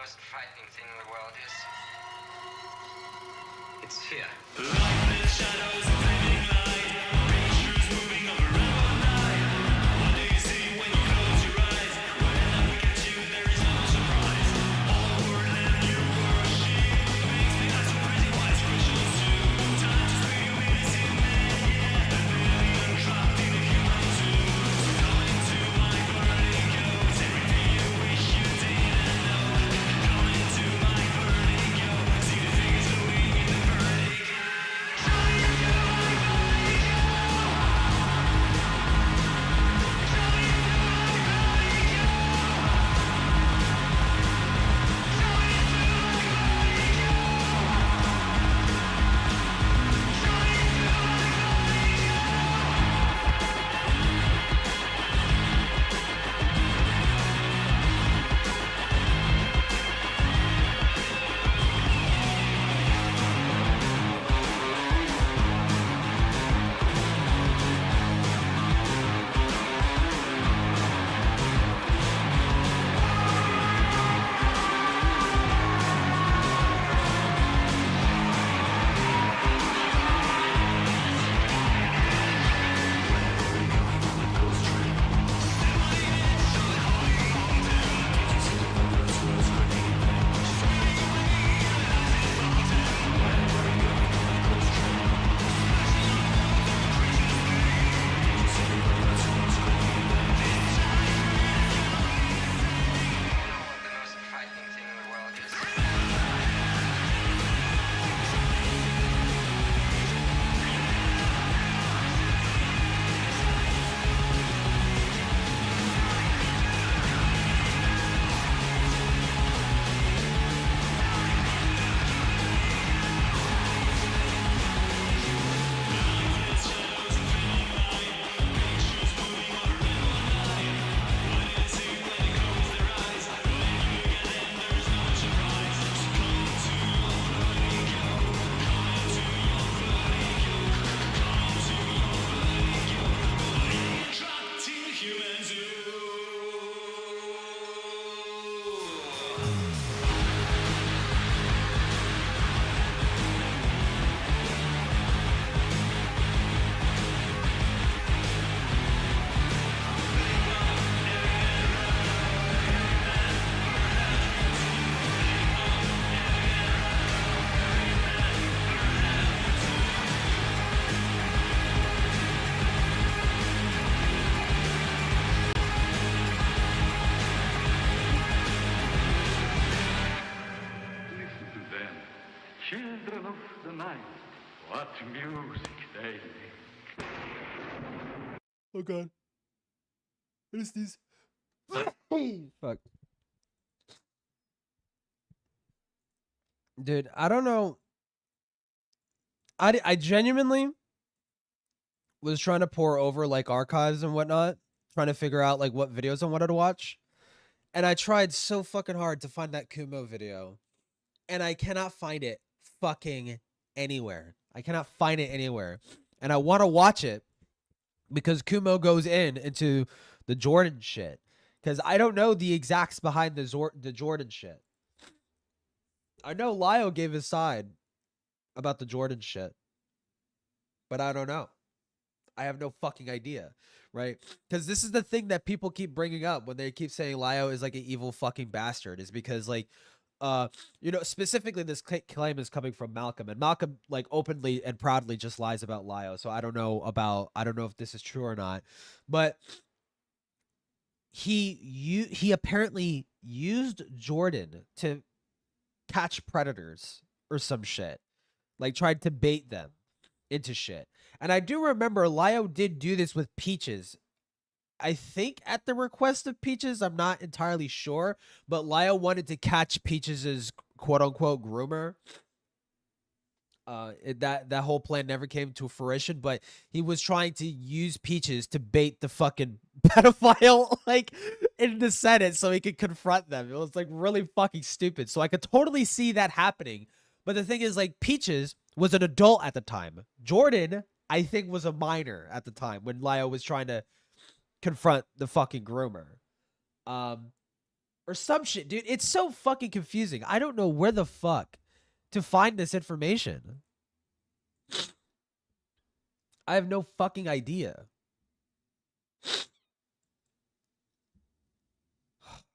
most frightening thing in the world is... it's fear. Children of the night, what music they make. Oh god. What is this? Fuck. Dude, I don't know. I genuinely was trying to pour over like archives and whatnot, trying to figure out like what videos I wanted to watch. And I tried so fucking hard to find that Kumo video. And I cannot find it fucking anywhere. I cannot find it anywhere. And I want to watch it because Kumo goes into the Jordan shit. Because I don't know the exacts behind the Jordan shit. I know Lio gave his side about the Jordan shit. But I don't know. I have no fucking idea, right? Because this is the thing that people keep bringing up when they keep saying Lio is like an evil fucking bastard, is because like, you know, specifically this claim is coming from Malcolm, and Malcolm like openly and proudly just lies about Lio. So I don't know if this is true or not, but he apparently used Jordan to catch predators or some shit, like tried to bait them into shit. And I do remember Lio did do this with Peaches. I think at the request of Peaches, I'm not entirely sure, but Lio wanted to catch Peaches's quote unquote groomer. That whole plan never came to fruition, but he was trying to use Peaches to bait the fucking pedophile like in the Senate so he could confront them. It was like really fucking stupid. So I could totally see that happening. But the thing is, like, Peaches was an adult at the time. Jordan, I think, was a minor at the time when Lio was trying to confront the fucking groomer. or some shit, dude. It's so fucking confusing. I don't know where the fuck to find this information. I have no fucking idea.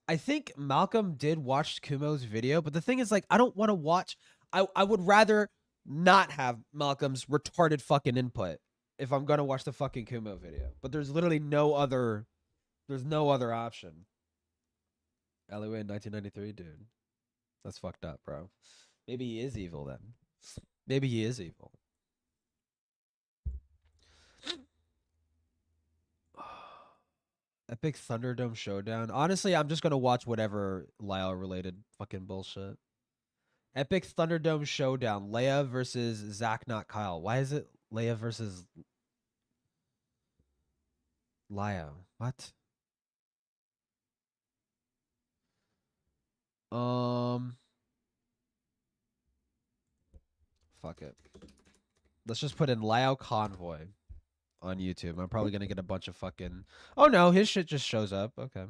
I think Malcolm did watch Kumo's video, but the thing is, like, I don't want to watch. I would rather not have Malcolm's retarded fucking input if I'm gonna watch the fucking Kumo video. But there's literally no other. There's no other option. Alleyway in 1993, dude. That's fucked up, bro. Maybe he is evil then. Maybe he is evil. Epic Thunderdome Showdown. Honestly, I'm just gonna watch whatever Lyle related fucking bullshit. Epic Thunderdome Showdown. Leia versus Zach, not Kyle. Why is it Leia versus Lio? What? Fuck it. Let's just put in Lio Convoy on YouTube. I'm probably gonna get a bunch of fucking. Oh no, his shit just shows up. Okay.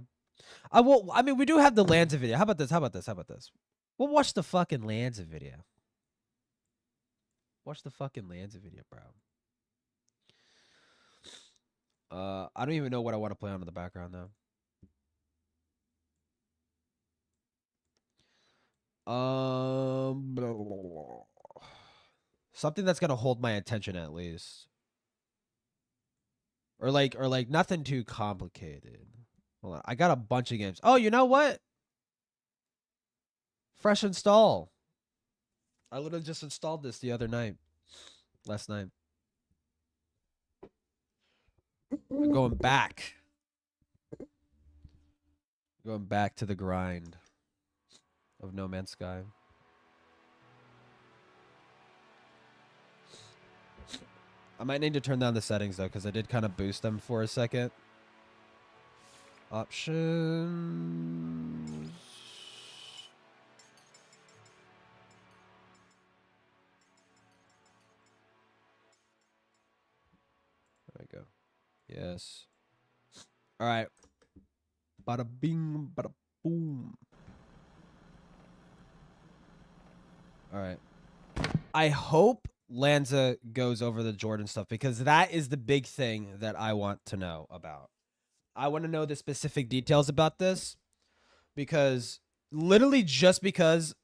I mean, we do have the Lanza video. How about this? How about this? How about this? We'll watch the fucking Lanza video. Watch the fucking Lanza video, bro. I don't even know what I want to play on in the background though. Blah, blah, blah, blah. Something that's gonna hold my attention at least. Or like nothing too complicated. Hold on. I got a bunch of games. Oh, you know what? Fresh install. I literally just installed this the other night. Last night. I'm going back. Going back to the grind of No Man's Sky. I might need to turn down the settings though, because I did kind of boost them for a second. Options. There we go. Yes. All right. Bada bing, bada boom. All right. I hope Lanza goes over the Jordan stuff because that is the big thing that I want to know about. I want to know the specific details about this because literally just because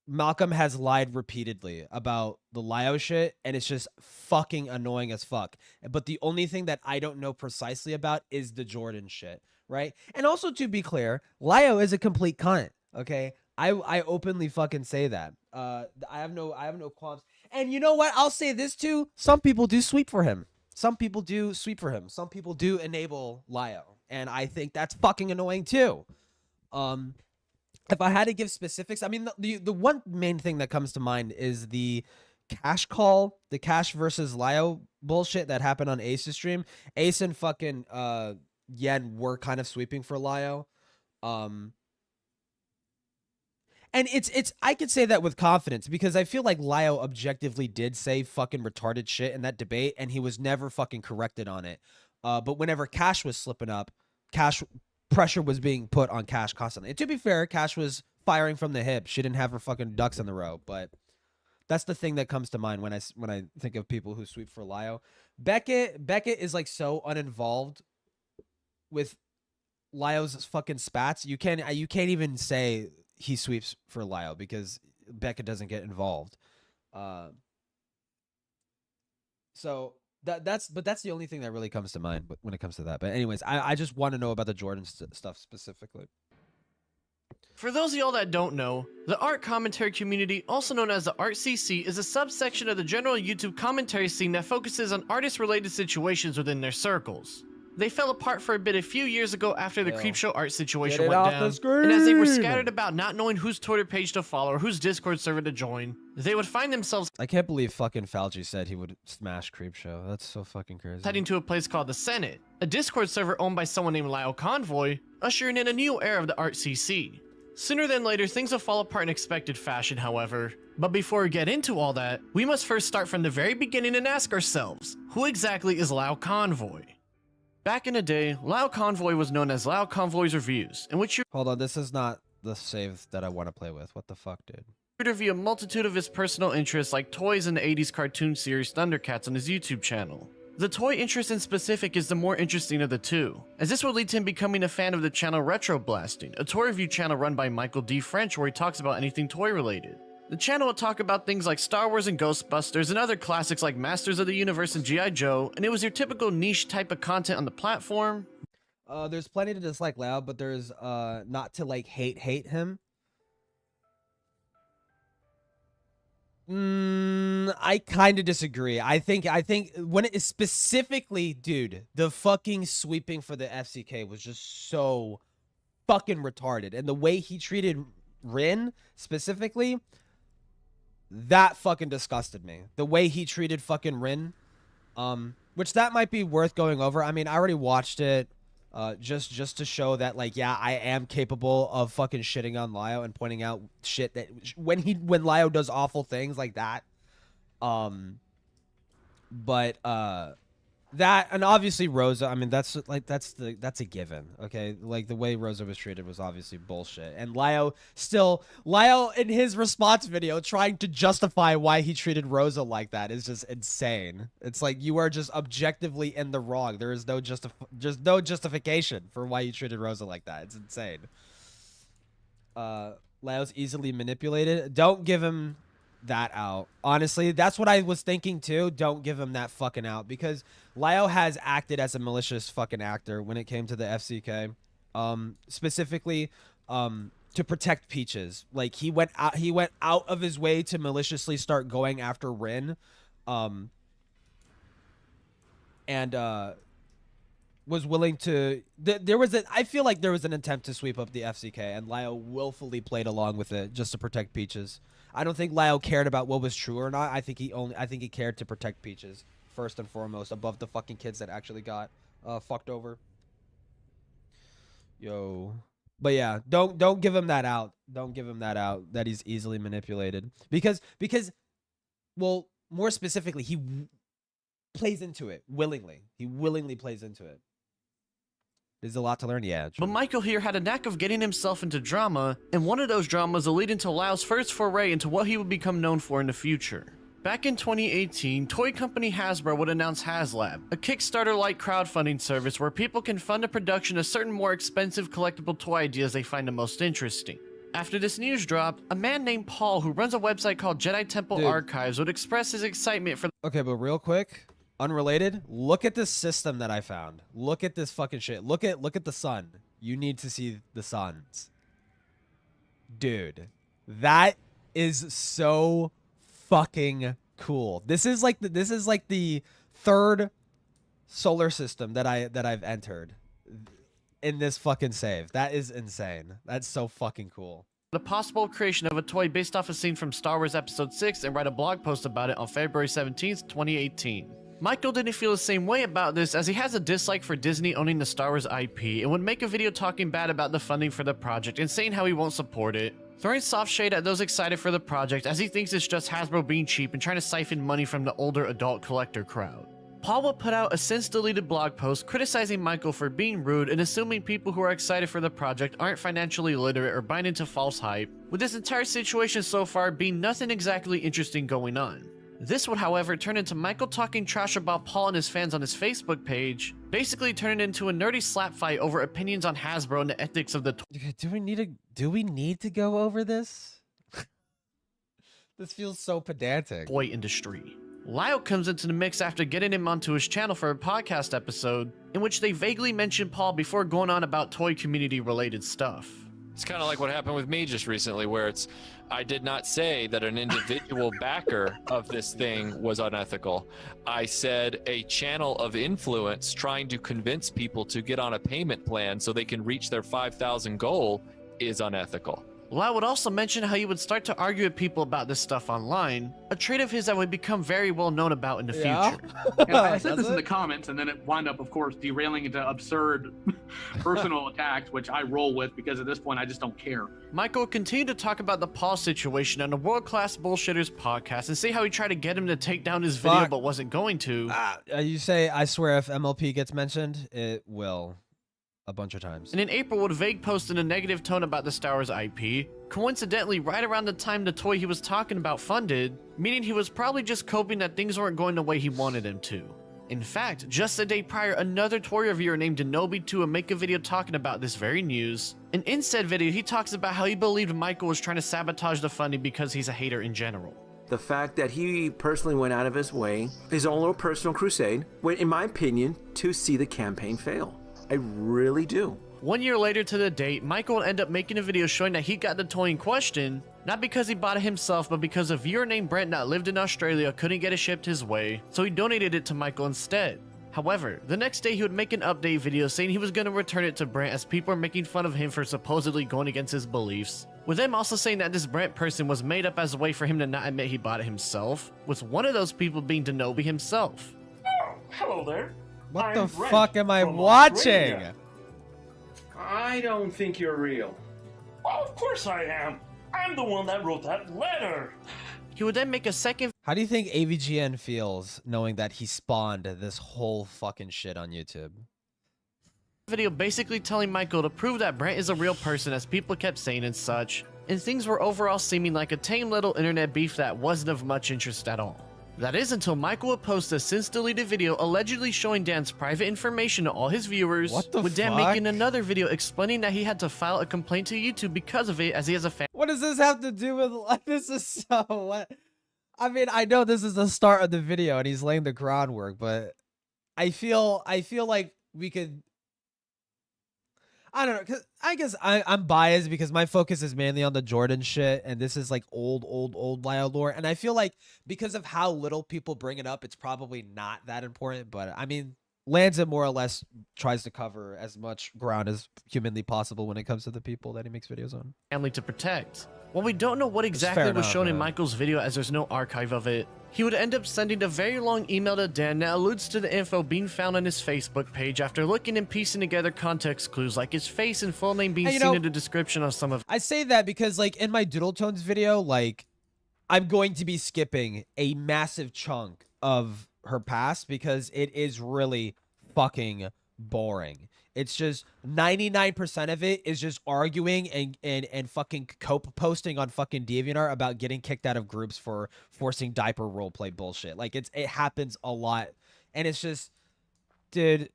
Malcolm has lied repeatedly about the Lio shit and it's just fucking annoying as fuck. But the only thing that I don't know precisely about is the Jordan shit, right? And also to be clear, Lio is a complete cunt, okay? I openly fucking say that. I have no qualms. And you know what? I'll say this too. Some people do sweep for him. Some people do sweep for him. Some people do enable Lio. And I think that's fucking annoying too. If I had to give specifics, I mean, the one main thing that comes to mind is the cash call, the cash versus Lio bullshit that happened on Ace's stream. Ace and fucking Yen were kind of sweeping for Lio. And it's I could say that with confidence because I feel like Lio objectively did say fucking retarded shit in that debate and he was never fucking corrected on it. But whenever Cash was slipping up, Cash pressure was being put on Cash constantly. And to be fair, Cash was firing from the hip. She didn't have her fucking ducks in the row, but that's the thing that comes to mind when I think of people who sweep for Lio. Beckett is like so uninvolved with Lio's fucking spats. You can't even say he sweeps for Lio because Beckett doesn't get involved. So that's the only thing that really comes to mind when it comes to that. But anyways, I just want to know about the Jordan stuff specifically. For those of y'all that don't know, the art commentary community, also known as the ArtCC, is a subsection of the general YouTube commentary scene that focuses on artist-related situations within their circles. They fell apart for a bit a few years ago after the Creepshow art situation went down, and as they were scattered about not knowing whose Twitter page to follow or whose Discord server to join, they would find themselves I can't believe fucking Falchi said he would smash Creepshow. That's so fucking crazy. heading to a place called the Senate, a Discord server owned by someone named Lio Convoy, ushering in a new era of the ArtCC. Sooner than later, things will fall apart in expected fashion, however. But before we get into all that, we must first start from the very beginning and ask ourselves, who exactly is Lio Convoy? Back in the day, Lio Convoy was known as Lio Convoy's Reviews, in which you Hold on, this is not the save that I want to play with. What the fuck, dude? would review a multitude of his personal interests like toys and the 80s cartoon series Thundercats on his YouTube channel. The toy interest in specific is the more interesting of the two, as this would lead to him becoming a fan of the channel Retro Blasting, a toy review channel run by Michael D. French where he talks about anything toy related. The channel will talk about things like Star Wars and Ghostbusters and other classics like Masters of the Universe and G.I. Joe, and it was your typical niche type of content on the platform. There's plenty to dislike Lao, but there's not to like hate him. I kind of disagree. I think when it is specifically, dude, the fucking sweeping for the FCK was just so fucking retarded, and the way he treated Rin specifically, that fucking disgusted me. The way he treated fucking Rin, which that might be worth going over. I mean, I already watched it. Just to show that, like, yeah, I am capable of fucking shitting on Lio and pointing out shit that when Lio does awful things like that. But that, and obviously Rosa, I mean, that's a given, okay? Like, the way Rosa was treated was obviously bullshit. And Lio in his response video trying to justify why he treated Rosa like that is just insane. It's like, you are just objectively in the wrong. There is no justification for why you treated Rosa like that. It's insane. Lio's easily manipulated. Don't give him that out. Honestly, that's what I was thinking too. Don't give him that fucking out, because Lio has acted as a malicious fucking actor when it came to the FCK, specifically to protect Peaches. Like, he went out of his way to maliciously start going after Rin, and was willing to. I feel like there was an attempt to sweep up the FCK, and Lio willfully played along with it just to protect Peaches. I don't think Lio cared about what was true or not. I think he cared to protect Peaches first and foremost, above the fucking kids that actually got fucked over. Yo. But yeah, don't give him that out. Don't give him that out, that he's easily manipulated. Because well, more specifically, he plays into it willingly. He willingly plays into it. There's a lot to learn, yeah. But Michael here had a knack of getting himself into drama, and one of those dramas will lead into Lio's first foray into what he would become known for in the future. Back in 2018, toy company Hasbro would announce HasLab, a Kickstarter-like crowdfunding service where people can fund the production of certain more expensive collectible toy ideas they find the most interesting. After this news dropped, a man named Paul, who runs a website called Jedi Temple Archives, would express his excitement for— Okay, but real quick, unrelated, look at this system that I found. Look at this fucking shit. Look at the sun. You need to see the suns. Dude, that is so fucking cool. This is like the third solar system that I've entered in this fucking save. That is insane. That's so fucking cool. The possible creation of a toy based off a scene from Star Wars Episode 6 and write a blog post about it on February 17th, 2018. Michael didn't feel the same way about this, as he has a dislike for Disney owning the Star Wars IP and would make a video talking bad about the funding for the project and saying how he won't support it, throwing soft shade at those excited for the project as he thinks it's just Hasbro being cheap and trying to siphon money from the older adult collector crowd. Paul will put out a since-deleted blog post criticizing Michael for being rude and assuming people who are excited for the project aren't financially literate or buying into false hype, with this entire situation so far being nothing exactly interesting going on. This would, however, turn into Michael talking trash about Paul and his fans on his Facebook page, basically turning into a nerdy slap fight over opinions on Hasbro and the ethics of the Do we need to go over this? This feels so pedantic. toy industry. Lio comes into the mix after getting him onto his channel for a podcast episode, in which they vaguely mention Paul before going on about toy community related stuff. It's kind of like what happened with me just recently, where I did not say that an individual backer of this thing was unethical. I said a channel of influence trying to convince people to get on a payment plan so they can reach their 5,000 goal is unethical. Lyle would also mention how he would start to argue with people about this stuff online, a trait of his that would become very well known about in the future. Yeah, I said this in the comments, and then it wound up, of course, derailing into absurd personal attacks, which I roll with because at this point I just don't care. Michael would continue to talk about the Paul situation on the World Class Bullshitters podcast and say how he tried to get him to take down his video but wasn't going to. You say, I swear if MLP gets mentioned, it will. A bunch of times. And in April would vague post in a negative tone about the Star Wars IP, coincidentally right around the time the toy he was talking about funded, meaning he was probably just coping that things weren't going the way he wanted them to. In fact, just a day prior, another toy reviewer named Denobi2 would make a video talking about this very news, and in said video he talks about how he believed Michael was trying to sabotage the funding because he's a hater in general. The fact that he personally went out of his way, his own little personal crusade, went, in my opinion, to see the campaign fail. I really do. 1 year later to the date, Michael would end up making a video showing that he got the toy in question, not because he bought it himself, but because a viewer named Brent that lived in Australia couldn't get it shipped his way, so he donated it to Michael instead. However, the next day he would make an update video saying he was going to return it to Brent as people are making fun of him for supposedly going against his beliefs, with them also saying that this Brent person was made up as a way for him to not admit he bought it himself, with one of those people being Denobi himself. Oh, hello there. What I'm the Brent fuck am I from watching? Australia. I don't think you're real. Well, of course I am. I'm the one that wrote that letter. He would then make a second How do you think AVGN feels knowing that he spawned this whole fucking shit on YouTube? video basically telling Michael to prove that Brent is a real person as people kept saying and such, and things were overall seeming like a tame little internet beef that wasn't of much interest at all. That is until Michael would post a since deleted video allegedly showing Dan's private information to all his viewers, What the with Dan fuck? making another video explaining that he had to file a complaint to YouTube because of it as he has a fan. What does this have to do with this? Is so what? I mean, I know this is the start of the video and he's laying the groundwork, but I feel like we could. I don't know, cause I guess I'm biased because my focus is mainly on the Jordan shit, and this is like old Lio lore, and I feel like because of how little people bring it up, it's probably not that important. But I mean, Lanza more or less tries to cover as much ground as humanly possible when it comes to the people that he makes videos on. Family to protect. While we don't know what exactly fair was enough, shown in yeah. Michael's video as there's no archive of it, he would end up sending a very long email to Dan that alludes to the info being found on his Facebook page after looking and piecing together context clues like his face and full name being And, you seen know, in the description of some of. I say that because like in my Doodle Tones video, like I'm going to be skipping a massive chunk of her past because it is really fucking boring. It's just 99% of it is just arguing and fucking cope posting on fucking DeviantArt about getting kicked out of groups for forcing diaper roleplay bullshit. Like it happens a lot, and it's just, dude,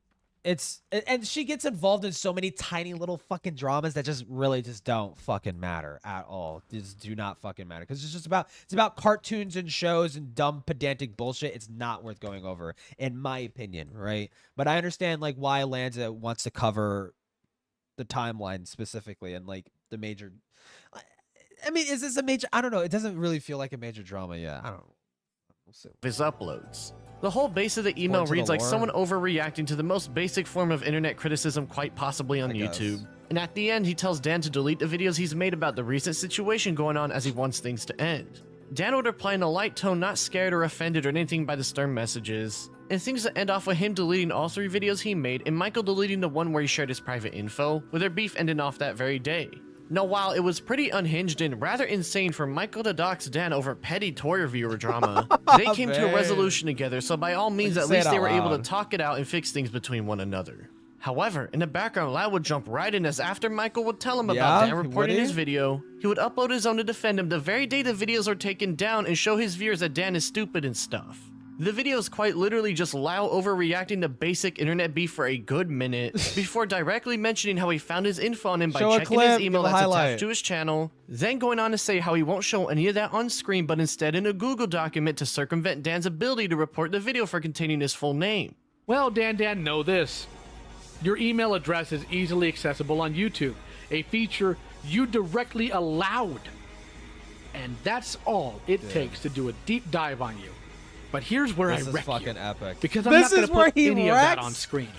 and she gets involved in so many tiny little fucking dramas that just really just don't fucking matter at all. Just do not fucking matter because it's about cartoons and shows and dumb pedantic bullshit. It's not worth going over, in my opinion, right? But I understand like why Lanza wants to cover the timeline specifically and like the major. I mean, is this a major? I don't know. It doesn't really feel like a major drama yet. I don't know. We'll see. his uploads. The whole base of the email Point to the reads like lore. someone overreacting to the most basic form of internet criticism quite possibly on I guess. YouTube. And at the end, he tells Dan to delete the videos he's made about the recent situation going on as he wants things to end. Dan would reply in a light tone, not scared or offended or anything by the stern messages. And things that end off with him deleting all 3 videos he made and Michael deleting the one where he shared his private info, with their beef ending off that very day. Now, while it was pretty unhinged and rather insane for Michael to dox Dan over petty toy reviewer drama, they came to a Man. resolution together, so by all means, Why'd you at say least it they out were able to loud? talk it out and fix things between one another. However, in the background, Lau would jump right in as after Michael would tell him about Yeah? Dan Would reporting he? his video, he would upload his own to defend him the very day the videos are taken down and show his viewers that Dan is stupid and stuff. The video is quite literally just Lau overreacting to basic internet beef for a good minute, before directly mentioning how he found his info on him by Show a checking clip, his email give a that's highlight. attached to his channel, then going on to say how he won't show any of that on screen but instead in a Google document to circumvent Dan's ability to report the video for containing his full name. Well, Dan, know this. Your email address is easily accessible on YouTube, a feature you directly allowed. And that's all it takes to do a deep dive on you. But here's where This I is wreck fucking you. epic. Because I'm This not going is to where put he any of that wrecks? on screen.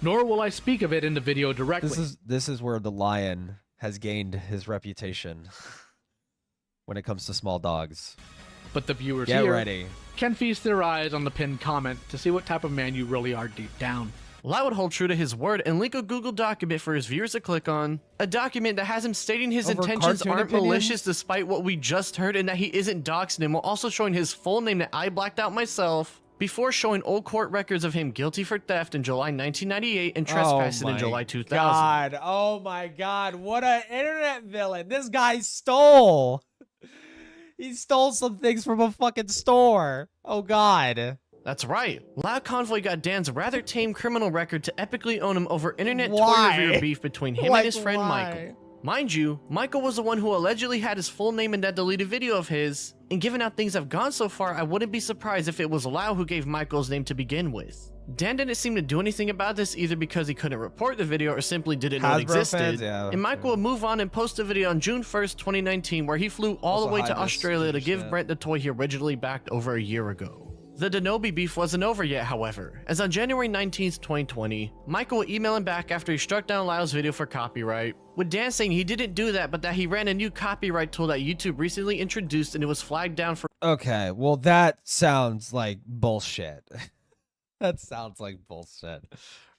Nor will I speak of it in the video directly. This is where the lion has gained his reputation when it comes to small dogs. But the viewers Get here ready. can feast their eyes on the pinned comment to see what type of man you really are deep down. Lio would hold true to his word and link a Google document for his viewers to click on. A document that has him stating his Over intentions cartoon aren't opinions? malicious despite what we just heard, and that he isn't doxing him, while also showing his full name that I blacked out myself, before showing old court records of him guilty for theft in July 1998 and trespassing in July 2000. God. Oh my God. What an internet villain. This guy stole. He stole some things from a fucking store. Oh God. That's right. Lio Convoy got Dan's rather tame criminal record to epically own him over internet toy Why? reviewer beef between him Like, and his friend why? Michael. Mind you, Michael was the one who allegedly had his full name in that deleted video of his, and given how things have gone so far, I wouldn't be surprised if it was Lio who gave Michael's name to begin with. Dan didn't seem to do anything about this either because he couldn't report the video or simply didn't know it Hasbro existed, fans, yeah. and Michael would move on and post a video on June 1st, 2019 where he flew all the way to Hydra Australia to stupid give shit. Brent the toy he originally backed over a year ago. The Denobi beef wasn't over yet, however, as on January 19th, 2020, Michael would email him back after he struck down Lio's video for copyright, with Dan saying he didn't do that but that he ran a new copyright tool that YouTube recently introduced and it was flagged down for Okay. Well, that sounds like bullshit. That sounds like bullshit.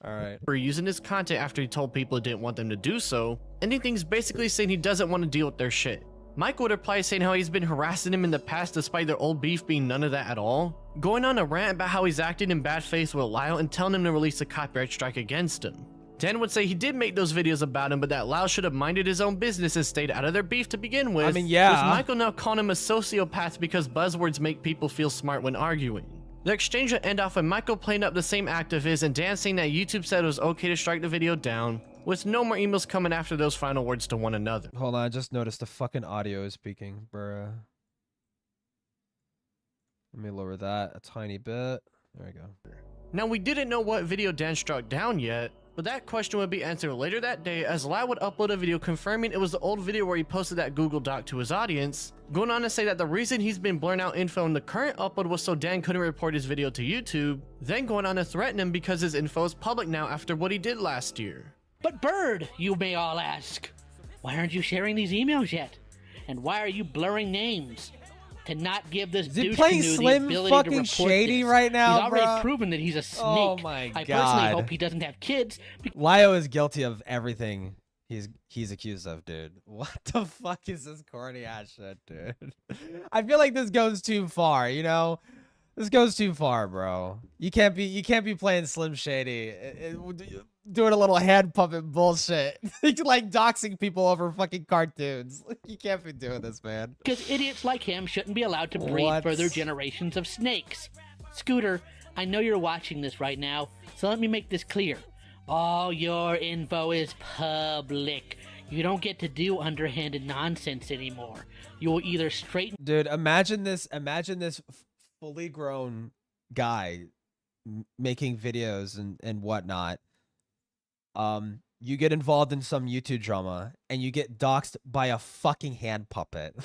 All right. using his content after he told people he didn't want them to do so, ending things basically saying he doesn't want to deal with their shit. Michael would reply saying how he's been harassing him in the past despite their old beef being none of that at all, going on a rant about how he's acting in bad faith with Lio and telling him to release a copyright strike against him. Dan would say he did make those videos about him, but that Lio should have minded his own business and stayed out of their beef to begin with, I mean, yeah. with Michael now calling him a sociopath because buzzwords make people feel smart when arguing. The exchange would end off with Michael playing up the same act of his and Dan saying that YouTube said it was okay to strike the video down, with no more emails coming after those final words to one another. Hold on. I just noticed the fucking audio is speaking, bruh. Let me lower that a tiny bit. There we go. Now, we didn't know what video Dan struck down yet, but that question would be answered later that day as Lio would upload a video confirming it was the old video where he posted that Google Doc to his audience, going on to say that the reason he's been blurring out info in the current upload was so Dan couldn't report his video to YouTube, then going on to threaten him because his info is public now after what he did last year. But Bird, you may all ask, why aren't you sharing these emails yet? And why are you blurring names? To not give this Is he douche playing canoe the Slim ability to fucking report Shady this. right now, He's already bro? proven that he's a snake. Oh my I personally God. hope he doesn't have kids. Lio is guilty of everything he's accused of, dude. What the fuck is this corny ass shit, dude? I feel like this goes too far, you know? This goes too far, bro. You can't be playing Slim Shady, doing a little hand puppet bullshit, like doxing people over fucking cartoons. You can't be doing this, man. Because idiots like him shouldn't be allowed to breed What? further generations of snakes. Scooter, I know you're watching this right now, so let me make this clear. All your info is public. You don't get to do underhanded nonsense anymore. You will either straighten... Dude, imagine this fully grown guy making videos and whatnot. You get involved in some YouTube drama and you get doxxed by a fucking hand puppet.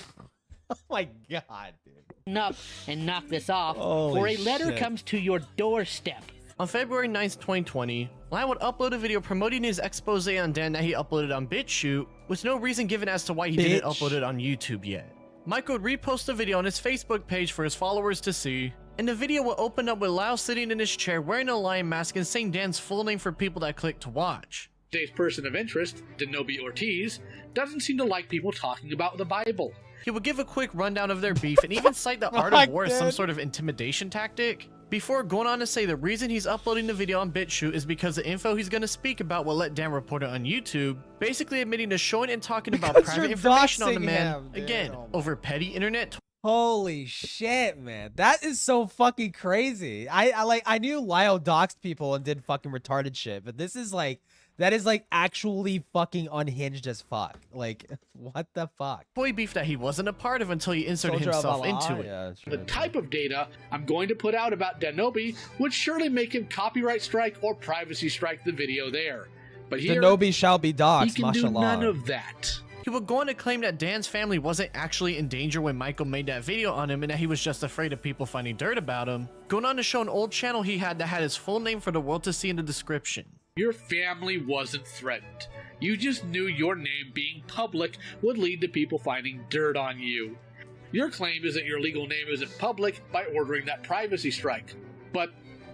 Oh my God, dude. up and knock this off, Holy or a letter shit. comes to your doorstep. On February 9th, 2020, Lio would upload a video promoting his expose on Dan that he uploaded on BitChute, with no reason given as to why he didn't upload it on YouTube yet. Mike would repost the video on his Facebook page for his followers to see, and the video will open up with Lio sitting in his chair wearing a lion mask and saying Dan's full name for people that click to watch. Today's person of interest, Denobi Ortiz, doesn't seem to like people talking about the Bible. He would give a quick rundown of their beef and even cite the art of war as some sort of intimidation tactic, before going on to say the reason he's uploading the video on BitChute is because the info he's going to speak about will let Dan report it on YouTube, basically admitting to showing and talking about Because private you're information on the doxing man, him, dude. again, Oh my over petty internet Holy shit, man. That is so fucking crazy. I knew Lio doxed people and did fucking retarded shit, but this is like, that is like actually fucking unhinged as fuck. Like, what the fuck? toy beef that he wasn't a part of until he inserted Soldier of himself Allah? into it. Yeah, The type of data I'm going to put out about Denobi would surely make him copyright strike or privacy strike the video there. But here, Denobi shall be he doxed, can do mashallah. none of that. He would go on to claim that Dan's family wasn't actually in danger when Michael made that video on him and that he was just afraid of people finding dirt about him, going on to show an old channel he had that had his full name for the world to see in the description. Your family wasn't threatened. You just knew your name being public would lead to people finding dirt on you. Your claim is that your legal name isn't public by ordering that privacy strike. But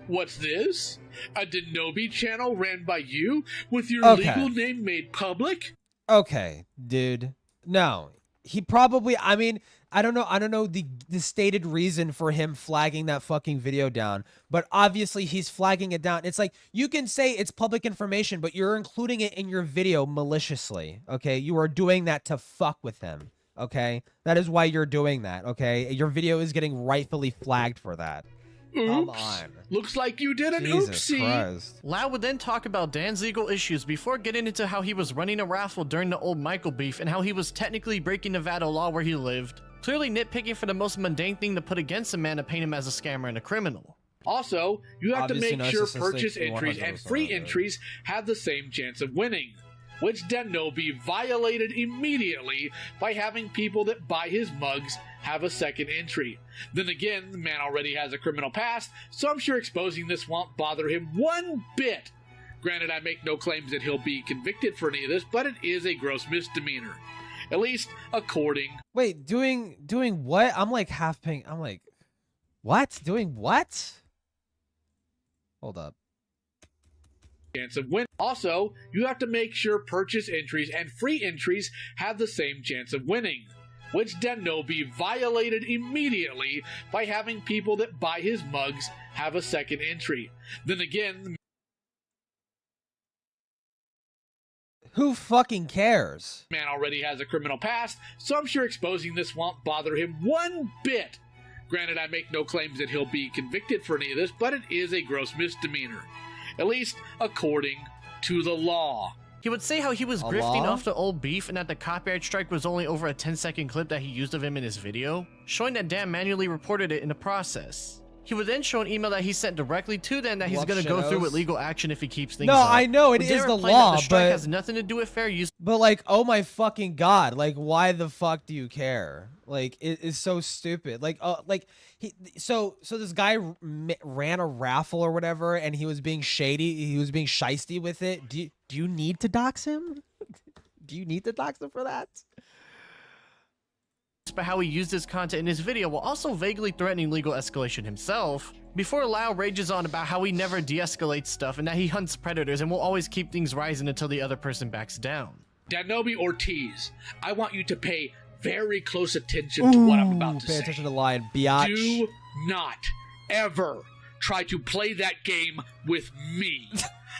what's this? A Denobi channel ran by you with your legal name made public? Okay, dude. No. He probably, I mean, I don't know the stated reason for him flagging that fucking video down, but obviously he's flagging it down. It's like, you can say it's public information, but you're including it in your video maliciously, okay? You are doing that to fuck with him, okay? That is why you're doing that, okay? Your video is getting rightfully flagged for that. Oops. Come on. Looks like you did an Jesus oopsie. Christ. Lau would then talk about Dan's legal issues before getting into how he was running a raffle during the old Michael beef and how he was technically breaking Nevada law where he lived, clearly nitpicking for the most mundane thing to put against a man to paint him as a scammer and a criminal. Also, you have Obviously to make sure narcissistic, purchase entries and 100% free of it. entries have the same chance of winning, which Denobi violated immediately by having people that buy his mugs have a second entry. Then again, the man already has a criminal past, so I'm sure exposing this won't bother him one bit. Granted, I make no claims that he'll be convicted for any of this, but it is a gross misdemeanor. At least, according... Wait, doing what? I'm like half pink. I'm like, what? Doing what? Hold up. Chance of win. Also, you have to make sure purchase entries and free entries have the same chance of winning, which Denobi violated immediately by having people that buy his mugs have a second entry. Then again, Who fucking cares? the man already has a criminal past, so I'm sure exposing this won't bother him one bit. Granted, I make no claims that he'll be convicted for any of this, but it is a gross misdemeanor. At least, according to the law. He would say how he was grifting off the old beef and that the copyright strike was only over a 10-second clip that he used of him in his video, showing that Dan manually reported it in the process. He would then show an email that he sent directly to Dan that he's going to go through with legal action if he keeps things up. I know it With is Dan the replying that law, the strike but has nothing to do with fair use. But like, oh my fucking god! Like, why the fuck do you care? Like, it is so stupid. Like, so this guy ran a raffle or whatever, and he was being shady. He was being shisty with it. Do you need to dox him? Do you need to dox him for that? But how he used his content in his video while also vaguely threatening legal escalation himself, before Lau rages on about how he never de-escalates stuff and that he hunts predators and will always keep things rising until the other person backs down. Danobi Ortiz, I want you to pay very close attention to what I'm about to say. Pay attention to the line, biatch. Do not ever try to play that game with me.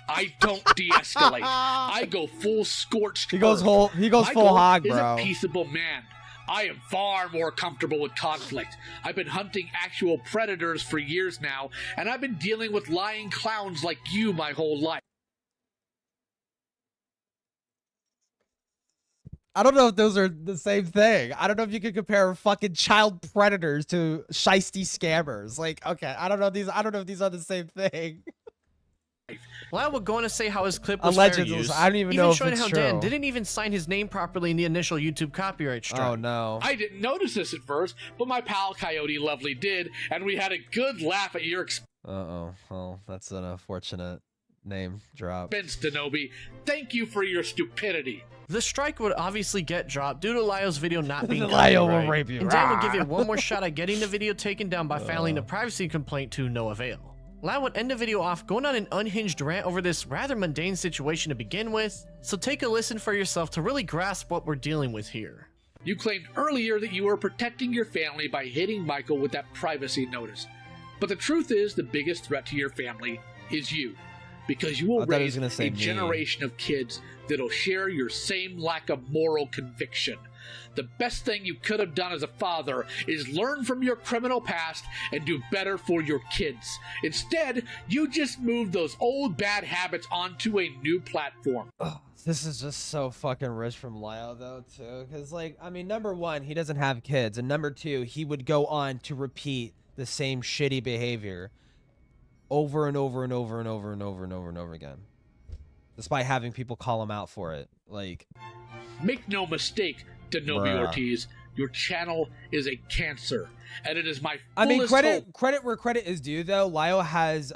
I don't de-escalate. I go full scorched. He goes full hog, bro. Is a peaceable man. I am far more comfortable with conflict. I've been hunting actual predators for years now, and I've been dealing with lying clowns like you my whole life. I don't know if those are the same thing. I don't know if you could compare fucking child predators to shisty scammers. Like, okay, I don't know if these are the same thing. Lau would go on to say how his clip was Allegedly, fair use, I don't even know if showing it's how true. Dan didn't even sign his name properly in the initial YouTube copyright strike. Oh no. I didn't notice this at first, but my pal Coyote Lovely did, and we had a good laugh at your Uh-oh. Well, that's an unfortunate name drop. expense, Denobi. Thank you for your stupidity. The strike would obviously get dropped due to Lio's video not being Lio will copyright, rape you. and Dan would give it one more shot at getting the video taken down by filing a privacy complaint to no avail. Lau would end the video off going on an unhinged rant over this rather mundane situation to begin with, so take a listen for yourself to really grasp what we're dealing with here. You claimed earlier that you were protecting your family by hitting Michael with that privacy notice. But the truth is, the biggest threat to your family is you. Because you will raise a generation of kids that'll share your same lack of moral conviction. The best thing you could have done as a father is learn from your criminal past and do better for your kids. Instead, you just moved those old bad habits onto a new platform. Oh, this is just so fucking rich from Lio, though, too. Because, like, I mean, number one, he doesn't have kids. And number two, he would go on to repeat the same shitty behavior over and over and over and over and over and over and over again. Despite having people call him out for it. Like, make no mistake, Denobi Ortiz, your channel is a cancer, and it is my fullest credit where credit is due, though. Lio has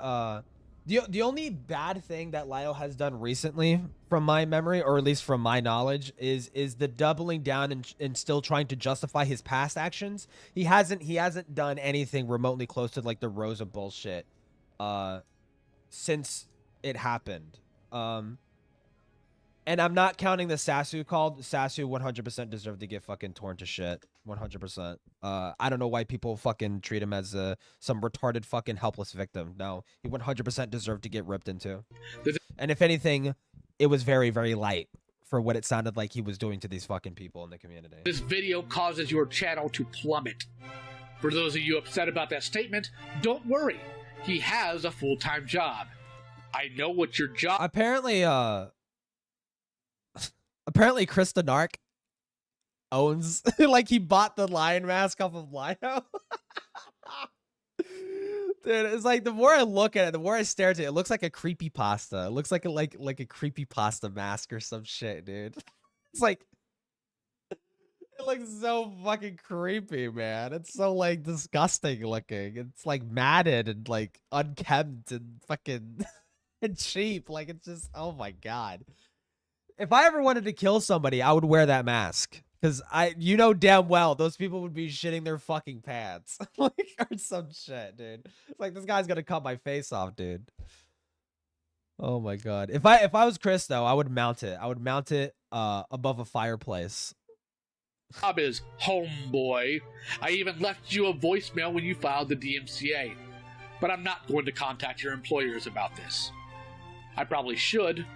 The only bad thing that Lio has done recently, from my memory, or at least from my knowledge, is the doubling down and still trying to justify his past actions. He hasn't done anything remotely close to like the Rosa bullshit since it happened. And I'm not counting the Sasu call. Sasu 100% deserved to get fucking torn to shit. 100%. I don't know why people fucking treat him as some retarded fucking helpless victim. No, he 100% deserved to get ripped into. And if anything, it was very, very light for what it sounded like he was doing to these fucking people in the community. This video causes your channel to plummet. For those of you upset about that statement, don't worry. He has a full-time job. I know what your job... Apparently Chris the Narc owns, like, he bought the lion mask off of Lio. Dude, it's like, the more I look at it, the more I stare at it, it looks like a creepypasta. It looks like a creepypasta mask or some shit, dude. It's like, it looks so fucking creepy, man. It's so, like, disgusting looking. It's, like, matted and, like, unkempt and fucking and cheap. Like, it's just, oh my God. If I ever wanted to kill somebody, I would wear that mask. Because you know damn well those people would be shitting their fucking pants. Like, or some shit, dude. It's like, this guy's gonna cut my face off, dude. Oh my God. If I was Chris, though, I would mount it. I would mount it above a fireplace. Job is homeboy. I even left you a voicemail when you filed the DMCA. But I'm not going to contact your employers about this. I probably should,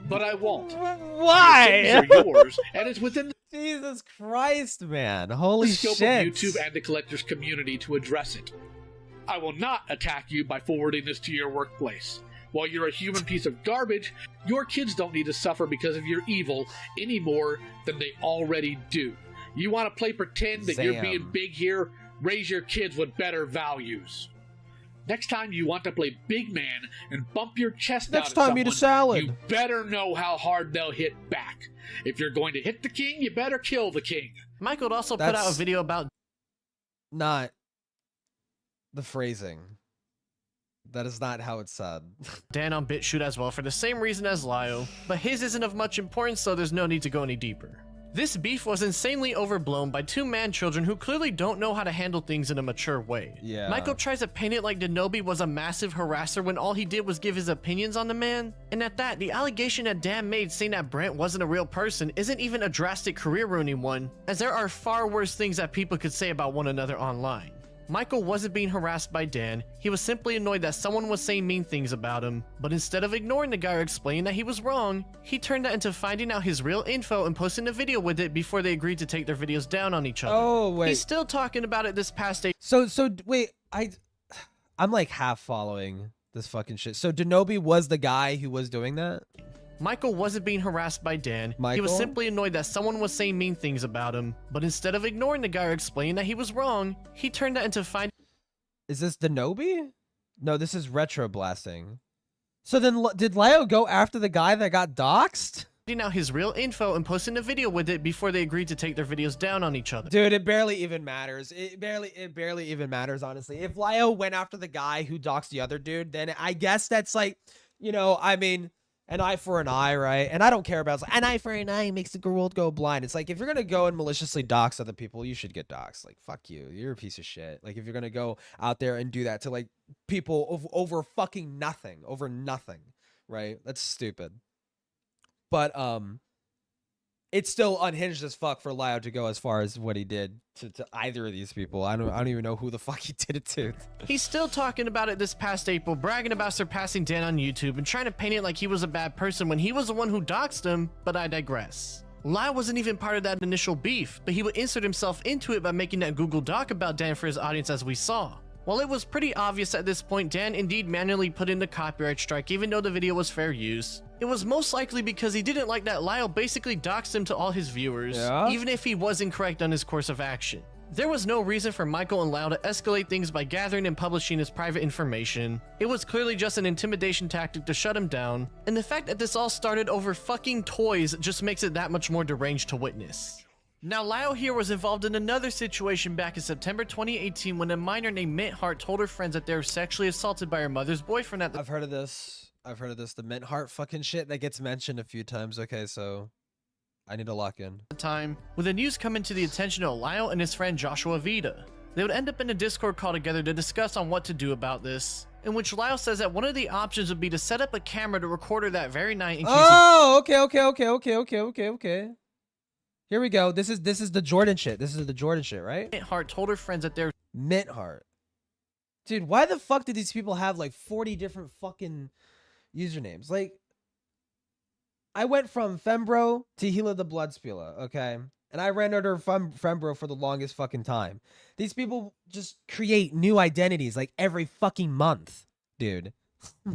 but I won't. Why? Your things are yours, and it's within the Jesus Christ, man. Holy scope shit. of YouTube and the collectors community to address it. I will not attack you by forwarding this to your workplace. While you're a human piece of garbage, your kids don't need to suffer because of your evil any more than they already do. You want to play pretend that you're being big here? Raise your kids with better values. Next time you want to play big man and bump your chest out at someone, eat a salad. You better know how hard they'll hit back. If you're going to hit the king, you better kill the king. Michael also put out a video about... Not the phrasing. That is not how it's said. Dan on BitChute as well for the same reason as Lio, but his isn't of much importance, so there's no need to go any deeper. This beef was insanely overblown by two man-children who clearly don't know how to handle things in a mature way. Yeah. Michael tries to paint it like Denobi was a massive harasser when all he did was give his opinions on the man. And at that, the allegation that Dan made saying that Brent wasn't a real person isn't even a drastic career-ruining one, as there are far worse things that people could say about one another online. Michael wasn't being harassed by Dan, he was simply annoyed that someone was saying mean things about him, but instead of ignoring the guy or explaining that he was wrong, he turned that into finding out his real info and posting a video with it before they agreed to take their videos down on each other. Oh, wait. He's still talking about it this past day. So wait, I'm like half following this fucking shit. So Denobi was the guy who was doing that? Michael wasn't being harassed by Dan, he was simply annoyed that someone was saying mean things about him, but instead of ignoring the guy or explaining that he was wrong, he turned that into finding... Is this Denobi? No, this is Retro Blasting. So then did Lio go after the guy that got doxxed? Out his real info and posting a video with it before they agreed to take their videos down on each other. Dude, it barely even matters. It barely even matters, honestly. If Lio went after the guy who doxed the other dude, then I guess that's like, you know, I mean... an eye for an eye, right? And I don't care about an eye for an eye makes the world go blind. It's like, if you're gonna go and maliciously dox other people, you should get doxed. Like, fuck you. You're a piece of shit. Like, if you're gonna go out there and do that to like people over fucking nothing, right? That's stupid. But it's still unhinged as fuck for Lio to go as far as what he did to either of these people. I don't even know who the fuck he did it to. He's still talking about it this past April, bragging about surpassing Dan on YouTube and trying to paint it like he was a bad person when he was the one who doxed him, but I digress. Lio wasn't even part of that initial beef, but he would insert himself into it by making that Google Doc about Dan for his audience, as we saw. While it was pretty obvious at this point Dan indeed manually put in the copyright strike even though the video was fair use, it was most likely because he didn't like that Lio basically doxed him to all his viewers, even if he was incorrect on his course of action. There was no reason for Michael and Lio to escalate things by gathering and publishing his private information. It was clearly just an intimidation tactic to shut him down, and the fact that this all started over fucking toys just makes it that much more deranged to witness. Now, Lio here was involved in another situation back in September 2018 when a minor named Mint Heart told her friends that they were sexually assaulted by her mother's boyfriend at the I've heard of this. The Mint Heart fucking shit that gets mentioned a few times. Okay, so I need to lock in. time, with the news coming to the attention of Lio and his friend Joshua Vida. They would end up in a Discord call together to discuss on what to do about this, in which Lio says that one of the options would be to set up a camera to record her that very night in case Okay. Here we go. This is the Jordan shit. This is the Jordan shit, right? Mint Heart told her friends that they're Mint Heart. Dude, why the fuck do these people have like 40 different fucking usernames? Like, I went from Fembro to Gila the Bloodspila, okay? And I ran under Fembro for the longest fucking time. These people just create new identities like every fucking month, dude.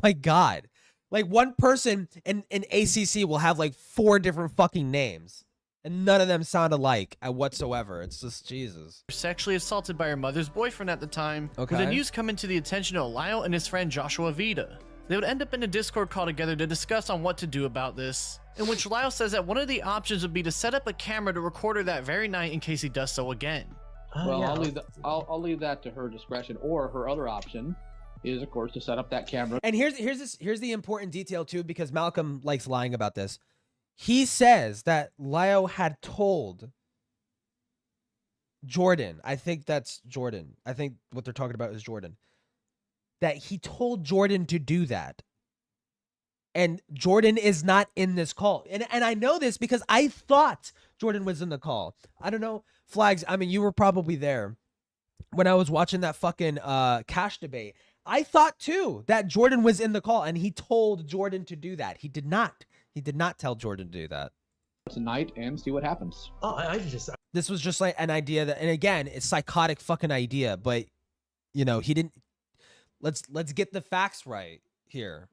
My God. Like one person in ACC will have like 4 different fucking names. And none of them sound alike whatsoever. It's just Jesus. sexually assaulted by her mother's boyfriend at the time. Okay. With the news coming to the attention of Lio and his friend Joshua Vida. They would end up in a Discord call together to discuss on what to do about this, in which Lio says that one of the options would be to set up a camera to record her that very night in case he does so again. Well, yeah. I'll leave that to her discretion. Or her other option is, of course, to set up that camera. And here's the important detail too, because Malcolm likes lying about this. He says that Lio had told Jordan, I think that's Jordan. I think what they're talking about is Jordan. That he told Jordan to do that. And Jordan is not in this call. And I know this because I thought Jordan was in the call. I don't know. Flags, I mean, you were probably there when I was watching that fucking cash debate. I thought too that Jordan was in the call and he told Jordan to do that. He did not. He did not tell Jordan to do that. Tonight and see what happens. This was just like an idea that, and again, it's psychotic fucking idea, but you know, he didn't. Let's get the facts right here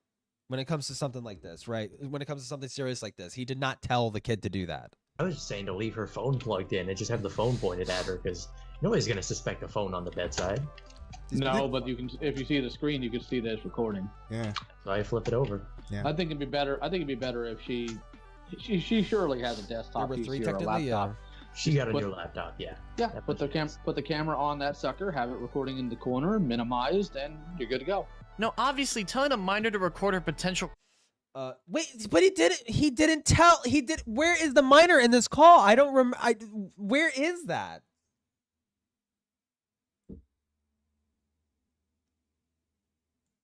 when it comes to something like this, right? When it comes to something serious like this, he did not tell the kid to do that. I was just saying to leave her phone plugged in and just have the phone pointed at her because nobody's gonna suspect a phone on the bedside. No, but you can. If you see the screen, you can see that it's recording. Yeah. So I flip it over. Yeah. I think it'd be better. if she surely has a desktop Number 3 PC or a technically, laptop. She got a new laptop, yeah. Yeah, put the camera on that sucker, have it recording in the corner, minimized, and you're good to go. Now, obviously, telling a minor to record her potential. Wait, but he didn't tell. He did. Where is the minor in this call? I don't remember. Where is that?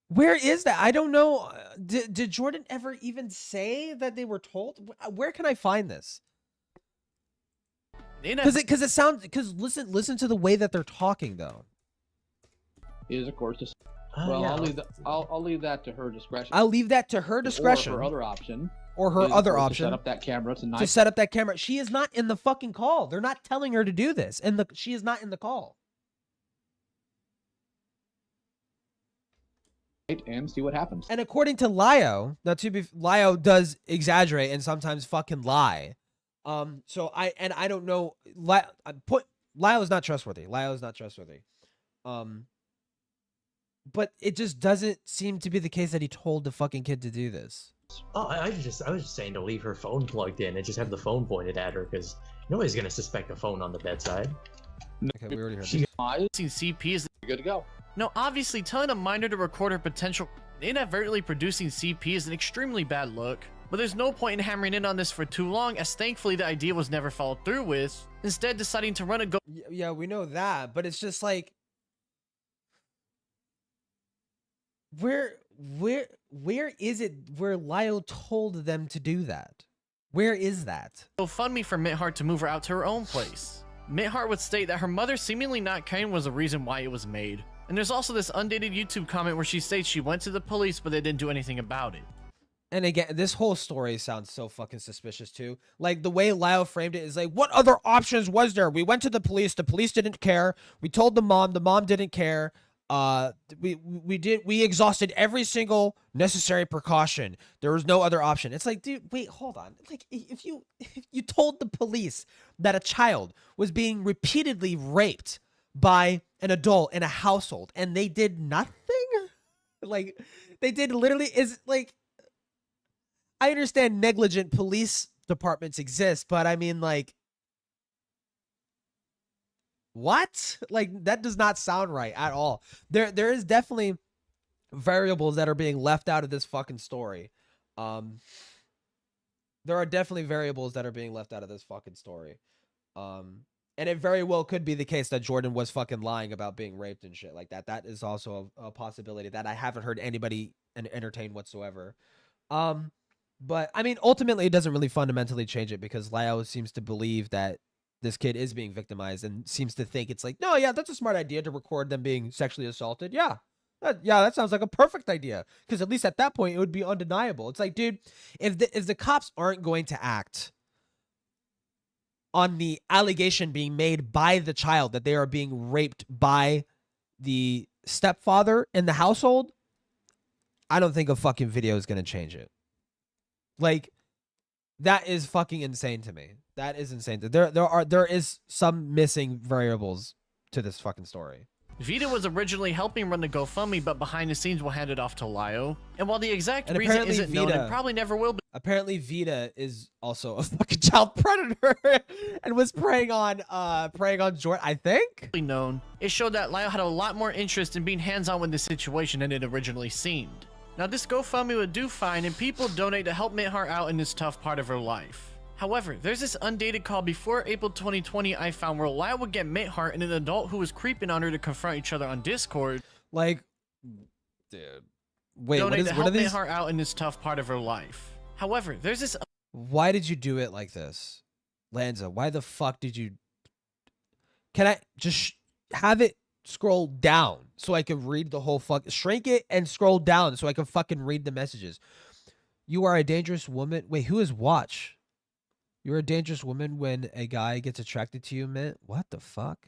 Where is that? I don't know. Did Jordan ever even say that they were told? Where can I find this? Because it sounds. Because listen to the way that they're talking though. Is of course. I'll leave that to her discretion. I'll leave that to her discretion. Or her other option. Or her other option. To set up that camera tonight. To set up that camera. She is not in the fucking call. They're not telling her to do this, and she is not in the call. And see what happens. And according to Lio, now Lio does exaggerate and sometimes fucking lie. So I don't know. Lio is not trustworthy. Lio is not trustworthy. But it just doesn't seem to be the case that he told the fucking kid to do this. I was just saying to leave her phone plugged in and just have the phone pointed at her because nobody's gonna suspect a phone on the bedside. Okay, we already heard this. CPs. You're good to go. Now, obviously, telling a minor to record her potential inadvertently producing CP is an extremely bad look, but there's no point in hammering in on this for too long, as thankfully the idea was never followed through with, instead deciding to run a go- Yeah, we know that, but it's just like, where is it where Lio told them to do that? Where is that? GoFundMe for Mint Heart to move her out to her own place. Mint Heart would state that her mother seemingly not caring was the reason why it was made. And there's also this undated YouTube comment where she states she went to the police, but they didn't do anything about it. And again, this whole story sounds so fucking suspicious too. Like the way Lio framed it is like, what other options was there? We went to the police didn't care. We told the mom didn't care. We exhausted every single necessary precaution. There was no other option. It's like, dude, wait, hold on. Like if you told the police that a child was being repeatedly raped by an adult in a household and they did nothing, like they did literally, is like, I understand negligent police departments exist, but I mean, like, What? Like, that does not sound right at all. There is definitely variables that are being left out of this fucking story. There are definitely variables that are being left out of this fucking story. And it very well could be the case that Jordan was fucking lying about being raped and shit like that. That is also a possibility that I haven't heard anybody entertain whatsoever. But I mean, ultimately, it doesn't really fundamentally change it because Lio seems to believe that this kid is being victimized and seems to think it's like, no, yeah, that's a smart idea to record them being sexually assaulted. Yeah. That sounds like a perfect idea. Because at least at that point, it would be undeniable. It's like, dude, if the cops aren't going to act on the allegation being made by the child that they are being raped by the stepfather in the household, I don't think a fucking video is going to change it. Like, that is fucking insane to me. That is insane. There is some missing variables to this fucking story. Vita was originally helping run the GoFundMe, but behind the scenes will hand it off to Lio. And while the exact reason isn't known and probably never will be. Apparently Vita is also a fucking child predator and was preying on Jordan, I think. Known. It showed that Lio had a lot more interest in being hands-on with the situation than it originally seemed. Now this GoFundMe would do fine and people donate to help Mithar out in this tough part of her life. However, there's this undated call before April 2020 I found where Lio would get Mithar and an adult who was creeping on her to confront each other on Discord. Like, dude, wait, what are help these? Mithar out in this tough part of her life. However, there's this. Why did you do it like this, Lanza? Why the fuck did you? Can I just have it scroll down so I can read the whole fuck? Shrink it and scroll down so I can fucking read the messages. You are a dangerous woman. Wait, who is Watch? You're a dangerous woman when a guy gets attracted to you, man. What the fuck?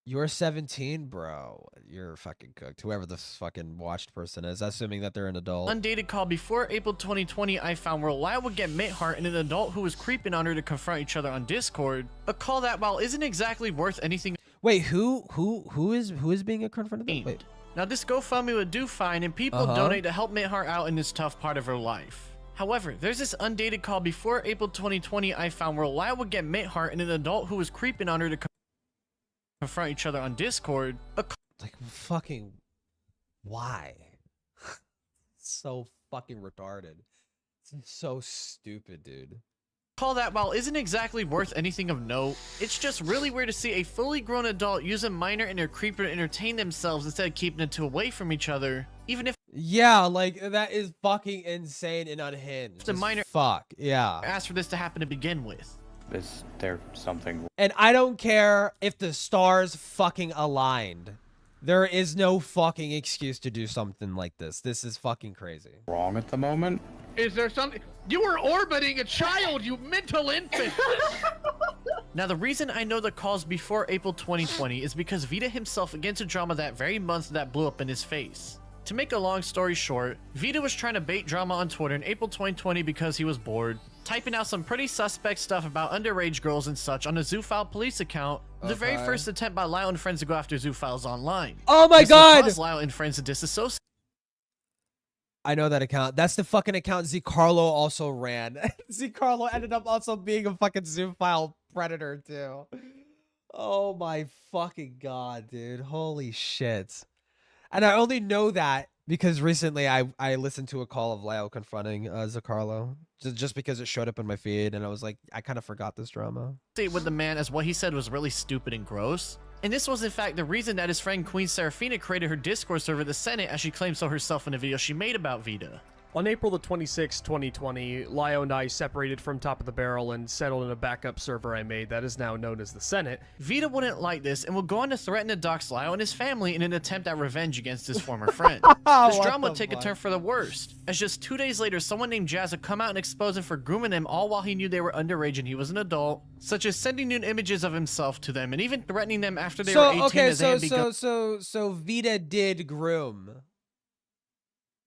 You're 17, bro. You're fucking cooked. Whoever the fucking watched person is, assuming that they're an adult. Undated call before April 2020 I found where Lio would get Mithar and an adult who was creeping on her to confront each other on Discord. A call that, while isn't exactly worth anything. Wait, who is being confronted? Wait. Now this GoFundMe would do fine and people donate to help Mithar out in this tough part of her life. However, there's this undated call before April 2020 I found where Lio would get Mithar and an adult who was creeping on her to confront each other on Discord. Like, fucking, why? So fucking retarded. It's so stupid, dude. Call that, while isn't exactly worth anything of note, it's just really weird to see a fully grown adult use a minor and their creeper to entertain themselves instead of keeping the two away from each other, even if— Yeah, like, that is fucking insane and unhinged. The minor— Fuck, yeah. Asked for this to happen to begin with. Is there something— And I don't care if the stars fucking aligned. There is no fucking excuse to do something like this. This is fucking crazy. Wrong at the moment? Is there something? You were orbiting a child, you mental infant! Now the reason I know the calls before April 2020 is because Vita himself gets into drama that very month that blew up in his face. To make a long story short, Vita was trying to bait drama on Twitter in April 2020 because he was bored, typing out some pretty suspect stuff about underage girls and such on a Zoophile police account, the very first attempt by Lio and friends to go after Zoophiles online. Oh my god! This Lio and friends to disassociate. I know that account. That's the fucking account Z-Carlo also ran. Z-Carlo ended up also being a fucking Zoophile predator too. Oh my fucking god, dude. Holy shit. And I only know that because recently I listened to a call of Lio confronting Z-Carlo. Just because it showed up in my feed and I was like, I kind of forgot this drama. With the man as what he said was really stupid and gross. And this was in fact the reason that his friend Queen Seraphina created her Discord server, the Senate, as she claimed so herself in a video she made about Vita. On April the 26th, 2020, Lio and I separated from Top of the Barrel and settled in a backup server I made that is now known as the Senate. Vita wouldn't like this and would go on to threaten to dox Lio and his family in an attempt at revenge against his former friend. This drama would take a turn for the worst, as just 2 days later someone named Jazz would come out and expose him for grooming them all while he knew they were underage and he was an adult, such as sending nude images of himself to them and even threatening them after they were 18 as they had begun— So Vita did groom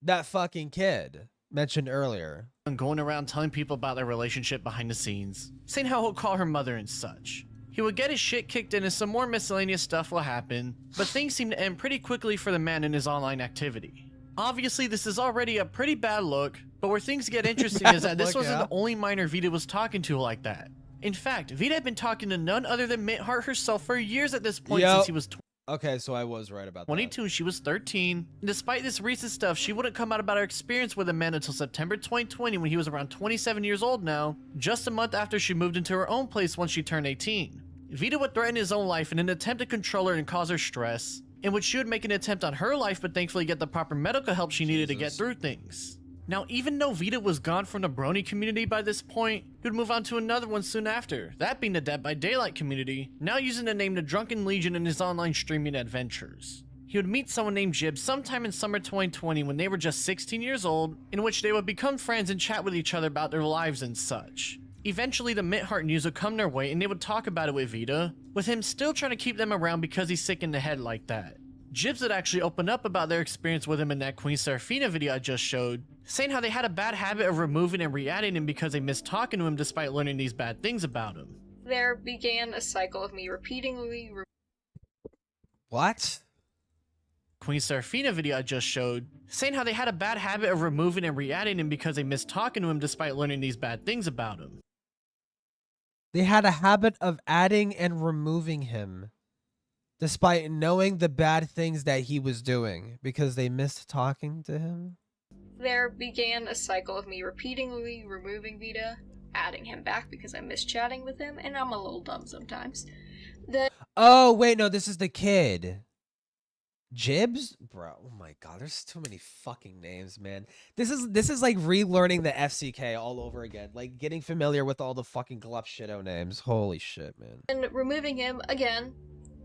that fucking kid mentioned earlier. And going around telling people about their relationship behind the scenes, saying how he'll call her mother and such. He would get his shit kicked in and some more miscellaneous stuff will happen, but things seem to end pretty quickly for the man in his online activity. Obviously, this is already a pretty bad look, but where things get interesting is that this wasn't the only minor Vita was talking to like that. In fact, Vita had been talking to none other than Mint Heart herself for years at this point since he was Okay, so I was right about 22 and she was 13. Despite this recent stuff, she wouldn't come out about her experience with a man until September 2020 when he was around 27 years old now, just a month after she moved into her own place once she turned 18. Vita would threaten his own life in an attempt to control her and cause her stress, in which she would make an attempt on her life but thankfully get the proper medical help she needed to get through things. Now, even though Vita was gone from the Brony community by this point, he would move on to another one soon after, that being the Dead by Daylight community, now using the name The Drunken Legion in his online streaming adventures. He would meet someone named Jib sometime in summer 2020 when they were just 16 years old, in which they would become friends and chat with each other about their lives and such. Eventually, the Mint Heart news would come their way and they would talk about it with Vita, with him still trying to keep them around because he's sick in the head like that. Jibs would actually open up about their experience with him in that Queen Seraphina video I just showed, saying how they had a bad habit of removing and re-adding him because they missed talking to him despite learning these bad things about him. There began a cycle of me repeatedly What? Queen Seraphina video I just showed, saying how they had a bad habit of removing and re-adding him because they missed talking to him despite learning these bad things about him. They had a habit of adding and removing him, despite knowing the bad things that he was doing, because they missed talking to him? There began a cycle of me repeatedly removing Vita, adding him back because I miss chatting with him, and I'm a little dumb sometimes. Oh, wait, no, this is the kid. Jibs? Bro, oh my god, there's too many fucking names, man. This is like relearning the FCK all over again. Like, getting familiar with all the fucking glup shitto names. Holy shit, man. And removing him, again,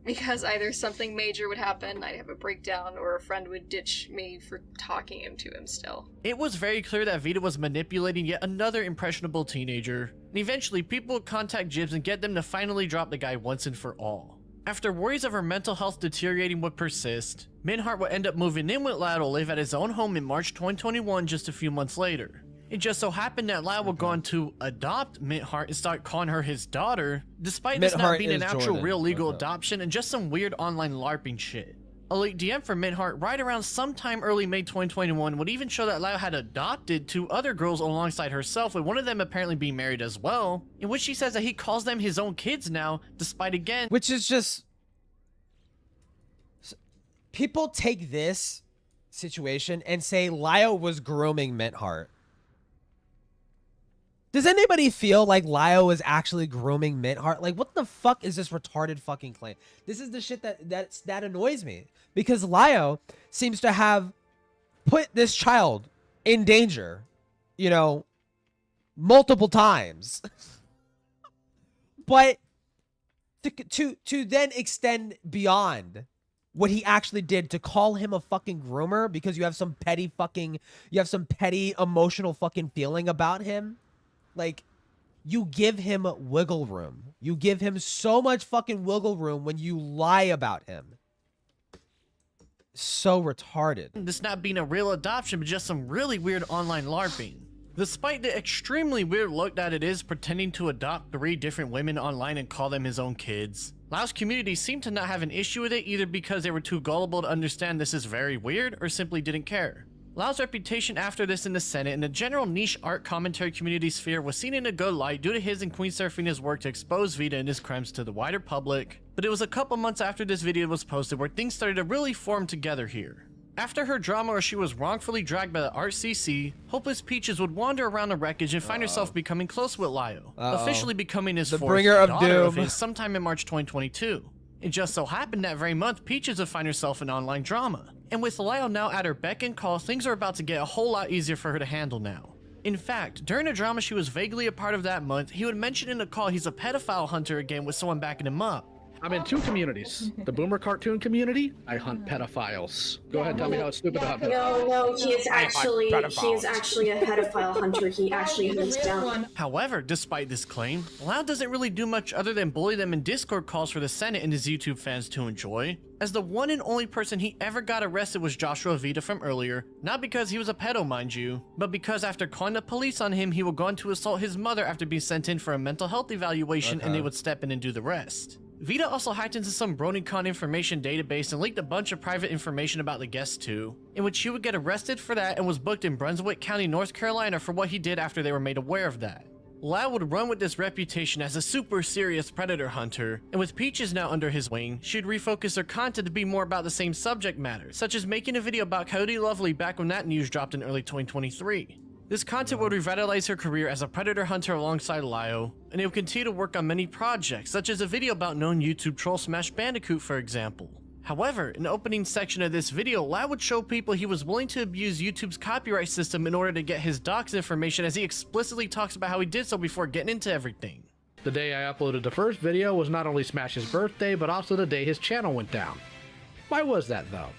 because either something major would happen, I'd have a breakdown, or a friend would ditch me for talking him to him still. It was very clear that Vita was manipulating yet another impressionable teenager, and eventually people would contact Jibs and get them to finally drop the guy once and for all. After worries of her mental health deteriorating would persist, Mint Heart would end up moving in with Lyle to live at his own home in March 2021 just a few months later. It just so happened that Lyle would go on to adopt Mint Heart and start calling her his daughter, despite this not being an actual real legal adoption and just some weird online LARPing shit. A late DM from Mint Heart right around sometime early May 2021 would even show that Lyle had adopted 2 other girls alongside herself, with one of them apparently being married as well, in which she says that he calls them his own kids now, despite again... Which is just... People take this situation and say Lio was grooming Mint Heart. Does anybody feel like Lio is actually grooming Mint Heart? Like, what the fuck is this retarded fucking claim? This is the shit that annoys me. Because Lio seems to have put this child in danger, you know, multiple times. But to then extend beyond what he actually did to call him a fucking groomer because you have some petty emotional fucking feeling about him. Like, you give him wiggle room. You give him so much fucking wiggle room when you lie about him. So retarded. This not being a real adoption, but just some really weird online LARPing. Despite the extremely weird look that it is pretending to adopt 3 different women online and call them his own kids, Lao's community seemed to not have an issue with it, either because they were too gullible to understand this is very weird or simply didn't care. Lao's reputation after this in the Senate and the general niche art commentary community sphere was seen in a good light due to his and Queen Seraphina's work to expose Vita and his crimes to the wider public, but it was a couple months after this video was posted where things started to really form together here. After her drama where she was wrongfully dragged by the RCC, Hopeless Peaches would wander around the wreckage and find herself becoming close with Lio, officially becoming his fourth daughter of his sometime in March 2022. It just so happened that very month, Peaches would find herself in online drama. And with Lio now at her beck and call, things are about to get a whole lot easier for her to handle now. In fact, during a drama she was vaguely a part of that month, he would mention in a call he's a pedophile hunter again with someone backing him up. I'm in 2 communities. The Boomer Cartoon community, I hunt pedophiles. Go ahead, tell me how it's stupid to hunt pedophiles. No, he is actually a pedophile hunter. He actually hunts down. However, despite this claim, Lao doesn't really do much other than bully them in Discord calls for the Senate and his YouTube fans to enjoy, as the one and only person he ever got arrested was Joshua Vita from earlier, not because he was a pedo mind you, but because after calling the police on him, he would go on to assault his mother after being sent in for a mental health evaluation and they would step in and do the rest. Vita also hacked into some BronyCon information database and leaked a bunch of private information about the guests too, in which he would get arrested for that and was booked in Brunswick County, North Carolina for what he did after they were made aware of that. Lio would run with this reputation as a super serious predator hunter, and with Peaches now under his wing, she'd refocus her content to be more about the same subject matter, such as making a video about Coyote Lovely back when that news dropped in early 2023. This content would revitalize her career as a predator hunter alongside Lio, and he would continue to work on many projects, such as a video about known YouTube troll Smash Bandicoot for example. However, in the opening section of this video, Lio would show people he was willing to abuse YouTube's copyright system in order to get his docs information, as he explicitly talks about how he did so before getting into everything. The day I uploaded the first video was not only Smash's birthday, but also the day his channel went down. Why was that though?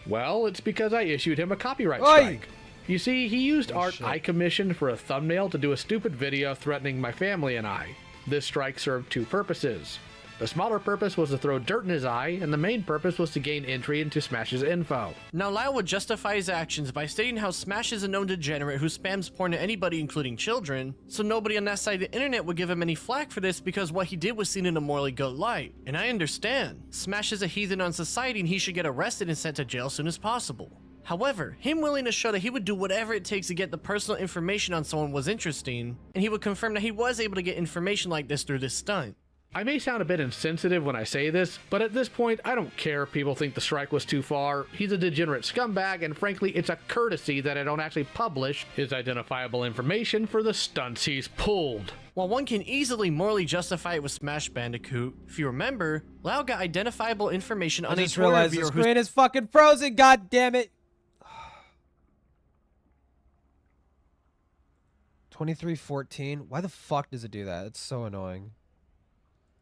Well, it's because I issued him a copyright strike. You see, he used art I commissioned for a thumbnail to do a stupid video threatening my family and I. This strike served two purposes. The smaller purpose was to throw dirt in his eye, and the main purpose was to gain entry into Smash's info. Now Lio would justify his actions by stating how Smash is a known degenerate who spams porn to anybody including children, so nobody on that side of the internet would give him any flack for this because what he did was seen in a morally good light. And I understand. Smash is a heathen on society and he should get arrested and sent to jail as soon as possible. However, him willing to show that he would do whatever it takes to get the personal information on someone was interesting, and he would confirm that he was able to get information like this through this stunt. I may sound a bit insensitive when I say this, but at this point I don't care if people think the strike was too far. He's a degenerate scumbag, and frankly it's a courtesy that I don't actually publish his identifiable information for the stunts he's pulled. While one can easily morally justify it with Smash Bandicoot, if you remember, Lio got identifiable information on a Twitter reviewer the screen is fucking frozen, god damn it! 2314? Why the fuck does it do that? It's so annoying.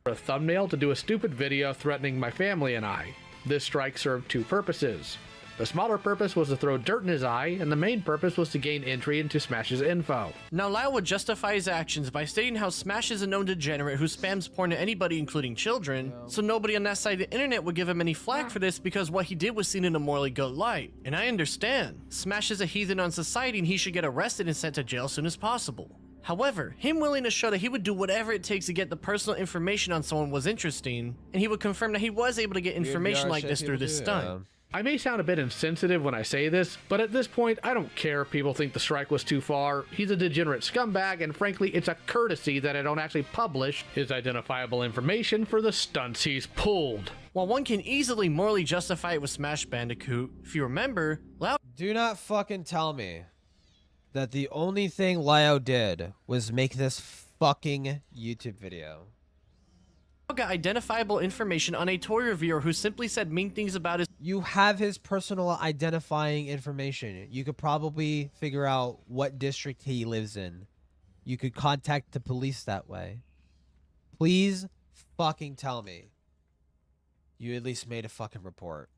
A thumbnail to do a stupid video threatening my family and I. This strike served two purposes. The smaller purpose was to throw dirt in his eye, and the main purpose was to gain entry into Smash's info. Now Lio would justify his actions by stating how Smash is a known degenerate who spams porn to anybody including children, so nobody on that side of the internet would give him any flack for this because what he did was seen in a morally good light. And I understand. Smash is a heathen on society and he should get arrested and sent to jail as soon as possible. However, him willing to show that he would do whatever it takes to get the personal information on someone was interesting, and he would confirm that he was able to get information like this through this stunt. I may sound a bit insensitive when I say this, but at this point I don't care if people think the strike was too far. He's a degenerate scumbag, and frankly it's a courtesy that I don't actually publish his identifiable information for the stunts he's pulled. While one can easily morally justify it with Smash Bandicoot, if you remember, Lio— Do not fucking tell me that the only thing Lio did was make this fucking YouTube video. got identifiable information on a toy reviewer who simply said mean things about his— You have his personal identifying information. You could probably figure out what district he lives in. You could contact the police that way. Please fucking tell me you at least made a fucking report.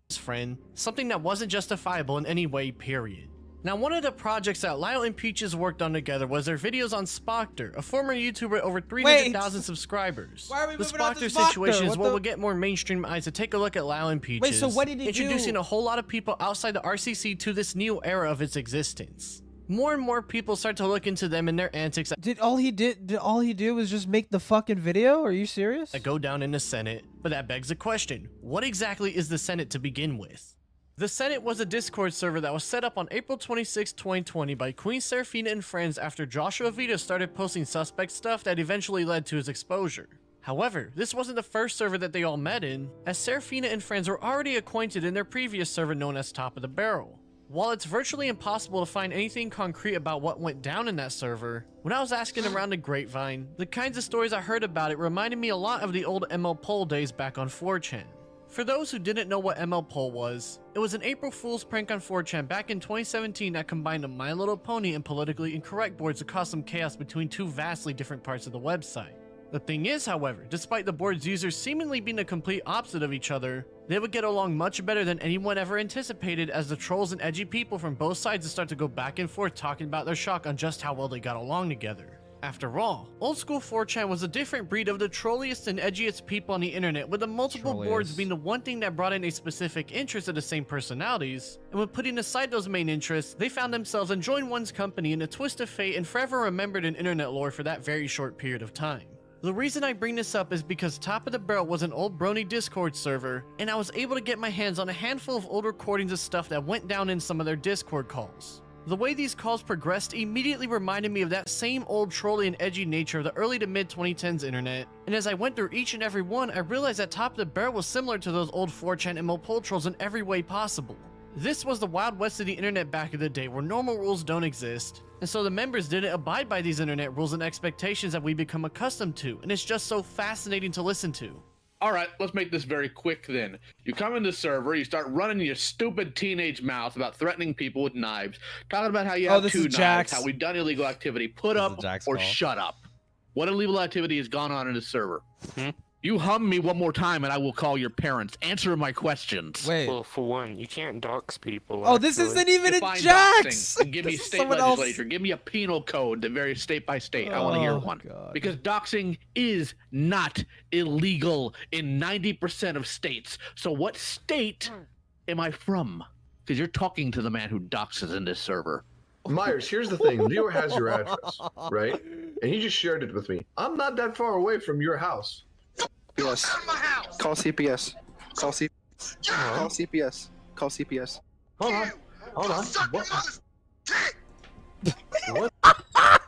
His friend, something that wasn't justifiable in any way, period. Now, one of the projects that Lio and Peaches worked on together was their videos on Spocter, a former YouTuber with over 300,000 subscribers. Why are we the moving on to Spocter situation is What what the— will get more mainstream eyes to take a look at Lio and Peaches. Wait, so what did he introducing do? a whole lot of people outside the RCC to this new era of its existence. More and more people start to look into them and their antics. Did all he do was just make the fucking video? Are you serious? That go down in the Senate, but that begs the question, what exactly is the Senate to begin with? The Senate was a Discord server that was set up on April 26, 2020 by Queen Seraphina and friends after Joshua Vita started posting suspect stuff that eventually led to his exposure. However, this wasn't the first server that they all met in, as Seraphina and friends were already acquainted in their previous server known as Top of the Barrel. While it's virtually impossible to find anything concrete about what went down in that server, when I was asking around the grapevine, the kinds of stories I heard about it reminded me a lot of the old ML Poll days back on 4chan. For those who didn't know what ML Poll was, it was an April Fool's prank on 4chan back in 2017 that combined a My Little Pony and politically incorrect boards to cause some chaos between two vastly different parts of the website. The thing is, however, despite the board's users seemingly being the complete opposite of each other, they would get along much better than anyone ever anticipated, as the trolls and edgy people from both sides would start to go back and forth talking about their shock on just how well they got along together. After all, old school 4chan was a different breed of the trolliest and edgiest people on the internet, with the multiple boards being the one thing that brought in a specific interest of the same personalities, and when putting aside those main interests, they found themselves enjoying one's company in a twist of fate and forever remembered in internet lore for that very short period of time. The reason I bring this up is because Top of the Barrel was an old Brony Discord server, and I was able to get my hands on a handful of old recordings of stuff that went down in some of their Discord calls. The way these calls progressed immediately reminded me of that same old trolly and edgy nature of the early to mid 2010s internet, and as I went through each and every one, I realized that Top of the Barrel was similar to those old 4chan and mopole trolls in every way possible. This was the Wild West of the internet back in the day where normal rules don't exist, and so the members didn't abide by these internet rules and expectations that we become accustomed to, and it's just so fascinating to listen to. Alright, let's make this very quick then. You come in the server, you start running your stupid teenage mouth about threatening people with knives, talking about how you have this 2 is knives, Jax. how we've done illegal activity. Put This up is Jax or call. shut up. What illegal activity has gone on in the server? You hum me one more time and I will call your parents. Answer my questions. Wait. Well, for one, you can't dox people. Oh, this actually. isn't even a Define Jax! doxing and give me This is state someone else. legislature. Give me a penal code that varies state by state. I want to hear Oh, one. God. Because doxing is not illegal in 90% of states. So what state am I from? Because you're talking to the man who doxes in this server. Myers, here's the thing. Leo has your address, right? And he just shared it with me. I'm not that far away from your house. CPS. Call CPS. Call CPS. Call CPS. Call CPS. Hold on. Hold on. What?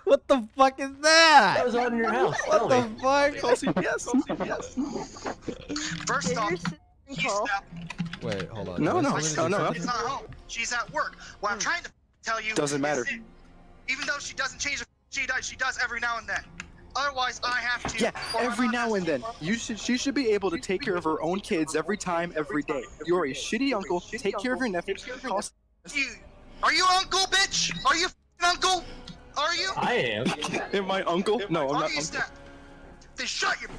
What the fuck is that? What was on in your house? What the fuck? Call CPS. Call CPS. First off, Wait, hold on. No, Did I no, say no, no. she's not home. She's at work. What I'm trying to tell you Doesn't matter. is that even though she doesn't change, she does every now and then. Otherwise, I have to. Yeah, every now and then. She should be able to take care of her own kids every time, every day. You're a shitty uncle. Take care of your nephew. Are you uncle, bitch? Are you uncle? Are you? I am. Am I uncle? No, I'm Are not you uncle. Then shut your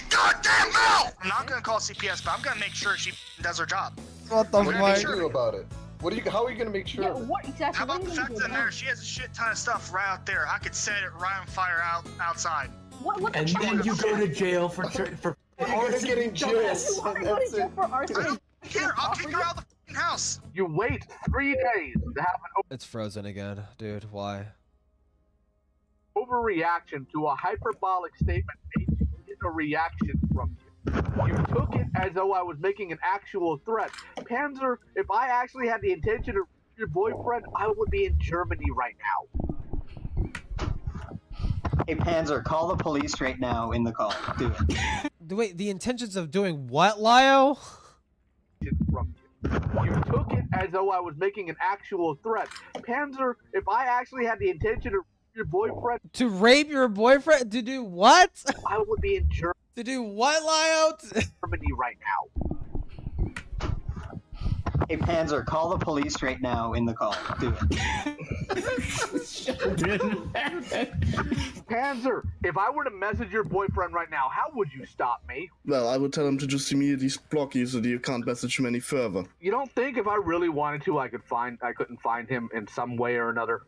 goddamn mouth! I'm not gonna call CPS, but I'm gonna make sure she does her job. What the What are you fuck? gonna do about it? What are you? How are you gonna make sure? What exactly? How about the fact of the matter? She has a shit ton of stuff right out there. I could set it right on fire outside. What And then you go to jail for You're getting jail. That's it. Here, I'll kick her out of the fucking house. You wait 3 days to have an It's frozen again, dude. Why? overreaction to a hyperbolic statement made to get a reaction from you. You took it as though I was making an actual threat. Panzer, if I actually had the intention to your boyfriend, I would be in Germany right now. Hey Panzer, call the police right now in the call. Do it. Wait, the intentions of doing what, Lio? You took it as though I was making an actual threat. Panzer, if I actually had the intention to your boyfriend, To rape your boyfriend? To do what? I would be in Germany To do what, Lio? right now. Hey Panzer, call the police right now in the call. Do it. Panzer, if I were to message your boyfriend right now, how would you stop me? Well, I would tell him to just immediately block you so that you can't message him any further. You don't think if I really wanted to, I couldn't find him in some way or another?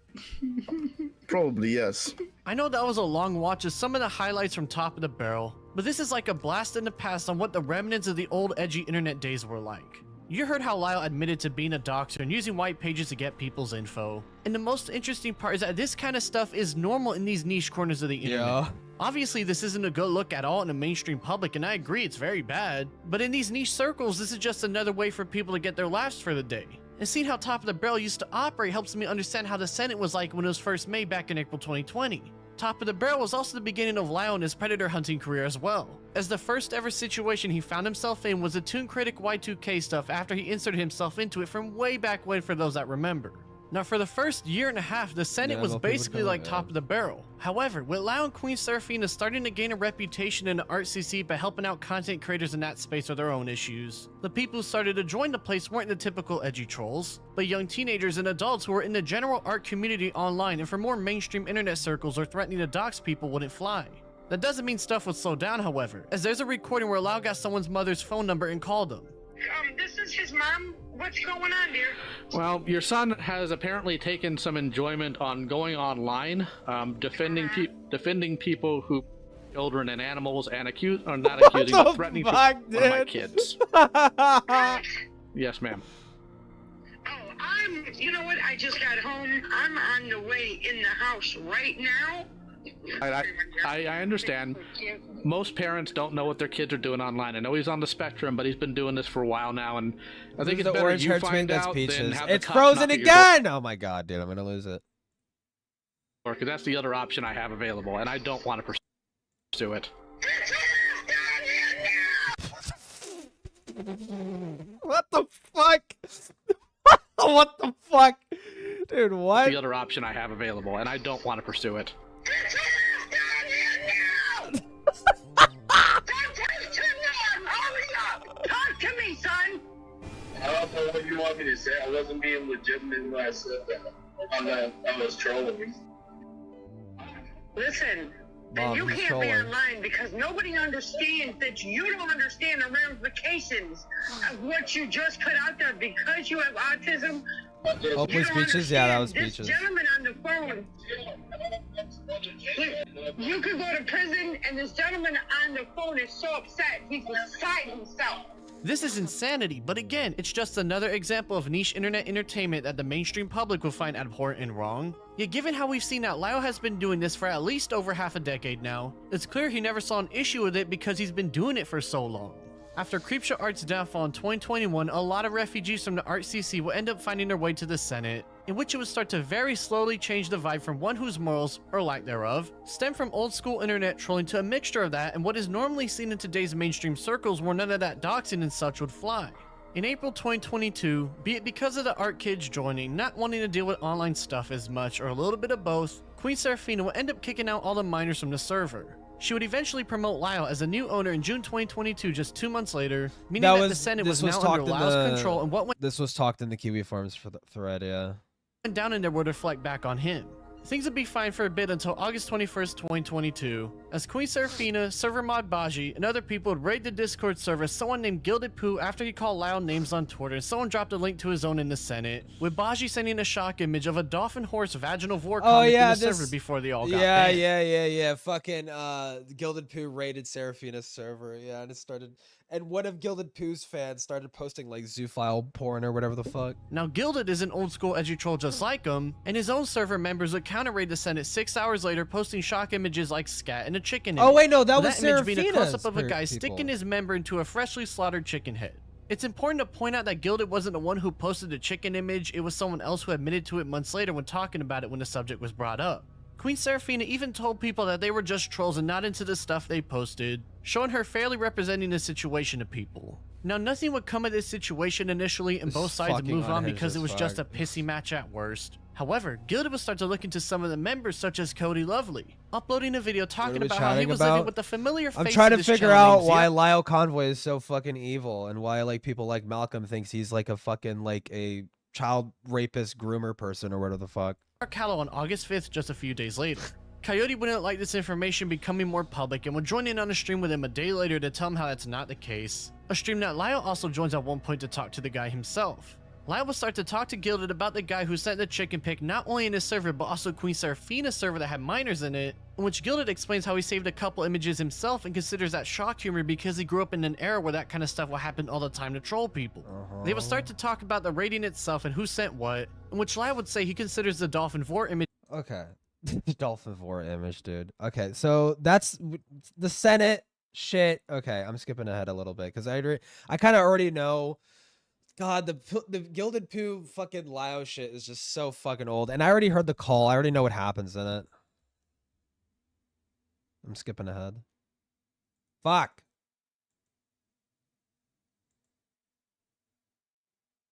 Probably, yes. I know that was a long watch of some of the highlights from Top of the Barrel, but this is like a blast in the past on what the remnants of the old edgy internet days were like. You heard how Lyle admitted to being a doxer and using white pages to get people's info. And the most interesting part is that this kind of stuff is normal in these niche corners of the internet. Yeah. Obviously, this isn't a good look at all in the mainstream public, and I agree, it's very bad. But in these niche circles, this is just another way for people to get their laughs for the day. And seeing how Top of the Barrel used to operate helps me understand how the Senate was like when it was first made back in April 2020. Top of the Barrel was also the beginning of Lyle and his predator hunting career as well, as the first ever situation he found himself in was the Toon Critic Y2K stuff after he inserted himself into it from way back when, for those that remember. Now for the first year and a half, the Senate was basically like Top of the Barrel. However, with Lyle and Queen Seraphina starting to gain a reputation in the ArtCC by helping out content creators in that space with their own issues, the people who started to join the place weren't the typical edgy trolls, but young teenagers and adults who were in the general art community online and for more mainstream internet circles or threatening to dox people wouldn't fly. That doesn't mean stuff would slow down, however, as there's a recording where Lyle got someone's mother's phone number and called them. This is his mom. What's going on, dear? Well, your son has apparently taken some enjoyment on going online, defending people who children and animals, and not accusing, but threatening one of my kids. Yes, ma'am. You know what? I just got home. I'm on the way in the house right now. I understand. Most parents don't know what their kids are doing online. I know he's on the spectrum, but he's been doing this for a while now, and I think it's the better orange you hair find twink that's out than Peaches. have the It's cops frozen knock at your door. again! Oh my god, dude, I'm gonna lose it. Because that's the other option I have available, and I don't want to pursue it. What the fuck? What the fuck? Dude, what? The other option I have available, and I don't want to pursue it. Talk to me, son! I don't know what you want me to say. I wasn't being legitimate when I said that. I was trolling. Listen, Mom, you he's can't be trolling. online because nobody understands that you don't understand the ramifications of what you just put out there because you have autism. Hopefully You don't Peaches? Yeah, that was understand. Peaches. This gentleman on the phone, you could go to prison, and this gentleman on the phone is so upset he's beside himself. This is insanity, but again, it's just another example of niche internet entertainment that the mainstream public will find abhorrent and wrong. Yet given how we've seen that Lio has been doing this for at least over half a decade now, it's clear he never saw an issue with it because he's been doing it for so long. After Creepshow Art's downfall in 2021, a lot of refugees from the Art CC will end up finding their way to the Senate, in which it would start to very slowly change the vibe from one whose morals, or lack thereof, stem from old school internet trolling to a mixture of that and what is normally seen in today's mainstream circles where none of that doxing and such would fly. In April 2022, be it because of the art kids joining, not wanting to deal with online stuff as much, or a little bit of both, Queen Seraphina will end up kicking out all the minors from the server. She would eventually promote Lio as a new owner in June 2022, just 2 months later, meaning that the Senate was now under Lio's control, and what went This was talked in the Kiwi Farms for the thread, yeah. down in there would reflect back on him. Things would be fine for a bit until August 21st, 2022, as Queen Seraphina, server mod Baji, and other people would raid the Discord server someone named Gilded Poo after he called loud names on Twitter, and someone dropped a link to his own in the Senate, with Baji sending a shock image of a dolphin horse vaginal vor comic in the server before they all got banned. Yeah. Fucking Gilded Poo raided Seraphina's server, yeah, and it started. And one of Gilded Poo's fans started posting like zoophile porn or whatever the fuck. Now, Gilded is an old school edgy troll just like him, and his own server members would counter raid the Senate 6 hours later, posting shock images like scat and a chicken Oh, image. wait, no, that was image being a Seraphina's close-up of a guy people. sticking his member into a freshly slaughtered chicken head. It's important to point out that Gilded wasn't the one who posted the chicken image, it was someone else who admitted to it months later when talking about it when the subject was brought up. Queen Seraphina even told people that they were just trolls and not into the stuff they posted, showing her fairly representing the situation to people. Now, nothing would come of this situation initially, and both sides would move on because it was just a pissy match at worst. However, Gilded would start to look into some of the members, such as Cody Lovely, uploading a video talking about how he was living with the familiar face I'm trying to of this figure channel out named why Zia- Lio Convoy is so fucking evil and why like people like Malcolm thinks he's like a fucking like a child rapist groomer person or whatever the fuck. Callow on August 5th, just a few days later. Coyote wouldn't like this information becoming more public and would join in on a stream with him a day later to tell him how that's not the case. A stream that Lio also joins at one point to talk to the guy himself. Lio will start to talk to Gilded about the guy who sent the chicken pic not only in his server but also Queen Seraphina's server that had minors in it, in which Gilded explains how he saved a couple images himself and considers that shock humor because he grew up in an era where that kind of stuff will happen all the time to troll people. They will start to talk about the rating itself and who sent what, in which Lio would say he considers the dolphin vor image. Okay. Dolphin vor image, dude. Okay, so that's the Senate shit. Okay, I'm skipping ahead a little bit because I kind of already know. God, the Gilded Poo fucking Lio shit is just so fucking old, and I already heard the call. I already know what happens in it. I'm skipping ahead. Fuck.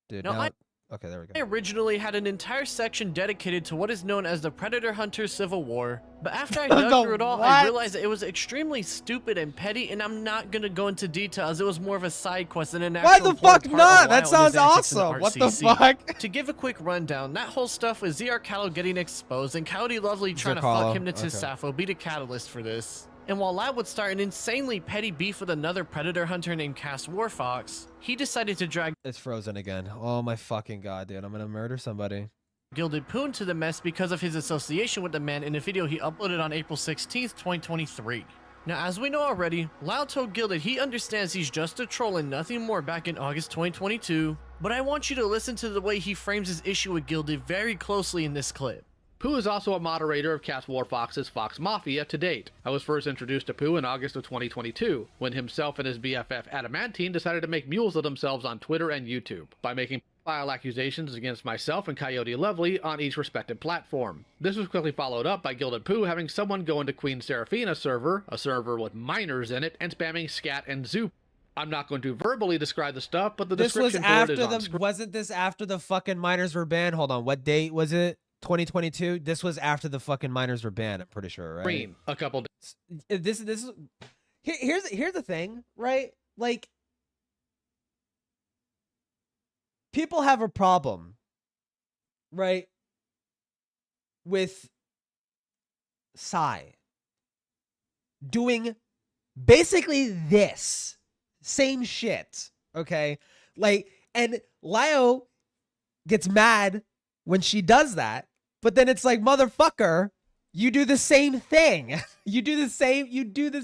Dude, No, now, okay, there we go. I originally had an entire section dedicated to what is known as the Predator Hunter Civil War, but after I dug through it all, I realized that it was extremely stupid and petty, and I'm not gonna go into details. It was more of a side quest than an actual. Why the fuck important part not? of That Lio and his sounds antics in the awesome. What the RCC. fuck? To give a quick rundown, that whole stuff with ZR Callow getting exposed and Coyote Lovely trying to Callow, fuck Hypnotist okay. Sappho be the catalyst for this. And while Lio would start an insanely petty beef with another Predator Hunter named Cass Warfox, he decided to drag It's frozen again. Oh my fucking god, dude. I'm gonna murder somebody. Gilded Poo into the mess because of his association with the man in a video he uploaded on April 16th, 2023. Now, as we know already, Lio told Gilded he understands he's just a troll and nothing more back in August 2022, but I want you to listen to the way he frames his issue with Gilded very closely in this clip. Pooh is also a moderator of Cast War Fox's Fox Mafia to date. I was first introduced to Pooh in August of 2022, when himself and his BFF Adamantine decided to make mules of themselves on Twitter and YouTube, by making file accusations against myself and Coyote Lovely on each respective platform. This was quickly followed up by Gilded Pooh having someone go into Queen Seraphina's server, a server with minors in it, and spamming scat and zoop. I'm not going to verbally describe the stuff, but the description for it is on screen. Wasn't this after the fucking minors were banned? Hold on, what date was it? 2022. This was after the fucking minors were banned. I'm pretty sure, right? A couple days. This is here's the thing, right? Like, people have a problem, right, with Psy doing basically this same shit, okay? Like, and Lio gets mad when she does that, but then it's like, motherfucker, you do the same thing. You do the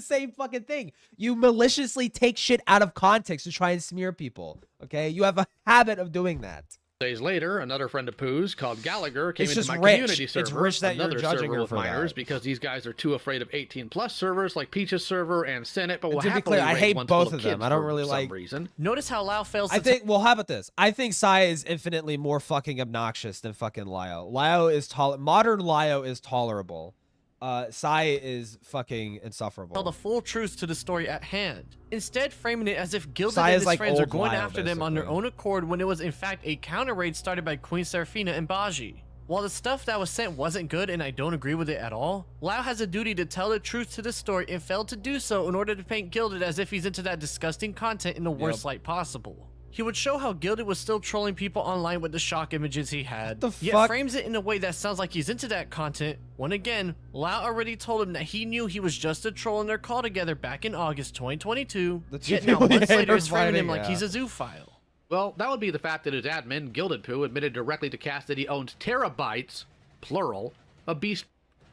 same fucking thing. You maliciously take shit out of context to try and smear people, okay? You have a habit of doing that. Days later, another friend of Pooh's called Gallagher came It's into just my rich. community server, It's rich that you're another judging server her with for minors that. because these guys are too afraid of 18+ servers like Peach's server and Senate, but will To be happily clear, I raid hate ones both full of them. kids I don't for really some like. reason. Notice how Lao fails I to think. Well, how about this? I think Psy is infinitely more fucking obnoxious than fucking Lio. Lio is modern Lio is tolerable. Psy is fucking insufferable. tell the full truth to the story at hand, instead framing it as if Gilded Psy and is his like friends are old going Lio, after them on their basically. own accord when it was in fact a counter raid started by Queen Seraphina and Baji. While the stuff that was sent wasn't good and I don't agree with it at all, Lao has a duty to tell the truth to the story and failed to do so in order to paint Gilded as if he's into that disgusting content in the worst light possible. He would show how Gilded was still trolling people online with the shock images he had, yet fuck? frames it in a way that sounds like he's into that content, when again, Lao already told him that he knew he was just a troll in their call together back in August 2022, yet now months later is framing him like he's a zoophile. Well, that would be the fact that his admin, Gilded Pooh, admitted directly to Cast that he owns terabytes, plural, of beast.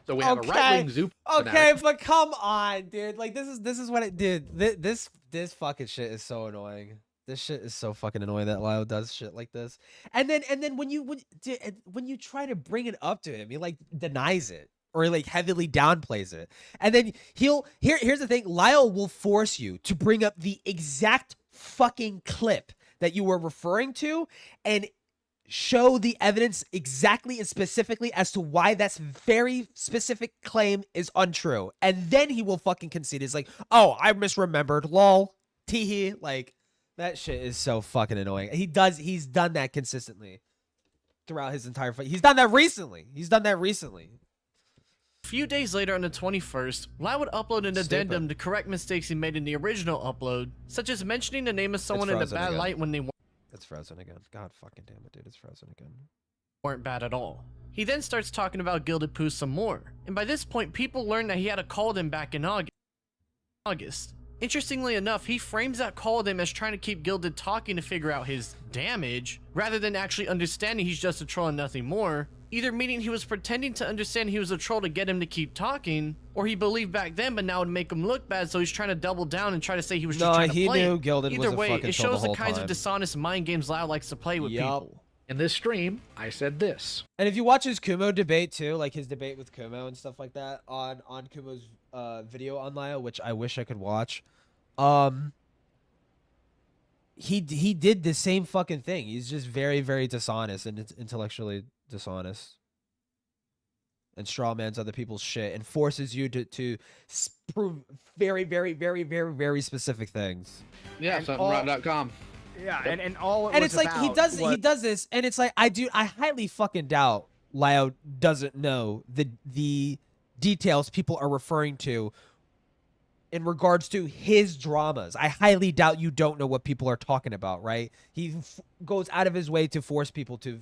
So we have a right-wing zoop. Okay, but come on, dude. Like, this is what it did. This fucking shit is so annoying. This shit is so fucking annoying that Lio does shit like this. And then when you try to bring it up to him, he like denies it or like heavily downplays it. And then here's the thing, Lio will force you to bring up the exact fucking clip that you were referring to and show the evidence exactly and specifically as to why that's very specific claim is untrue. And then he will fucking concede. It's like, oh, I misremembered. Lol. Teehee. Like, that shit is so fucking annoying. He's done that consistently throughout his entire fight. He's done that recently. A few days later on the 21st, Lao would upload an addendum to correct mistakes he made in the original upload, such as mentioning the name of someone in a bad light when they It's frozen again. God fucking damn it, dude. It's frozen again. weren't bad at all. He then starts talking about Gilded Pooh some more, and by this point people learn that he had a call with him back in August. Interestingly enough, he frames that call with him as trying to keep Gilded talking to figure out his damage, rather than actually understanding he's just a troll and nothing more, either meaning he was pretending to understand he was a troll to get him to keep talking, or he believed back then but now would make him look bad, so he's trying to double down and try to say he was just trying to play. He knew Gilded was Either a way, fucking it troll shows the the whole kinds time. of dishonest mind games Lao likes to play with people. In this stream, I said this. And if you watch his Kumo debate too, like his debate with Kumo and stuff like that on Kumo's video on Lio, which I wish I could watch, he did the same fucking thing. He's just very, very dishonest and intellectually dishonest, and strawmans other people's shit and forces you to prove very, very, very, very, very specific things. Yeah, somethingright.com. Yeah, and all it And was it's like he does this, and it's like I highly fucking doubt Lio doesn't know the details people are referring to in regards to his dramas. I highly doubt you don't know what people are talking about, right? He goes out of his way to force people to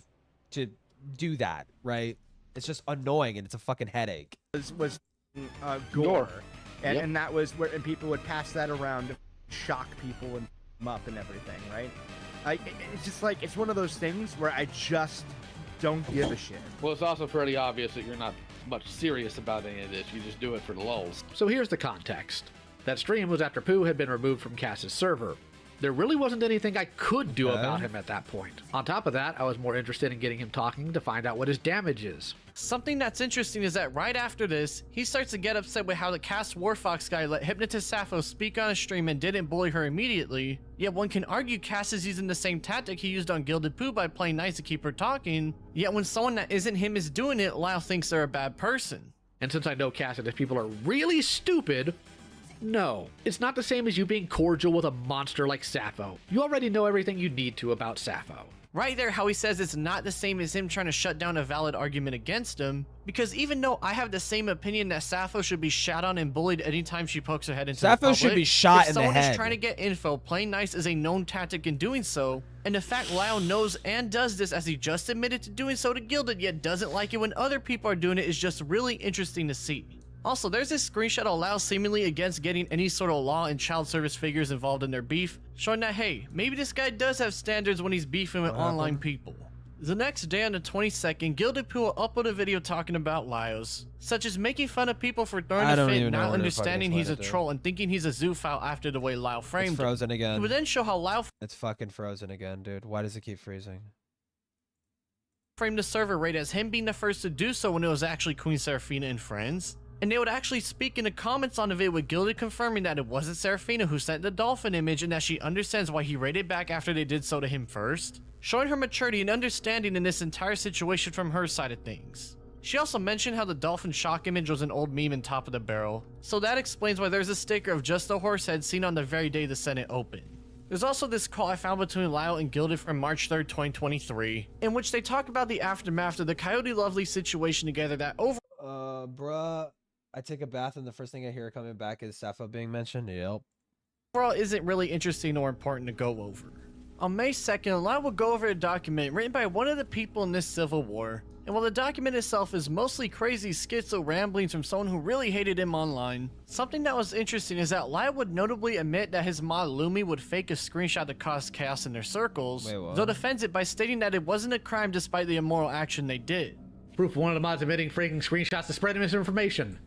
do that, right? It's just annoying and it's a fucking headache. Was gore, and that was where people would pass that around to shock people and them up and everything, right? It's just like it's one of those things where I just don't give a shit. Well, it's also fairly obvious that you're not much serious about any of this. You just do it for the lulz. So here's the context. That stream was after Pooh had been removed from Cass's server. There really wasn't anything I could do about him at that point. On top of that, I was more interested in getting him talking to find out what his damage is. Something that's interesting is that right after this, he starts to get upset with how the Cast Warfox guy let Hypnotist Sappho speak on a stream and didn't bully her immediately, yet one can argue Cass is using the same tactic he used on Gilded Pooh by playing nice to keep her talking, yet when someone that isn't him is doing it, Lyle thinks they're a bad person. And since I know Cass and his people are really stupid, no, it's not the same as you being cordial with a monster like Sappho. You already know everything you need to about Sappho. Right there how he says it's not the same as him trying to shut down a valid argument against him, because even though I have the same opinion that Sappho should be shat on and bullied anytime she pokes her head into the public, should be shot in the head. if someone is trying to get info, playing nice is a known tactic in doing so, and the fact Lyle knows and does this as he just admitted to doing so to Gilded yet doesn't like it when other people are doing it is just really interesting to see. Also, there's this screenshot of Lyle seemingly against getting any sort of law and child service figures involved in their beef, showing that, hey, maybe this guy does have standards when he's beefing with online people. The next day on the 22nd, Gilded Pooh will upload a video talking about Lyos, such as making fun of people for throwing a fit, not understanding he's a troll and thinking he's a zoophile after the way Lyle framed It's frozen again. He would then show how Lyle It's fucking frozen again, dude. Why does it keep freezing? framed the server rate as him being the first to do so when it was actually Queen Seraphina and friends. And they would actually speak in the comments on the video with Gilded confirming that it wasn't Seraphina who sent the dolphin image and that she understands why he raided back after they did so to him first, showing her maturity and understanding in this entire situation from her side of things. She also mentioned how the dolphin shock image was an old meme in Top of the Barrel, so that explains why there's a sticker of just the horse head seen on the very day the Senate opened. There's also this call I found between Lyle and Gilded from March 3rd, 2023, in which they talk about the aftermath of the Coyote Lovely situation together that Bruh. I take a bath and the first thing I hear coming back is Sappho being mentioned. Yep. overall isn't really interesting or important to go over. On May 2nd, Lyle will go over a document written by one of the people in this civil war, and while the document itself is mostly crazy schizo ramblings from someone who really hated him online, something that was interesting is that Lyle would notably admit that his mod Lumi would fake a screenshot to cause chaos in their circles, though defends it by stating that it wasn't a crime despite the immoral action they did. Proof one of the mods admitting faking screenshots to spread misinformation.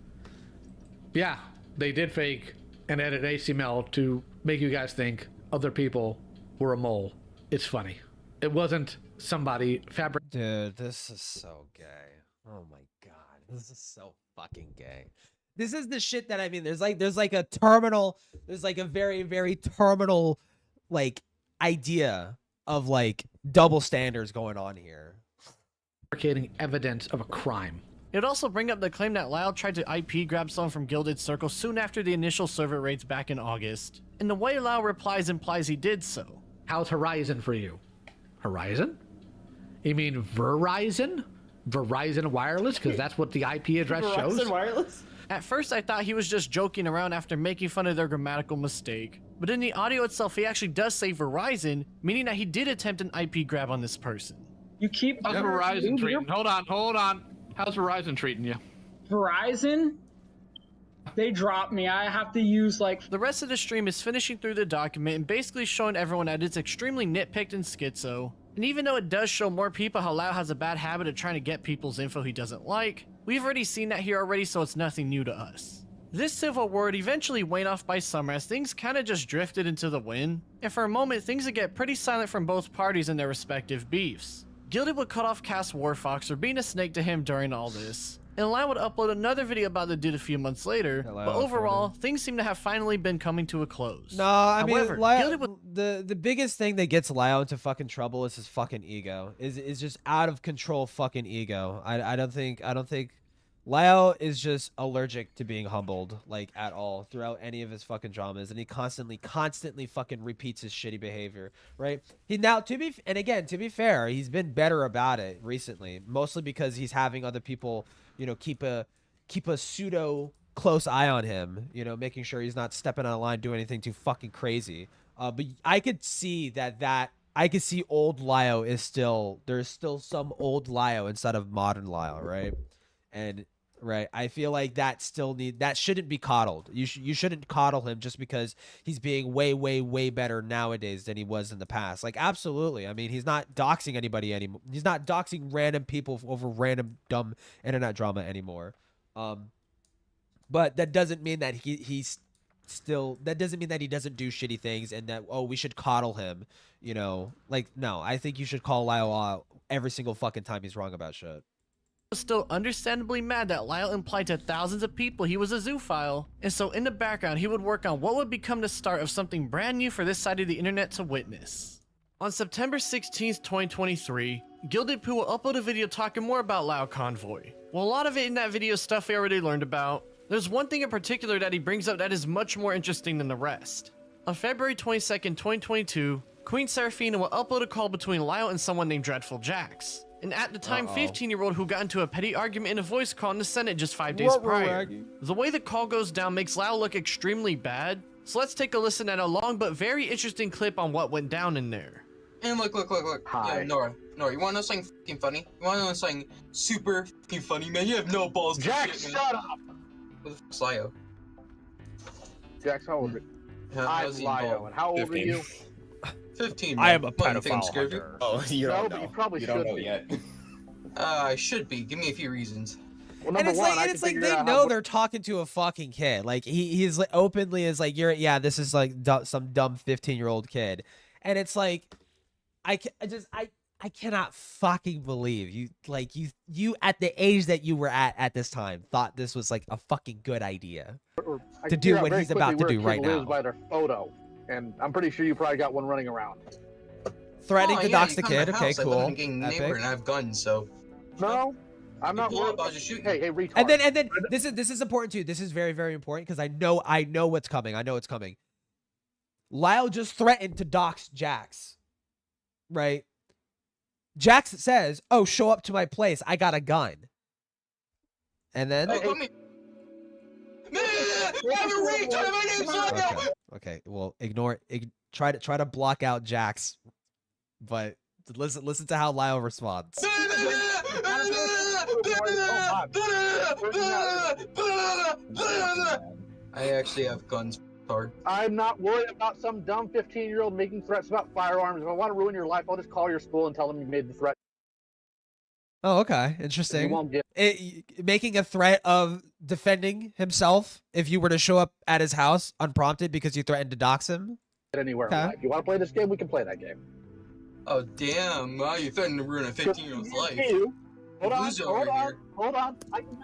Yeah, they did fake and edit HTML to make you guys think other people were a mole. It's funny. It wasn't somebody Dude, this is so gay. Oh my god, this is so fucking gay. This is the shit that I mean. There's like a terminal. There's like a very, very terminal, like, idea of like double standards going on here. Fabricating evidence of a crime. It would also bring up the claim that Lyle tried to IP grab someone from Gilded Circle soon after the initial server raids back in August, and the way Lyle replies implies he did so. How's Horizon for you? Horizon? You mean Verizon? Verizon Wireless? Because that's what the IP address shows? Verizon Wireless? At first I thought he was just joking around after making fun of their grammatical mistake, but in the audio itself he actually does say Verizon, meaning that he did attempt an IP grab on this person. You keep... How's Verizon treating? Hold on. How's Verizon treating you? Verizon? They dropped me. I have to use like... The rest of the stream is finishing through the document and basically showing everyone that it's extremely nitpicked and schizo. And even though it does show more people how Lau has a bad habit of trying to get people's info he doesn't like, we've already seen that here already, so it's nothing new to us. This civil war would eventually wane off by summer as things kinda just drifted into the wind, and for a moment things would get pretty silent from both parties in their respective beefs. Gilded would cut off Cass Warfox for being a snake to him during all this, and Lyle would upload another video about the dude a few months later, but overall, things seem to have finally been coming to a close. No, I However, mean, Lyle, Gilded would... the biggest thing that gets Lyle into fucking trouble is his fucking ego. Is just out of control fucking ego. I don't think Lyle is just allergic to being humbled, like, at all throughout any of his fucking dramas, and he constantly fucking repeats his shitty behavior, right? To be fair, he's been better about it recently, mostly because he's having other people, you know, keep a pseudo close eye on him, you know, making sure he's not stepping on a line, doing anything too fucking crazy. But I could see I could see old Lio there's still some old Lio instead of modern Lio, right? And right, I feel like that shouldn't be coddled. You shouldn't coddle him just because he's being way better nowadays than he was in the past. Like, absolutely. I mean, he's not doxing anybody anymore. He's not doxing random people over random dumb internet drama anymore. But that doesn't mean that he's still, that doesn't mean that he doesn't do shitty things and that, oh, we should coddle him, you know? Like, no, I think you should call Lyle out every single fucking time he's wrong about shit. Was still understandably mad that Lyle implied to thousands of people he was a zoophile, and so in the background he would work on what would become the start of something brand new for this side of the internet to witness. On September 16th, 2023, Gilded Poo will upload a video talking more about Lio Convoy. While a lot of it in that video is stuff we already learned about, there's one thing in particular that he brings up that is much more interesting than the rest. On February 22nd, 2022, Queen Seraphina will upload a call between Lyle and someone named Dreadful Jax, and at the time 15-year-old who got into a petty argument in a voice call in the Senate just 5 days prior. The way the call goes down makes Lyle look extremely bad, so let's take a listen at a long but very interesting clip on what went down in there. And look. Hi. Yeah, Nora, you wanna know something fucking funny? You wanna know something super fucking funny, man? You have no balls. Jax, shut up! What the fuck's Lio? Jax, how old are you? I'm How's he Lio, involved? and how old are you? 15. I am a What, you think I'm pedophile scared of you? hunter. Oh, you No, don't but know. you probably you should don't know be. yet. I should be. Give me a few reasons. Well, And number it's one, like, I and can it's like figure they out know how- they're talking to a fucking kid. Like he's like openly is like, this is like some dumb 15-year-old kid, and it's like, I cannot fucking believe you at the age that you were at this time thought this was like a fucking good idea I to can do figure out what very he's about to quickly do where a right kid lives now. by their photo, and I'm pretty sure you probably got one running around. Threatening Oh, to yeah, dox you the come to kid. my Okay, house. I live in cool. a gang Epic. neighborhood and I have guns, so. No, I'm not pull worried. up, I'll just shoot you. Hey, retard. And then this is important too. This is very, very important because I know what's coming. I know it's coming. Lyle just threatened to dox Jax, right? Jax says, "Oh, show up to my place. I got a gun." And then Hey, put me. I'm a retard. My name's Lio. okay, well, try to block out Jax, but listen to how Lyle responds. I actually have guns, retard. I'm not worried about some dumb 15-year-old making threats about firearms. If I want to ruin your life, I'll just call your school and tell them you made the threat. Oh, okay, interesting. You won't get Making a threat of defending himself if you were to show up at his house unprompted because you threatened to dox him. anywhere in life. You want to play this game? We can play that game. Oh, damn. Wow, you're threatening to ruin a 15-year-old's life. Hold on, Loser hold over on, here. hold on.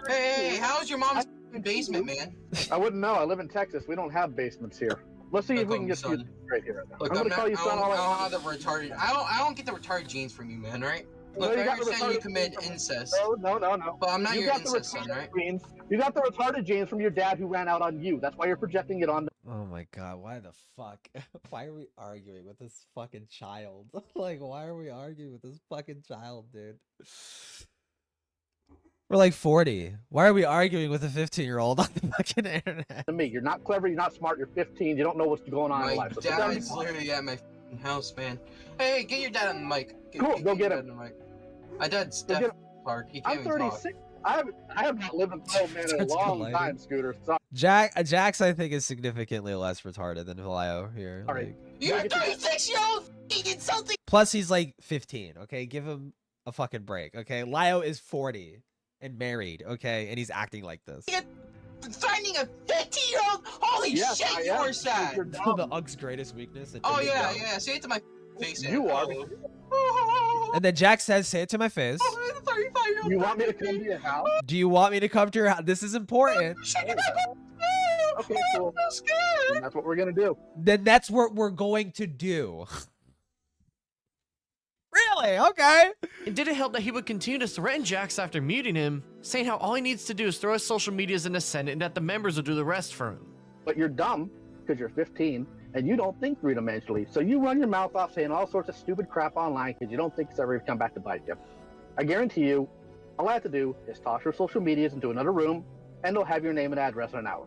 Hey, how's your mom's basement, man? I wouldn't know. I live in Texas. We don't have basements here. Let's see if we can get you right here. Look, I'm I'm gonna not, call you I son don't, all I don't have the retarded. I don't get the retarded genes from you, man. Right? Look, you I got the understand you retarded commit genes from- incest. No. But I'm not You your got the incest son, retarded right? genes. You got the retarded genes from your dad who ran out on you. That's why you're projecting it on. Oh my god, why the fuck? Why are we arguing with this fucking child? Like, why are we arguing with this fucking child, dude? We're like 40. Why are we arguing with a 15-year-old on the fucking internet? To me, you're not clever, you're not smart, you're 15, you don't know what's going on in My life. So sit down and dad's talk. literally at my f***ing house, man. Hey, get your dad on the mic. Cool, go get your him. dad on the mic. My dad's Go deaf get him. hard. He can't I'm even talk. 36. I have not lived with an old man in a That's long polite. time, Scooter. Sorry. Jax, I think, is significantly less retarded than Lio here. Sorry. Like, You're a 36-year-old insulting. plus, he's like 15. Okay, give him a fucking break. Okay, Lio is 40 and married. Okay, and he's acting like this. Threatening a 15-year-old? Holy Yes, I shit, you am. are sad. You're the dumb. Ugg's greatest weakness. Oh, yeah, yeah. Say it to my face. You are. And then Jax says, "Say it to my face." You want me to come to your house? Do you want me to come to your house? This is important. Okay, cool. And that's what we're gonna do. Then that's what we're going to do. Really? Okay. It didn't help that he would continue to threaten Jax after muting him, saying how all he needs to do is throw his social medias in the Senate and that the members will do the rest for him. But you're dumb because you're 15 and you don't think three-dimensionally. So you run your mouth off saying all sorts of stupid crap online because you don't think it's ever gonna come back to bite you. I guarantee you, all I have to do is toss your social medias into another room and they'll have your name and address in an hour.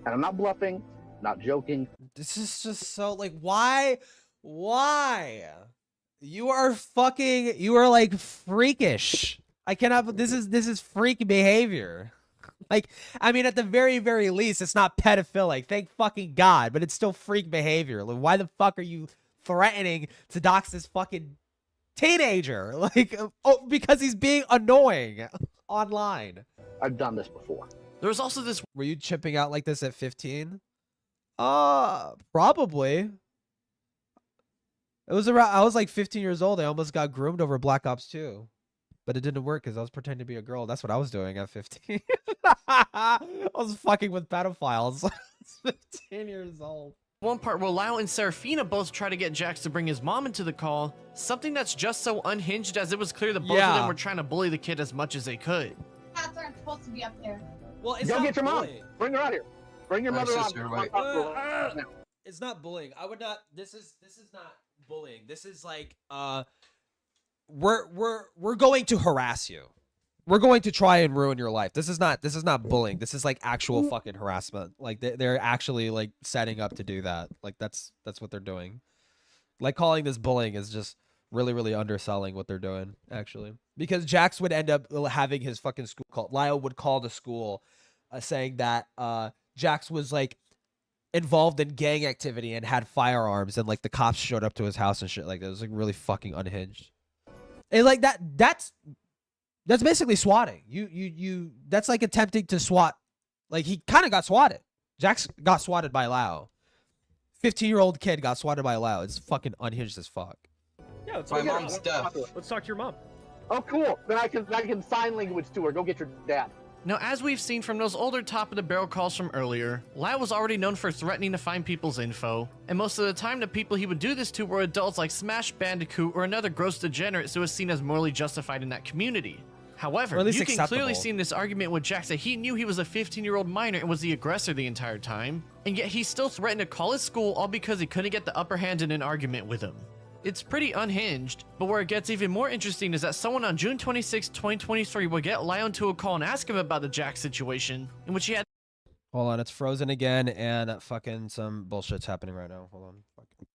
And I'm not bluffing, not joking. This is just so like, why? You are like freakish. I cannot. This is freak behavior. Like, I mean, at the very, very least, it's not pedophilic. Thank fucking God, but it's still freak behavior. Like, why the fuck are you threatening to dox this fucking teenager? Like, oh, because he's being annoying online. I've done this before. There was also this. Were you chipping out like this at 15? Probably. It was around. I was like 15 years old. I almost got groomed over Black Ops 2, but it didn't work because I was pretending to be a girl. That's what I was doing at 15. I was fucking with pedophiles. I was 15 years old. One part where Lio and Serafina both try to get Jax to bring his mom into the call, something that's just so unhinged as it was clear that both of them were trying to bully the kid as much as they could. Cats aren't supposed to be up there. Well, it's Go not get your mom. bullying. Bring her out here. Bring your My mother sister, right. on. It's not bullying. I would not. This is not bullying. This is like we're going to harass you. We're going to try and ruin your life. This is not bullying. This is like actual fucking harassment. Like they're actually like setting up to do that. Like that's what they're doing. Like calling this bullying is just really underselling what they're doing actually. Because Jax would end up having his fucking school call. Lio would call the school saying that Jax was like involved in gang activity and had firearms, and like the cops showed up to his house and shit like that. It was like really fucking unhinged. And like that's basically swatting. You that's like attempting to swat. Like he kind of got swatted. Jax got swatted by Lio. 15-year-old kid got swatted by Lio. It's fucking unhinged as fuck. Yeah, let's My talk mom's deaf. Let's talk to your mom. Oh, cool. Then I can sign language to her. Go get your dad. Now, as we've seen from those older top-of-the-barrel calls from earlier, Lio was already known for threatening to find people's info, and most of the time the people he would do this to were adults like Smash Bandicoot or another gross degenerate who was seen as morally justified in that community. However, you can clearly see in this argument with Jax that he knew he was a 15-year-old minor and was the aggressor the entire time, and yet he still threatened to call his school all because he couldn't get the upper hand in an argument with him. It's pretty unhinged, but where it gets even more interesting is that someone on June 26, 2023 would get Lio to a call and ask him about the Jax situation, in which he had— Hold on, it's frozen again, and fucking some bullshit's happening right now. Hold on. Fucking.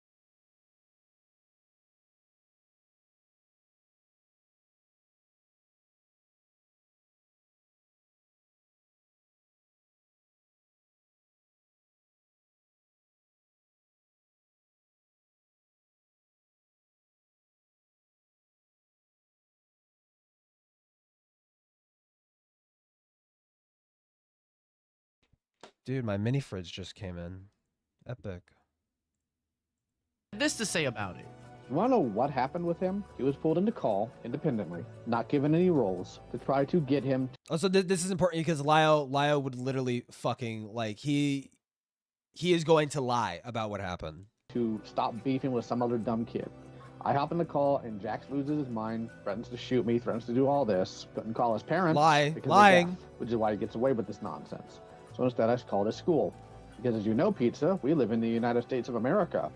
Dude, my mini fridge just came in. Epic. this to say about it. You want to know what happened with him? He was pulled into call independently, not given any roles, to try to get him. Also, this is important because Lio would literally fucking, like, he is going to lie about what happened. To stop beefing with some other dumb kid. I hop in the call and Jax loses his mind, threatens to shoot me, threatens to do all this, couldn't call his parents. Lying. Which is why he gets away with this nonsense. So instead I called his school. Because as you know, Pizza, we live in the United States of America,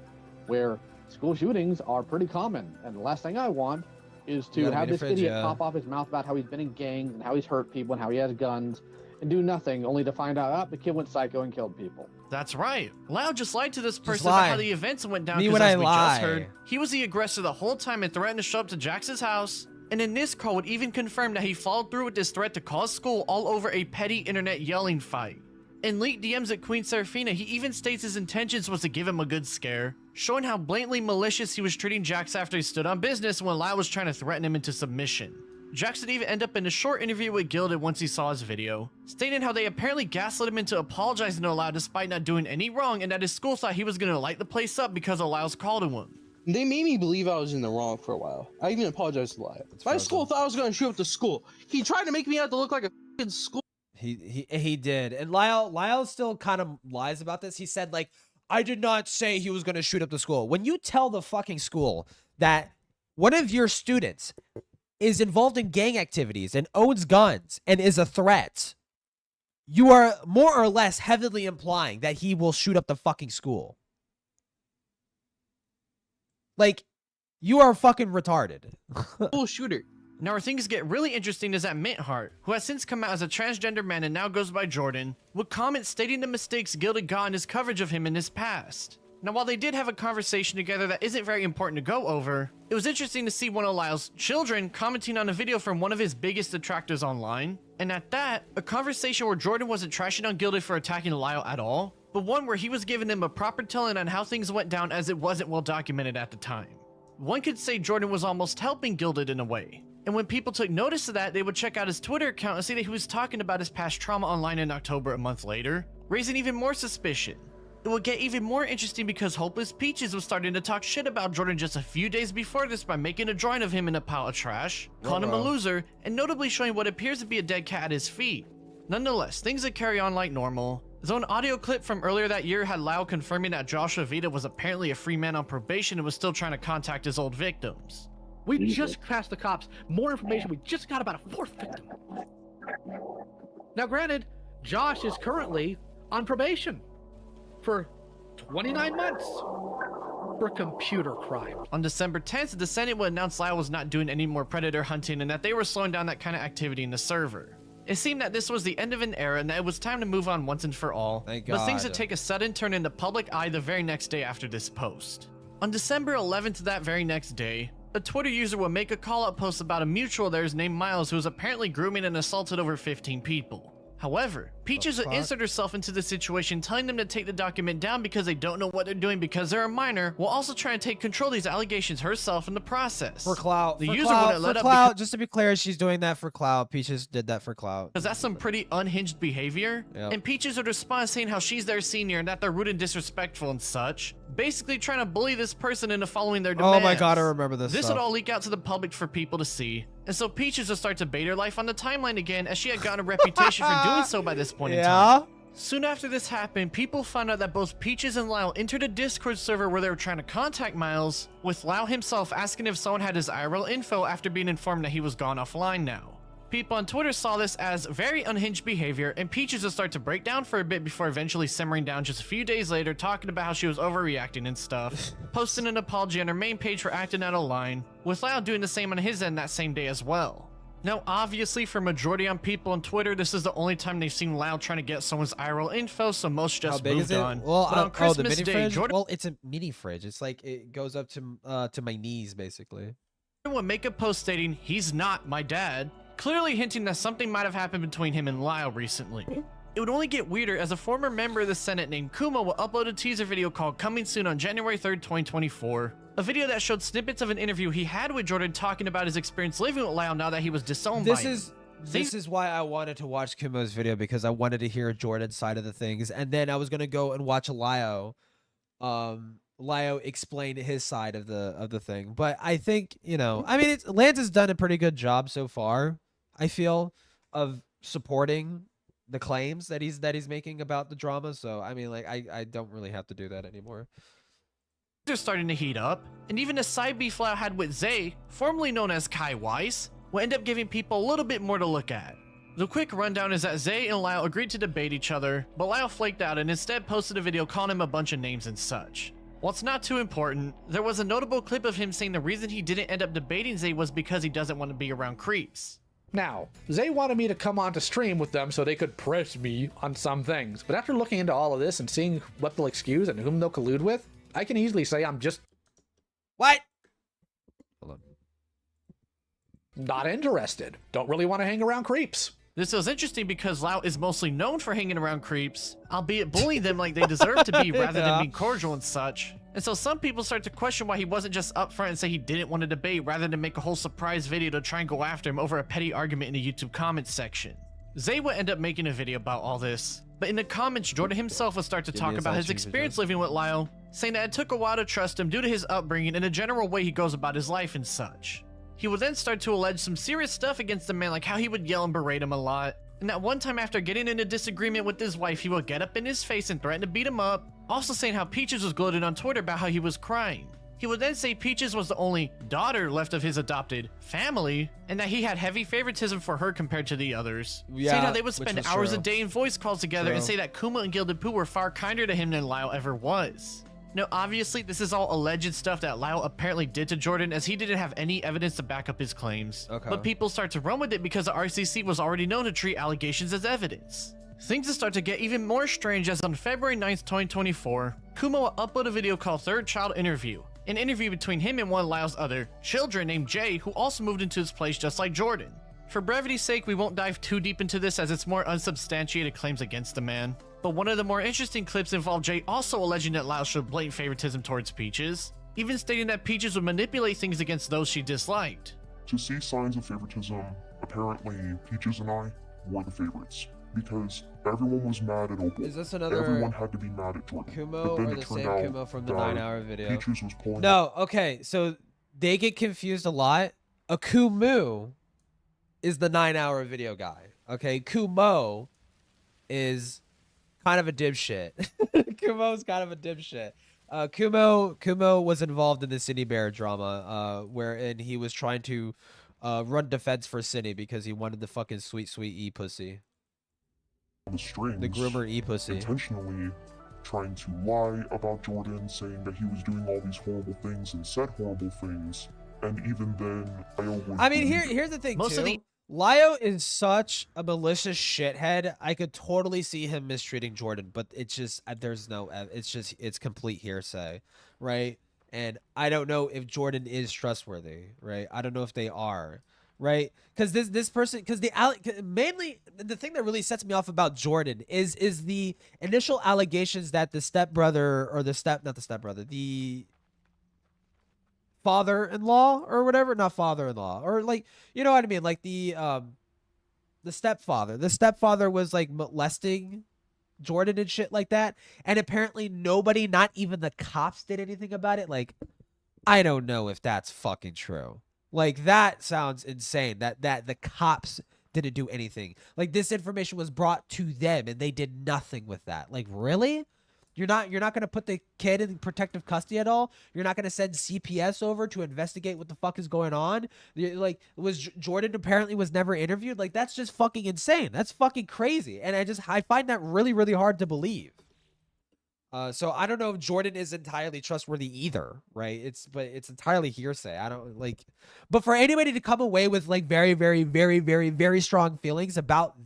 where school shootings are pretty common. And the last thing I want is to have this idiot pop off his mouth about how he's been in gangs and how he's hurt people and how he has guns and do nothing, only to find out, oh, the kid went psycho and killed people. That's right. Lio just lied to this person about how the events went down because as we just heard, he was the aggressor the whole time and threatened to show up to Jax's house. And in this call would even confirm that he followed through with this threat to cause school all over a petty internet yelling fight. In leaked DMs at Queen Serafina, he even states his intentions was to give him a good scare, showing how blatantly malicious he was treating Jax after he stood on business when Lio was trying to threaten him into submission. Jax would even end up in a short interview with Gilded once he saw his video, stating how they apparently gaslit him into apologizing to Lio despite not doing any wrong and that his school thought he was going to light the place up because of Lio's call to him. They made me believe I was in the wrong for a while. I even apologized to Lio. My school thought I was going to shoot up the school. He tried to make me out to look like a f***ing school. He did. And Lio still kind of lies about this. He said, like, I did not say he was going to shoot up the school. When you tell the fucking school that one of your students is involved in gang activities and owns guns and is a threat, you are more or less heavily implying that he will shoot up the fucking school. Like, you are fucking retarded. School shooter. Now where things get really interesting is that Mintheart, who has since come out as a transgender man and now goes by Jordan, would comment stating the mistakes Gilded got in his coverage of him in his past. Now while they did have a conversation together that isn't very important to go over, it was interesting to see one of Lio's children commenting on a video from one of his biggest detractors online, and at that, a conversation where Jordan wasn't trashing on Gilded for attacking Lio at all, but one where he was giving him a proper telling on how things went down as it wasn't well documented at the time. One could say Jordan was almost helping Gilded in a way. And when people took notice of that, they would check out his Twitter account and see that he was talking about his past trauma online in October a month later, raising even more suspicion. It would get even more interesting because Hopeless Peaches was starting to talk shit about Jordan just a few days before this by making a drawing of him in a pile of trash, calling him a loser, and notably showing what appears to be a dead cat at his feet. Nonetheless, things would carry on like normal. Though an audio clip from earlier that year had Lio confirming that Joshua Vita was apparently a free man on probation and was still trying to contact his old victims. We just passed the cops more information. We just got about a 4th victim. Now granted, Josh is currently on probation for 29 months for computer crime. On December 10th, the Senate would announce Lio was not doing any more predator hunting and that they were slowing down that kind of activity in the server. It seemed that this was the end of an era and that it was time to move on once and for all. Thank God. But things would take a sudden turn in the public eye the very next day after this post. On December 11th that very next day, a Twitter user would make a call-out post about a mutual of theirs named Miles who was apparently grooming and assaulted over 15 people. However, Peaches would insert herself into the situation, telling them to take the document down because they don't know what they're doing because they're a minor, while also trying to take control of these allegations herself in the process. For clout. The for user clout, wouldn't let for up clout. because- Just to be clear, she's doing that for clout. Peaches did that for clout. Because that's some pretty unhinged behavior. Yep. And Peaches would respond saying how she's their senior and that they're rude and disrespectful and such. Basically trying to bully this person into following their demands. Oh my God, I remember this This stuff. would all leak out to the public for people to see. And so Peaches would start to bait her life on the timeline again as she had gotten a reputation for doing so by this point in time. Soon after this happened, people found out that both Peaches and Lio entered a Discord server where they were trying to contact Miles, with Lio himself asking if someone had his IRL info after being informed that he was gone offline now. People on Twitter saw this as very unhinged behavior, and Peaches would start to break down for a bit before eventually simmering down just a few days later, talking about how she was overreacting and stuff, posting an apology on her main page for acting out of line, with Lio doing the same on his end that same day as well. Now, obviously, for majority on people on Twitter, this is the only time they've seen Lio trying to get someone's IRL info, so most just How big moved is it? on. Well, but on the Christmas mini Day, fridge. Jordan Well, it's a mini fridge. It's like it goes up to my knees, basically. would make a post stating, "He's not my dad," clearly hinting that something might have happened between him and Lio recently. It would only get weirder as a former member of the Senate named Kuma will upload a teaser video called Coming Soon on January 3rd, 2024. A video that showed snippets of an interview he had with Jordan talking about his experience living with Lio now that he was disowned by him. This is why I wanted to watch Kumo's video, because I wanted to hear Jordan's side of the things, and then I was gonna go and watch Lio explain his side of the thing. But I think, you know, I mean, Lance has done a pretty good job so far, I feel, of supporting the claims that he's making about the drama. So I mean, like, I don't really have to do that anymore. They're starting to heat up, and even a side beef Lio had with Zay, formerly known as Kai Weiss, will end up giving people a little bit more to look at. The quick rundown is that Zay and Lio agreed to debate each other, but Lio flaked out and instead posted a video calling him a bunch of names and such. While it's not too important, there was a notable clip of him saying the reason he didn't end up debating Zay was because he doesn't want to be around creeps. Now, Zay wanted me to come on to stream with them so they could press me on some things, but after looking into all of this and seeing what they'll excuse and whom they'll collude with, I can easily say I'm just... What? Hold on. Not interested. Don't really want to hang around creeps. This was interesting because Lio is mostly known for hanging around creeps, albeit bullying them like they deserve to be rather than being cordial and such. And so some people start to question why he wasn't just upfront and say he didn't want to debate rather than make a whole surprise video to try and go after him over a petty argument in the YouTube comments section. Zay would end up making a video about all this, but in the comments, Jordan himself would start to talk about his experience living with Lio, saying that it took a while to trust him due to his upbringing and the general way he goes about his life and such. He would then start to allege some serious stuff against the man, like how he would yell and berate him a lot, and that one time after getting in a disagreement with his wife, he would get up in his face and threaten to beat him up, also saying how Peaches was gloated on Twitter about how he was crying. He would then say Peaches was the only daughter left of his adopted family, and that he had heavy favoritism for her compared to the others. Saying how they would spend hours a day in voice calls together and say that Kuma and Gilded Poo were far kinder to him than Lio ever was. Now, obviously, this is all alleged stuff that Lio apparently did to Jordan, as he didn't have any evidence to back up his claims. But people start to run with it because the RCC was already known to treat allegations as evidence. Things start to get even more strange as on February 9th, 2024, Kuma will upload a video called Third Child Interview, an interview between him and one of Lio's other children named Jay, who also moved into his place just like Jordan. For brevity's sake, we won't dive too deep into this as it's more unsubstantiated claims against the man. But one of the more interesting clips involved Jay also alleging that Lio showed blatant favoritism towards Peaches, even stating that Peaches would manipulate things against those she disliked. To see signs of favoritism, apparently Peaches and I were the favorites. because everyone was mad at Opal. Is this another Everyone had to be mad at Jordan. Kumo but then or it the turned same out Kumo from the that 9-hour video? Peaches was pulling No, okay, so they get confused a lot. A Kumu is the 9-hour video guy. Okay, Kumo is kind of a dipshit. Kumo's kind of a dipshit. Kumo was involved in the Cindy Bear drama, wherein he was trying to run defense for Cindy because he wanted the fucking sweet e-pussy. the strings, The groomer e-pussy. intentionally trying to lie about Jordan, saying that he was doing all these horrible things and said horrible things. And even then, Lio would I mean, believe it. here's the thing, too. Lio is such a malicious shithead. I could totally see him mistreating Jordan, but it's just, there's no, it's complete hearsay, right? And I don't know if Jordan is trustworthy, right? I don't know if they are, right? Because this person, because mainly the thing that really sets me off about Jordan is the initial allegations that the stepbrother or the father-in-law or whatever, not father-in-law, or like, you know what I mean, like the stepfather was like molesting Jordan and shit like that, and apparently nobody, not even the cops, did anything about it. Like, I don't know if that's fucking true. Like, that sounds insane that the cops didn't do anything. Like, this information was brought to them and they did nothing with that. Like, really? You're not going to put the kid in protective custody at all? You're not going to send CPS over to investigate what the fuck is going on? Like, Jordan apparently was never interviewed? Like, that's just fucking insane. That's fucking crazy. And I find that really, really hard to believe. So I don't know if Jordan is entirely trustworthy either, right? But it's entirely hearsay. I don't like, but for anybody to come away with like very, very, very, very, very strong feelings about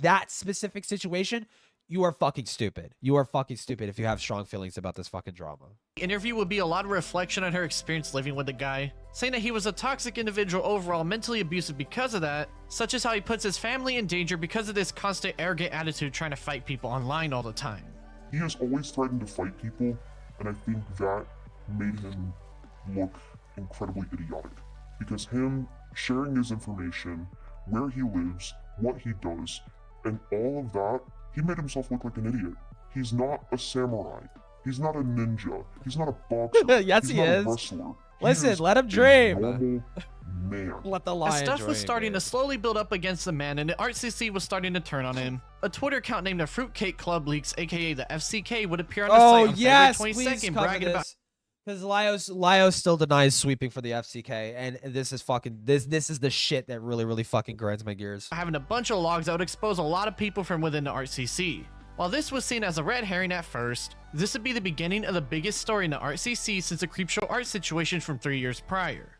that specific situation, you are fucking stupid. You are fucking stupid if you have strong feelings about this fucking drama. The interview would be a lot of reflection on her experience living with the guy, saying that he was a toxic individual overall, mentally abusive because of that, such as how he puts his family in danger because of this constant arrogant attitude trying to fight people online all the time. He has always threatened to fight people, and I think that made him look incredibly idiotic. Because him sharing his information, where he lives, what he does, and all of that, he made himself look like an idiot. He's not a samurai. He's not a ninja. He's not a boxer. Yes, He's he not is. A wrestler. Listen, let him a dream. normal man. Let the As lion stuff dream. was starting to slowly build up against the man and the RCC was starting to turn on him, a Twitter account named the Fruitcake Club Leaks, aka the FCK, would appear on the site on February 22nd bragging about... Because Lio still denies sweeping for the FCK, and this is fucking this is the shit that really, really fucking grinds my gears. having a bunch of logs that would expose a lot of people from within the RCC. While this was seen as a red herring at first, this would be the beginning of the biggest story in the RCC since the Creepshow art situation from 3 years prior.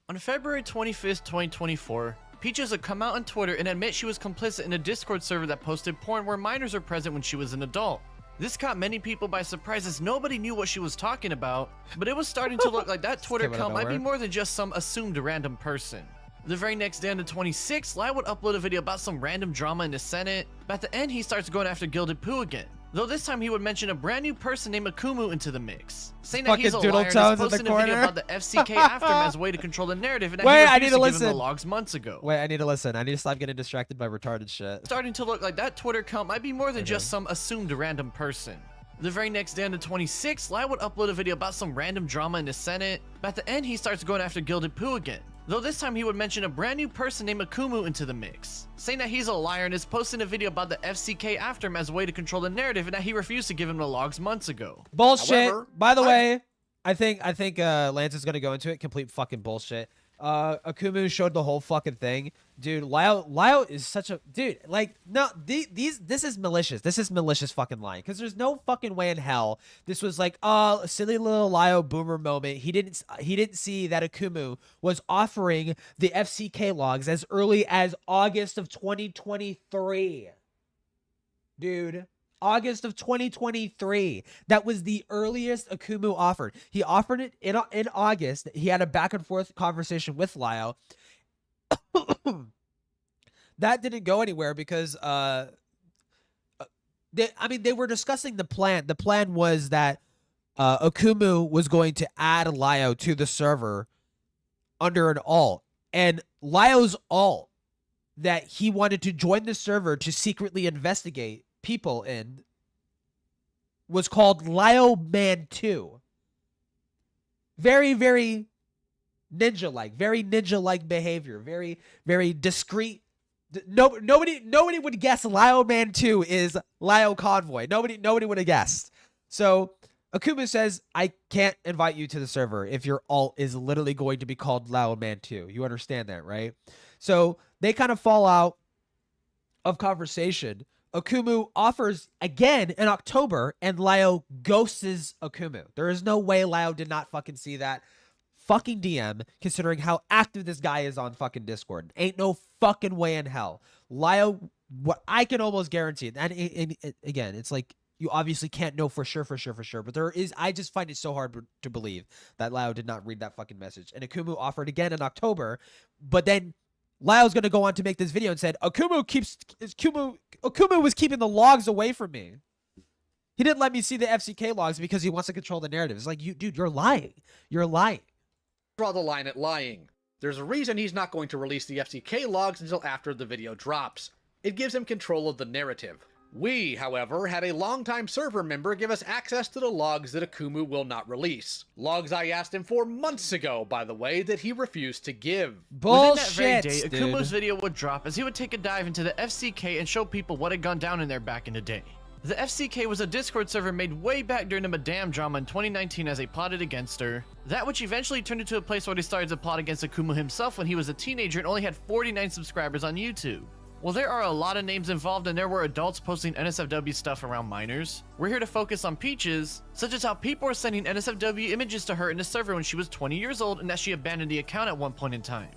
On February 25th, 2024, Peaches would come out on Twitter and admit she was complicit in a Discord server that posted porn where minors are present when she was an adult. This caught many people by surprise as nobody knew what she was talking about, but it was starting to look like that Twitter account might be more than just some assumed random person. The very next day on the 26th, Lio would upload a video about some random drama in the Senate, but at the end he starts going after Gilded Poo again. Though this time he would mention a brand new person named Akumu into the mix, saying that he's a liar and is posting a video about the FCK after him as a way to control the narrative, and that he refused to give him the logs months ago. Wait, I need to listen. I need to stop getting distracted by retarded shit. Starting to look like that Twitter account might be more than just some assumed random person. The very next day on the 26th, Lio would upload a video about some random drama in the Senate, but at the end he starts going after Gilded Poo again. Though this time he would mention a brand new person named Akumu into the mix, saying that he's a liar and is posting a video about the FCK after him as a way to control the narrative, and that he refused to give him the logs months ago. Bullshit. However, by the way, I think Lance is gonna go into it. Complete fucking bullshit. Akumu showed the whole fucking thing. Dude, Lio is such a dude. Like, no, this is malicious. This is malicious fucking lying. Because there's no fucking way in hell this was like, oh, a silly little Lio boomer moment. He didn't see that Akumu was offering the FCK logs as early as August of 2023. Dude. August of 2023. That was the earliest Akumu offered. He offered it in August. He had a back and forth conversation with Lio. That didn't go anywhere because they were discussing the plan. The plan was that Akumu was going to add Lio to the server under an alt, and Lio's alt that he wanted to join the server to secretly investigate people in was called Lio Man 2. Very, very ninja-like. Very ninja-like behavior. Very, very discreet. Nobody would guess Lio Man 2 is Lio Convoy. Nobody would have guessed. So Akumu says, I can't invite you to the server if your alt is literally going to be called Lio Man 2. You understand that, right? So they kind of fall out of conversation. Akumu offers again in October, and Lio ghosts Akumu. There is no way Lio did not fucking see that fucking DM, considering how active this guy is on fucking Discord. Ain't no fucking way in hell. Lio, what I can almost guarantee, and again, it's like, you obviously can't know for sure, but there is, I just find it so hard to believe that Lio did not read that fucking message. And Akumu offered again in October, but then Lio's going to go on to make this video and said, Akumu was keeping the logs away from me. He didn't let me see the FCK logs because he wants to control the narrative. It's like, dude, you're lying. You're lying. Draw the line at lying. There's a reason he's not going to release the FCK logs until after the video drops. It gives him control of the narrative. We, however, had a longtime server member give us access to the logs that Akumu will not release. Logs I asked him for months ago, by the way, that he refused to give. Bullshit, Within that very day, Akumu's video would drop as he would take a dive into the FCK and show people what had gone down in there back in the day. The FCK was a Discord server made way back during the Madame drama in 2019 as they plotted against her. That which eventually turned into a place where they started to plot against Akumu himself when he was a teenager and only had 49 subscribers on YouTube. Well, there are a lot of names involved and there were adults posting NSFW stuff around minors. We're here to focus on Peaches, such as how people were sending NSFW images to her in the server when she was 20 years old and that she abandoned the account at one point in time.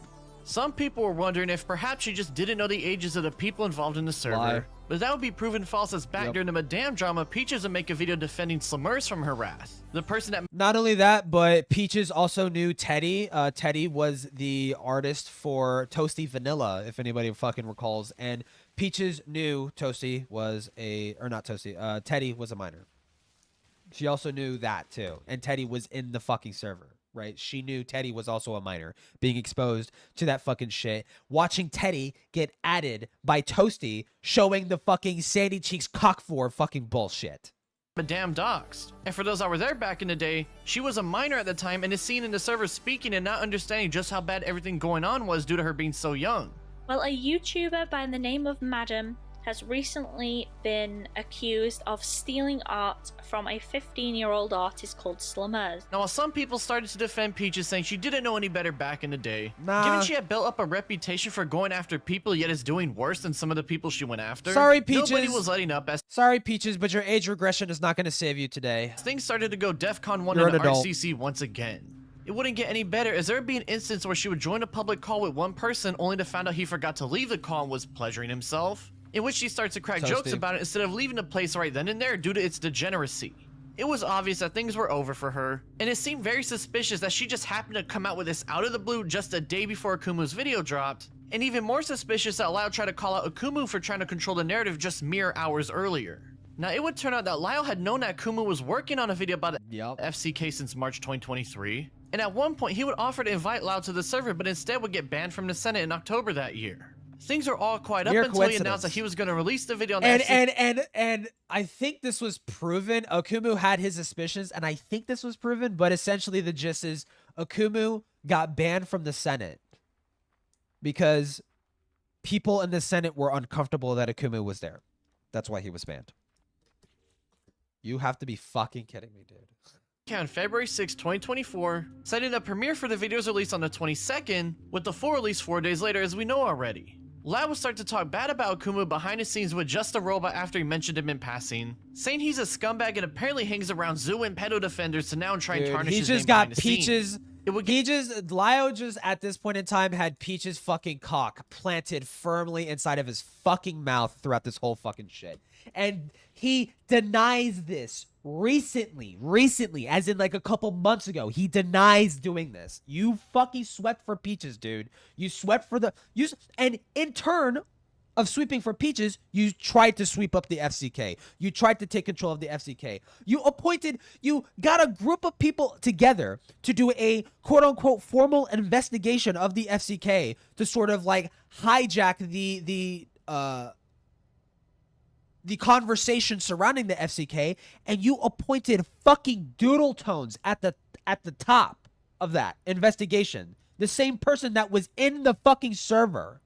Some people were wondering if perhaps she just didn't know the ages of the people involved in the server, but that would be proven false as back during the Madame drama, Peaches would make a video defending Slamurs from her wrath. The person that— Not only that, but Peaches also knew Teddy. Teddy was the artist for Toasty Vanilla, if anybody fucking recalls, and Peaches knew Toasty was Teddy was a minor. She also knew that too, and Teddy was in the fucking server. Right? She knew Teddy was also a minor, being exposed to that fucking shit. Watching Teddy get added by Toasty, showing the fucking Sandy Cheeks cock for fucking bullshit. Madame doxed. And for those that were there back in the day, she was a minor at the time and is seen in the server speaking and not understanding just how bad everything going on was due to her being so young. Well, a YouTuber by the name of Madam has recently been accused of stealing art from a 15-year-old artist called Slummers. Now, while some people started to defend Peaches, saying she didn't know any better back in the day, given she had built up a reputation for going after people, yet is doing worse than some of the people she went after, sorry, Peaches. Nobody was letting up. Sorry, Peaches, but your age regression is not going to save you today. Things started to go DEFCON 1 in the RCC once again. It wouldn't get any better, as there would be an instance where she would join a public call with one person, only to find out he forgot to leave the call and was pleasuring himself, in which she starts to crack jokes about it instead of leaving the place right then and there due to its degeneracy. It was obvious that things were over for her, and it seemed very suspicious that she just happened to come out with this out of the blue just a day before Akumu's video dropped, and even more suspicious that Lio tried to call out Akumu for trying to control the narrative just mere hours earlier. Now, it would turn out that Lio had known that Akumu was working on a video about FCK since March 2023, and at one point he would offer to invite Lio to the server, but instead would get banned from the Senate in October that year. Things are all quite up until he announced that he was going to release the video on the and I think this was proven. Akumu had his suspicions, and I think this was proven, but essentially the gist is Akumu got banned from the Senate because people in the Senate were uncomfortable that Akumu was there. That's why he was banned. You have to be fucking kidding me, dude. On February 6, 2024, citing the premiere for the video's release on the 22nd, with the full release 4 days later, as we know already. Lio would start to talk bad about Akumu behind the scenes with just a robot after he mentioned him in passing, saying he's a scumbag and apparently hangs around Zoo and pedo defenders to now try and tarnish his name. He just got Peaches. Lio just at this point in time had Peaches' fucking cock planted firmly inside of his fucking mouth throughout this whole fucking shit. And he denies this recently, as in like a couple months ago. He denies doing this. You fucking swept for Peaches, dude. You swept for and in turn, of sweeping for Peaches, you tried to sweep up the FCK. You tried to take control of the FCK. You got a group of people together to do a quote-unquote formal investigation of the FCK to sort of like hijack the conversation surrounding the FCK, and you appointed fucking Doodle Tones at the top of that investigation. The same person that was in the fucking server.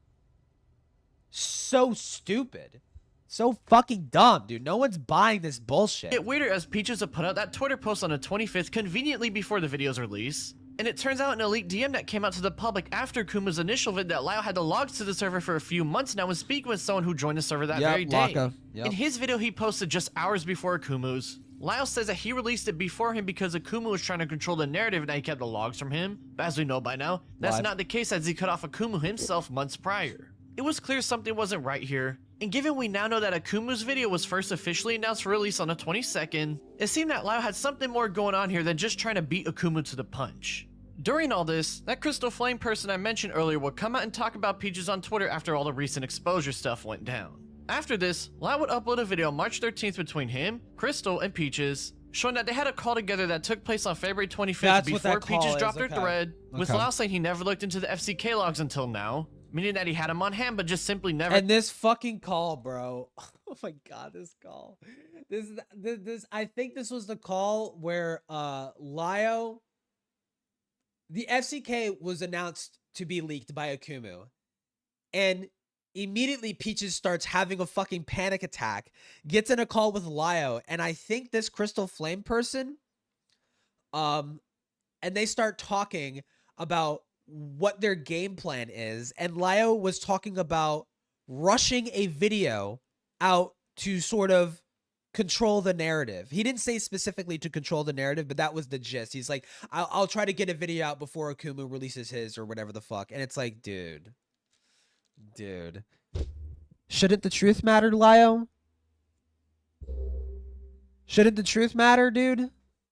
So stupid. So fucking dumb, dude. No one's buying this bullshit. It weirder as Peaches had put out that Twitter post on the 25th, conveniently before the video's release. And it turns out an elite DM that came out to the public after Kuma's initial vid that Lio had the logs to the server for a few months now and speaking with someone who joined the server that very day. In his video he posted just hours before Akumu's, Lio says that he released it before him because Akumu was trying to control the narrative and that he kept the logs from him. But as we know by now, that's not the case as he cut off Akumu himself months prior. It was clear something wasn't right here, and given we now know that Akumu's video was first officially announced for release on the 22nd, it seemed that Lio had something more going on here than just trying to beat Akumu to the punch. During all this, that Crystal Flame person I mentioned earlier would come out and talk about Peaches on Twitter after all the recent exposure stuff went down. After this, Lio would upload a video on March 13th between him, Crystal, and Peaches, showing that they had a call together that took place on February 25th before Peaches dropped her thread, with Lio saying he never looked into the FCK logs until now, meaning that he had him on hand but just simply never— And this fucking call, bro. Oh my god, this call. This I think this was the call where Lio— the FCK was announced to be leaked by Akumu, and immediately Peaches starts having a fucking panic attack, gets in a call with Lio, and I think this Crystal Flame person, and they start talking about what their game plan is, and Lio was talking about rushing a video out to sort of control the narrative. He didn't say specifically to control the narrative, but that was the gist. He's like, I'll try to get a video out before Akumu releases his or whatever the fuck. And it's like, dude. Shouldn't the truth matter, Lio? Shouldn't the truth matter, dude?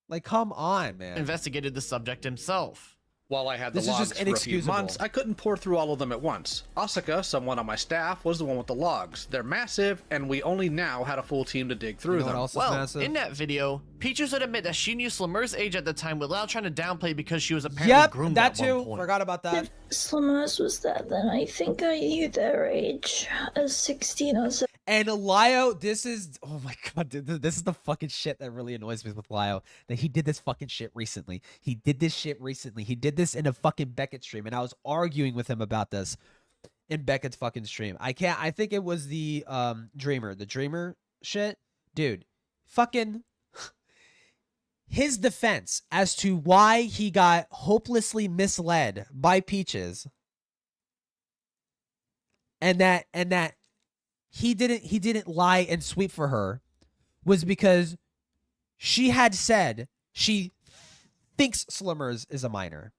Like, come on, man. Investigated the subject himself. While I had the logs for a few months, I couldn't pour through all of them at once. Asuka, someone on my staff, was the one with the logs. They're massive, and we only now had a full team to dig through them. Well, in that video, Peaches would admit that she knew Slimmer's age at the time, with Lio trying to downplay because she was apparently groomed at one point. Forgot about that. If Slimmer's was that, then I think I knew their age as 16 or 17. And Lio, this is— oh my god, dude, this is the fucking shit that really annoys me with Lio. That he did this fucking shit recently. He did this shit recently. He did this in a fucking Beckett stream, and I was arguing with him about this in Beckett's fucking stream. I think it was the Dreamer shit. Dude, fucking his defense as to why he got hopelessly misled by Peaches, and that he didn't lie and sweep for her, was because she had said she thinks Slimmers is a minor.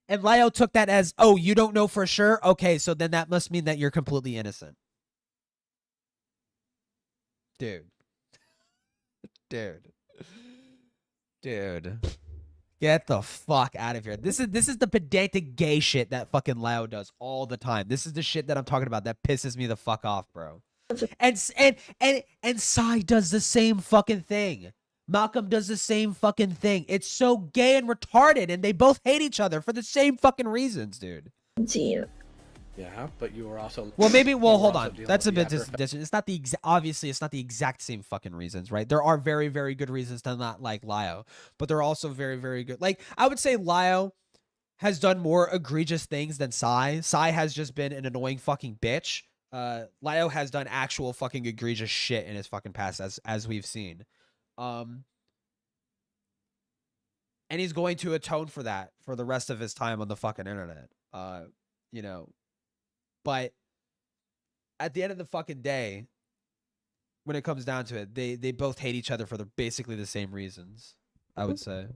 And Lio took that as, oh, you don't know for sure? Okay, so then that must mean that you're completely innocent. Dude. Get the fuck out of here. This is the pedantic gay shit that fucking Lio does all the time. This is the shit that I'm talking about that pisses me the fuck off, bro. And Sai does the same fucking thing. Malcolm does the same fucking thing. It's so gay and retarded, and they both hate each other for the same fucking reasons, dude. Yeah, but you were also— well, maybe— well, hold on. That's a bit different. It's not the obviously it's not the exact same fucking reasons, right? There are very, very good reasons to not like Lio, but there are also very, very good— like, I would say Lio has done more egregious things than Sai. Sai has just been an annoying fucking bitch. Lio has done actual fucking egregious shit in his fucking past, as we've seen. And he's going to atone for that for the rest of his time on the fucking internet. You know, but at the end of the fucking day, when it comes down to it, they both hate each other for basically the same reasons, I would say.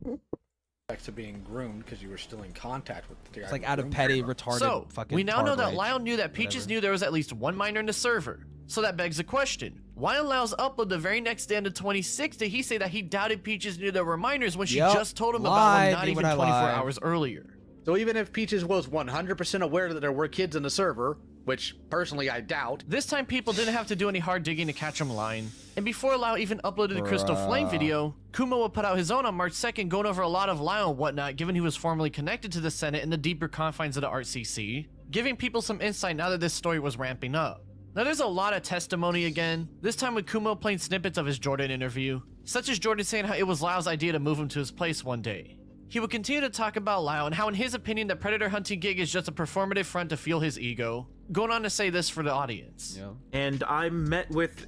To being groomed because you were still in contact with the guy. It's like out of petty, retarded fucking— we now know that Lio knew that Peaches knew there was at least one minor in the server. So that begs the question: why on Lio's upload the very next day on the 26th did he say that he doubted Peaches knew there were minors when she just told him about them not even 24 hours earlier? So even if Peaches was 100% aware that there were kids in the server, which personally I doubt. This time people didn't have to do any hard digging to catch him lying. And before Lio even uploaded the Crystal Flame video, Kumo would put out his own on March 2nd going over a lot of Lio and whatnot, given he was formerly connected to the Senate in the deeper confines of the ArtCC, giving people some insight now that this story was ramping up. Now there's a lot of testimony again, this time with Kumo playing snippets of his Jordan interview, such as Jordan saying how it was Lio's idea to move him to his place one day. He would continue to talk about Lio and how in his opinion the predator hunting gig is just a performative front to fuel his ego, going on to say this for the audience. Yeah. And I met with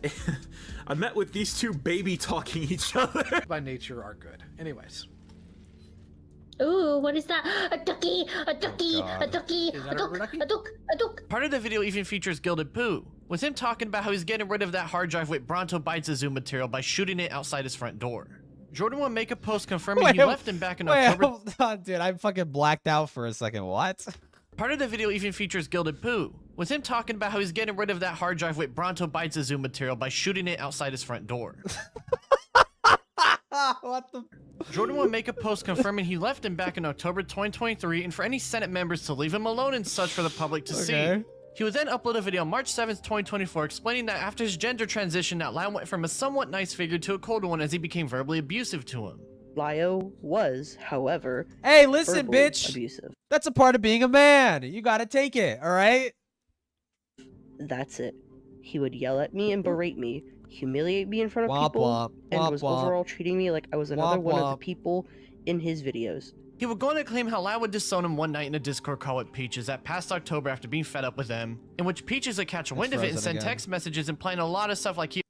I met with these two baby talking each other. By nature are good. Anyways. Ooh, what is that? A ducky, a ducky, a ducky, a duck, a duck, a duck. Part of the video even features Gilded Poo, with him talking about how he's getting rid of that hard drive with Bronto Bites a Zoom material by shooting it outside his front door. Jordan will make a post confirming he left him back in October. Hold on, dude, I'm fucking blacked out for a second. What? Part of the video even features Gilded Poo, with him talking about how he's getting rid of that hard drive with Bronto Bites a Zoom material by shooting it outside his front door. What the? Jordan will make a post confirming he left him back in October 2023 and for any Senate members to leave him alone and such for the public to see. He would then upload a video March 7th, 2024 explaining that after his gender transition that Lio went from a somewhat nice figure to a cold one as he became verbally abusive to him. Lio was, however, hey, listen, verbally bitch. abusive. That's a part of being a man. You gotta take it, all right? That's it. He would yell at me and berate me, humiliate me in front of Womp people, womp, and womp was womp. overall treating me like I was another one of the womp. people in his videos. He would go on to claim how Lio would disown him one night in a Discord call with Peaches that past October after being fed up with them, in which Peaches would catch wind of it and frozen send again. text messages implying a lot of stuff like he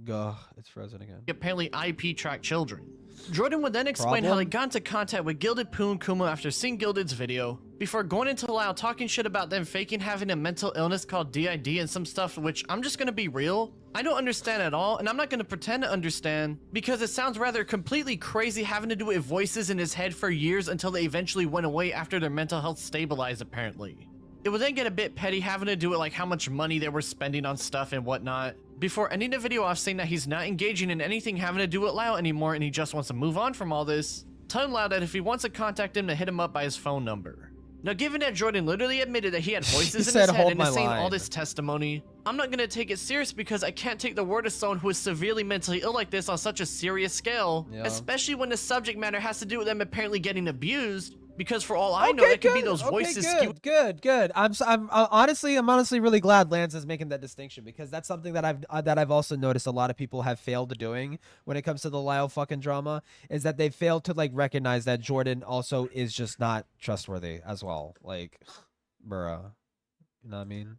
Gah, it's frozen again. apparently IP tracked children. Jordan would then explain how he got into contact with Gilded Poo and Kumo after seeing Gilded's video, before going into Lio talking shit about them faking having a mental illness called DID and some stuff, which I'm just gonna be real, I don't understand at all, and I'm not gonna pretend to understand, because it sounds rather completely crazy having to do with voices in his head for years until they eventually went away after their mental health stabilized apparently. It would then get a bit petty having to do with like how much money they were spending on stuff and whatnot, before ending the video off saying that he's not engaging in anything having to do with Lio anymore and he just wants to move on from all this, telling Lio that if he wants to contact him to hit him up by his phone number. Now given that Jordan literally admitted that he had voices in his head and is saying all this testimony, I'm not gonna take it serious because I can't take the word of someone who is severely mentally ill like this on such a serious scale, especially when the subject matter has to do with them apparently getting abused, because for all I know it could be those voices Good. I'm honestly really glad Lance is making that distinction, because that's something that I've also noticed a lot of people have failed doing when it comes to the Lio fucking drama, is that they failed to like recognize that Jordan also is just not trustworthy as well. Like, bruh, you know what I mean?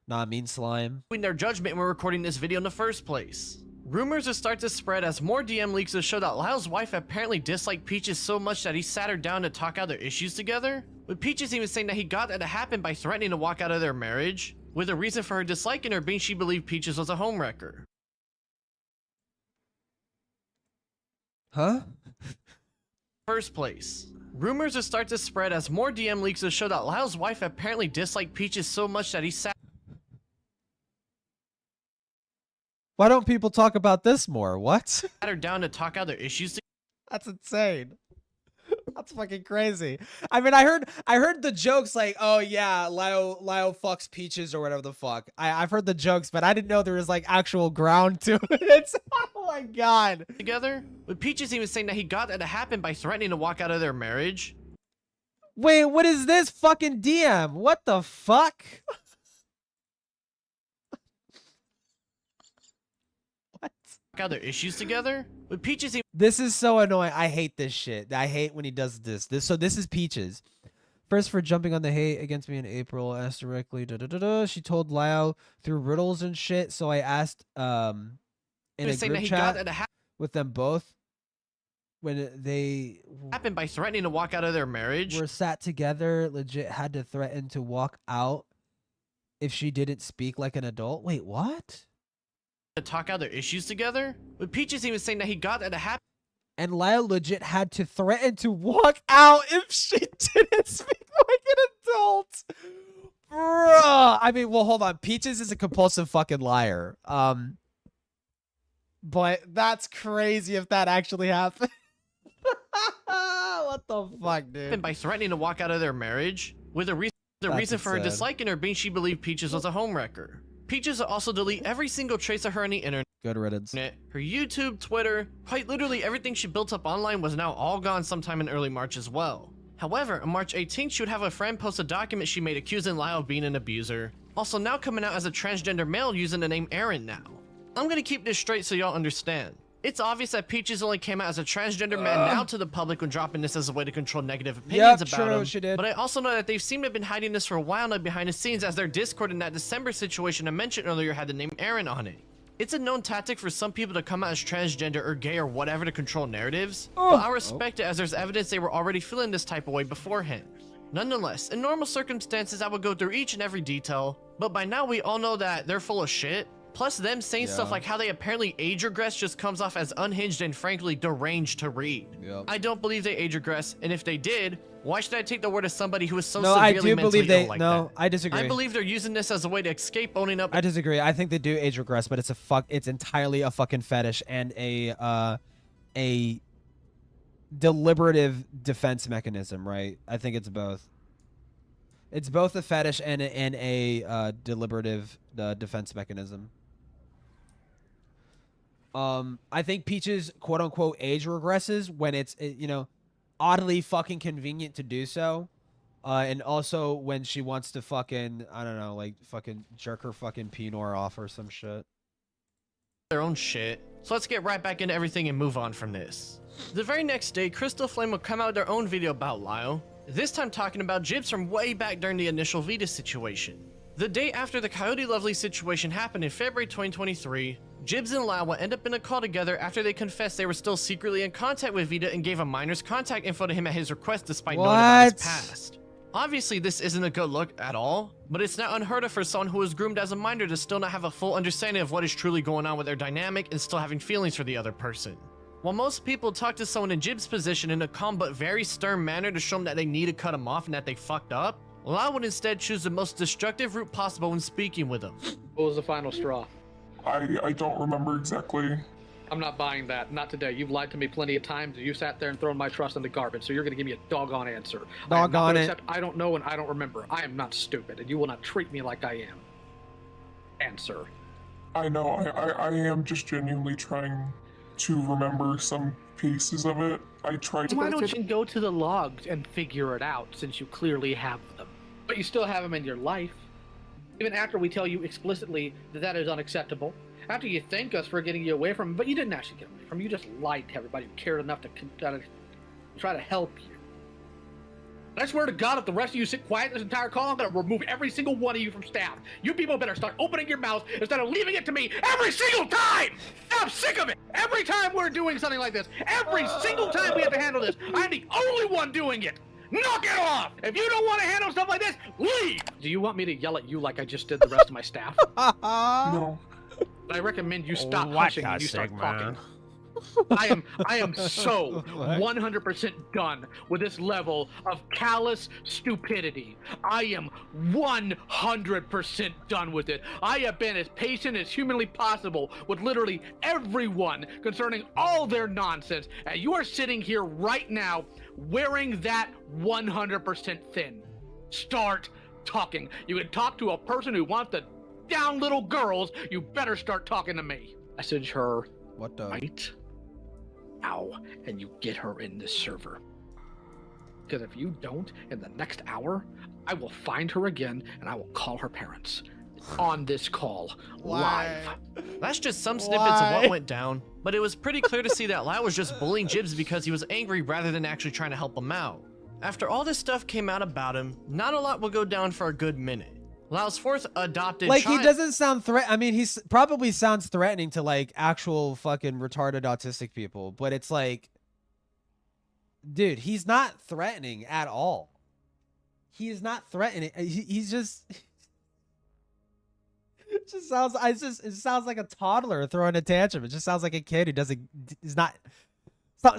Nah, I mean slime. In their judgment when recording this video in the first place. Rumors would start to spread as more DM leaks would show that Lio's wife apparently disliked Peaches so much that he sat her down to talk out their issues together, with Peaches even saying that he got that to happen by threatening to walk out of their marriage, with a reason for her disliking her being she believed Peaches was a homewrecker. Huh? First place. Rumors would start to spread as more DM leaks would show that Lio's wife apparently disliked Peaches so much that he sat Why don't people talk about this more? What? her down to talk out their issues. That's insane. That's fucking crazy. I mean, I heard the jokes like, oh yeah, Lio fucks Peaches or whatever the fuck. I've heard the jokes, but I didn't know there was like actual ground to it. Oh my god. Together, with Peaches even saying that he got that to happen by threatening to walk out of their marriage. Wait, what is this fucking DM? What the fuck? Out their issues together, with Peaches. This is so annoying. I hate this shit. I hate when he does this. So this is Peaches. First, for jumping on the hate against me in April, asked directly. She told Lio through riddles and shit. So I asked in a group chat with them both when they happened by threatening to walk out of their marriage. Were sat together. Legit had to threaten to walk out if she didn't speak like an adult. Wait, what? To talk out their issues together, with Peaches even saying that he got that to happen. And Lio legit had to threaten to walk out if she didn't speak like an adult. Bruh. I mean, well, hold on. Peaches is a compulsive fucking liar. But that's crazy if that actually happened. What the fuck, dude? By threatening to walk out of their marriage, with a reason The reason for her disliking her being she believed Peaches was a homewrecker. Peaches will also delete every single trace of her on the internet. Good riddance. Her YouTube, Twitter, quite literally everything she built up online was now all gone sometime in early March as well. However, on March 18th, she would have a friend post a document she made accusing Lio of being an abuser. Also now coming out as a transgender male using the name Aaron now. I'm gonna keep this straight so y'all understand. It's obvious that Peaches only came out as a transgender man now to the public when dropping this as a way to control negative opinions about him. She did. But I also know that they've seemed to have been hiding this for a while now behind the scenes, as their Discord in that December situation I mentioned earlier had the name Aaron on it. It's a known tactic for some people to come out as transgender or gay or whatever to control narratives, but I respect it as there's evidence they were already feeling this type of way beforehand. Nonetheless, in normal circumstances I would go through each and every detail, but by now we all know that they're full of shit. Plus them saying stuff like how they apparently age regress just comes off as unhinged and frankly deranged to read. I don't believe they age regress, and if they did, why should I take the word of somebody who is so severely mentally ill like that? I disagree. I believe they're using this as a way to escape owning up. I disagree. I think they do age regress, but it's entirely a fucking fetish and a deliberative defense mechanism, right? I think it's both. It's both a fetish and a deliberative defense mechanism. I think Peaches quote unquote age regresses when it's oddly fucking convenient to do so, and also when she wants to fucking like fucking jerk her fucking Pinor off or some shit. Their own shit. So let's get right back into everything and move on from this. The very next day, Crystal Flame will come out with their own video about Lio, this time talking about Jibs from way back during the initial Vita situation. The day after the Coyote Lovely situation happened in February 2023, Jibs and Lio will end up in a call together after they confessed they were still secretly in contact with Vita and gave a minor's contact info to him at his request despite knowing about his past. Obviously this isn't a good look at all, but it's not unheard of for someone who was groomed as a minor to still not have a full understanding of what is truly going on with their dynamic and still having feelings for the other person. While most people talk to someone in Jib's position in a calm but very stern manner to show them that they need to cut him off and that they fucked up, Lio would instead choose the most destructive route possible when speaking with them. What was the final straw? I don't remember exactly. I'm not buying that. Not today. You've lied to me plenty of times. You sat there and thrown my trust in the garbage, so you're going to give me a doggone answer. Doggone it. Except I don't know and I don't remember. I am not stupid, and you will not treat me like I am. Answer. I know. I am just genuinely trying to remember some pieces of it. I tried to. Why don't you go to the logs and figure it out, since you clearly have them? But you still have them in your life. Even after we tell you explicitly that that is unacceptable. After you thank us for getting you away from him, but you didn't actually get away from him. You just lied to everybody who cared enough to try to help you. And I swear to God, if the rest of you sit quiet this entire call, I'm going to remove every single one of you from staff. You people better start opening your mouths instead of leaving it to me every single time! I'm sick of it! Every time we're doing something like this, every single time we have to handle this, I'm the only one doing it! Knock it off! If you don't want to handle stuff like this, leave! Do you want me to yell at you like I just did the rest of my staff? No. I recommend you stop hushing and you start talking. I am so 100% done with this level of callous stupidity. I am 100% done with it. I have been as patient as humanly possible with literally everyone concerning all their nonsense, and you are sitting here right now wearing that 100% thin. Start talking. You can talk to a person who wants to down little girls. You better start talking to me. Message her right now, and you get her in this server. Because if you don't, in the next hour, I will find her again and I will call her parents on this call live. That's just some snippets of what went down, but it was pretty clear to see that Lio was just bullying Jibs because he was angry rather than actually trying to help him out. After all this stuff came out about him, not a lot will go down for a good minute. Lio's fourth adopted child. He doesn't sound I mean, he probably sounds threatening to like actual fucking retarded autistic people, but it's like, dude, he's not threatening at all. He is not threatening. He's just. It just sounds. It sounds like a toddler throwing a tantrum. It just sounds like a kid who is not.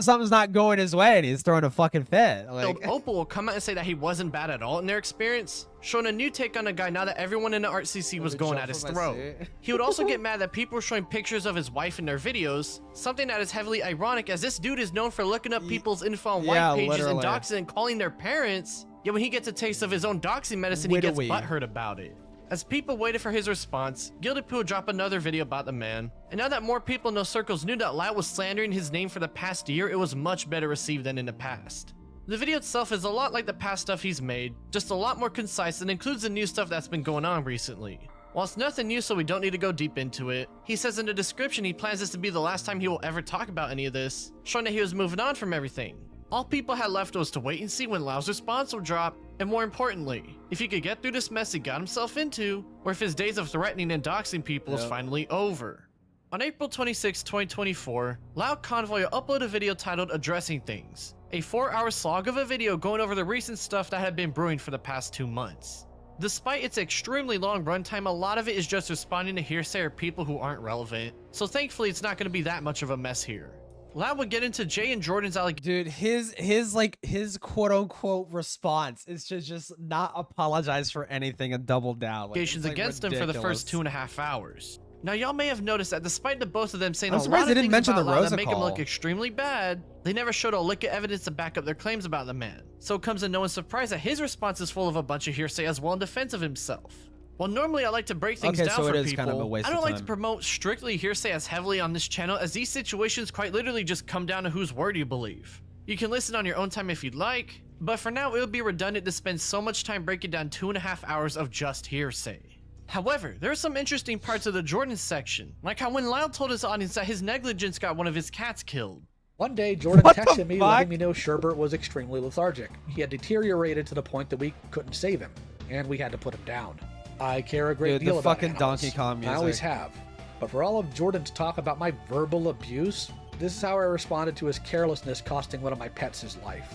Something's not going his way and he's throwing a fucking fit. Like, Opal will come out and say that he wasn't bad at all in their experience, showing a new take on a guy now that everyone in the RCC was going at his throat. He would also get mad that people were showing pictures of his wife in their videos, something that is heavily ironic as this dude is known for looking up people's info on white pages and doxing and calling their parents. Yet when he gets a taste of his own doxing medicine, he gets butthurt about it. As people waited for his response, Gilded Poo dropped another video about the man, and now that more people in those circles knew that Lio was slandering his name for the past year, it was much better received than in the past. The video itself is a lot like the past stuff he's made, just a lot more concise and includes the new stuff that's been going on recently. While it's nothing new, so we don't need to go deep into it, he says in the description he plans this to be the last time he will ever talk about any of this, showing that he was moving on from everything. All people had left was to wait and see when Lio's response will drop, and more importantly, if he could get through this mess he got himself into, or if his days of threatening and doxing people is finally over. On April 26, 2024, Lio Convoy uploaded a video titled Addressing Things, a 4-hour slog of a video going over the recent stuff that had been brewing for the past 2 months. Despite its extremely long runtime, a lot of it is just responding to hearsay or people who aren't relevant, so thankfully it's not going to be that much of a mess here. Lio would get into Jay and Jordan's Dude, his quote-unquote response is to just not apologize for anything and double down. Allegations against him for the first 2.5 hours. Now, y'all may have noticed that despite the both of them saying I'm a surprised lot of they didn't things mention about the Lio that Rosa make him call. look extremely bad, they never showed a lick of evidence to back up their claims about the man. So it comes as no one's surprise that his response is full of a bunch of hearsay as well in defense of himself. While normally I like to break things down for people, kind of a waste I don't of like to time. promote strictly hearsay as heavily on this channel, as these situations quite literally just come down to whose word you believe. You can listen on your own time if you'd like, but for now it would be redundant to spend so much time breaking down 2.5 hours of just hearsay. However, there are some interesting parts of the Jordan section, like how when Lio told his audience that his negligence got one of his cats killed. One day, Jordan texted me letting me know Sherbert was extremely lethargic. He had deteriorated to the point that we couldn't save him, and we had to put him down. I care a great deal the about fucking animals. Donkey Kong music. I always have. But for all of Jordan's talk about my verbal abuse, this is how I responded to his carelessness costing one of my pets his life.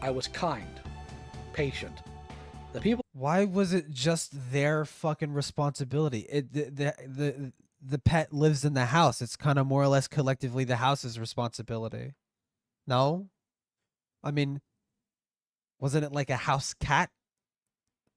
I was kind, patient. The people. Why was it just their fucking responsibility? The pet lives in the house. It's kind of more or less collectively the house's responsibility. No? I mean, wasn't it like a house cat?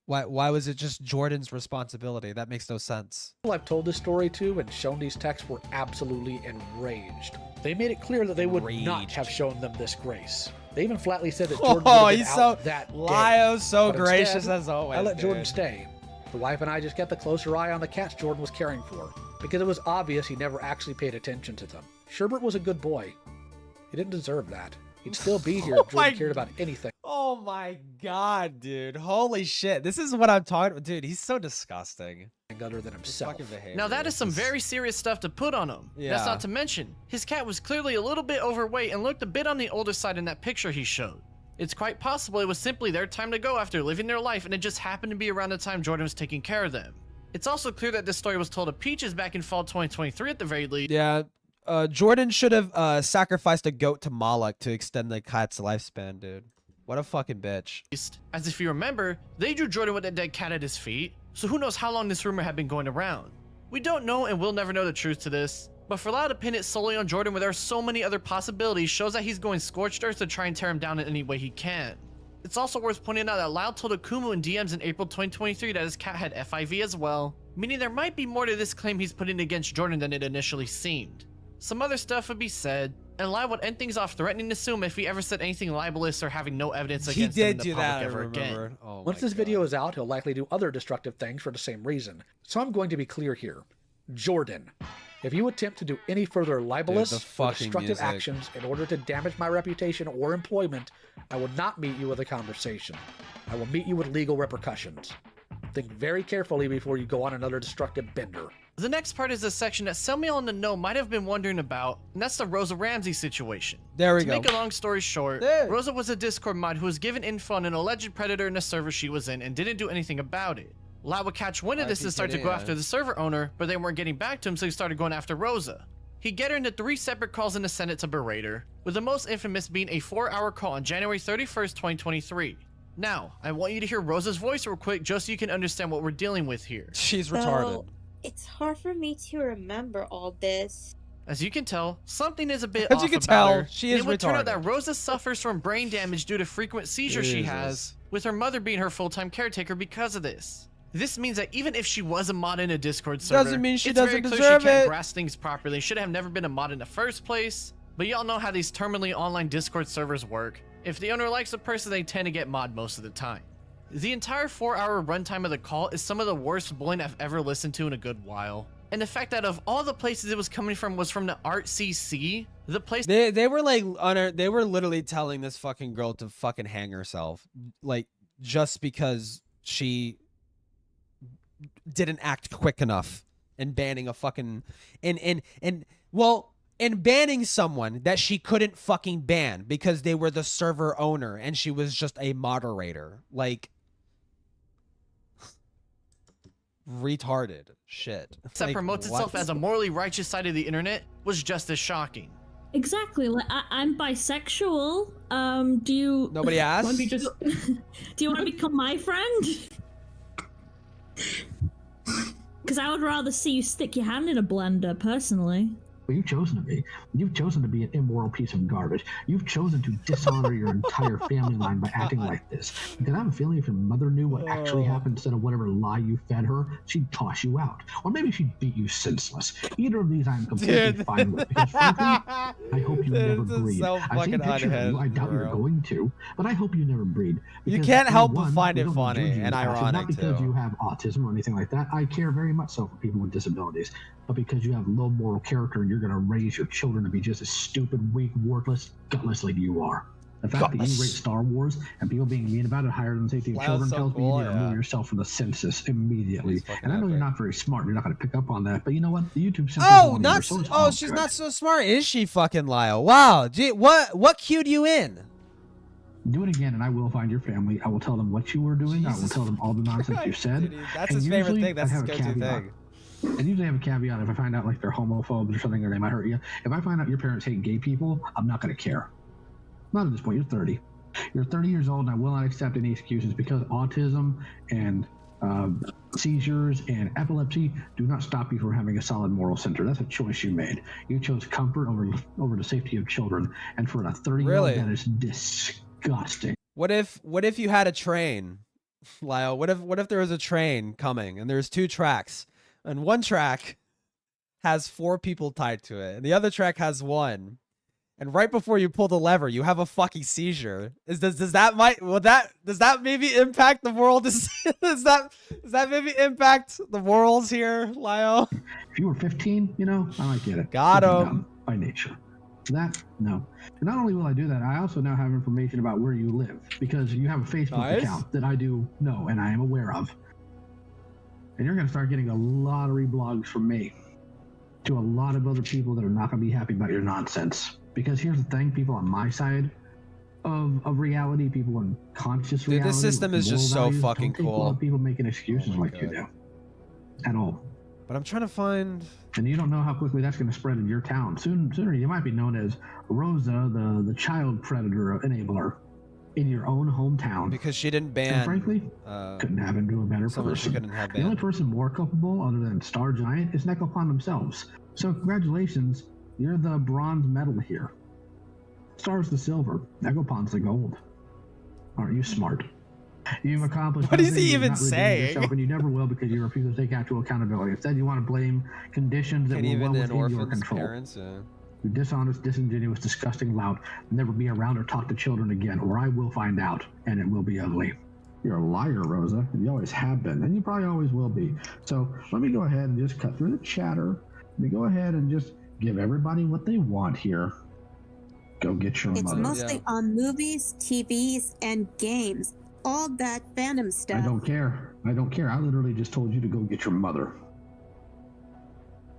Why was it just Jordan's responsibility? That makes no sense. People I've told this story to and shown these texts were absolutely enraged. They made it clear that they would not have shown them this grace. They even flatly said that Jordan would have been out that day. Lio's so But gracious instead, as always. I let Jordan dude. stay. The wife and I just kept a closer eye on the cats Jordan was caring for, because it was obvious he never actually paid attention to them. Sherbert was a good boy. He didn't deserve that. He'd still be here if Jordan cared about anything. Oh my god, dude. Holy shit. This is what I'm talking about. Dude, he's so disgusting. Other than himself. Now that is some very serious stuff to put on him. Yeah. That's not to mention, his cat was clearly a little bit overweight and looked a bit on the older side in that picture he showed. It's quite possible it was simply their time to go after living their life, and it just happened to be around the time Jordan was taking care of them. It's also clear that this story was told to Peaches back in fall 2023 at the very least. Yeah, Jordan should have sacrificed a goat to Moloch to extend the cat's lifespan, dude. What a fucking bitch. As if you remember, they drew Jordan with that dead cat at his feet, so who knows how long this rumor had been going around. We don't know and we'll never know the truth to this, but for Lio to pin it solely on Jordan when there are so many other possibilities shows that he's going scorched earth to try and tear him down in any way he can. It's also worth pointing out that Lio told Akumu in DMs in April 2023 that his cat had FIV as well, meaning there might be more to this claim he's putting against Jordan than it initially seemed. Some other stuff would be said, and Lio would end things off threatening to sue him if he ever said anything libelous or having no evidence against him in the public ever again. Oh Once this video is out, he'll likely do other destructive things for the same reason. So I'm going to be clear here. Jordan, if you attempt to do any further libelous or destructive actions in order to damage my reputation or employment, I will not meet you with a conversation. I will meet you with legal repercussions. Think very carefully before you go on another destructive bender. The next part is a section that some of y'all in the know might have been wondering about, and that's the Rosa Ramsey situation. There we go. To make a long story short, Rosa was a Discord mod who was given info on an alleged predator in a server she was in and didn't do anything about it. Lio would catch wind of this and start to go after the server owner, but they weren't getting back to him, so he started going after Rosa. He'd get her into 3 separate calls in the Senate to berate her, with the most infamous being a 4-hour call on January 31st, 2023. Now, I want you to hear Rosa's voice real quick just so you can understand what we're dealing with here. She's retarded. It's hard for me to remember all this. As you can tell, something is a bit As off you can about tell, her. she is It would turn out retarded. that Rosa suffers from brain damage due to frequent seizures she has, with her mother being her full-time caretaker because of this. This means that even if she was a mod in a Discord server, Doesn't mean she it's very doesn't clear deserve she can't it. grasp things properly. Should have never been a mod in the first place. But y'all know how these terminally online Discord servers work. If the owner likes a person, they tend to get mod most of the time. The entire 4-hour runtime of the call is some of the worst bullying I've ever listened to in a good while. And the fact that of all the places it was coming from was from the ArtCC, the place they were like they were literally telling this fucking girl to fucking hang herself, like just because she didn't act quick enough in banning a fucking and banning someone that she couldn't fucking ban because they were the server owner and she was just a moderator. Like, retarded shit. that Like, promotes what? itself as a morally righteous side of the internet was just as shocking. Exactly. Like I'm bisexual. Do you? Nobody asked. Want to be just, do you want to become my friend? Because I would rather see you stick your hand in a blender, personally. Well, you've chosen to be. You've chosen to be an immoral piece of garbage. You've chosen to dishonor your entire family line by acting like this. Because I have a feeling if your mother knew what actually happened instead of whatever lie you fed her, she'd toss you out. Or maybe she'd beat you senseless. Either of these I'm completely fine with. Because frankly, I hope you never breed. So I've seen pictures of you. I doubt you're going to. But I hope you never breed. You Because, can't help one, but find we it don't funny judge you and for autism, ironic, not because too. you have autism or anything like that. I care very much so for people with disabilities. But because you have low moral character and you're going to raise your children to be just as stupid, weak, worthless, gutless like you are. The fact that you rate Star Wars and people being mean about it higher than the safety of Wow, children so tells me you cool, need to remove yourself from the census immediately. And I know you're not very smart. You're not going to pick up on that. But you know what? The YouTube census Oh, not so she's not so smart, is she? Fucking Lio. Wow. Gee, what cued you in? Do it again, and I will find your family. I will tell them what you were doing. I will tell them all the nonsense you said. That's And his favorite usually thing. That's I his have a go-to caveat. thing. I usually have a caveat if I find out like they're homophobes or something or they might hurt you. If I find out your parents hate gay people, I'm not going to care. Not at this point. You're 30. You're 30 years old, and I will not accept any excuses because autism and seizures and epilepsy do not stop you from having a solid moral center. That's a choice you made. You chose comfort over the safety of children, and for a 30-year-old, that is disgusting. What if you had a train, Lio? What if there was a train coming and there's 2 tracks, and one track has 4 people tied to it, and the other track has 1, and right before you pull the lever, you have a fucking seizure? Does that maybe impact the moral? Does that maybe impact the morals here, Lio? If you were 15, you know, I might get it. Got You're him. dumb by nature. That, no. And not only will I do that, I also now have information about where you live because you have a Facebook account that I do know and I am aware of. And you're going to start getting a lot of reblogs from me to a lot of other people that are not going to be happy about your nonsense. Because here's the thing, people on my side of reality, people in conscious reality. This system is just so fucking don't take cool. People making excuses like you do. At all. But I'm trying to find... And you don't know how quickly that's going to spread in your town. Sooner you might be known as Rosa, the child predator enabler in your own hometown. Because she didn't ban... And frankly, couldn't happen to a better someone she person. couldn't have The only banned. person more culpable other than Star Giant is Necropon themselves. So congratulations, you're the bronze medal here. Star's the silver, Necropon's the gold. Aren't you smart? You've accomplished What is nothing, he you've even not redeemed saying? yourself, and you never will because you refuse to take actual accountability. Instead, you want to blame conditions that Can't were even well an within your orphan's control. parents. You dishonest, disingenuous, disgusting lout. Never be around or talk to children again, or I will find out, and it will be ugly. You're a liar, Rosa, and you always have been, and you probably always will be. So let me go ahead and just cut through the chatter. Let me go ahead and just give everybody what they want here. Go get your It's mother. mostly on movies, TVs, and games. All that fandom stuff. I don't care. I don't care. I literally just told you to go get your mother.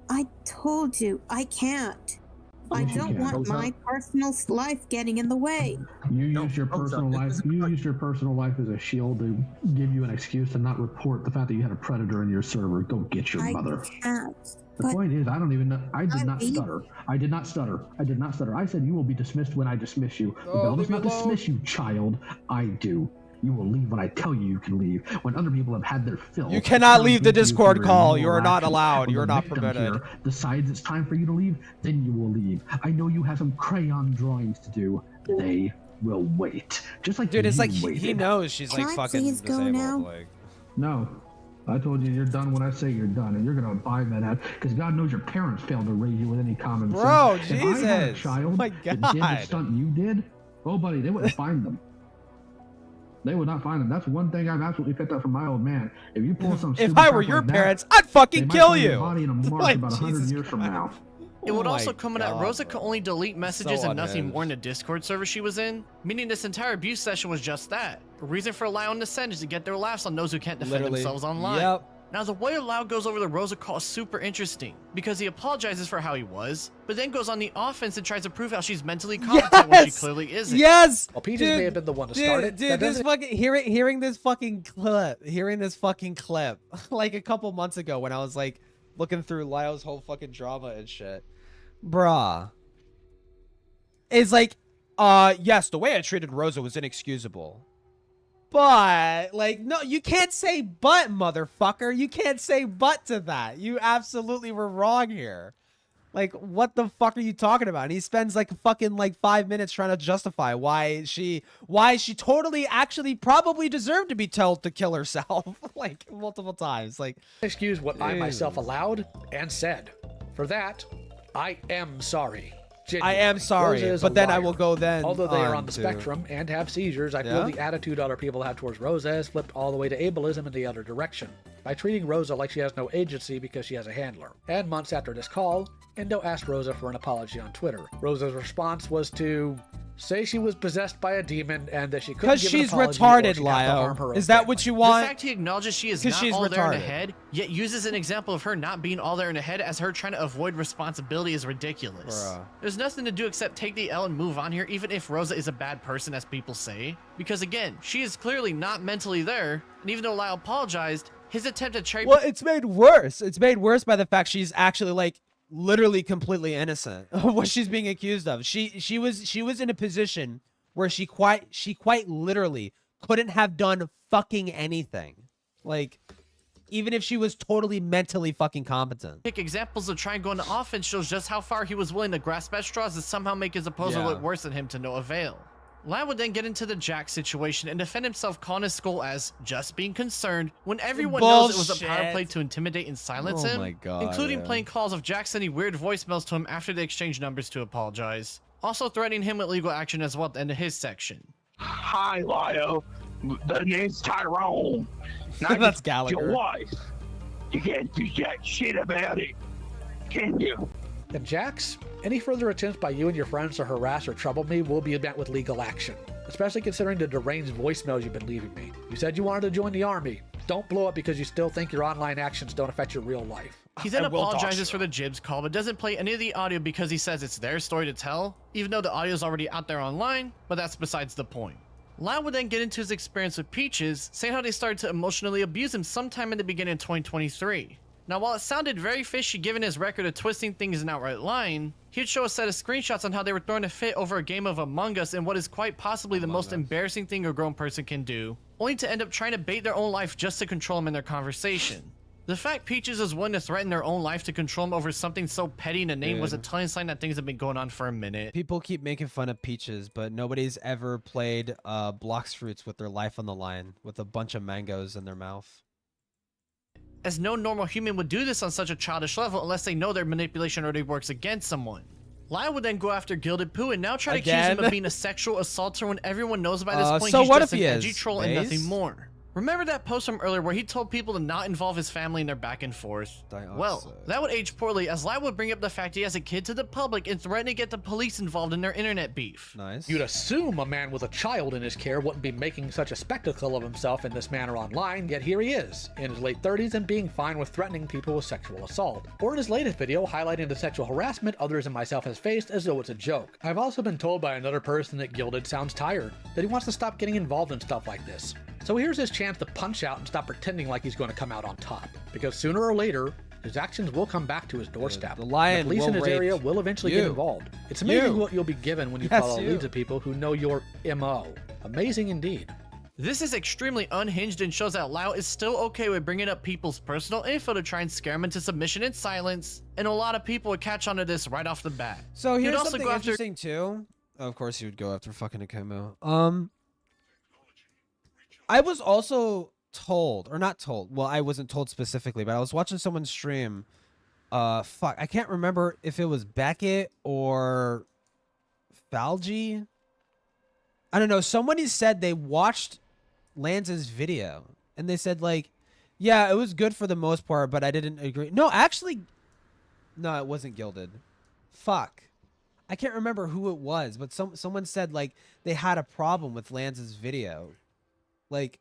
I told you, I can't. I Yes, you don't can. want my personal life getting in the way. You use your personal life. You used your personal life as a shield to give you an excuse to not report the fact that you had a predator in your server. Go get your mother. Can't. The point is, I don't even know. I did not stutter. I did not stutter. I did not stutter. I said you will be dismissed when I dismiss you. The bell does not dismiss you, child. I do. You will leave when I tell you you can leave. When other people have had their fill. You cannot leave the you Discord for call. immoral You are not actions. allowed. When You are the not victim permitted. here decides it's time for you to leave, then you will leave. I know you have some crayon drawings to do. They will wait. Just like Dude, it's you like he waited. knows she's Can like I fucking please go disabled. now? Like, No. I told you you're done when I say you're done, and you're gonna abide by that, because God knows your parents failed to raise you with any common sense. Bro, If I had a Jesus. child My that did God. the stunt you did, oh buddy, they wouldn't find them. They would not find them. That's one thing I've absolutely picked up from my old man. If you pull some If stupid I were crap your like that, parents, I'd they fucking might kill find your you. body in a morgue Like, about 100 Jesus years from now. It would Oh also my come in that God, Rosa could only delete messages So and nothing unhinged. more in the Discord server she was in, meaning this entire abuse session was just that. A reason for allowing the send is to get their laughs on those who can't defend Literally. themselves online. Yep. Now, the way Lau goes over the Rosa call is super interesting, because he apologizes for how he was, but then goes on the offense and tries to prove how she's mentally competent when she clearly isn't. Yes. Well, Peaches may have been the one to start it. Dude, That this doesn't- fucking hearing this fucking clip, like a couple months ago when I was like looking through Lio's whole fucking drama and shit, bruh. It's like, yes, the way I treated Rosa was inexcusable. But, like, no, you can't say but, motherfucker. You can't say but to that. You absolutely were wrong here. Like, what the fuck are you talking about? And he spends, like, fucking, like, 5 minutes trying to justify why she totally actually probably deserved to be told to kill herself, like, multiple times. Like, excuse what I myself ew. allowed and said. For that, I am sorry. I am sorry, Rosa is but a then I liar. will go then Although they are on on the to- spectrum and have seizures, I Yeah? feel the attitude other people have towards Rosa has flipped all the way to ableism in the other direction, by treating Rosa like she has no agency because she has a handler. And months after this call, Endo asked Rosa for an apology on Twitter. Rosa's response was to say she was possessed by a demon and that she couldn't because give an she's apology or retarded, she'd have to harm her Lio. own Is that family. what you want? The fact he acknowledges she is 'Cause not she's all there in the retarded. head, yet uses an example of her not being all there in the head as her trying to avoid responsibility is ridiculous. Bruh. There's nothing to do except take the L and move on here, even if Rosa is a bad person, as people say. Because again, she is clearly not mentally there, and even though Lyle apologized, his attempt to cherry Well, it's made worse. It's made worse by the fact she's actually like literally completely innocent of what she's being accused of. She was in a position where she quite literally couldn't have done fucking anything. Like, even if she was totally mentally fucking competent. pick examples of trying going to offense shows just how far he was willing to grasp at straws to somehow make his opposer Yeah. look worse than him to no avail. Lyle would then get into the Jack situation and defend himself, calling his skull as just being concerned when everyone knows it was a power Bullshit. play to intimidate and silence Oh him, my God, including yeah. playing calls of Jack sending weird voicemails to him after they exchanged numbers to apologize. Also threatening him with legal action as well at the end of his section. Hi, Lio. The name's Tyrone. That's Gallagher. Your wife. You can't do jack shit about it, can you? And Jax, any further attempts by you and your friends to harass or trouble me will be met with legal action, especially considering the deranged voicemails you've been leaving me. You said you wanted to join the army. Don't blow up because you still think your online actions don't affect your real life. He then I will talk apologizes to for the Jibs call, but doesn't play any of the audio because he says it's their story to tell, even though the audio is already out there online, but that's besides the point. Lyle would then get into his experience with Peaches, saying how they started to emotionally abuse him sometime in the beginning of 2023. Now, while it sounded very fishy given his record of twisting things and outright lying, he'd show a set of screenshots on how they were throwing a fit over a game of Among Us in what is quite possibly the most embarrassing thing a grown person can do, only to end up trying to bait their own life just to control him in their conversation. The fact Peaches is willing to threaten their own life to control him over something so petty in a name was a Dude. telling sign that things have been going on for a minute. People keep making fun of Peaches, but nobody's ever played Blocks Fruits with their life on the line with a bunch of mangoes in their mouth. As no normal human would do this on such a childish level unless they know their manipulation already works against someone. Lyle would then go after Gilded Pooh and now try to accuse him Again? of being a sexual assaulter when everyone knows by this point so he's what just if an he edgy is, troll and nothing Baze? more. Remember that post from earlier where he told people to not involve his family in their back and forth? Well, that would age poorly as Lyle would bring up the fact he has a kid to the public and threaten to get the police involved in their internet beef. Nice. You'd assume a man with a child in his care wouldn't be making such a spectacle of himself in this manner online, yet here he is, in his late 30s and being fine with threatening people with sexual assault. Or in his latest video highlighting the sexual harassment others and myself has faced as though it's a joke. I've also been told by another person that Gilded sounds tired, that he wants to stop getting involved in stuff like this. So here's his chance to punch out and stop pretending like he's going to come out on top. Because sooner or later, his actions will come back to his doorstep. The lion And the police will in his rape area will eventually get you. involved. It's amazing You. what you'll be given when you Yes, follow you. leads of people who know your MO. Amazing indeed. This is extremely unhinged and shows that Lau is still okay with bringing up people's personal info to try and scare them into submission and silence, and a lot of people would catch on to this right off the bat. So He'd here's also something go after interesting too. Of course, he would go after fucking Akemo. I was also told, or not told. Well, I wasn't told specifically, but I was watching someone stream. Fuck, I can't remember if it was Beckett or Falgi. I don't know. Somebody said they watched Lance's video and they said like, yeah, it was good for the most part, but I didn't agree. No, actually, no, it wasn't Gilded. Fuck. I can't remember who it was, but someone said like they had a problem with Lance's video. Like,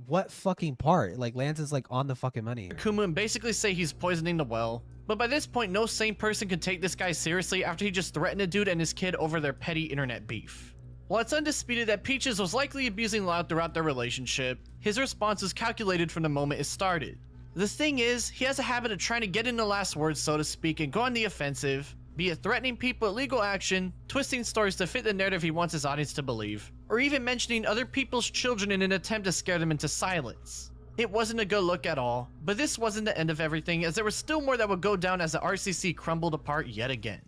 what fucking part? Like, Lance is like on the fucking money. Kumu and basically say he's poisoning the well. But by this point, no sane person could take this guy seriously after he just threatened a dude and his kid over their petty internet beef. While it's undisputed that Peaches was likely abusing Lio throughout their relationship, his response was calculated from the moment it started. The thing is, he has a habit of trying to get in the last word, so to speak, and go on the offensive, be it threatening people with legal action, twisting stories to fit the narrative he wants his audience to believe, or even mentioning other people's children in an attempt to scare them into silence. It wasn't a good look at all, but this wasn't the end of everything, as there was still more that would go down as the RCC crumbled apart yet again.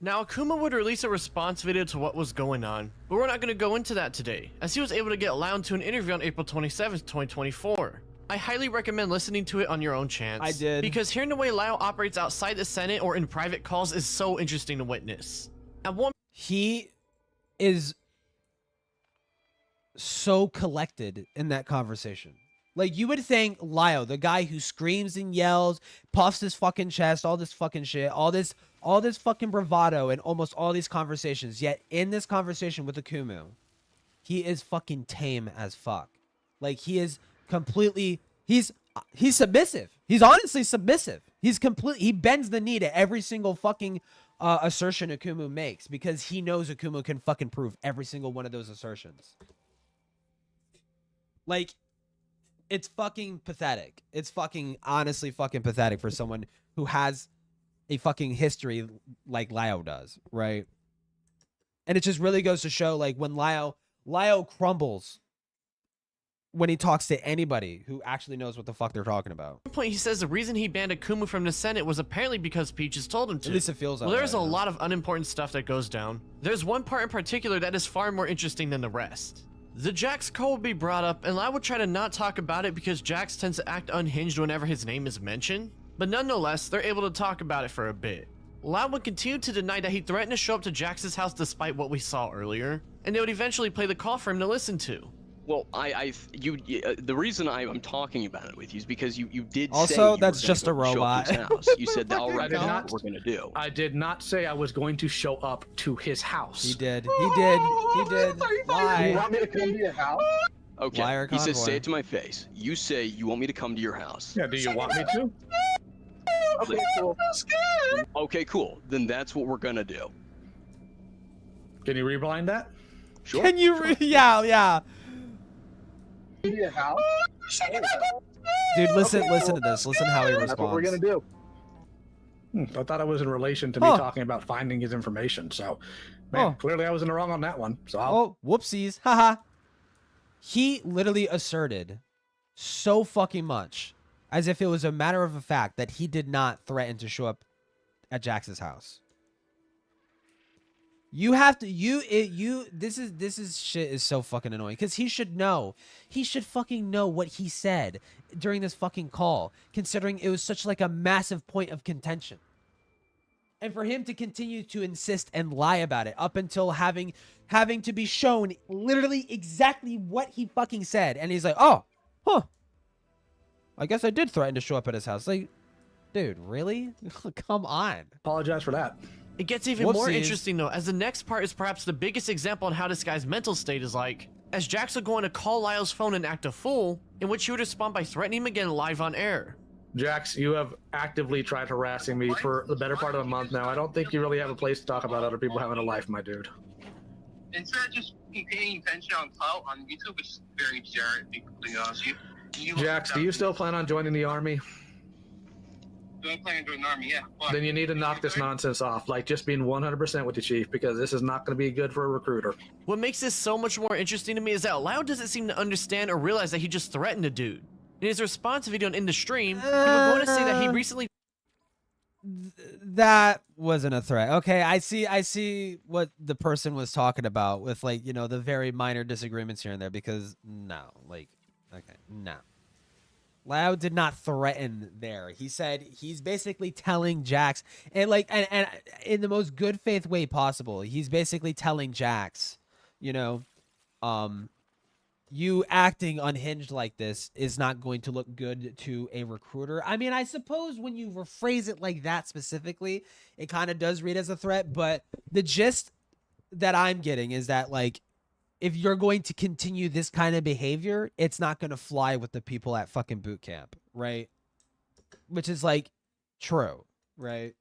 Now, Akuma would release a response video to what was going on, but we're not going to go into that today, as he was able to get Lio into an interview on April 27th, 2024. I highly recommend listening to it on your own chance. I did. Because hearing the way Lio operates outside the Senate or in private calls is so interesting to witness. He is so collected in that conversation. Like, you would think Lio, the guy who screams and yells, puffs his fucking chest, all this fucking shit, all this fucking bravado in almost all these conversations, yet in this conversation with Akumu, he is fucking tame as fuck. Like, he is completely, he's submissive. He's honestly submissive. He bends the knee to every single fucking assertion Akumu makes because he knows Akumu can fucking prove every single one of those assertions. Like, it's fucking pathetic. It's fucking honestly fucking pathetic for someone who has a fucking history like Lio does, right? And it just really goes to show, like, when Lio crumbles when he talks to anybody who actually knows what the fuck they're talking about. At one point, he says the reason he banned Akumu from the Senate was apparently because Peaches told him to. At least it feels that Well, there's way, a lot of unimportant stuff that goes down. There's one part in particular that is far more interesting than the rest. The Jax call will be brought up, and Lio would try to not talk about it because Jax tends to act unhinged whenever his name is mentioned. But nonetheless, they're able to talk about it for a bit. Lio would continue to deny that he threatened to show up to Jax's house despite what we saw earlier, and they would eventually play the call for him to listen to. Well, the reason I'm talking about it with you is because you did also, say you that's were just a gonna show up robot. to his house. You said that already. That's what we're gonna do. I did not say I was going to show up to his house. He did. He did. He did. Why? You want me to come to your house? Okay. Liar He said, Convoy. say it to my face. You say you want me to come to your house. Yeah, do you want me to? Okay, cool. Okay, cool. Then that's what we're gonna do. Can you rewind that? Sure. Can you yeah. To your house? Dude, listen to this. Listen how he responds. That's what we're gonna do. I thought it was in relation to me talking about finding his information. So, man, clearly I was in the wrong on that one. So, whoopsies. Haha. He literally asserted so fucking much as if it was a matter of a fact that he did not threaten to show up at Jax's house. You have to, this is shit is so fucking annoying because he should know. He should fucking know what he said during this fucking call, considering it was such like a massive point of contention. And for him to continue to insist and lie about it up until having to be shown literally exactly what he fucking said. And he's like, oh, huh. I guess I did threaten to show up at his house. Like, dude, really? Come on. Apologize for that. It gets even more interesting though, as the next part is perhaps the biggest example on how this guy's mental state is like, as Jax would go on to call Lio's phone and act a fool, in which he would respond by threatening him again live on air. Jax, you have actively tried harassing me for the better part of a month now. I don't think you really have a place to talk about other people having a life, my dude. Instead of just paying attention on clout on YouTube, which is very jarring, to be completely honest with you. Jax, do you still plan on joining the army? Do I plan to join the army? Yeah. But Then you need to knock this nonsense off. Like, just being 100% with the chief, because this is not going to be good for a recruiter. What makes this so much more interesting to me is that Lio doesn't seem to understand or realize that he just threatened a dude. In his response video and in the stream, he would go on to say that he recently... That wasn't a threat. Okay, I see what the person was talking about with, like, you know, the very minor disagreements here and there, because no, like, Okay, no. Lio did not threaten there. He said he's basically telling Jax, and like, and in the most good faith way possible, he's basically telling Jax, you know, you acting unhinged like this is not going to look good to a recruiter. I mean, I suppose when you rephrase it like that specifically, it kind of does read as a threat, but the gist that I'm getting is that, like, if you're going to continue this kind of behavior, it's not going to fly with the people at fucking boot camp, right? Which is, like, true, right?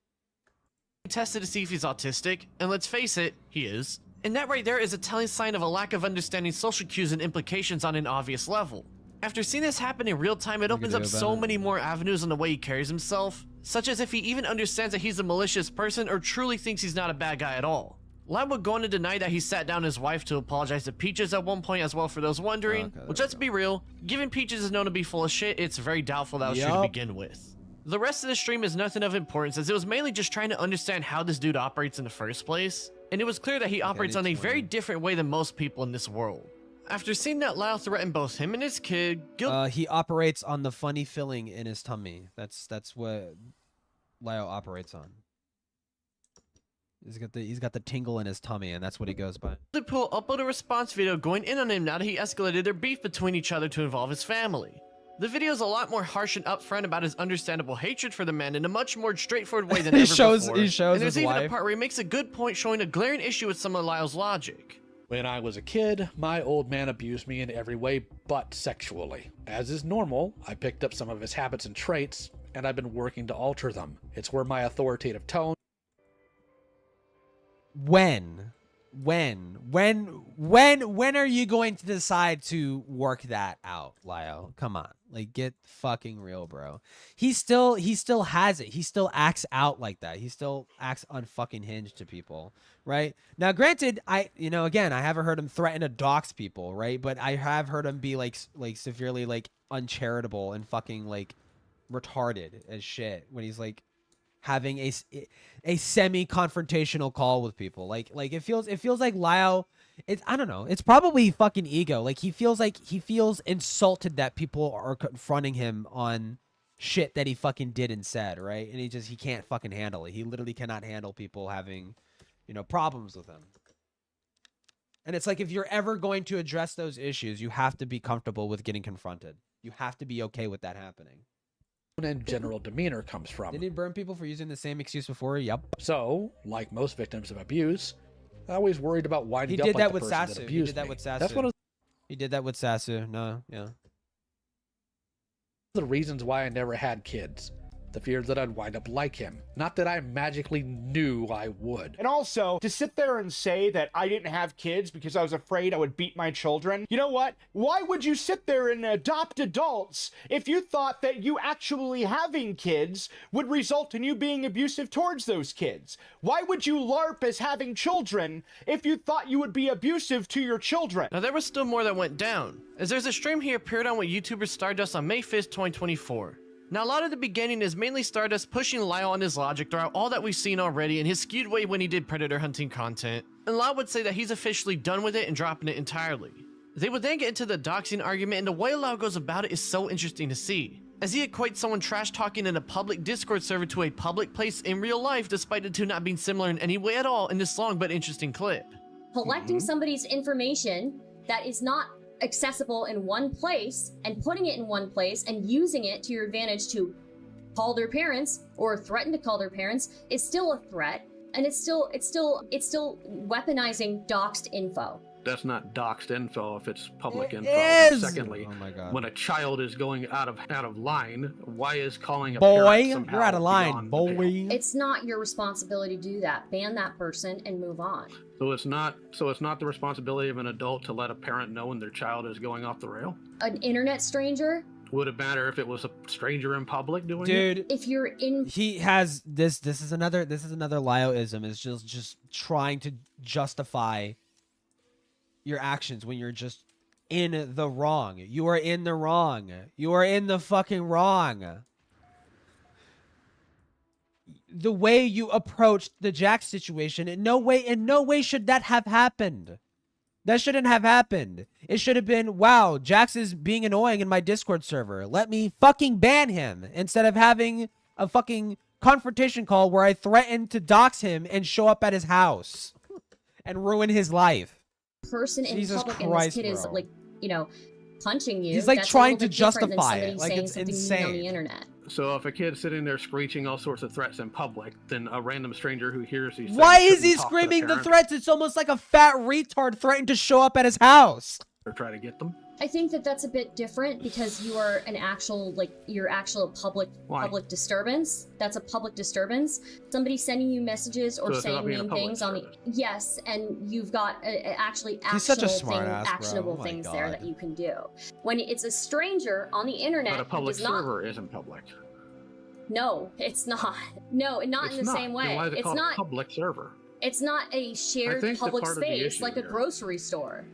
Tested to see if he's autistic, and let's face it, he is. And that right there is a telling sign of a lack of understanding social cues and implications on an obvious level. After seeing this happen in real time, it opens up so many more avenues on the way he carries himself, such as if he even understands that he's a malicious person or truly thinks he's not a bad guy at all. Lio would go on to deny that he sat down his wife to apologize to Peaches at one point as well, for those wondering, which, let's be real, given Peaches is known to be full of shit, it's very doubtful that was true to begin with. The rest of the stream is nothing of importance, as it was mainly just trying to understand how this dude operates in the first place, and it was clear that he operates on a very different way than most people in this world. After seeing that Lio threatened both him and his kid, he operates on the funny feeling in his tummy. That's what Lio operates on. He's got the tingle in his tummy, and that's what he goes by. Deadpool uploaded a response video going in on him now that he escalated their beef between each other to involve his family. The video is a lot more harsh and upfront about his understandable hatred for the man in a much more straightforward way than ever before. He shows and there's his even wife. a part where he makes a good point showing a glaring issue with some of Lio's logic. When I was a kid, my old man abused me in every way but sexually. As is normal, I picked up some of his habits and traits, and I've been working to alter them. It's where my authoritative tone... When are you going to decide to work that out, Lio? Come on. Like, get fucking real, bro. He still has it. He still acts out like that. He still acts unfucking hinged to people, right? Now, granted, again, I haven't heard him threaten to dox people, right? But I have heard him be like severely like uncharitable and fucking like retarded as shit when he's like having a semi-confrontational call with people. Like it feels like Lio, I don't know, it's probably fucking ego. Like he feels insulted that people are confronting him on shit that he fucking did and said, right? And he can't fucking handle it. He literally cannot handle people having, problems with him. And it's like, if you're ever going to address those issues, you have to be comfortable with getting confronted. You have to be okay with that happening. and general demeanor comes from. Did he burn people for using the same excuse before? Yep. So, like most victims of abuse, I always worried about winding up He did like that the with person that Sasu. He abused did that me. with Sasu. That's one of He did that with Sasu. No, yeah. the reasons why I never had kids. The fear that I'd wind up like him. Not that I magically knew I would. And also, to sit there and say that I didn't have kids because I was afraid I would beat my children, you know what? Why would you sit there and adopt adults if you thought that you actually having kids would result in you being abusive towards those kids? Why would you LARP as having children if you thought you would be abusive to your children? Now, there was still more that went down, as there's a stream he appeared on with YouTuber Stardust on May 5th, 2024. Now, a lot of the beginning is mainly Stardust pushing Lio on his logic throughout all that we've seen already in his skewed way when he did predator hunting content, and Lio would say that he's officially done with it and dropping it entirely. They would then get into the doxing argument, and the way Lio goes about it is so interesting to see, as he equates someone trash talking in a public Discord server to a public place in real life, despite the two not being similar in any way at all in this long but interesting clip. Collecting somebody's information that is not accessible in one place and putting it in one place and using it to your advantage to call their parents or threaten to call their parents is still a threat, and it's still weaponizing doxed info. That's not doxed info if it's public info. is! Secondly, Oh my God. when a child is going out of line, why is calling a Boy, parent somehow you're out of line, beyond the pale? boy. It's not your responsibility to do that. Ban that person and move on. So it's not the responsibility of an adult to let a parent know when their child is going off the rail? An internet stranger? Would it matter if it was a stranger in public doing it? Dude, if you're in, he has this is another Lio-ism, is just trying to justify your actions when you're just in the wrong. You are in the wrong. You are in the fucking wrong. The way you approached the Jack situation, in no way should that have happened. That shouldn't have happened. It should have been, wow, Jax is being annoying in my Discord server. Let me fucking ban him instead of having a fucking confrontation call where I threaten to dox him and show up at his house and ruin his life. Person in Jesus public Christ, and this kid is bro. like, you know, punching you. He's like that's a trying little to bit different than justify somebody it. Like saying it's something mean insane. on the internet. So if a kid's sitting there screeching all sorts of threats in public, then a random stranger who hears these Why things is he shouldn't talk to screaming the parent threats? It's almost like a fat retard threatening to show up at his house. or try to get them? I think that that's a bit different because you are an actual, like, your actual public disturbance. That's a public disturbance. Somebody sending you messages or So it's about saying being a mean public things on the yes, and you've got actually He's such a actionable, smart ass, bro. actionable Oh my things there God. that you can do. When it's a stranger on the internet, But a who public does not. server isn't public. No, it's not. No, not It's in the not. same Then way. why is it It's called not. a public server? It's not a shared think that public part of the space issue like a here- grocery store.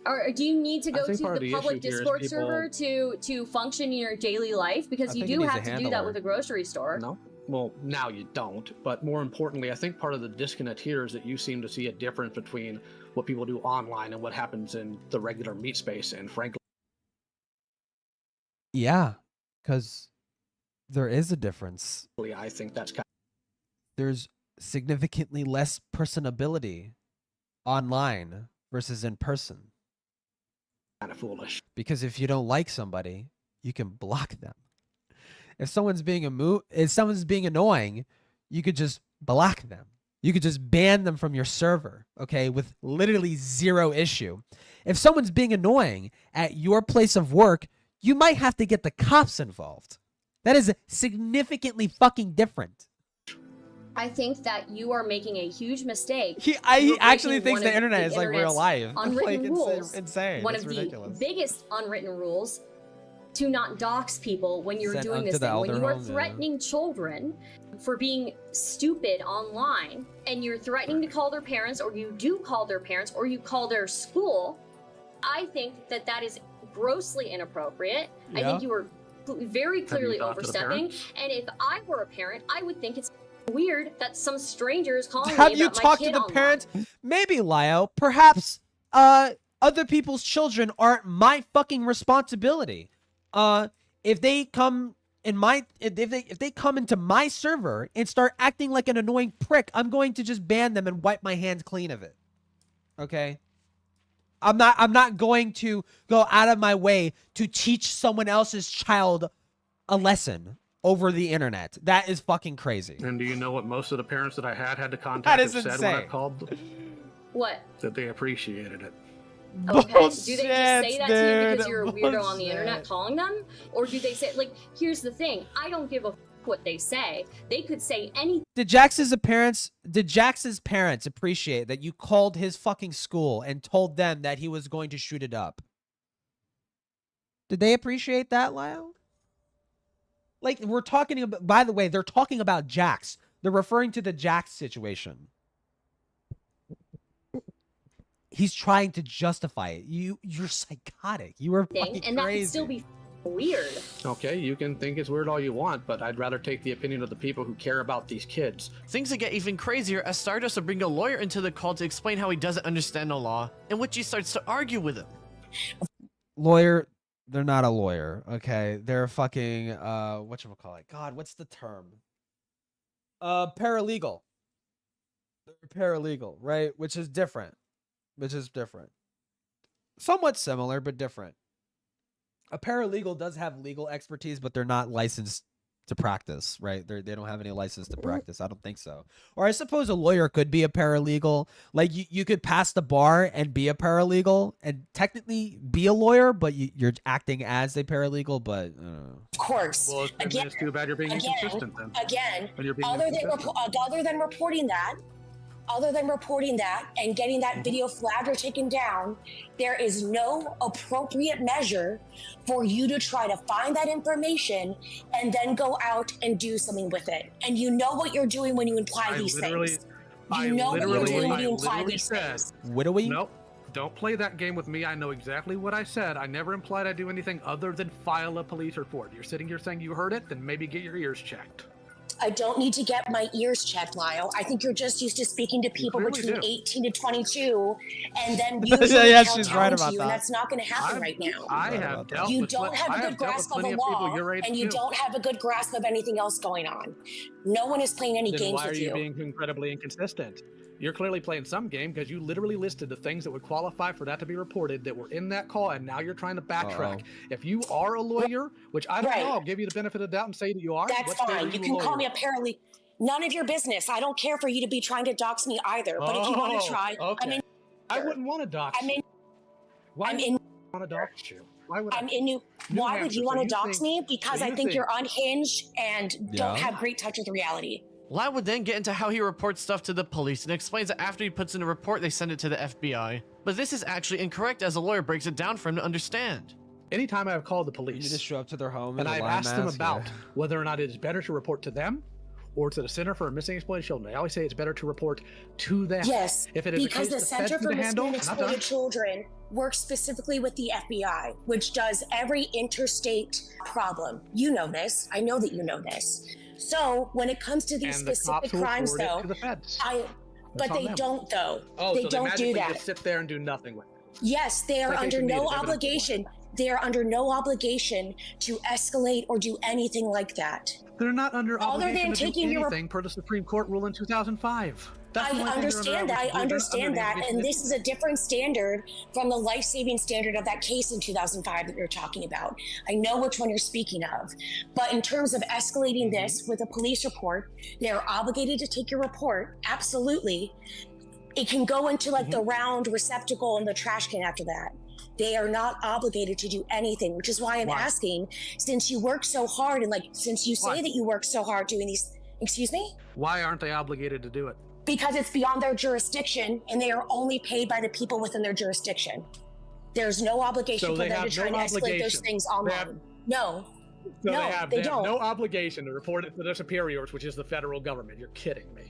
Or do you need to I go think to part of the the public issue here is Discord people- server to function in your daily life? Because I you think it do needs a have to do that handler. with a grocery store. No. Well, now you don't. But more importantly, I think part of the disconnect here is that you seem to see a difference between what people do online and what happens in the regular meat space. And frankly, Yeah, because there is a difference. I think that's kind There's significantly less personability online versus in person. of foolish. Because if you don't like somebody, you can block them. If someone's being annoying, you could just block them. You could just ban them from your server, okay, with literally zero issue. If someone's being annoying at your place of work, you might have to get the cops involved. That is significantly fucking different. I think that you are making a huge mistake. He You're actually breaking thinks one the of internet is like real internet's life. Unwritten Like, rules. insane. One It's of ridiculous. the biggest unwritten rules to not dox people when you're Sent doing unto this the thing. When elder you are home, yeah. threatening children for being stupid online and you're threatening to call their parents, or you do call their parents, or you call their school, I think that that is grossly inappropriate. I Yeah. think you were very you clearly talked to the overstepping. parents? And if I were a parent, I would think it's weird that some stranger is calling Have me you about my talked to kid the online. parents? Maybe, Lio. Perhaps other people's children aren't my fucking responsibility. If they come in my if they come into my server and start acting like an annoying prick, I'm going to just ban them and wipe my hands clean of it. Okay? I'm not going to go out of my way to teach someone else's child a lesson over the internet. That is fucking crazy. And do you know what most of the parents that I had to contact That have is said when I insane. called them? What? That they appreciated it. Okay. Do they just Bullshit, say that to you because dude. you're a weirdo on the internet Bullshit. calling them? Or do they say, like, here's the thing, I don't give a f what they say. They could say anything. Did Jax's parents appreciate that you called his fucking school and told them that he was going to shoot it up? Did they appreciate that, Lyle? Like, we're talking about, by the way, they're talking about Jax. They're referring to the Jax situation. He's trying to justify it. You're psychotic. You were fucking And that crazy. could still be weird. Okay, you can think it's weird all you want, but I'd rather take the opinion of the people who care about these kids. Things that get even crazier as Stardust will bring a lawyer into the call to explain how he doesn't understand the law, in which he starts to argue with him. Lawyer, they're not a lawyer, okay? They're a fucking whatchamacallit? God, what's the term? Paralegal. They're a paralegal, right? Which is different. Somewhat similar, but different. A paralegal does have legal expertise, but they're not licensed to practice, right? They don't have any license to practice. I don't think so. Or I suppose a lawyer could be a paralegal. Like you could pass the bar and be a paralegal and technically be a lawyer, but you're acting as a paralegal. But of course, Well, again, it's too bad you're being inconsistent then. Again, When you're being other than inconsistent. reporting that and getting that video flagged or taken down, there is no appropriate measure for you to try to find that information and then go out and do something with it. And you know what you're doing when you imply these things. You know what you're doing when you imply these things. What do we? Nope. Don't play that game with me. I know exactly what I said. I never implied I'd do anything other than file a police report. You're sitting here saying you heard it, then maybe get your ears checked. I don't need to get my ears checked, Lio. I think you're just used to speaking to people between 18 to 22, and then usually yeah, tell she's down right to about you, that. and that's not going to happen right now. I have dealt You with don't have a good grasp of the law, and you don't have a good grasp of anything else going on. No one is playing any Then games why are with you being incredibly inconsistent? You're clearly playing some game because you literally listed the things that would qualify for that to be reported that were in that call, and now you're trying to backtrack. If you are a lawyer, which I don't know, I'll give you the benefit of the doubt and say that you are. That's fine. You can call me a paralegal. None of your business. I don't care for you to be trying to dox me either. But if you want to try, okay. I'm in. I wouldn't want to dox you. Why I'm would in. I want to dox you? Why would I'm in New. Why would you want to dox me? Because I think you're unhinged and don't have great touch with reality. Lio would then get into how he reports stuff to the police and explains that after he puts in a report, they send it to the FBI. But this is actually incorrect as the lawyer breaks it down for him to understand. Anytime I've called the police, You just show up to their home and in a I've lion asked them mask, about yeah. whether or not it is better to report to them or to the Center for Missing and Exploited Children. I always say it's better to report to them. Yes, if it is because a the case Center for to Missing handle, and not done. Exploited Children works specifically with the FBI, which does every interstate problem. You know this. I know that you know this. So when it comes to these And the specific cops will crimes, forward it though, to the feds. but That's on they them. don't, though. Oh, they so don't they do magically that. just sit there and do nothing with it. Yes, they are under Citation no needed, evidence obligation. They are under no obligation to escalate or do anything like that. They're not under Other obligation than to taking do your anything per the Supreme Court rule in 2005. That's the I only thing they're understand that. under I understand that. obligation And to this do. is a different standard from the life-saving standard of that case in 2005 that you're talking about. I know which one you're speaking of. But in terms of escalating this with a police report, they're obligated to take your report. Absolutely. It can go into like the round receptacle in the trash can after that. They are not obligated to do anything, which is why I'm asking, since you work so hard and like, since you say Why? that you work so hard doing these, excuse me? Why aren't they obligated to do it? Because it's beyond their jurisdiction and they are only paid by the people within their jurisdiction. There's no obligation So for they them to have try no and escalate those obligation. things They online. have- No. So No, they have don't. no obligation to report it to their superiors, which is the federal government. You're kidding me.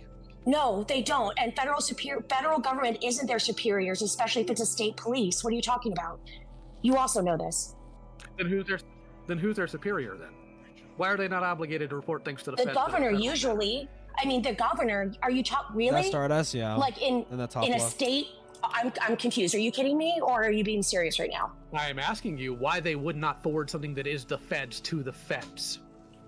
No, they don't. And federal government isn't their superiors, especially if it's a state police. What are you talking about? You also know this. Then who's their superior then? Why are they not obligated to report things to the The feds? governor usually. I mean, the governor. Are you talking really? That Stardust, yeah. Like in the top in a left. state. I'm confused. Are you kidding me, or are you being serious right now? I am asking you why they would not forward something that is the feds to the feds.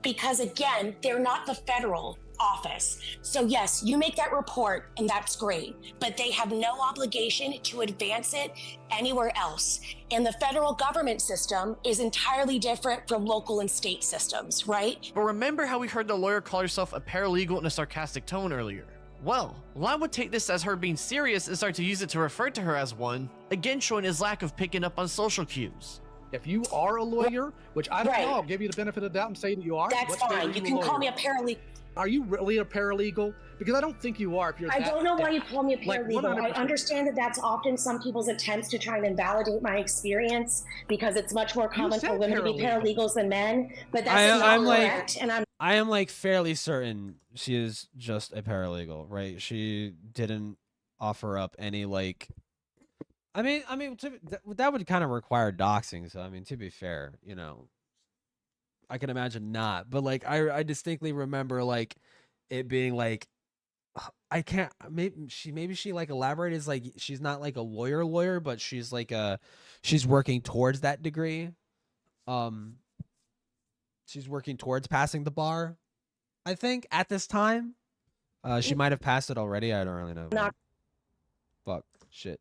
Because again, they're not the federal office. So yes, you make that report and that's great, but they have no obligation to advance it anywhere else. And the federal government system is entirely different from local and state systems, right? But remember how we heard the lawyer call herself a paralegal in a sarcastic tone earlier? Well, Lio would take this as her being serious and start to use it to refer to her as one, again showing his lack of picking up on social cues. If you are a lawyer, which I don't know, I'll give you the benefit of the doubt and say that you are. That's What state fine. are You can call me a paralegal. Are you really a paralegal? Because I don't think you are. If you're I that don't know why you deaf. call me a Like, paralegal. I 100%. understand that that's often some people's attempts to try and invalidate my experience because it's much more common for said women to be paralegal. paralegals than men. But that's not correct. And I am like fairly certain she is just a paralegal, right? She didn't offer up any like. I mean, that would kind of require doxing. So I mean, to be fair, you know, I can imagine not. But like, I distinctly remember like it being like, I can't. Maybe she like elaborated as like she's not like a lawyer, but she's like she's working towards that degree. She's working towards passing the bar, I think, at this time. She might have passed it already. I don't really know. Not Fuck. Shit.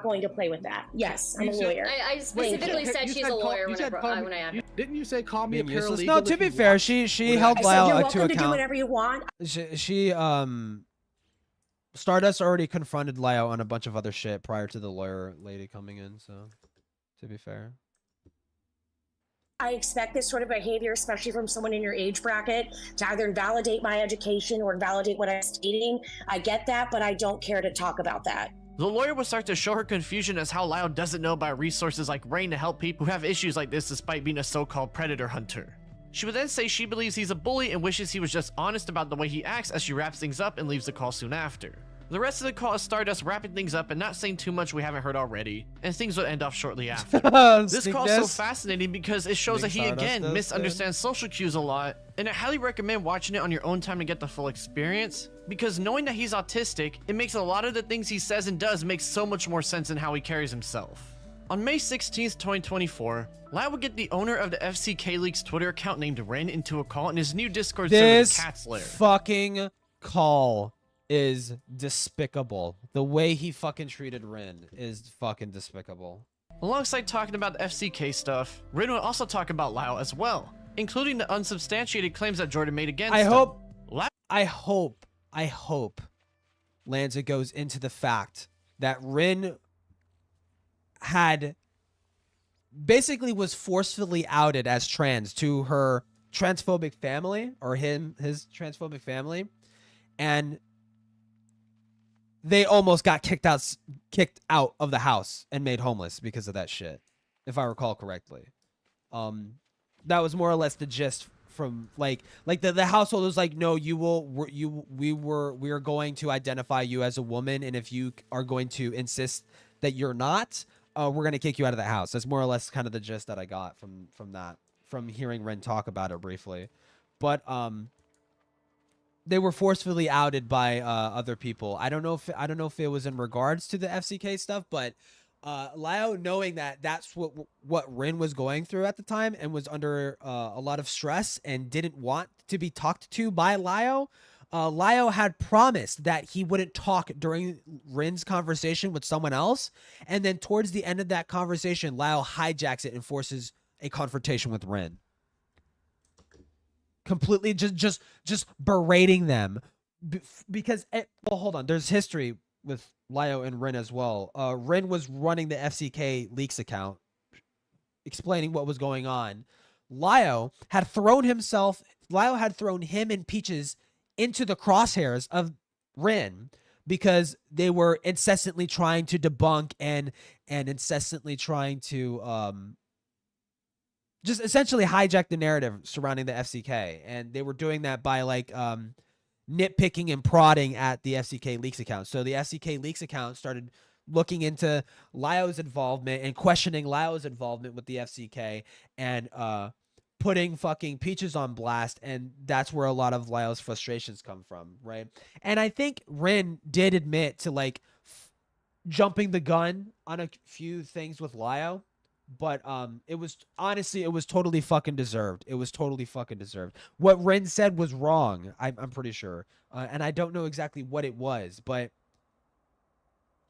going to play with that. Yes, I'm You a said- lawyer. I specifically said she's a lawyer when I asked her. Didn't you say call me a Being useless? paralegal? No, to if be you fair, want? she What held I said, Lio You're to welcome to do account. whatever you want. She Stardust already confronted Lio on a bunch of other shit prior to the lawyer lady coming in, so to be fair. I expect this sort of behavior, especially from someone in your age bracket, to either invalidate my education or invalidate what I'm stating. I get that, but I don't care to talk about that. The lawyer would start to show her confusion as how Lio doesn't know about resources like Rain to help people who have issues like this despite being a so-called predator hunter. She would then say she believes he's a bully and wishes he was just honest about the way he acts as she wraps things up and leaves the call soon after. The rest of the call is Stardust wrapping things up and not saying too much we haven't heard already, and things will end off shortly after. This call is so fascinating because it shows that he again misunderstands social cues a lot, and I highly recommend watching it on your own time to get the full experience, because knowing that he's autistic, it makes a lot of the things he says and does make so much more sense in how he carries himself. On May 16th, 2024, Lio would get the owner of the FCK Leaks Twitter account named Ren into a call in his new Discord server, the Cat's Lair. Fucking call is despicable. The way he fucking treated Ren is fucking despicable. Alongside talking about the FCK stuff, Ren would also talk about Lio as well, including the unsubstantiated claims that Jordan made against him. I hope Lanza goes into the fact that Ren basically was forcefully outed as trans to her transphobic family, or his transphobic family, and they almost got kicked out of the house and made homeless because of that shit, if I recall correctly. That was more or less the gist from like the household was like, no, we are going to identify you as a woman, and if you are going to insist that you're not, we're going to kick you out of the house. That's more or less kind of the gist that I got from hearing Ren talk about it briefly. But they were forcefully outed by other people. I don't know if it was in regards to the FCK stuff, but Lio, knowing that that's what Ren was going through at the time and was under a lot of stress and didn't want to be talked to by Lio, Lio had promised that he wouldn't talk during Ren's conversation with someone else, and then towards the end of that conversation, Lio hijacks it and forces a confrontation with Ren. Completely just berating them because well, hold on, there's history with Lio and Ren as well. Ren was running the FCK Leaks account, explaining what was going on. Lio had thrown him and Peaches into the crosshairs of Ren because they were incessantly trying to debunk and incessantly trying to just essentially hijack the narrative surrounding the FCK. And they were doing that by like nitpicking and prodding at the FCK Leaks account. So the FCK Leaks account started looking into Lio's involvement and questioning Lio's involvement with the FCK and putting fucking Peaches on blast, and that's where a lot of Lio's frustrations come from, right? And I think Ren did admit to like jumping the gun on a few things with Lio, but it was totally fucking deserved. It was totally fucking deserved. What Ren said was wrong, I'm pretty sure, and I don't know exactly what it was, but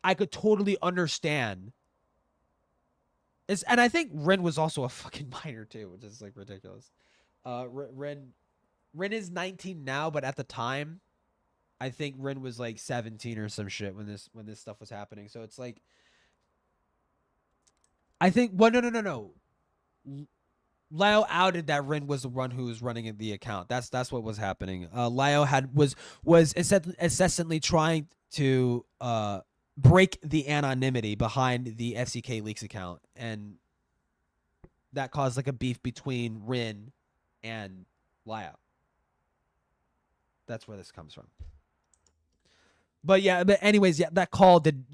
I could totally understand. And I think Ren was also a fucking minor too, which is like ridiculous. Ren is 19 now, but at the time, I think Ren was like 17 or some shit when this stuff was happening. So it's like, I think no. Lio outed that Ren was the one who was running the account. That's what was happening. Lio was incessantly trying to break the anonymity behind the FCK Leaks account, and that caused like a beef between Ren and Lio. That's where this comes from. But anyways, that call did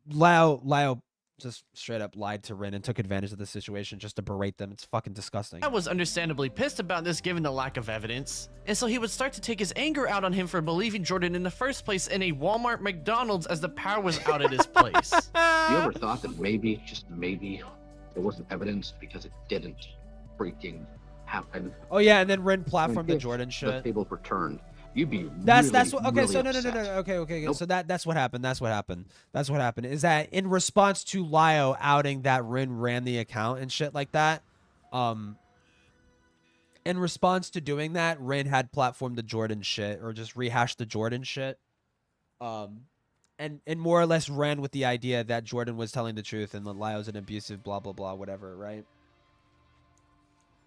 Lio just straight up lied to Ren and took advantage of the situation just to berate them. It's fucking disgusting. I was understandably pissed about this given the lack of evidence, and so he would start to take his anger out on him for believing Jordan in the first place in a Walmart McDonald's as the power was out at his place. You ever thought that maybe, just maybe, there wasn't evidence because it didn't freaking happen? Oh yeah, and then Ren platformed the Jordan shit. The tables were turned. You'd be that's what okay, really so no okay Nope. so that's what happened is that in response to Lio outing that Ren ran the account and shit like that, in response to doing that, Ren had platformed the Jordan shit, or just rehashed the Jordan shit, and more or less ran with the idea that Jordan was telling the truth and that Lio's an abusive blah blah blah whatever, right?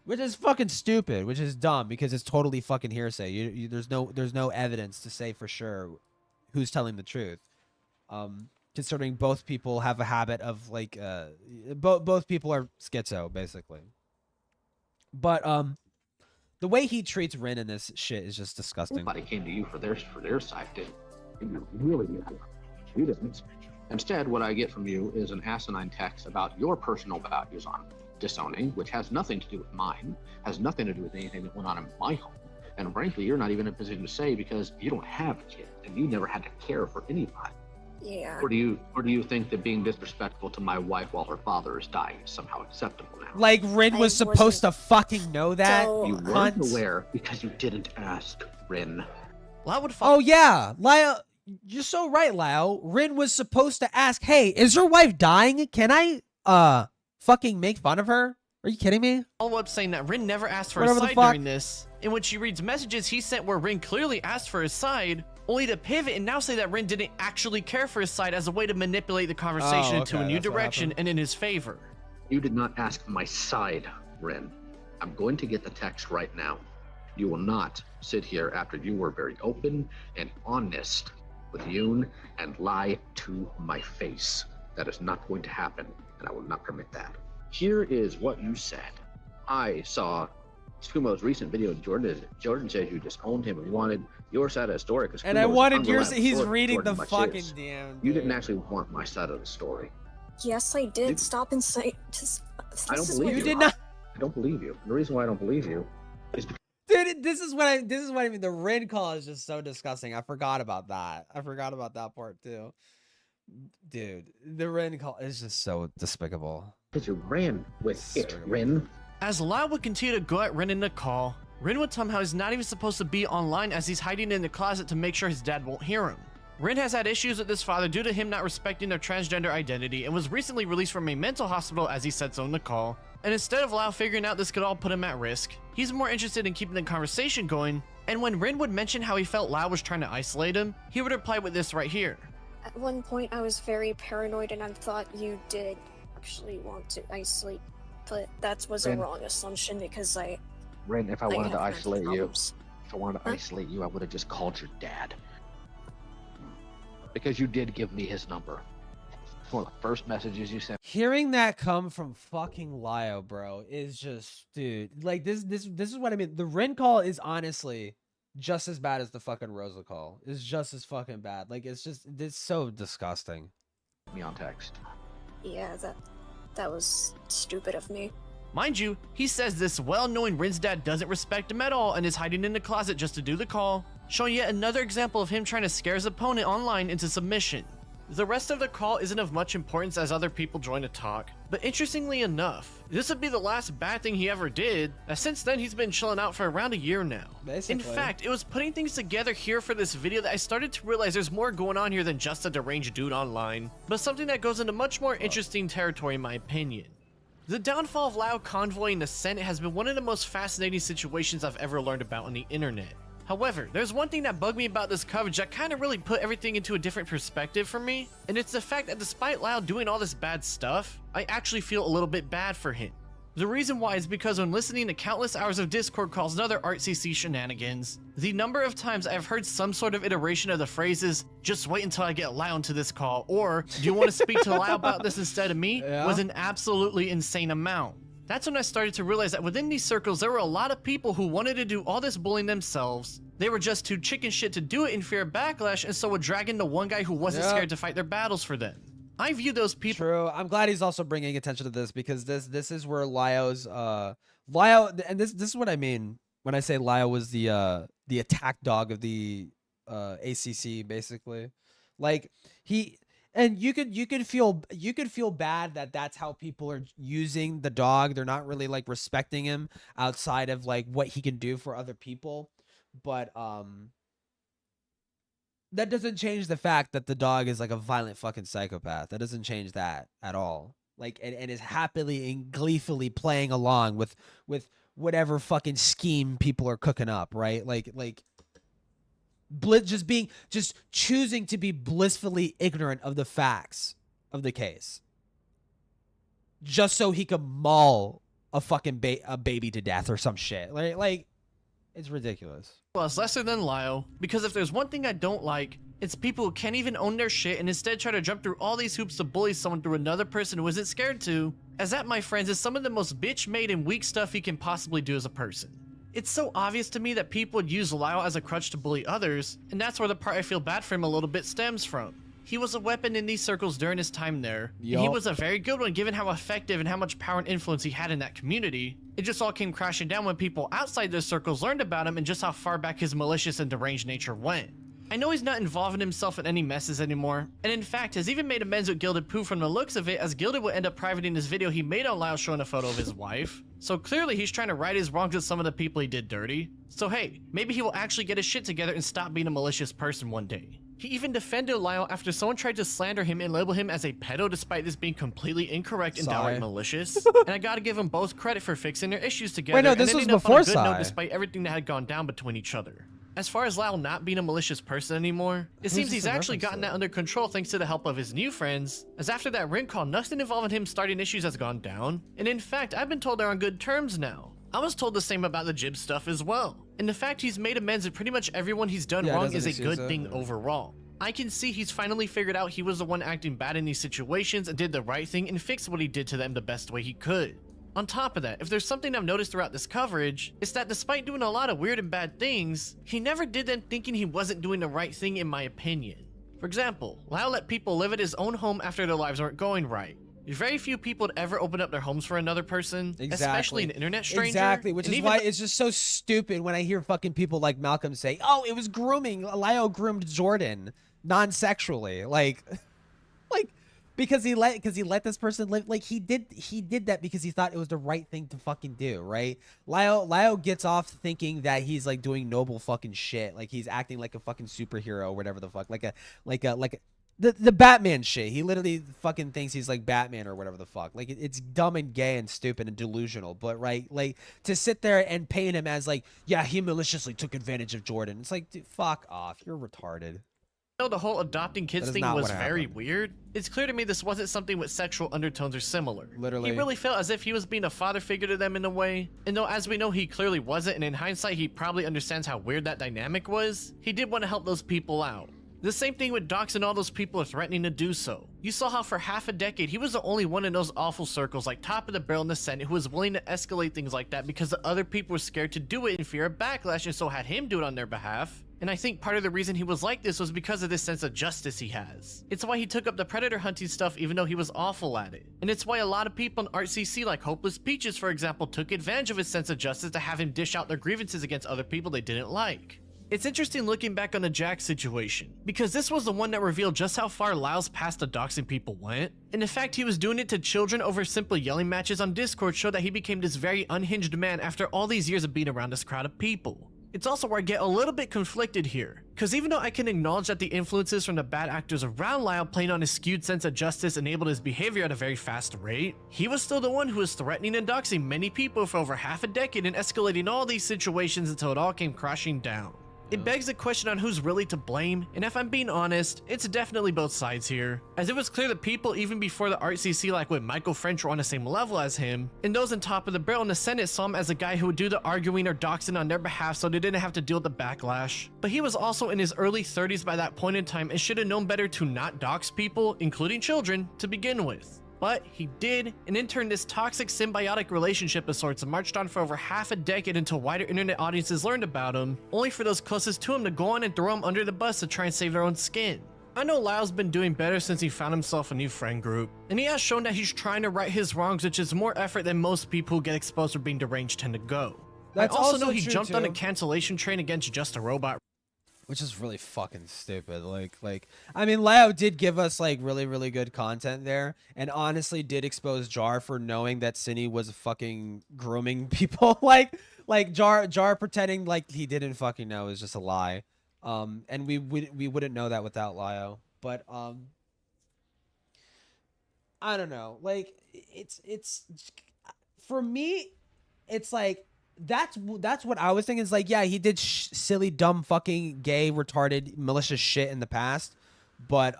Which is fucking stupid, which is dumb, because it's totally fucking hearsay. There's no evidence to say for sure who's telling the truth. Considering both people have a habit of like, both people are schizo basically. But the way he treats Ren in this shit is just disgusting. Nobody came to you for their side, did you? You're really You didn't. Instead, what I get from you is an asinine text about your personal values on disowning, which has nothing to do with mine, has nothing to do with anything that went on in my home. And frankly, you're not even in a position to say because you don't have a kid and you never had to care for anybody. Yeah. Or do you think that being disrespectful to my wife while her father is dying is somehow acceptable now? Like Rin was supposed to fucking know that. You weren't aware because you didn't ask, Rin. Oh yeah, Lio, you're so right, Lio. Rin was supposed to ask, "Hey, is your wife dying? Can I fucking make fun of her? Are you kidding me?" Follow up saying that Rin never asked for Whatever his the side fuck. during this, in which she reads messages he sent where Rin clearly asked for his side, only to pivot and now say that Rin didn't actually care for his side as a way to manipulate the conversation into a new direction and in his favor. You did not ask my side, Rin. I'm going to get the text right now. You will not sit here after you were very open and honest with Yoon and lie to my face. That is not going to happen, and I will not permit that. Here is what you said. I saw Skumo's recent video of Jordan. Jordan says you disowned him and wanted your side of the story. And I wanted yours. He's reading the fucking DM. You didn't actually want my side of the story. Yes, I did. Stop and say. I don't believe you. You did not. I don't believe you. The reason why I don't believe you is because Dude, this is what I mean. The Rin call is just so disgusting. I forgot about that. I forgot about that part too. Dude, the Rin call is just so despicable. Because you ran with it, Rin. As Lio would continue to go at Rin in the call, Rin would tell him how he's not even supposed to be online as he's hiding in the closet to make sure his dad won't hear him. Rin has had issues with his father due to him not respecting their transgender identity and was recently released from a mental hospital as he said so in the call. And instead of Lio figuring out this could all put him at risk, he's more interested in keeping the conversation going, and when Rin would mention how he felt Lio was trying to isolate him, he would reply with this right here. At one point, I was very paranoid and I thought you did actually want to isolate, but that was a Rin. wrong assumption because Rin, if I wanted to have isolate you, problems. if I wanted to isolate you, I would have just called your dad. Because you did give me his number. It's one of the first messages you sent. Hearing that come from fucking Lio, bro, is just, dude, like this is what I mean. The Rin call is honestly just as bad as the fucking Rosa call. It's just as fucking bad. Like it's so disgusting. Me on text. Yeah, that was stupid of me. Mind you, he says this well knowing Rin's dad doesn't respect him at all and is hiding in the closet just to do the call, showing yet another example of him trying to scare his opponent online into submission. The rest of the call isn't of much importance as other people join to talk, but interestingly enough, this would be the last bad thing he ever did, as since then he's been chilling out for around a year now. Basically. In fact, it was putting things together here for this video that I started to realize there's more going on here than just a deranged dude online, but something that goes into much more interesting territory in my opinion. The downfall of Lio Convoy in the Senate has been one of the most fascinating situations I've ever learned about on the internet. However, there's one thing that bugged me about this coverage that kind of really put everything into a different perspective for me, and it's the fact that despite Lio doing all this bad stuff, I actually feel a little bit bad for him. The reason why is because when listening to countless hours of Discord calls and other ArtCC shenanigans, the number of times I've heard some sort of iteration of the phrases, "just wait until I get Lio into this call," or "do you want to speak to Lio about this instead of me?" was an absolutely insane amount. That's when I started to realize that within these circles there were a lot of people who wanted to do all this bullying themselves. They were just too chicken shit to do it in fear of backlash, and so would drag in the one guy who wasn't scared to fight their battles for them. I view those people. True. I'm glad he's also bringing attention to this because this is where Lio's Lio, and this is what I mean when I say Lio was the attack dog of the ACC basically. Like he. And you could feel bad that that's how people are using the dog. They're not really like respecting him outside of like what he can do for other people. But that doesn't change the fact that the dog is like a violent fucking psychopath. That doesn't change that at all. Like and is happily and gleefully playing along with whatever fucking scheme people are cooking up, right? Like just choosing to be blissfully ignorant of the facts of the case just so he could maul a fucking a baby to death or some shit. Like it's ridiculous. Well, it's lesser than Lio, because if there's one thing I don't like, it's people who can't even own their shit and instead try to jump through all these hoops to bully someone through another person who isn't scared to, as that, my friends, is some of the most bitch-made and weak stuff you can possibly do as a person. It's so obvious to me that people would use Lio as a crutch to bully others, and that's where the part I feel bad for him a little bit stems from. He was a weapon in these circles during his time there. And he Yup. was a very good one given how effective and how much power and influence he had in that community. It just all came crashing down when people outside those circles learned about him and just how far back his malicious and deranged nature went. I know he's not involving himself in any messes anymore, and in fact has even made amends with Gilded Pooh from the looks of it, as Gilded would end up privating this video he made on Lio showing a photo of his wife. So clearly he's trying to right his wrongs with some of the people he did dirty. So hey, maybe he will actually get his shit together and stop being a malicious person one day. He even defended Lio after someone tried to slander him and label him as a pedo despite this being completely incorrect and downright malicious. And I gotta give them both credit for fixing their issues together. Wait, no, and this was ending up on before a good note Psy. despite everything that had gone down between each other. As far as Lio not being a malicious person anymore, it seems he's actually gotten that under control thanks to the help of his new friends, as after that ring call, nothing involving him starting issues has gone down, and in fact, I've been told they're on good terms now. I was told the same about the Jib stuff as well, and the fact he's made amends with pretty much everyone he's done wrong is a good thing overall. I can see he's finally figured out he was the one acting bad in these situations and did the right thing and fixed what he did to them the best way he could. On top of that, if there's something I've noticed throughout this coverage, it's that despite doing a lot of weird and bad things, he never did them thinking he wasn't doing the right thing in my opinion. For example, Lio let people live at his own home after their lives weren't going right. Very few people would ever open up their homes for another person, especially an internet stranger. Exactly, which and is even why it's just so stupid when I hear fucking people like Malcolm say, "Oh, it was grooming. Lio groomed Jordan non-sexually." Like because he let this person live. Like he did that because he thought it was the right thing to fucking do, right? Lio gets off thinking that he's like doing noble fucking shit, like he's acting like a fucking superhero or whatever the fuck, like the Batman shit. He literally fucking thinks he's like Batman or whatever the fuck. Like it's dumb and gay and stupid and delusional. But right, like to sit there and paint him as like, yeah, he maliciously took advantage of Jordan. It's like, dude, fuck off. You're retarded. though the whole adopting kids thing not was what very happened. weird, it's clear to me this wasn't something with sexual undertones or similar. Literally. He really felt as if he was being a father figure to them in a way, and though as we know he clearly wasn't, and in hindsight he probably understands how weird that dynamic was, he did want to help those people out. The same thing with doxing all those people are threatening to do so. You saw how for half a decade he was the only one in those awful circles like top of the barrel in the Senate who was willing to escalate things like that because the other people were scared to do it in fear of backlash, and so had him do it on their behalf. And I think part of the reason he was like this was because of this sense of justice he has. It's why he took up the predator hunting stuff even though he was awful at it. And it's why a lot of people in ArtCC like Hopeless Peaches for example took advantage of his sense of justice to have him dish out their grievances against other people they didn't like. It's interesting looking back on the Jack situation, because this was the one that revealed just how far Lyle's past the doxing people went, and the fact he was doing it to children over simple yelling matches on Discord showed that he became this very unhinged man after all these years of being around this crowd of people. It's also where I get a little bit conflicted here, because even though I can acknowledge that the influences from the bad actors around Lyle playing on his skewed sense of justice enabled his behavior at a very fast rate, he was still the one who was threatening and doxing many people for over half a decade and escalating all these situations until it all came crashing down. It begs the question on who's really to blame, and if I'm being honest, it's definitely both sides here, as it was clear that people even before the ArtCC like with Michael French were on the same level as him, and those on top of the barrel in the Senate saw him as a guy who would do the arguing or doxing on their behalf so they didn't have to deal with the backlash. But he was also in his early 30s by that point in time and should have known better to not dox people, including children, to begin with. But he did, and in turn this toxic symbiotic relationship of sorts marched on for over half a decade until wider internet audiences learned about him, only for those closest to him to go on and throw him under the bus to try and save their own skin. I know Lyle's been doing better since he found himself a new friend group, and he has shown that he's trying to right his wrongs, which is more effort than most people who get exposed for being deranged tend to go. That's I also also know he true, jumped on too. a cancellation train against Just a Robot, which is really fucking stupid. Like I mean, Lio did give us like really good content there, and honestly did expose Jar for knowing that Cindy was fucking grooming people. like Jar pretending like he didn't fucking know is just a lie. And we wouldn't know that without Lio. But I don't know. Like it's for me, it's like. That's what I was thinking. Is like, yeah, he did silly, dumb, fucking, gay, retarded, malicious shit in the past, but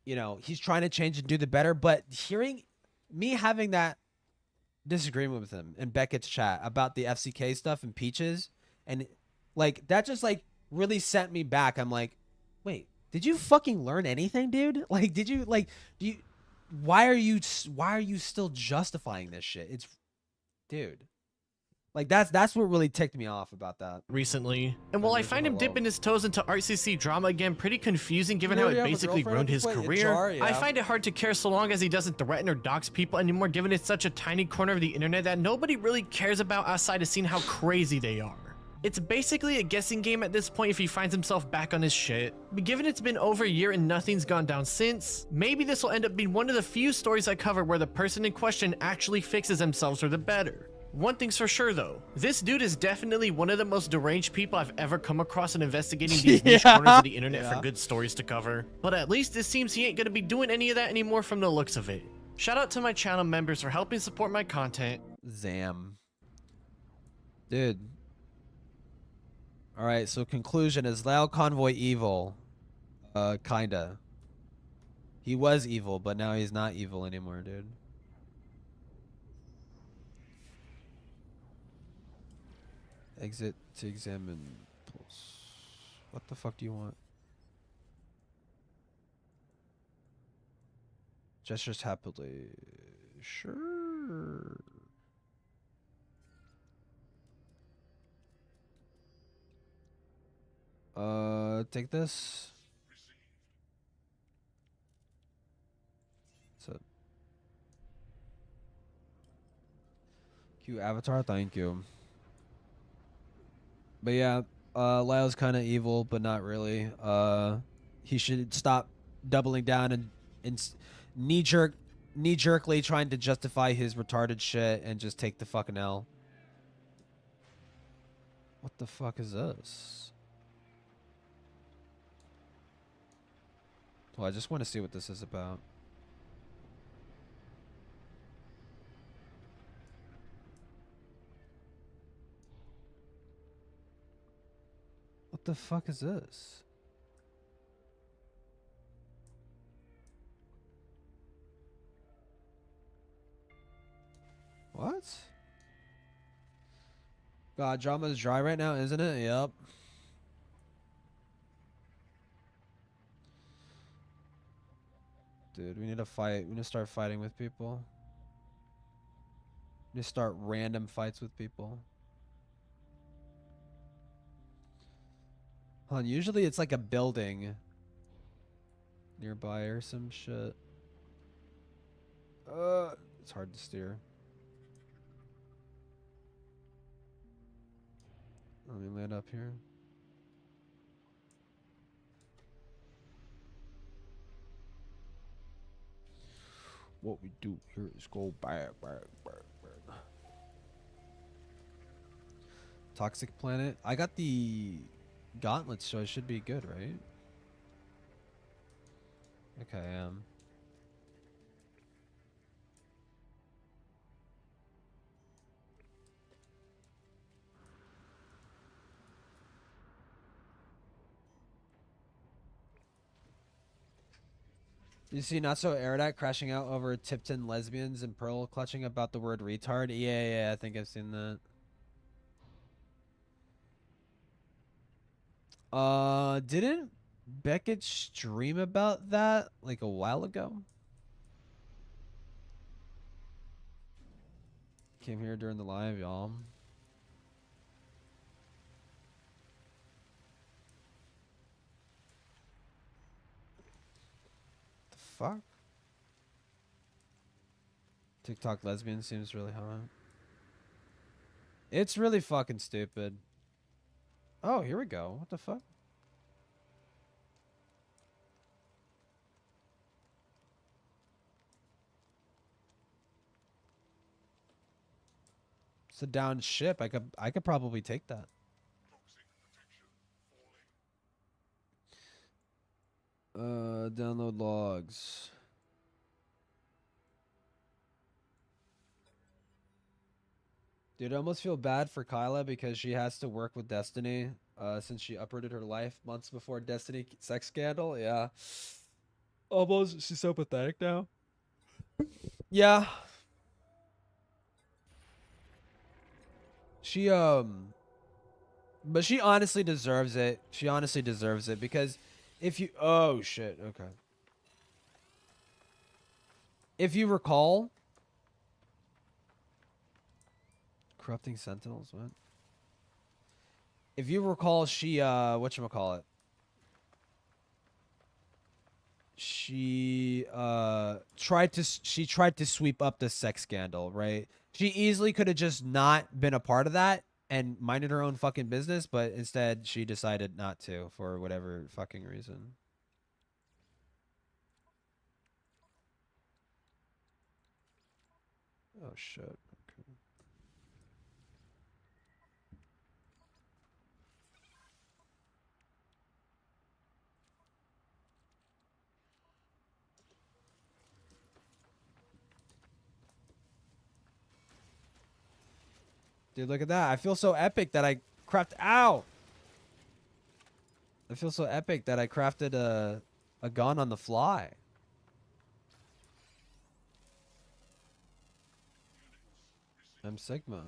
you know, he's trying to change and do the better. But hearing me having that disagreement with him in Beckett's chat about the FCK stuff and Peaches, and like that just like really sent me back. I'm like, wait, did you fucking learn anything, dude? Like, did you like why are you still justifying this shit? It's dude. Like that's what really ticked me off about that. Recently. And while I find him dipping his toes into RCC drama again pretty confusing given how it basically ruined his career, I find it hard to care so long as he doesn't threaten or dox people anymore given it's such a tiny corner of the internet that nobody really cares about outside of seeing how crazy they are. It's basically a guessing game at this point if he finds himself back on his shit. But given it's been over a year and nothing's gone down since, maybe this will end up being one of the few stories I cover where the person in question actually fixes themselves for the better. One thing's for sure though, this dude is definitely one of the most deranged people I've ever come across in investigating these niche corners of the internet for good stories to cover. But at least it seems he ain't gonna be doing any of that anymore from the looks of it. Shout out to my channel members for helping support my content. Zam. Dude. Alright, so conclusion is Lio Convoy evil. Kinda. He was evil, but now he's not evil anymore, dude. Exit to examine pulse. What the fuck do you want? Gestures happily. Sure. Take this. That's it. Q avatar, thank you. But yeah, Lio's kind of evil, but not really. He should stop doubling down and knee-jerkly trying to justify his retarded shit and just take the fucking L. What the fuck is this? Well, I just want to see what this is about. What the fuck is this? What? God, drama is dry right now, isn't it? Yep. Dude, we need to fight. We need to start fighting with people. We need to start random fights with people. Hold on, usually it's like a building nearby or some shit. It's hard to steer. Let me land up here. What we do here is go back. Toxic planet. I got the gauntlets, so I should be good, right? Okay, You see Not So Eridak crashing out over Tipton lesbians and Pearl clutching about the word retard? Yeah, I think I've seen that. Didn't Beckett stream about that like a while ago? Came here during the live, y'all. Fuck. TikTok lesbian seems really hot. It's really fucking stupid. Oh, here we go. What the fuck? It's a down ship. I could probably take that. Download logs. Dude, I almost feel bad for Kyla because she has to work with Destiny since she uprooted her life months before Destiny sex scandal. Yeah. Almost. She's so pathetic now. Yeah. She, but she honestly deserves it. She honestly deserves it because if you, oh shit, okay. If you recall, Corrupting Sentinels, what? If you recall, she, whatchamacallit? She tried to sweep up the sex scandal, right? She easily could have just not been a part of that and minded her own fucking business, but instead she decided not to for whatever fucking reason. Oh shit. Okay. Dude, look at that. I feel so epic that I crafted... Ow! I feel so epic that I crafted a gun on the fly. I'm Sigma.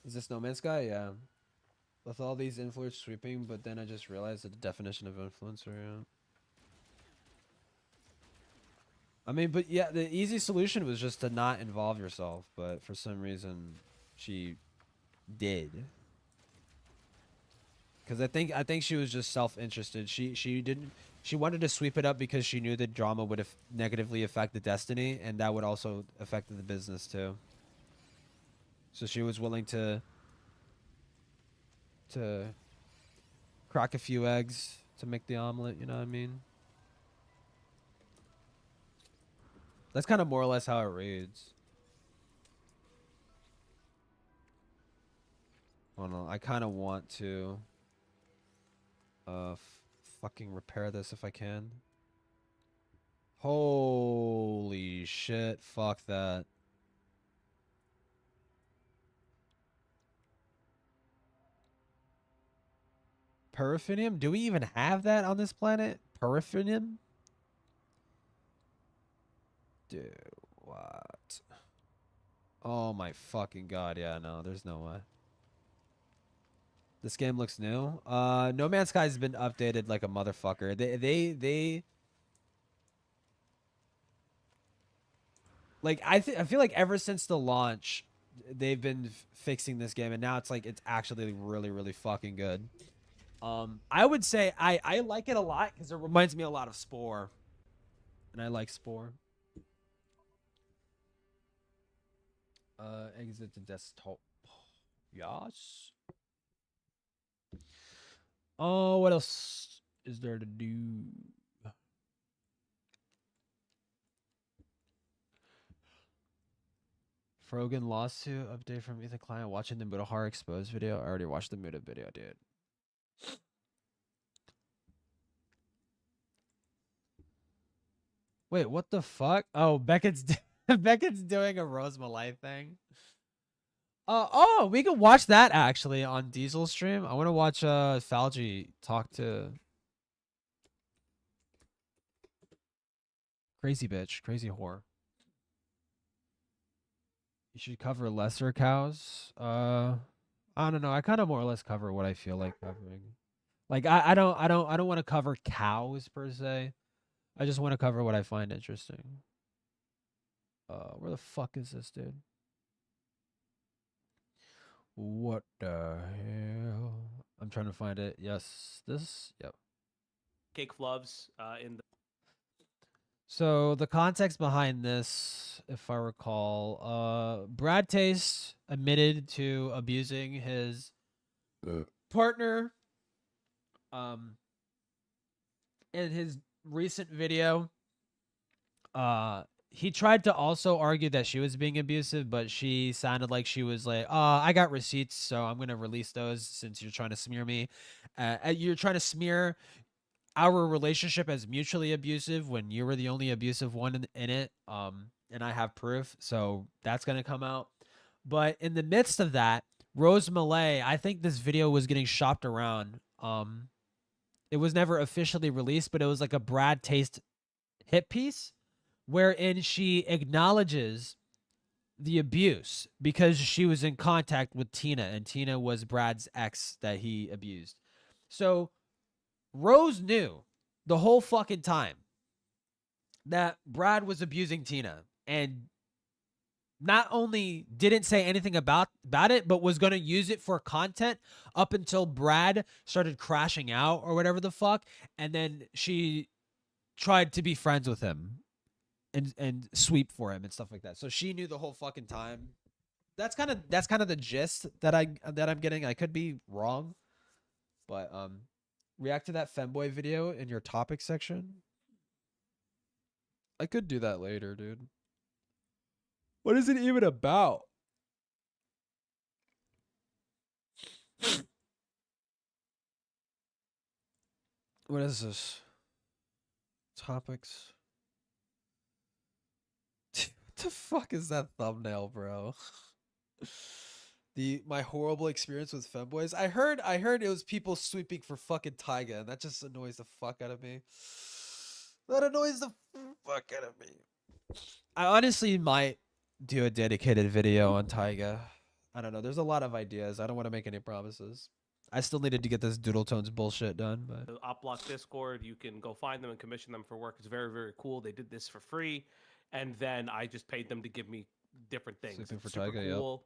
Is this No Man's Sky? Yeah. With all these influencers sweeping, but then I just realized that the definition of influencer, yeah. I mean, but yeah, the easy solution was just to not involve yourself, but for some reason she did. Because I think she was just self-interested. She wanted to sweep it up because she knew that drama would negatively affect the destiny, and that would also affect the business too. So she was willing to crack a few eggs to make the omelet, you know what I mean? That's kind of more or less how it reads. Oh no, I kind of want to fucking repair this if I can. Holy shit, fuck that. Paraffinium? Do we even have that on this planet? Paraffinium? Dude, what? Oh my fucking god, yeah, no, there's no way. This game looks new. No Man's Sky has been updated like a motherfucker. They like I feel like ever since the launch, they've been fixing this game, and now it's like it's actually really fucking good. I would say I like it a lot because it reminds me a lot of Spore, and I like Spore. Exit the desktop. Yes. Oh, what else is there to do? Frogan lawsuit update from Ethan Klein. Watching the Mutahar exposed video. I already watched the Muta video, dude. Wait, what the fuck? Oh, Beckett's Beckett's doing a Rose Malay thing. Oh, we can watch that actually on Diesel stream. I want to watch Falgi talk to crazy bitch, crazy whore. You should cover lesser cows. I don't know. I kind of more or less cover what I feel like covering. Like I don't want to cover cows per se. I just want to cover what I find interesting. Where the fuck is this, dude? What the hell? I'm trying to find it. Yes, this. Yep. Cake flubs in the. So the context behind this, if I recall, Brad Taste admitted to abusing his partner. In his recent video, he tried to also argue that she was being abusive, but she sounded like she was like, I got receipts, so I'm going to release those since you're trying to smear me. You're trying to smear our relationship as mutually abusive when you were the only abusive one in it. And I have proof, so that's going to come out. But in the midst of that, Rose Malay, I think this video was getting shopped around. It was never officially released, but it was like a Brad Taste hit piece wherein she acknowledges the abuse because she was in contact with Tina, and Tina was Brad's ex that he abused. So Rose knew the whole fucking time that Brad was abusing Tina, and not only didn't say anything about it, but was going to use it for content up until Brad started crashing out or whatever the fuck, and then she tried to be friends with him and sweep for him and stuff like that. So she knew the whole fucking time. That's kind of the gist that I'm getting. I could be wrong, but react to that femboy video in your topic section. I could do that later, dude. What is it even about? What is this? Topics. What the fuck is that thumbnail, bro? My horrible experience with femboys. I heard it was people sweeping for fucking Taiga, and that just annoys the fuck out of me. That annoys the fuck out of me. I honestly might do a dedicated video on Taiga. I don't know. There's a lot of ideas. I don't want to make any promises. I still needed to get this Doodle Tones bullshit done, but The Opblock Discord, you can go find them and commission them for work. It's very, very cool. They did this for free, and then I just paid them to give me different things. Sweeping for It's super Taiga, yep. cool.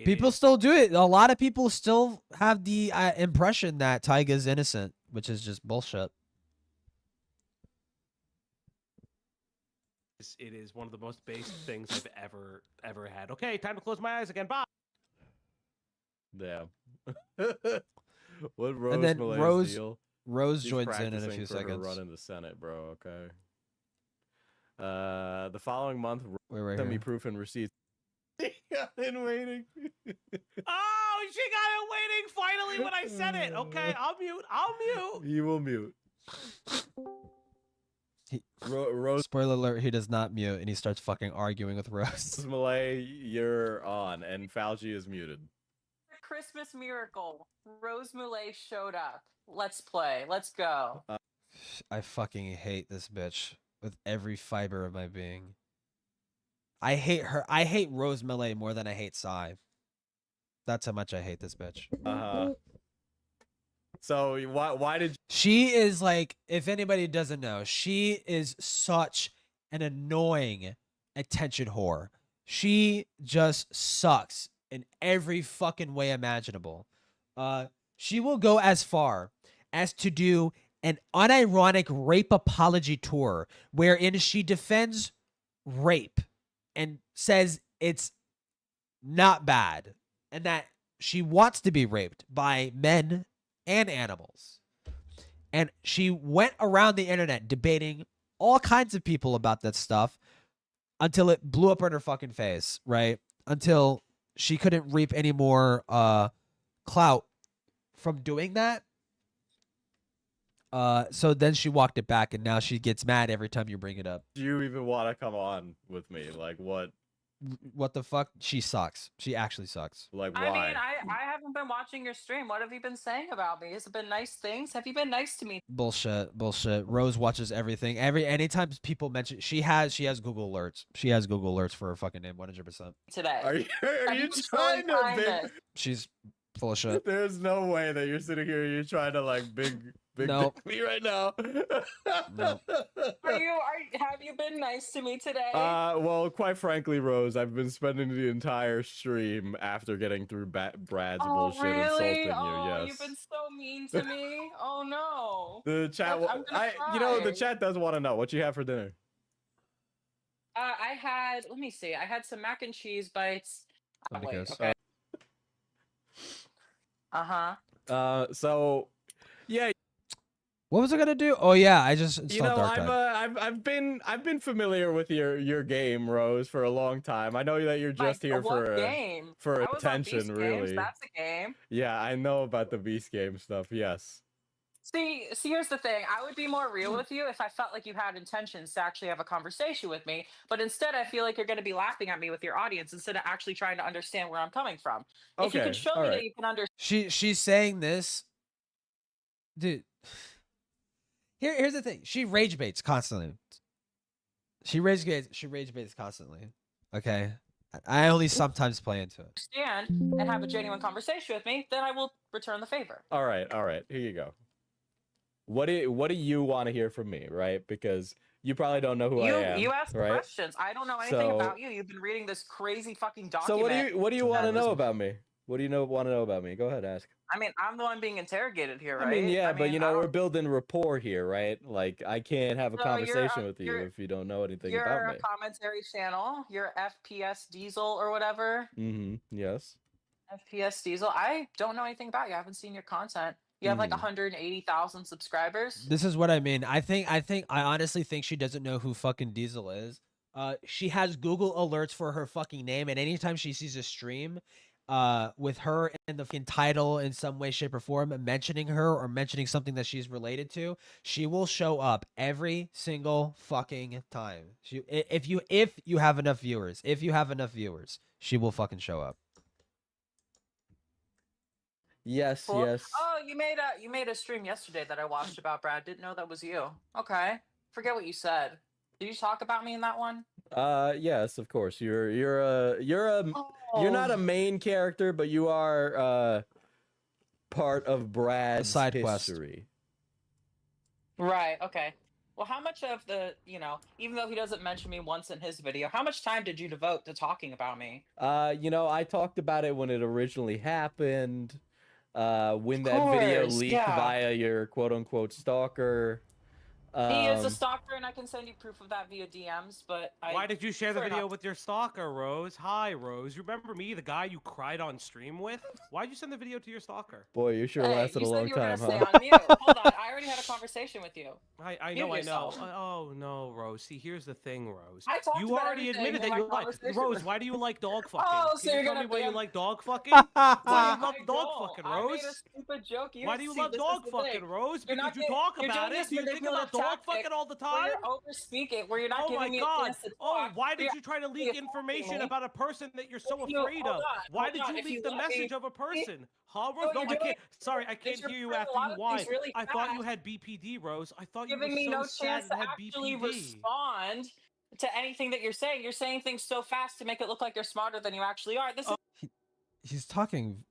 People still do it. A lot of people still have the impression that Taiga's innocent, which is just bullshit. It is one of the most basic things I've ever had. Okay, time to close my eyes again. Bye. Damn. What Rose And then Malay's deal? Rose She's joins in a practicing few for her seconds. run in the Senate, bro. Okay. The following month, Wait, send me here. proof and receipts. Been waiting. Oh, she got it waiting finally when I said it. Okay, I'll mute. You will mute. Rose Spoiler alert, he does not mute, and he starts fucking arguing with Rose. Malay, you're on, and Fauci is muted. Christmas miracle. Rose Moulet showed up. Let's play. Let's go. I fucking hate this bitch with every fiber of my being. I hate her. I hate Rose Malay more than I hate Sai. That's how much I hate this bitch. So why did She is like, if anybody doesn't know, she is such an annoying attention whore. She just sucks in every fucking way imaginable. She will go as far as to do an unironic rape apology tour wherein she defends rape and says it's not bad and that she wants to be raped by men and animals. And she went around the internet debating all kinds of people about that stuff until it blew up in her fucking face, right? Until she couldn't reap any more clout from doing that. So then she walked it back, and now she gets mad every time you bring it up. do you even want to come on with me? Like what? What the fuck? She sucks. She actually sucks. Like I mean, I haven't been watching your stream. What have you been saying about me? Has it been nice things? Have you been nice to me Bullshit. Rose watches everything. Anytime people mention, she has Google alerts. She has Google alerts for her fucking name, 100%. today? Are you Have trying to find big? this? She's full of shit. There's no way that you're sitting here. You're trying to like big Nope. dick me right now. No. Have you been nice to me today? Well, quite frankly, Rose, I've been spending the entire stream after getting through Brad's bullshit insulting you. Oh, Yes. you've been so mean to me. Oh no. The chat, I'm gonna the cry. chat does want to know what you have for dinner. I had. Let me see. I had some mac and cheese bites. Oh, wait, Because- okay. So, yeah. What was I gonna do? Oh yeah, I just installed You know, Dark Tide. I've been familiar with your game, Rose, for a long time. I know that you're just here what for game? for I was on attention, Beast really. Games. That's a game. Yeah, I know about the Beast game stuff. Yes. See, here's the thing. I would be more real with you if I felt like you had intentions to actually have a conversation with me. But instead, I feel like you're going to be laughing at me with your audience instead of actually trying to understand where I'm coming from. If you Okay, can show me alright. that you can understand. She's saying this, dude. Here's the thing. She rage baits constantly. She rage baits constantly. Okay, I only sometimes play into it. And have a genuine conversation with me, then I will return the favor. All right. Here you go. What do you want to hear from me, right? Because you probably don't know who I am. You asked right? questions. I don't know anything about you. You've been reading this crazy fucking So document. what do you want to know about me? What do you want to know about me? Go ahead, ask. I mean, I'm the one being interrogated here, right? I mean, yeah, but I we're building rapport here, right? Like, I can't have a So conversation with you if you don't know anything about You're me. a commentary channel. You're FPS Diesel or whatever. Yes. FPS Diesel. I don't know anything about you. I haven't seen your content. You have like 180,000 subscribers. This is what I mean. I honestly think she doesn't know who fucking Diesel is. She has Google alerts for her fucking name, and anytime she sees a stream, with her in the fucking title in some way, shape, or form, mentioning her or mentioning something that she's related to, she will show up every single fucking time. If you have enough viewers, she will fucking show up. Yes, Cool. yes. Oh, you made a stream yesterday that I watched about Brad. Didn't know that was you. Okay. Forget what you said. Did you talk about me in that one? Yes, of course. You're not a main character, but you are part of Brad's side quest. history. Right. Okay. Well, how much of the, even though he doesn't mention me once in his video, how much time did you devote to talking about me? I talked about it when it originally happened. When that video leaked via your quote-unquote stalker. He is a stalker, and I can send you proof of that via DMs, but Why did you share the video with your stalker, Rose? Hi, Rose. You remember me, the guy you cried on stream with? Why'd you send the video to your stalker? Boy, you sure lasted a long time, huh? Stay on mute. Hold on, I already had a conversation with you. I know. Oh, no, Rose. See, here's the thing, Rose. I talked you about already admitted that you like Rose. Why do you like dog fucking? Oh, so Can you're you tell me why you like dog fucking? Why do you love dog fucking, I Rose? made a stupid joke. Why do you love dog fucking, Rose? Because you talk about it. Do you think about dog fucking all the time? Where you're overspeaking, where you're not giving me a chance to talk. Oh, why did you try to leak information about a person that you're so afraid of? Why did you leak the message of a person? Huh, Rose? No, I can't. Sorry, I can't hear you after you whine. I thought you had BPD, Rose. I thought you were giving me so no sad chance and to had actually BPD. respond to anything that you're saying. You're saying things so fast to make it look like you're smarter than you actually are. This is He's talking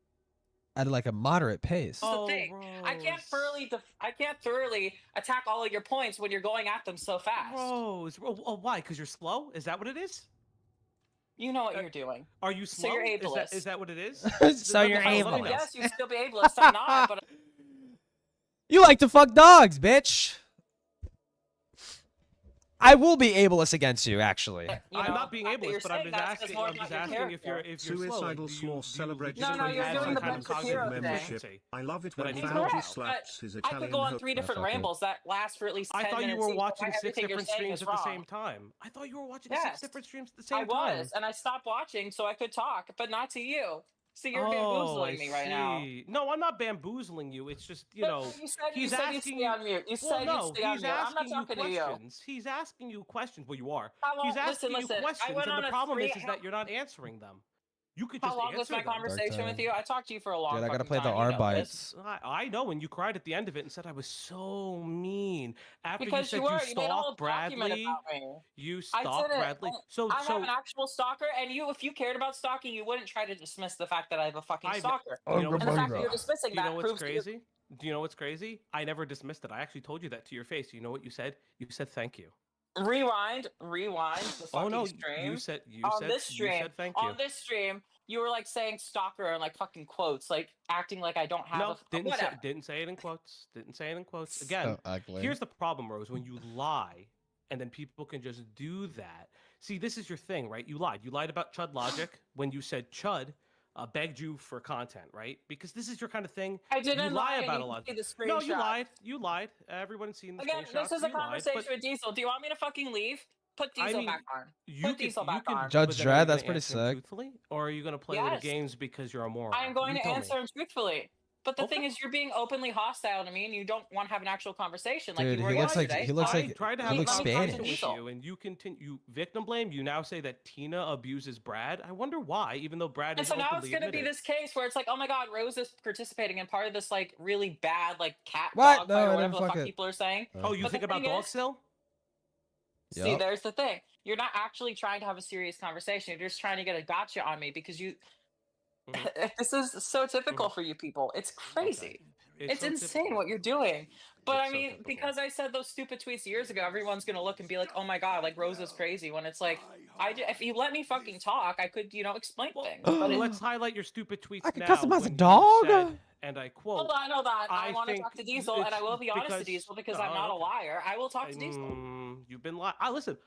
at like a moderate pace. the thing. I can't thoroughly attack all of your points when you're going at them so fast. Rose, why? Because you're slow? Is that what it is? You know what you're doing. Are you slow? So you're ableist. Is that what it is? So you're ableist. Yes, you still be ableist. I'm not, but You like to fuck dogs, bitch. I will be ableist against you, actually. I'm not being ableist, but I'm just asking if you're Suicidal Small celebrates you're doing the kind bunch of hero membership. I love it when He's Valji correct, slaps his I Italian could go on hook. 3 different rambles that last for at least 10 I thought you minutes were each, watching why 6 everything you're different saying streams is at the wrong. same time. I thought you were watching Yes. 6 different streams at the same time. I was, and I stopped watching so I could talk, but not to you. So you're bamboozling me right now. No, I'm not bamboozling you. It's just, you said he's you'd asking stay on mute. You said you'd stay on mute. I'm not talking to you. He's asking you questions. Well, you are. How long- He's asking listen, you I questions, went and on the a problem is three- that you're not answering them. You could How just long was answer my them. conversation with you? I talked to you for a long Dude, I gotta fucking play the time, you R know bites. this. I know, and you cried at the end of it and said I was so mean. After Because you you said were. You made a whole stalked document Bradley, about me. you I stalked didn't. Bradley. I have an actual stalker, and if you cared about stalking, you wouldn't try to dismiss the fact that I have a fucking stalker. You know And the fact that you're dismissing Do you know that what's proves that you're- crazy? Do you know what's crazy? I never dismissed it. I actually told you that to your face. You know what you said? You said thank you. Rewind the fucking stream. You said thank you. On this stream, you were like saying stalker and like fucking quotes, like acting like I don't have No, whatever. didn't say it in quotes. Didn't say it in quotes. Again, So ugly. here's the problem, Rose. When you lie, and then people can just do that. See, this is your thing, right? You lied. You lied about Chud Logic when you said Chud begged you for content, right? Because this is your kind of thing. I didn't you lie lie, about you a lot. can see the No, you screenshot. lied. You lied. Everyone's seen the Again, screenshots. this is a You lied, conversation but with Diesel. Do you want me to fucking leave? Put I Diesel mean, back on. you Put can- Diesel you back can- on. Judge but then are you Dredd, gonna that's pretty answer him sick. Truthfully, or are you going to play little Yes. games because you're a moron? I am going You to tell me. answer him truthfully. But the thing is, you're being openly hostile to me, and you don't want to have an actual conversation like Dude, you were he looks like yesterday. he looks I like tried to he have looks a conversation Spanish. with you, and you continue. You victim blame. You now say that Tina abuses Brad. I wonder why, even though Brad And is so now it's openly going to be admitted. this case where it's like, oh my god, Rose is participating in part of this like really bad like cat What? dog No, fight I or didn't whatever the fuck fuck it. people are saying. Oh, you But think the about thing dogs is- still? See, Yup. there's the thing. You're not actually trying to have a serious conversation. You're just trying to get a gotcha on me because you. This is so typical for you people. It's crazy. It's It's so insane typical. what you're doing. But I mean, because I said those stupid tweets years ago, everyone's gonna look and be like, "Oh my god, like Rose is crazy." When it's like, if you let me fucking talk, I could, explain things. But Let's highlight your stupid tweets I can now. customize a when you dog. said, and I quote. Hold on. I want to think talk to Diesel, and I will be honest to Diesel because I'm not a liar. I will talk to Diesel. You've been lying. Listen.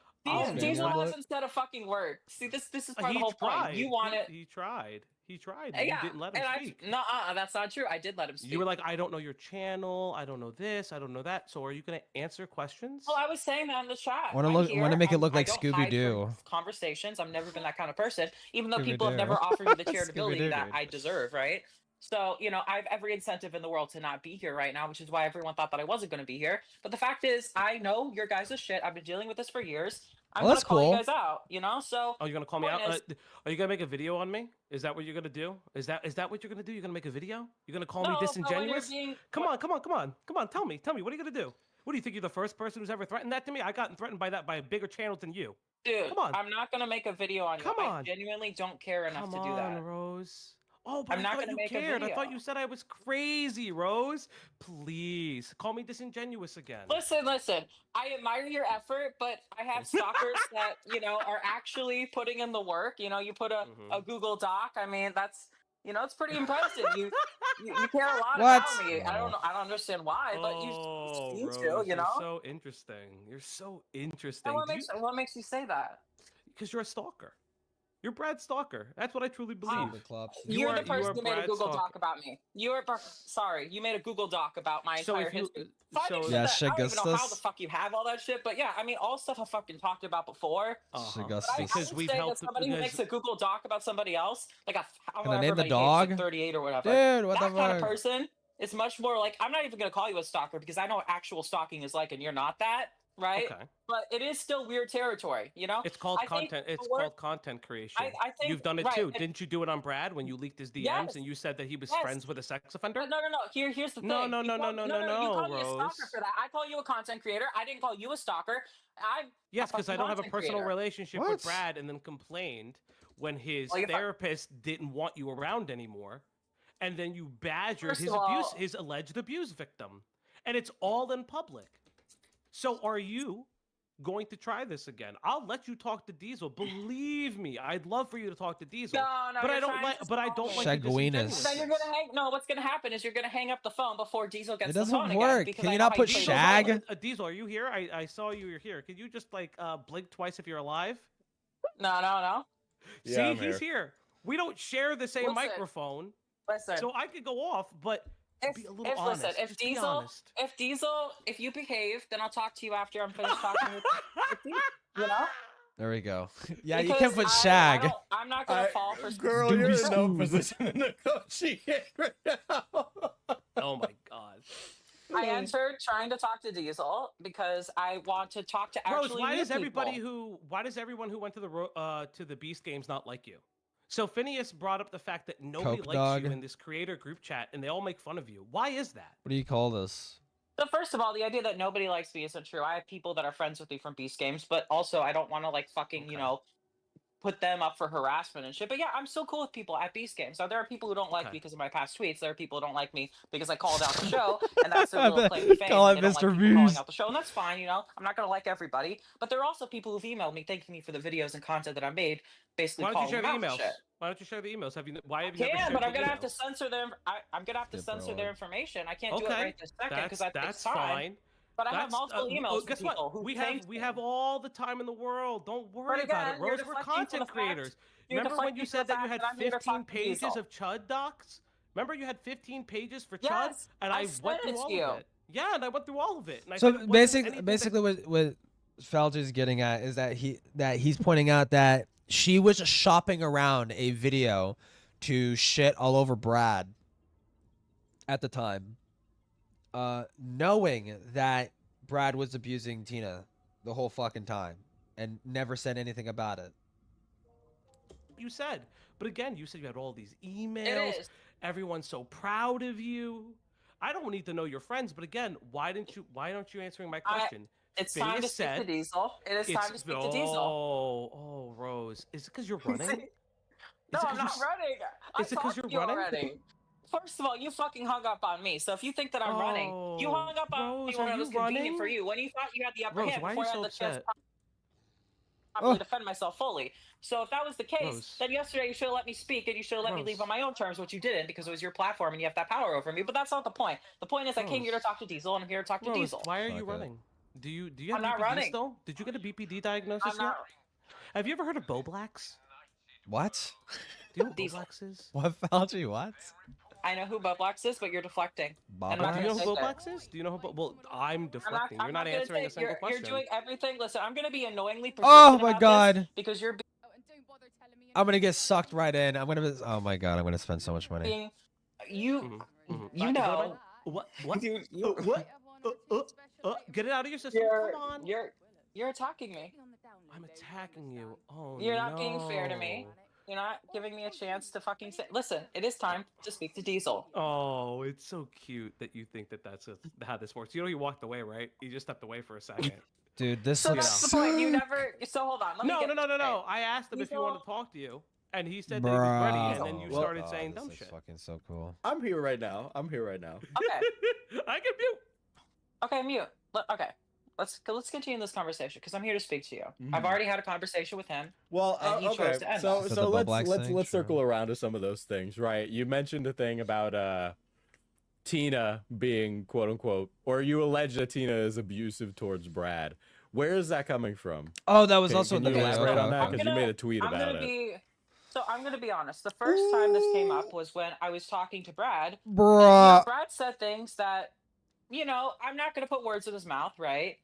Diesel hasn't said a fucking word. See, this is part of the whole point. You want it. He tried. He tried. Yeah, You didn't let him speak. No, that's not true. I did let him speak. You were like, I don't know your channel. I don't know this. I don't know that. So are you going to answer questions? Well, I was saying that in the chat. Want to make it look like Scooby Doo. Conversations. I've never been that kind of person. Even though people have never offered me the charitability that I deserve, right? So, I have every incentive in the world to not be here right now, which is why everyone thought that I wasn't going to be here. But the fact is, I know your guys' shit. I've been dealing with this for years. I'm going to call you guys out, So. Oh, you're going to call me out? Are you going to make a video on me? Is that what you're going to do? Is that what you're going to do? You're going to make a video? You're going to call me disingenuous? Come on. Tell me. What are you going to do? What do you think? You're the first person who's ever threatened that to me? I got threatened by that by a bigger channel than you. Dude, come on. I'm not going to make a video on you. I genuinely don't care enough to do that. Come on, Rose. Oh, but I'm not going to make cared. a video. I thought you said I was crazy, Rose. Please, call me disingenuous again. Listen. I admire your effort, but I have stalkers that, are actually putting in the work. You put a Google Doc. I mean, that's, it's pretty impressive. You care a lot about me. I don't understand why, but you seem to, You're so interesting. You're so interesting. And what makes you say that? Because you're a stalker. You're Brad Stalker. That's what I truly believe. You're the person who made a Google Doc about me. You made a Google Doc about my entire history. I don't even know how the fuck you have all that shit, but yeah, I mean, all stuff I've fucking talked about before. Because we've helped somebody who makes a Google Doc about somebody else, like can I name the dog? 38 or whatever. Dude, what the fuck? That kind of person is much more like, I'm not even gonna call you a stalker because I know what actual stalking is like, and you're not that. Right, but it is still weird territory, It's called content. It's called content creation. I think you've done it too. Didn't you do it on Brad when you leaked his DMs and you said that he was friends with a sex offender? No. Here's the thing. No, You call me a Rose. stalker for that. I call you a content creator. I didn't call you a stalker. Yes, because I don't have a personal relationship with Brad, and then complained when his therapist didn't want you around anymore, and then you badgered his alleged abuse victim, and it's all in public. So are you going to try this again? I'll let you talk to Diesel. Believe me, I'd love for you to talk to Diesel. No, but I don't like. But I don't like. Then you're gonna hang. No, what's gonna happen is you're gonna hang up the phone before Diesel gets the phone again. It doesn't work. Can you not put shag? Diesel, are you here? I saw you were here. Can you just blink twice if you're alive? No. See, he's here. We don't share the same microphone. Listen. So I could go off, but. If you behave, then I'll talk to you after I'm finished talking with you. There we go. Yeah, you can't put shag. I'm not gonna fall for. Girl, you're in no position to negotiate right now. Oh my god. I entered trying to talk to Diesel because I want to talk to actually. Rose, why does everyone who went to the Beast Games not like you? So Phineas brought up the fact that nobody likes you in this creator group chat, and they all make fun of you. Why is that? What do you call this? So first of all, the idea that nobody likes me isn't true. I have people that are friends with me from Beast Games, but also I don't want to put them up for harassment and shit. But yeah, I'm still cool with people at Beast Games. So there are people who don't like me because of my past tweets. There are people who don't like me because I called out the show, and that's their little claim to fame. Call it Mr. Beast. Calling out the show, and that's fine. I'm not gonna like everybody, but there are also people who've emailed me thanking me for the videos and content that I made. Basically, why don't you share the emails? Shit. Why don't you share the emails? Why have you never shared but I'm gonna have to censor them. I'm gonna have to censor their information. I can't do it right this second because that's time. Fine. But I have multiple emails. Guess what? We have all the time in the world. Don't worry about it, Rose. We're content creators. Remember when you said that you had 15 pages of Chud docs? Remember you had 15 pages for Chud, and I went through all of it. Yeah, and I went through all of it. So basically, what Felger's getting at is that he's pointing out that she was shopping around a video to shit all over Brad at the time, knowing that Brad was abusing Tina the whole fucking time and never said anything about it. You said, but again, you said you had all these emails. Everyone's so proud of you. I don't need to know your friends, but again, why don't you answering my question? It's time to speak to Diesel. It is time to speak to Diesel. Oh, Rose. Is it because you're running? No, I'm not running. Is it because you're running? First of all, you fucking hung up on me. So if you think that I'm running, you hung up on me when it was convenient for you. When you thought you had the upper hand before I had the chance to properly defend myself fully. So if that was the case, then yesterday you should have let me speak and you should have let me leave on my own terms, which you didn't because it was your platform and you have that power over me. But that's not the point. The point is I came here to talk to Diesel and I'm here to talk to Diesel. Why are you running? Do you have I'm not BPD running. still? Did you get a BPD diagnosis I'm not. Have you ever heard of Boblax? What? Do you know what Boblax is? What Fauci? What? I know who Boblax is, but you're deflecting. Boblax? Do you know who Boblax is? Do you know who? Well, I'm deflecting. You're not answering a single question. You're doing everything. Listen, I'm going to be annoyingly persistent Oh my about God. this because you're I'm gonna get sucked right in. I'm gonna. Oh my God. I'm gonna spend so much money. being, you know. What? What? You, What? Get it out of your system. Come on. You're attacking me. I'm attacking you. Oh, You're not being fair to me. You're not giving me a chance to fucking say. Listen, it is time to speak to Diesel. Oh, it's so cute that you think that that's how this works. You know, he walked away, right? He just stepped away for a second. Dude, this So looks. that's the point. You never. So hold on. Let me get No. I asked him if he wanted to talk to you, and he said that he was Bruh. ready, and then you started Oh, saying this dumb is shit. fucking so cool. I'm here right now. I'm here right now. Okay. I can mute. Okay, mute. Okay. Let's continue this conversation because I'm here to speak to you. Mhm. I've already had a conversation with him. Well, and he chose to end so us. so let's circle around to some of those things, right? You mentioned a thing about Tina being quote unquote, or you allege that Tina is abusive towards Brad. Where is that coming from? Oh, that was Can also in the you video. elaborate on Okay, that? okay. Because you made a tweet I'm about gonna it. I'm gonna be honest. The first time this came up was when I was talking to Brad. And, Bruh. Brad said things that, I'm not gonna put words in his mouth, right?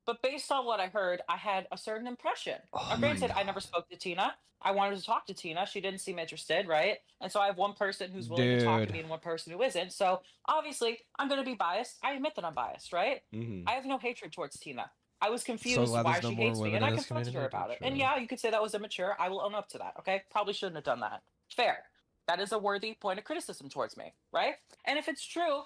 But based on what I heard, I had a certain impression. Now, granted, I never spoke to Tina. I wanted to talk to Tina. She didn't seem interested, right? And so I have one person who's willing to talk to me and one person who isn't. So obviously, I'm going to be biased. I admit that I'm biased, right? I have no hatred towards Tina. I was confused glad why there's no she more hates me, women and in I this confronted her community, about it. And yeah, you could say that was immature. I will own up to that, okay? Probably shouldn't have done that. Fair. That is a worthy point of criticism towards me, right? And if it's true,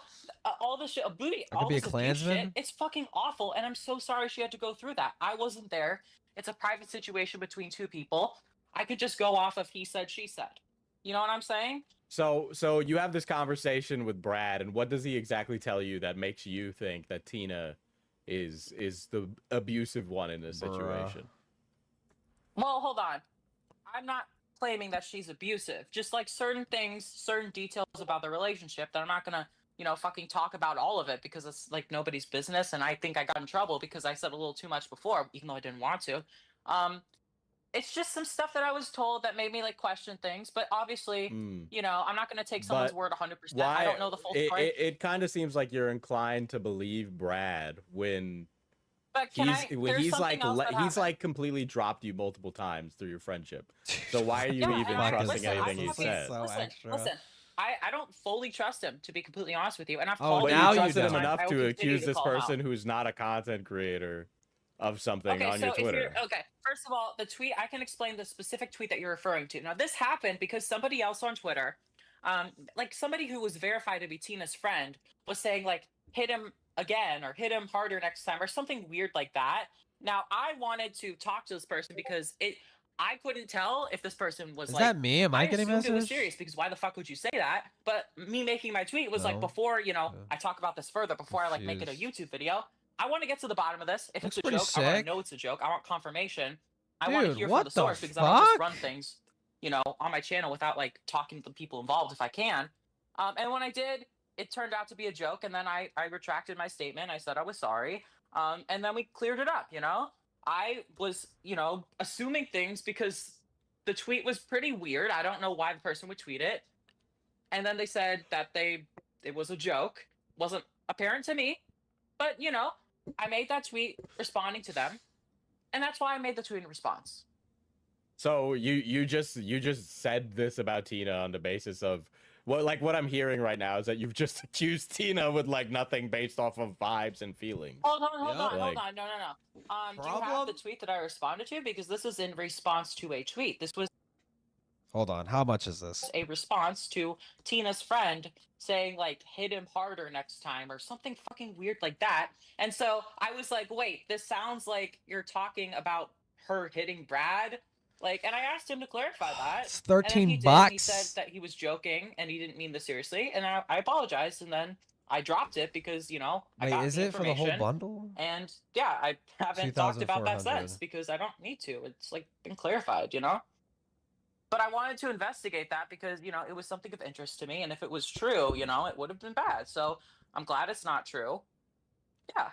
all this shit, all be a this abuse shit, Klansman? it's fucking awful, and I'm so sorry she had to go through that. I wasn't there. It's a private situation between two people. I could just go off of he said, she said. You know what I'm saying? So you have this conversation with Brad, and what does he exactly tell you that makes you think that Tina is the abusive one in this situation? Well, hold on. I'm not claiming that she's abusive. Just like certain things, certain details about the relationship that I'm not gonna, fucking talk about all of it because it's like nobody's business. And I think I got in trouble because I said a little too much before, even though I didn't want to. It's just some stuff that I was told that made me like question things. But obviously, I'm not gonna take someone's word 100%. I don't know the full story. It kind of seems like you're inclined to believe Brad when But he's like completely dropped you multiple times through your friendship. So why are you even trusting anything he said? Listen, I don't fully trust him, to be completely honest with you. And I've But called you him trusted him times. enough I will to continue accuse this call him out. person who's not a content creator of something on your Twitter. First of all, the tweet, I can explain the specific tweet that you're referring to. Now, this happened because somebody else on Twitter, like somebody who was verified to be Tina's friend, was saying like, hit him again or hit him harder next time or something weird like that. Now, I wanted to talk to this person because I couldn't tell if this person was Is like. that me? Am I getting assumed it was message? serious because why the fuck would you say that? But me making my tweet was like No. before, I talk about this further before I like make it a Confused. YouTube video. I want to get to the bottom of this. If Looks it's a pretty joke, I want sick. to know it's a joke. I want confirmation. I want to Dude, hear what from the the source because I don't just fuck? run things, on my channel without like talking to the people involved if I can. And when I did, it turned out to be a joke, and then I retracted my statement. I said I was sorry, and then we cleared it up. I was assuming things because the tweet was pretty weird. I don't know why the person would tweet it, and then they said that it was a joke. Wasn't apparent to me, but I made that tweet responding to them, and that's why I made the tweet in response. So you just said this about Tina on the basis of what I'm hearing right now is that you've just accused Tina with like nothing based off of vibes and feelings. Hold on. No. Do you have the tweet that I responded to? Because this is in response to a tweet. This was Hold on. How much is this? a response to Tina's friend saying like hit him harder next time or something fucking weird like that. And so I was like, wait, this sounds like you're talking about her hitting Brad. Like, and I asked him to clarify that. It's and then 13 he did, and bucks. he said that he was joking and he didn't mean this seriously. And I apologized, and then I dropped it because, you know, I Wait, got is the it for the whole information. bundle? And yeah, I haven't talked about that 2,400. since because I don't need to. It's like been clarified, you know? But I wanted to investigate that because, you know, it was something of interest to me. And if it was true, you know, it would have been bad. So I'm glad it's not true. Yeah.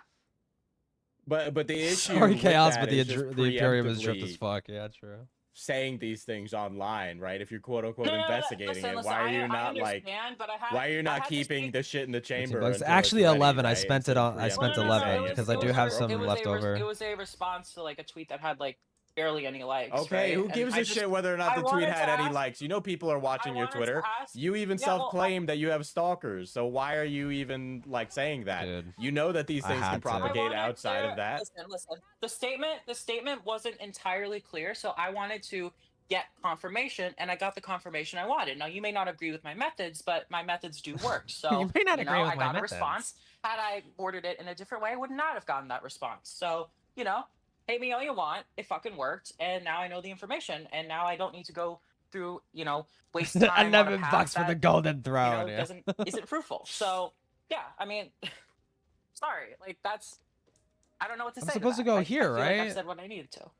But the issue Sorry, with Chaos, that but the is just Imperium is dripped as preemptively fuck. Yeah, true. saying these things online, right? If you're quote unquote No, investigating listen, it, why are you I not like? understand, but I had, Why are you I not had to keeping speak- the shit in the chamber? $13. until Actually, it's ready, 11. I right? spent it Instead on. of I spent preemptively 11 saying it because to I do have people? some left over. It was a response to like a tweet that had like barely any likes. Okay, right? who And gives I a just- shit whether or not I the tweet wanted had to any ask- likes? You know people are watching your wanted to Twitter. ask- You even Yeah, well, self-claim that you have stalkers. So why are you even like saying that? Dude, you know that these I things had can to. propagate I wanted outside to- of that. Listen. The statement wasn't entirely clear, so I wanted to get confirmation, and I got the confirmation I wanted. Now, you may not agree with my methods, but my methods do work. So You may not agree with I my got a methods. response. Had I worded it in a different way, I would not have gotten that response. So, you know, hate me all you want. It fucking worked, and now I know the information, and now I don't need to go through, you know, waste time on a $11 path for the that, golden throne. you yeah. know, isn't fruitful. So, yeah, I mean, sorry, like that's. I don't know what to I'm say. supposed to that. go I here, feel like right? I've said what I needed to.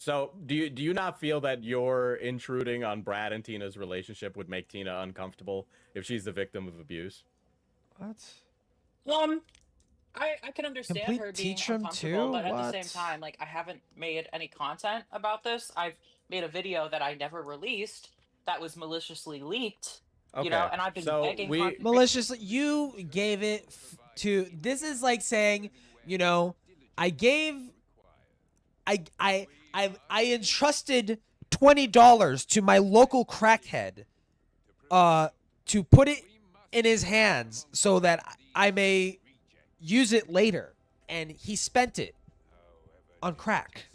So do you not feel that your intruding on Brad and Tina's relationship would make Tina uncomfortable if she's the victim of abuse? What? I can understand Complete her being teach 'em uncomfortable, too? but at the What? same time, like I haven't made any content about this. I've made a video that I never released that was maliciously leaked. You know, Okay, and I've been so begging we- Maliciously, you gave it to. This is like saying, you know, I entrusted $20 to my local crackhead, to put it in his hands so that I may use it later, and he spent it on crack.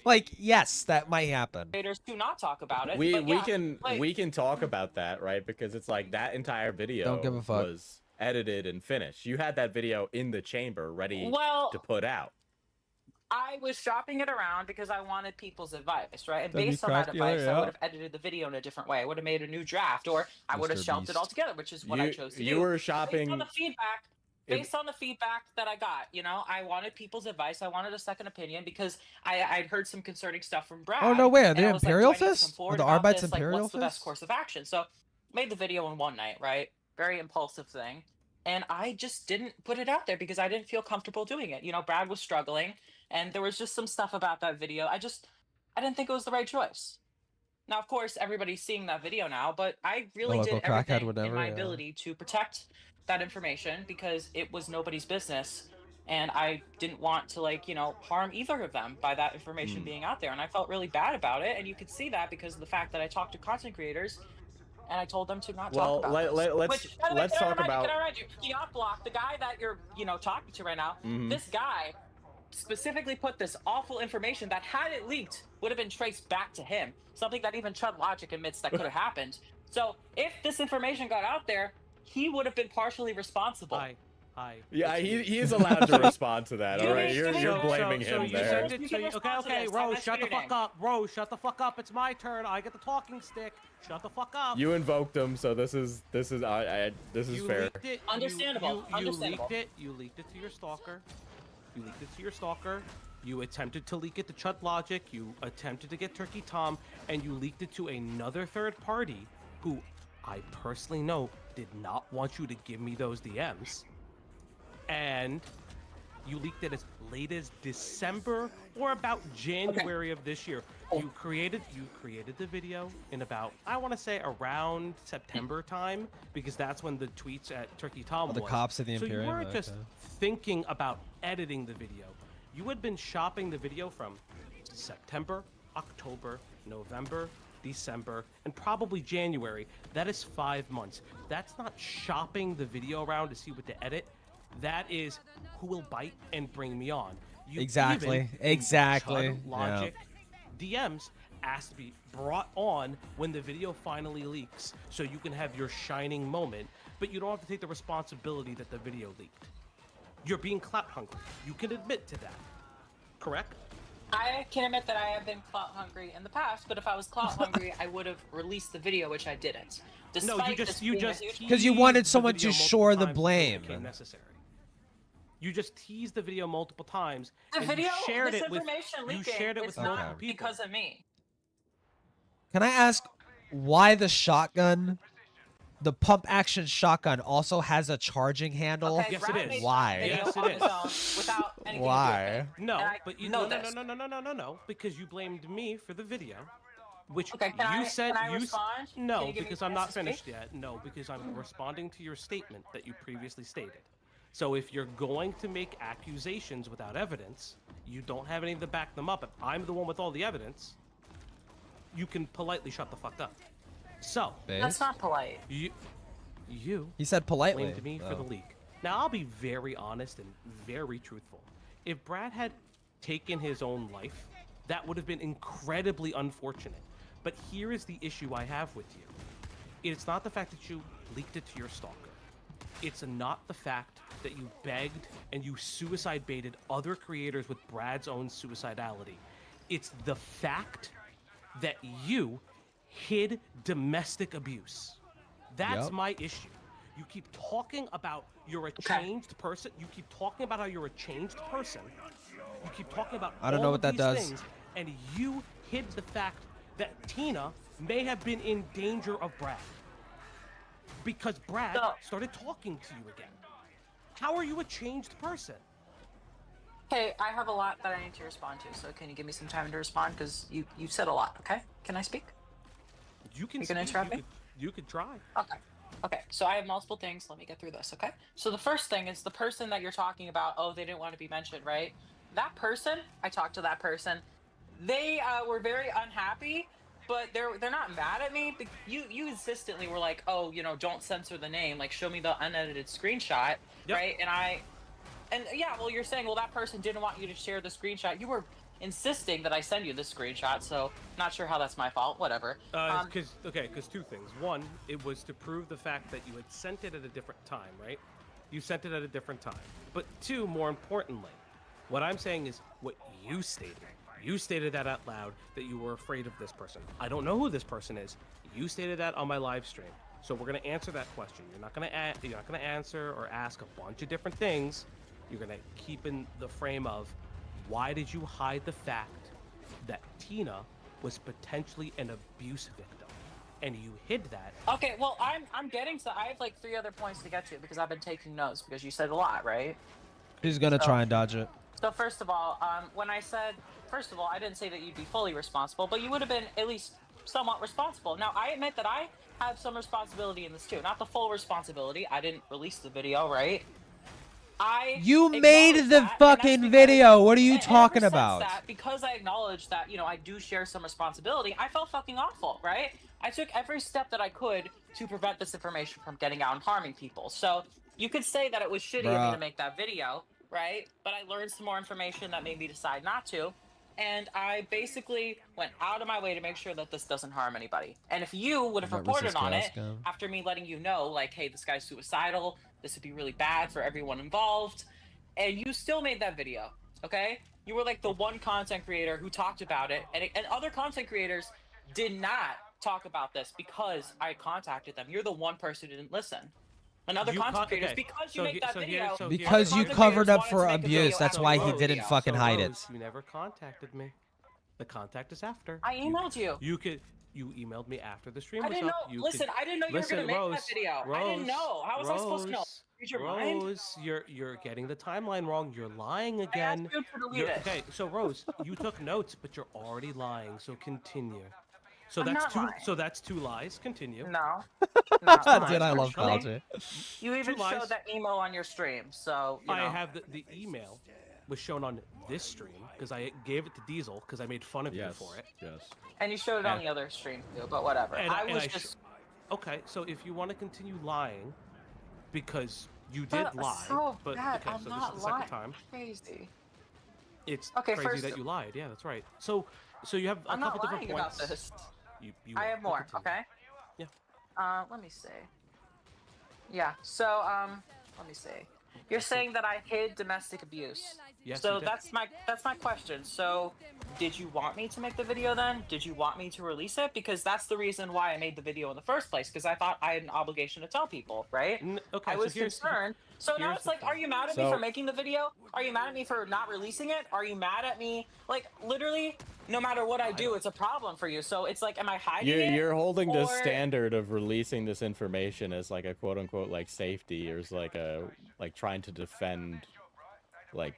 Like, yes, that might happen. creators do not talk about it. We but yeah, like, we can talk about that, right? Because it's like that entire video Don't give a fuck. was edited and finished. You had that video in the chamber ready Well, to put out. I was shopping it around because I wanted people's advice, right? And That'd be based on that crack dealer, advice, I yeah. would have edited the video in a different way. I would have made a new draft, or I would have Mr. shelved it Beast. all together, which is what I chose to do. You were Based shopping. on the feedback, If- based on the feedback that I got, you know, I wanted people's advice. I wanted a second opinion because I'd heard some concerning stuff from Brad. Oh, no way, are and they I was like, Imperial do I need to come Fist? forward Are the about Arbites this? Like, Imperial what's the best Fist? course of action? So, made the video in one night, right? Very impulsive thing. And I just didn't put it out there because I didn't feel comfortable doing it. You know, Brad was struggling, and there was just some stuff about that video. I didn't think it was the right choice. Now, of course, everybody's seeing that video now, but I really local did crackhead everything would in never, my yeah. ability to protect that information because it was nobody's business. And I didn't want to, like, you know, harm either of them by that information being out there. And I felt really bad about it. And you could see that because of the fact that I talked to content creators and I told them to not Well, talk about let- this. let- let's- Which, by the way, let's can I talk remind about- You, can I remind you, the op block, the guy that you're, you know, talking to right now, Mhm. this guy specifically put this awful information that had it leaked would have been traced back to him. Something that even Chud Logic admits that could have happened. So if this information got out there, he would have been partially responsible. Yeah, he is allowed to respond to that. You All right, mean- you're you mean- blaming So him you there. sent it You to can you. Okay, respond to okay, this. I'm Rose, not shut the shooting. fuck up. Rose, shut the fuck up. It's my turn. I get the talking stick. Shut the fuck up. You invoked him, so this is You fair. leaked it. Understandable. You Understandable. leaked it. You leaked it to your stalker. You leaked it to your stalker. You attempted to leak it to Chud Logic. You attempted to get Turkey Tom, and you leaked it to another third party who I personally know did not want you to give me those DMs. And you leaked it as late as December or about January of this year. You created the video in about, I want to say, around September time, because that's when the tweets at Turkey Tom Oh, the was. cops at the So Imperium, you weren't just okay. thinking about editing the video. You had been shopping the video from September, October, November, December, and probably January. That is 5 months. That's not shopping the video around to see what to edit. That is who will bite and bring me on. You Exactly, even, in exactly, Chud Logic DMs asked to be brought on when the video finally leaks so you can have your shining moment, but you don't have to take the responsibility that the video leaked. You're being clout hungry. You can admit to that. Correct? I can admit that I have been clout hungry in the past, but if I was clout hungry, I would have released the video, which I didn't. No, you just because you wanted someone to video shore the multiple times before it blame. became necessary. You just teased the video multiple times. The and video, you shared this it with, information you leaking shared it is with multiple not people. because of me. Can I ask why the shotgun, the pump action shotgun, also has a charging handle? Okay, Brad made that Why? video Yes, it on is. his own without anything Why? to do with it. No, And I but you know no, this. no, because you blamed me for the video, which Okay, can you I- said can I you respond? Can no, you give me because a I'm chance not to speak? finished yet. No, because I'm responding to your statement that you previously stated. So if you're going to make accusations without evidence, you don't have anything to back them up, and I'm the one with all the evidence, you can politely shut the fuck up. So That's not polite. You He said politely. blamed me for the Oh. leak. Now I'll be very honest and very truthful. If Brad had taken his own life, that would have been incredibly unfortunate. But here is the issue I have with you. It's not the fact that you leaked it to your stalker. It's not the fact that you begged and you suicide baited other creators with Brad's own suicidality. It's the fact that you hid domestic abuse. That's Yep. my issue. You keep talking about you're a changed person. You keep talking about how you're a changed person. You keep talking about I don't know all what of that these does. things, and you hid the fact that Tina may have been in danger of Brad because Brad started talking to you again. How are you a changed person? Okay, I have a lot that I need to respond to, so can you give me some time to respond? Because you said a lot, okay? Can I speak? You can. You gonna speak, interrupt you me? You could try. Okay. Okay, so I have multiple things. Let me get through this, okay? So the first thing is the person that you're talking about, oh, they didn't want to be mentioned, right? That person, I talked to that person. They were very unhappy, but they're not mad at me. But you insistently were like, oh, don't censor the name. Like, show me the unedited screenshot, right? And yeah, well, you're saying, well, that person didn't want you to share the screenshot. You were insisting that I send you this screenshot, so not sure how that's my fault. Whatever. Because two things. One, it was to prove the fact that you had sent it at a different time, right? You sent it at a different time. But two, more importantly, what I'm saying is what you stated. You stated that out loud, that you were afraid of this person. I don't know who this person is. You stated that on my live stream. So we're gonna answer that question. You're not gonna answer or ask a bunch of different things. You're gonna keep in the frame of why did you hide the fact that Tina was potentially an abuse victim, and you hid that. Okay, well, I'm getting to. I have like 3 other points to get to because I've been taking notes because you said a lot, right? He's gonna try and dodge it. So first of all, when I said, first of all, I didn't say that you'd be fully responsible, but you would have been at least somewhat responsible. Now, I admit that I have some responsibility in this too. Not the full responsibility. I didn't release the video, right? You made the fucking video. What are you talking about? That, because I acknowledge that, I do share some responsibility, I felt fucking awful, right? I took every step that I could to prevent this information from getting out and harming people. So you could say that it was shitty of me to make that video, right? But I learned some more information that made me decide not to. And I basically went out of my way to make sure that this doesn't harm anybody. And if you would have reported on it after me letting you know, like, hey, this guy's suicidal, this would be really bad for everyone involved, and you still made that video, okay? You were like the one content creator who talked about it, and other content creators did not talk about this because I contacted them. You're the one person who didn't listen. And other content creators, because you make that video, because you covered up for abuse, that's why he didn't fucking hide it. You never contacted me. The contact is after. I emailed you. You emailed me after the stream I was didn't up. know. Listen, I didn't know you were gonna make that video. I didn't know. How was I supposed to know? Read your mind? Rose, you're getting the timeline wrong. You're lying again. I asked you to delete it. Okay, so Rose, you took notes, but you're already lying. So continue. So I'm that's not lying. So that's 2 lies. Continue. No. Dude, I love Balti. You even 2 lies. showed that emo on your stream, so you know. I have the email was shown on this stream because I gave it to Diesel because I made fun of you for it. Yes. And you showed it on the other stream too, but whatever. Okay, so if you want to continue lying, because you did lie, so but bad. okay, I'm so not this is the second lying. time. Crazy. It's Okay, crazy first- that you lied. Yeah, that's right. So you have a I'm couple not different lying points. about this. You I have more. continue. Okay. Yeah. Let me see. Yeah. So let me see. You're saying that I hid domestic abuse. Yes, so you did. that's my question. So did you want me to make the video then? Did you want me to release it? Because that's the reason why I made the video in the first place, because I thought I had an obligation to tell people, right? Okay, I was concerned. So now here's it's the like, thing. are you mad at me for making the video? Are you mad at me for not releasing it? Are you mad at me? Like, literally, no matter what I do, it's a problem for you. So it's like, am I hiding it? You're holding the Or- standard of releasing this information as like a quote unquote like safety, or as like a trying to defend like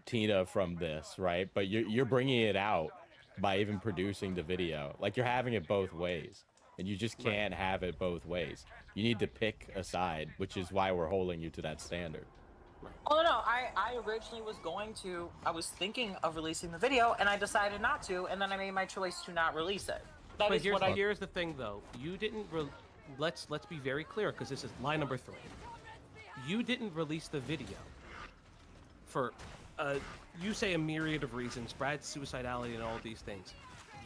Tina from this, right? But you're bringing it out by even producing the video. Like, you're having it both ways, and you just can't have it both ways. You need to pick a side, which is why we're holding you to that standard. Oh no, I originally I was thinking of releasing the video, and I decided not to, and then I made my choice to not release it. That But is what I here's the thing, though. You didn't. Let's be very clear, because this is lie number 3. You didn't release the video for, you say a myriad of reasons, Brad's suicidality and all these things.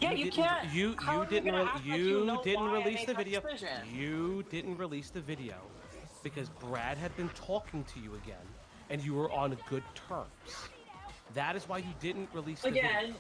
Yeah, you can't. You how are didn't. gonna act like you know didn't why I release made the that video. decision? You didn't release the video because Brad had been talking to you again, and you were on good terms. That is why you didn't release the video. Again,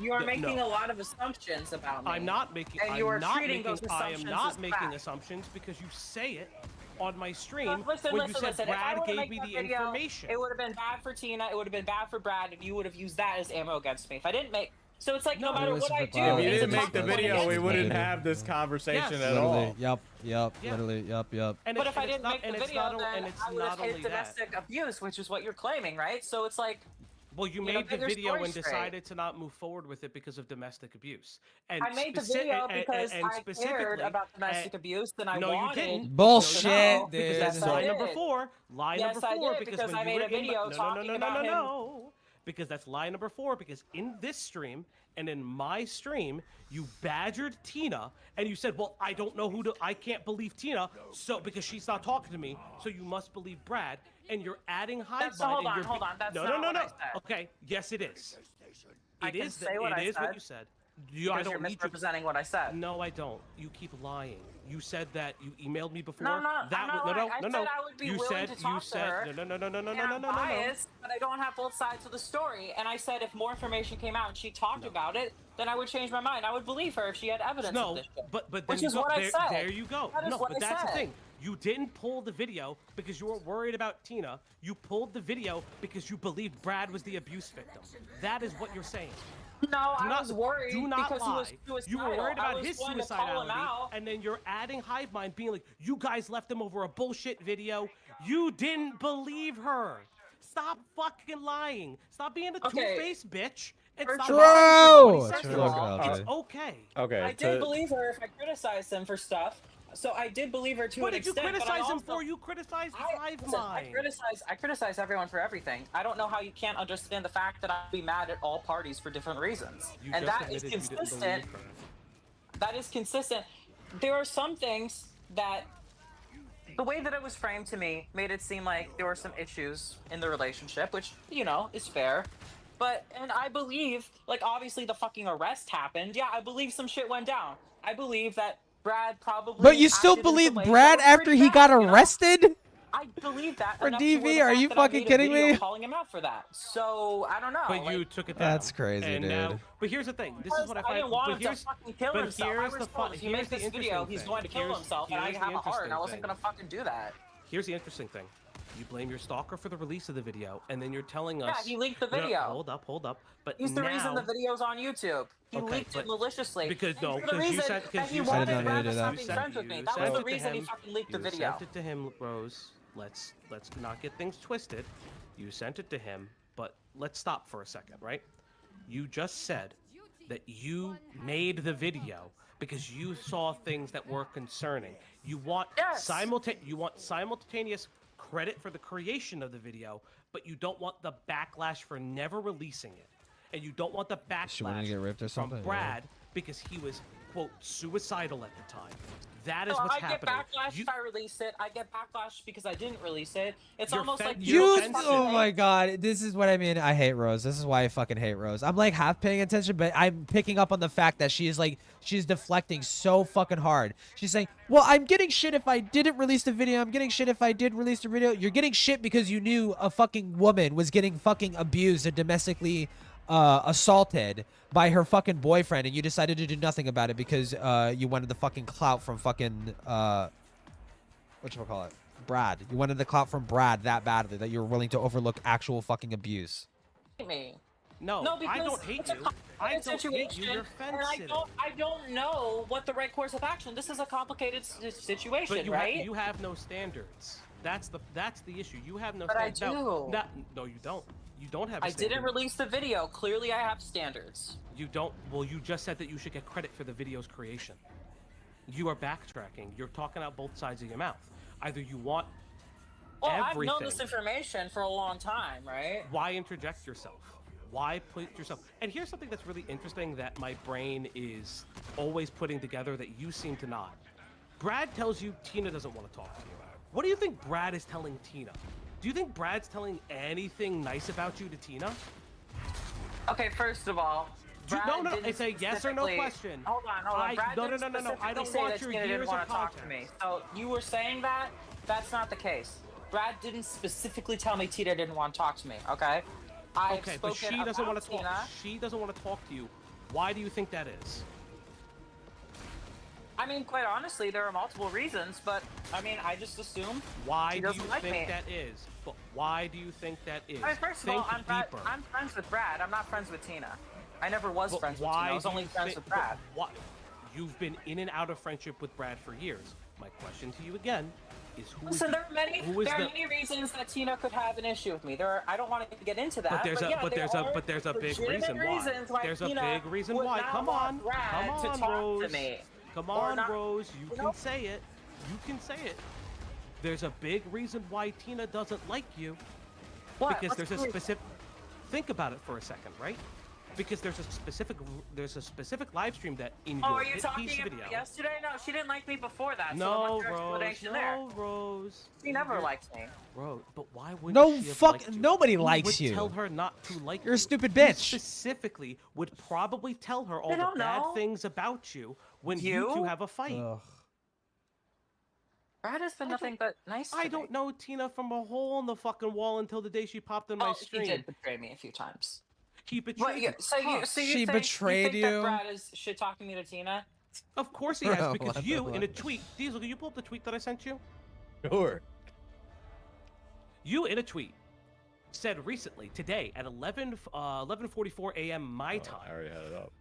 you are No, making no. a lot of assumptions about me. I'm not making. And you are I'm not treating making. those I am assumptions not as making fact. assumptions because you say it on my stream Listen, when you said listen. Brad If I gave make me that the video, information. It would have been bad for Tina. It would have been bad for Brad, and you would have used that as ammo against me. If I didn't make. So it's like no matter what I do. If you it's didn't a make the consequence video, we against wouldn't me. have this conversation at Literally, all. Yep. Yeah. Literally, yep. And But it- if I and it's didn't not- make the and it's video, not o- then and it's I would have not hid only that. domestic abuse, which is what you're claiming, right? So it's like. Well, you know, made the get your video story and straight. decided to not move forward with it because of domestic abuse. And I made the video because I cared about domestic abuse, and I no, wanted. you didn't. Bullshit, No, dude. because that's Yes, I lie did. number 4. Lie Yes, number I 4 did, because because when I you made were a video in, talking about him. no, because that's lie number 4. Because in this stream and in my stream, you badgered Tina and you said, "Well, I don't know who to. I can't believe Tina, so because she's not talking to me, so you must believe Brad." And you're adding hive So hold mind. on, and hold on. That's no, not no, what no. I said. Okay, yes, it is. I It can is. say what It I is said. what you said. I Because don't you're need you- misrepresenting what I said. No, I don't. You keep lying. You said that you emailed me before. No, I'm not That lying. I no, said I would be you willing said to talk you to said her. no. And I'm biased, but I don't have both sides of the story. And I said if more information came out and she talked about it, then I would change my mind. I would believe her if she had evidence No, of this shit. but then which you is go, what I there, said. there you go. That is No, what but I that's said. the thing. You didn't pull the video because you were worried about Tina. You pulled the video because you believed Brad was the abuse victim. That is what you're saying. No, Do I not- was worried do not because lie. he was suicidal. You were worried I about was his going to call him suicidality, out. and then you're adding hive mind, being like, "You guys left him over a bullshit video." You didn't believe her. Stop fucking lying. Stop being a Okay. two-faced bitch. And First stop of lying all- for 20 First seconds. of all, It's okay. Okay. I did believe her if I criticized him for stuff. So I did believe her to What an did you extent. but I criticize him also- for? You criticized hive Listen, mind. I criticize everyone for everything. I don't know how you can't understand the fact that I'd be mad at all parties for different reasons. You And just that is admitted you didn't consistent. believe her. That is consistent. There are some things that the way that it was framed to me made it seem like there were some issues in the relationship, which, you know, is fair. But, and I believe, like, obviously the fucking arrest happened. Yeah, I believe some shit went down. I believe that Brad probably. But you still acted in some believe ways Brad that were after pretty he got bad, you know? arrested? I believe that. For enough to where DV? the Are fact you that I fucking made a kidding video me? calling him out for that. So I don't know. But you like- took it down. That's crazy, and dude. Now, but here's the thing. This is what I I find. didn't want but him to here's, fucking kill but himself. I here's was the told fun. if he makes Here's the this video, interesting he's thing. going to kill Here's- himself, and I here's the have a heart, and I interesting wasn't thing. going to fucking do that. Here's the interesting thing. You blame your stalker for the release of the video, and then you're telling Yeah, us. he leaked the No, video. hold up. But He's the reason now- the video's on YouTube. He Okay, leaked it but- maliciously. Because And no, for the because you reason said that because he you wanted said Brad do to that. stop being friends with me. That was the reason he fucking leaked the video. You sent it to him, Rose. Let's not get things twisted. You sent it to him, but let's stop for a second, right? You just said that you made the video because you saw things that were concerning. You want simultaneous credit for the creation of the video, but you don't want the backlash for never releasing it. And you don't want the She wanted to backlash get ripped or from something, yeah. Brad because he was quote suicidal at the time. That is So what's I get happening. backlash if I release it. I get backlash because I didn't release it. It's You're almost like Oh my god, this is what I mean. I hate Rose. This is why I fucking hate Rose. I'm like half paying attention, but I'm picking up on the fact that she's deflecting so fucking hard. She's saying, well, I'm getting shit if I didn't release the video. I'm getting shit if I did release the video. You're getting shit because you knew a fucking woman was getting fucking abused and domestically assaulted by her fucking boyfriend, and you decided to do nothing about it because you wanted the fucking clout from fucking whatchamacallit, Brad. You wanted the clout from Brad that badly that you were willing to overlook actual fucking abuse. me. No, because I don't hate it's a you. complicated I don't hate you. situation, You're and fence-sitting. I don't know what the right course of action. This is a complicated situation, But right? you have no standards. That's the issue. You have no But I standards. do. No, you don't. You don't have a I standard. didn't release the video. Clearly, I have standards. You don't. Well, you just said that you should get credit for the video's creation. You are backtracking. You're talking out both sides of your mouth. Either you want everything. I've known this information for a long time, right? Why interject yourself? Why put yourself? And here's something that's really interesting that my brain is always putting together that you seem to not. Brad tells you Tina doesn't want to talk to you. What do you think Brad is telling Tina? Do you think Brad's telling anything nice about you to Tina? Okay, first of all, Brad No, didn't it's a yes or no specifically- question. Hold on. Brad No, didn't I specifically don't say want that your Tina didn't years want of to talk to context. me. So you were saying that? That's not the case. Brad didn't specifically tell me Tina didn't want to talk to me. Okay. Okay, but she doesn't want to talk. Tina. She doesn't want to talk to you. Why do you think that is? I mean, quite honestly, there are multiple reasons, but I mean, I just assume Why she do you doesn't like think me. that is? But why do you think that is? I mean, first of Think all, deeper. I'm friends with Brad. I'm not friends with Tina. I never was But friends with Tina. I was do only you friends think- with Brad. but What? You've been in and out of friendship with Brad for years. My question to you again is who is Listen, the, there are many. who is There are the, many reasons that Tina could have an issue with me. I don't want to get into that. But there's a yeah, but there there's a are but there's a big legitimate reason why. reasons why There's a Tina big reason would why. not Come want on, Brad come to on, talk Rose. to me. Come Or on, not- Rose. You can say it. You can say it. There's a big reason why Tina doesn't like you. What? Because What's there's a the reason? specific. Think about it for a second, right? Because there's a specific live stream that in Oh, your are you hit talking piece about video. yesterday? No, she didn't like me before that. No, so what's your Rose. explanation there? No, Rose. She never You're- liked me. Rose, but why would No, she have fuck, liked you? nobody You likes would you. Tell her not to like You're a you. stupid You bitch. specifically would probably tell her all I the don't bad know. things about you when you two You? have a fight. Brad has been nothing but nice to I me. don't know Tina from a hole in the fucking wall until the day she popped in my Oh, stream. he did betray me a few times. He betrayed But you. so Huh. you She think, betrayed you think you? that Brad is shit talking me to Tina? Of course he has, Bro, because what you, the in a fuck? tweet, Diesel, can you pull up the tweet that I sent you? Sure. You, in a tweet, said recently, today, at 11:44 a.m. my time. I already had it up.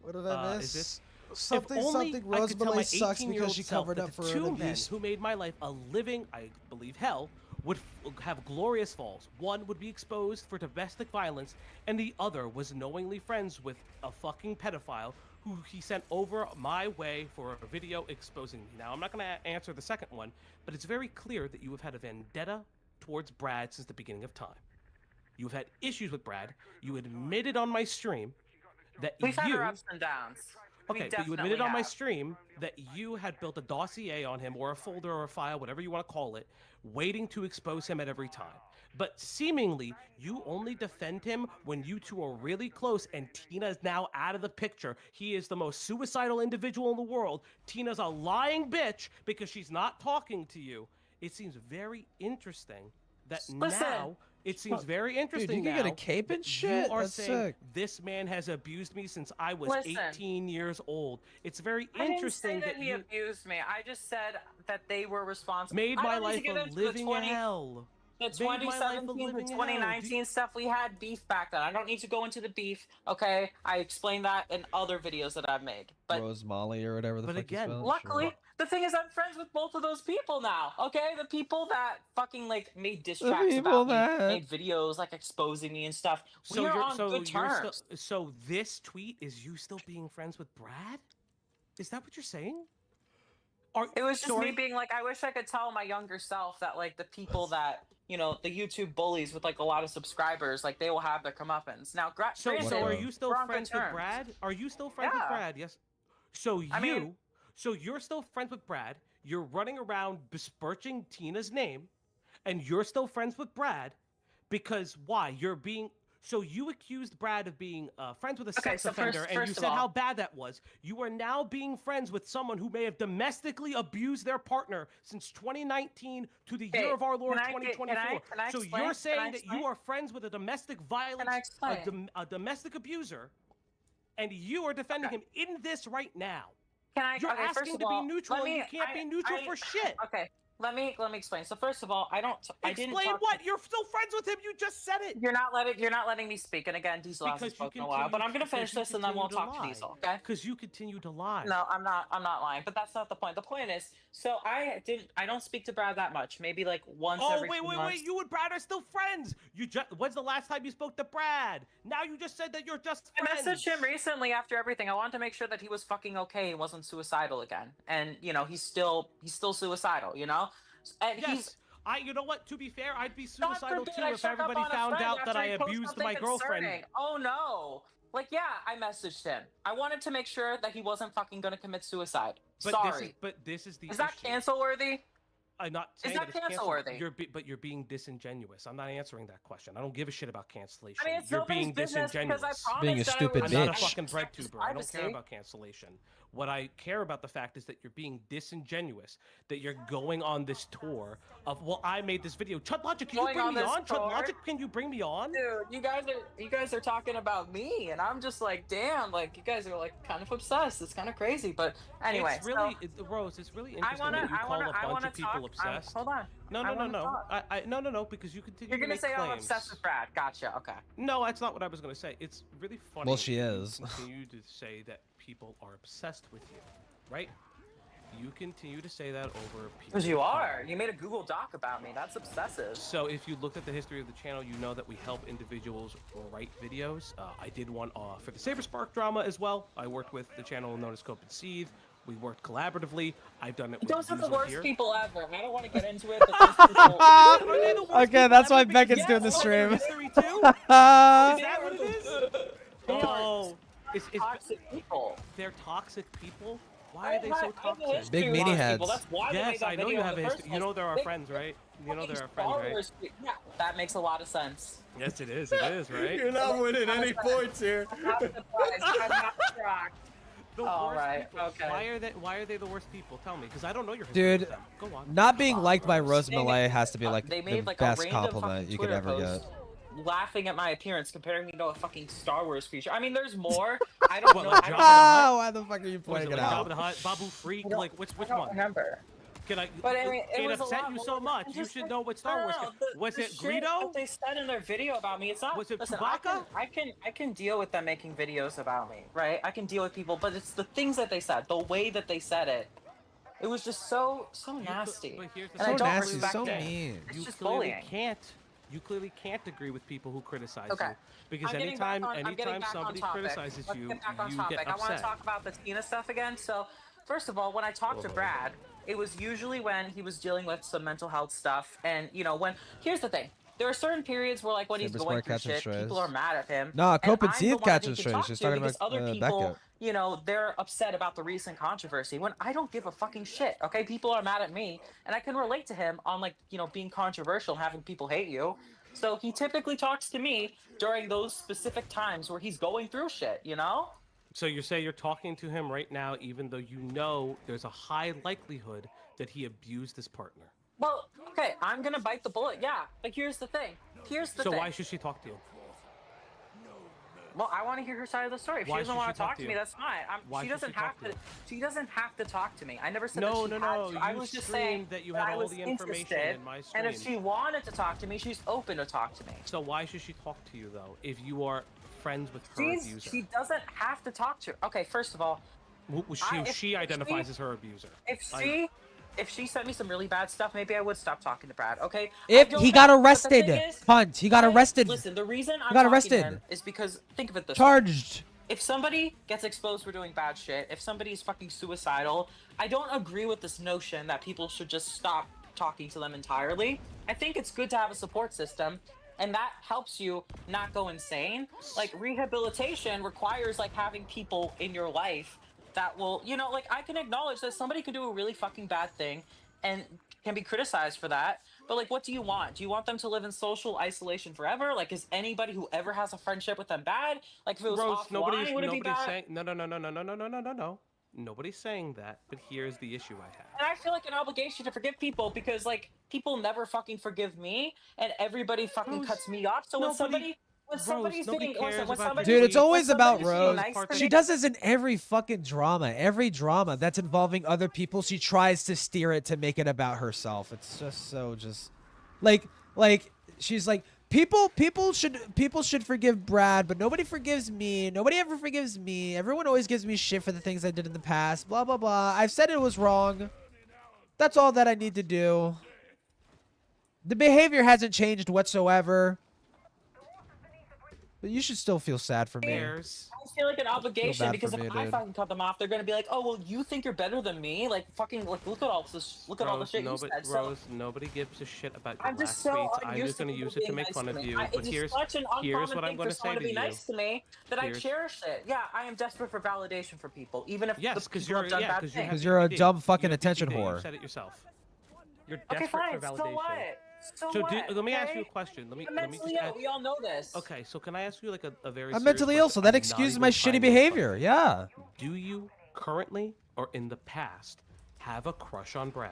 What did I Is miss? this, Something, if only something. I Rose could tell my Belay sucks 18-year-old because she self covered that up the for an two men abuse. who made my life a living, I believe, hell, would have glorious falls. One would be exposed for domestic violence, and the other was knowingly friends with a fucking pedophile who he sent over my way for a video exposing me. Now, I'm not going to answer the second one, but it's very clear that you have had a vendetta towards Brad since the beginning of time. You've had issues with Brad. You admitted on my stream that We've had you... our ups and downs. We Okay, but you definitely admitted on my have. stream that you had built a dossier on him, or a folder or a file, whatever you want to call it, waiting to expose him at every time. But seemingly, you only defend him when you two are really close and Tina is now out of the picture. He is the most suicidal individual in the world. Tina's a lying bitch because she's not talking to you. It seems very interesting that Listen. now... It seems very interesting you can now get a cape and that shit? You are That's saying sick. this man has abused me since I was Listen. 18 years old. It's very I didn't interesting say that he you abused me. I just said that they were responsible. made I my don't need life to get a into the living hell. The Made my life a 2017 living to hell. 2019 stuff, we had beef back then. I don't need to go into the beef, okay? I explained that in other videos that I've made. But Rose Molly or whatever the But fuck again, you spell it? luckily, the thing is, I'm friends with both of those people now, okay? The people that fucking, like, made diss The tracks people about me, that- made videos, like, exposing me and stuff. So we are you're on so good you're terms. still, so this tweet is you still being friends with Brad? Is that what you're saying? It was just so are me you- being like, I wish I could tell my younger self that, like, the people that, you know, the YouTube bullies with, like, a lot of subscribers, like, they will have their comeuppance. Now, So granted, are you still we're on good friends with terms. Brad? Are you still friends with Yeah. Brad? Yes. So so you're still friends with Brad. You're running around besmirching Tina's name, and you're still friends with Brad because why? So you accused Brad of being friends with a sex offender, and you said how bad that was. You are now being friends with someone who may have domestically abused their partner since 2019 to the year of our Lord 2024. So you're saying that you are friends with a domestic violence, a domestic abuser, and you are defending him in this right now. You're asking to be neutral, and you can't be neutral for shit. Okay. Let me explain. So first of all, I didn't explain what? You're still friends with him. You just said it. You're not letting me speak. And again, Diesel hasn't spoken in a while. But I'm gonna finish this and then we'll talk to Diesel. Okay? Because you continue to lie. No, I'm not lying. But that's not the point. The point is, so I don't speak to Brad that much. Maybe like once every 2 months. Wait. You and Brad are still friends. When's the last time you spoke to Brad? Now you just said that you're just friends. I messaged him recently after everything. I wanted to make sure that he was fucking okay and wasn't suicidal again. And he's still suicidal. And yes, you know what? To be fair, I'd be suicidal too if everybody found out that I abused my girlfriend. Oh no! I messaged him. I wanted to make sure that he wasn't fucking gonna commit suicide. Sorry. This is the Is that cancel worthy? I'm not saying that it's cancel worthy? But you're being disingenuous. I'm not answering that question. I don't give a shit about cancellation. I mean, it's you're being disingenuous. Being a stupid I'm bitch. not a fucking bread tuber. I don't care about cancellation. What I care about the fact is that you're being disingenuous. That you're going on this tour of I made this video. Chud Logic, can you bring me on? Chud Logic, can you bring me on? Dude, you guys are talking about me, and I'm just like, damn, you guys are kind of obsessed. It's kind of crazy, but anyway. It's really, Rose. It's really interesting that you call a bunch of people obsessed. Hold on. No, because you continue. You're gonna to say make claims. I'm obsessed with Brad. Gotcha. Okay. No, that's not what I was gonna say. It's really funny. Well, she is. You continue to say that people are obsessed with you, right? You continue to say that over people. Because you are. You made a Google Doc about me. That's obsessive. So if you looked at the history of the channel, you know that we help individuals write videos. I did one for the Saber Spark drama as well. I worked with the channel known as Cope and Seethe. We worked collaboratively. I've done it with those are the worst here. people ever. I don't want to get into it, but those people... Okay, that's why Beckett's doing the stream. History too? Is that what it is? Oh, it's toxic people. They're toxic people? Why are they so toxic? Big meaty heads. Yes, I know you have a history. You know they're our friends, right? You know they're our friends, right? Yeah, that makes a lot of sense. Yes, it is. It is, right? You're not winning any points here. I'm not surprised. I'm not shocked. The worst people. Okay. Why are they the worst people? Tell me, because I don't know your history. Dude, go on. Not being liked by Rose Malay has to be they the made, best compliment you could ever get. Laughing at my appearance, comparing me to a fucking Star Wars creature. I mean, there's more. I don't know. Why the fuck are you pointing it out? Jabba the Hutt, Babu Freak, which one? I don't remember. Can I? But I mean, it upset you so much. You should know what Star Wars. Was it Greedo? They said in their video about me. It's not. Was it listen, Chewbacca? I can deal with them making videos about me, right? I can deal with people, but it's the things that they said, the way that they said it. It was just so nasty. But here's the and I don't nasty, respect so it. mean. It's just clearly bullying. You clearly can't agree with people who criticize Okay. you. Because I'm anytime getting back somebody on topic. criticizes Let's you, get back on you topic. get I want upset. to talk about the Tina stuff again. So, first of all, when I talked to Brad, it was usually when he was dealing with some mental health stuff. And, here's the thing. There are certain periods where, when he's going through shit, people are mad at him. No, Cope and I'm the Seethe one that catching he can strays. talk She's to talking because about other people, Beckett. they're upset about the recent controversy when I don't give a fucking shit. Okay, people are mad at me, and I can relate to him on being controversial and having people hate you. So he typically talks to me during those specific times where he's going through shit. So you say you're talking to him right now, even though you know there's a high likelihood that he abused his partner. Well, okay, I'm gonna bite the bullet. Yeah, but here's the thing. So why should she talk to you? Well, I want to hear her side of the story. If she doesn't want to talk to me, that's fine. She doesn't have to. She doesn't have to talk to me. I never said that she had to. I was just saying that you had all the information in my stream. And if she wanted to talk to me, she's open to talk to me. So why should she talk to you though? If you are friends with her abuser, she doesn't have to talk to her. Okay, first of all, she identifies as her abuser. If she sent me some really bad stuff, maybe I would stop talking to Brad. Okay. If he got arrested, he got arrested. Listen, the reason I'm got talking arrested to him is because think of it this charged. way. If somebody gets exposed for doing bad shit, if somebody's fucking suicidal, I don't agree with this notion that people should just stop talking to them entirely. I think it's good to have a support system, and that helps you not go insane. Rehabilitation requires having people in your life that will, you know, like I can acknowledge that somebody can do a really fucking bad thing and can be criticized for that. But like, what do you want? Do you want them to live in social isolation forever? Like, is anybody who ever has a friendship with them bad? Like, if it was Rose, offline, would it be bad? saying no. Nobody's saying that. But here's the issue I have. And I feel like an obligation to forgive people because like people never fucking forgive me, and everybody fucking cuts me off. So when somebody's being, Dude, it's always about Rose. She does this in every fucking drama. Every drama that's involving other people, she tries to steer it to make it about herself. It's just so like she's like, people should forgive Brad, but nobody forgives me. Nobody ever forgives me. Everyone always gives me shit for the things I did in the past. Blah blah blah. I've said it was wrong. That's all that I need to do. The behavior hasn't changed whatsoever. But you should still feel sad for me. I feel like an obligation because if I dude. fucking cut them off, they're gonna be like, "Oh, well, you think you're better than me? Like, fucking, like, look at all this, look at all the shit you said." Rose, nobody gives a shit about your I'm just last so tweets. I'm just unused to gonna use it to being make nice fun to of me. you. But It's here's such an what uncommon I'm thing gonna for say someone to to be you. nice to me that I cherish it. Yeah, I am desperate for validation from people, even if Yes, the because people you're have done bad things. Because you're a dumb fucking attention You whore. said it yourself. You're Okay, desperate fine. for validation. So what? So So what? let me ask okay? you a question. Let me I'm just mentally ask, ill. We all know this. Okay, so can I ask you like a very I'm serious mentally ill, question? so that I'm not excuses even my trying shitty to make fun. behavior. Yeah. Do you currently or in the past have a crush on Brad?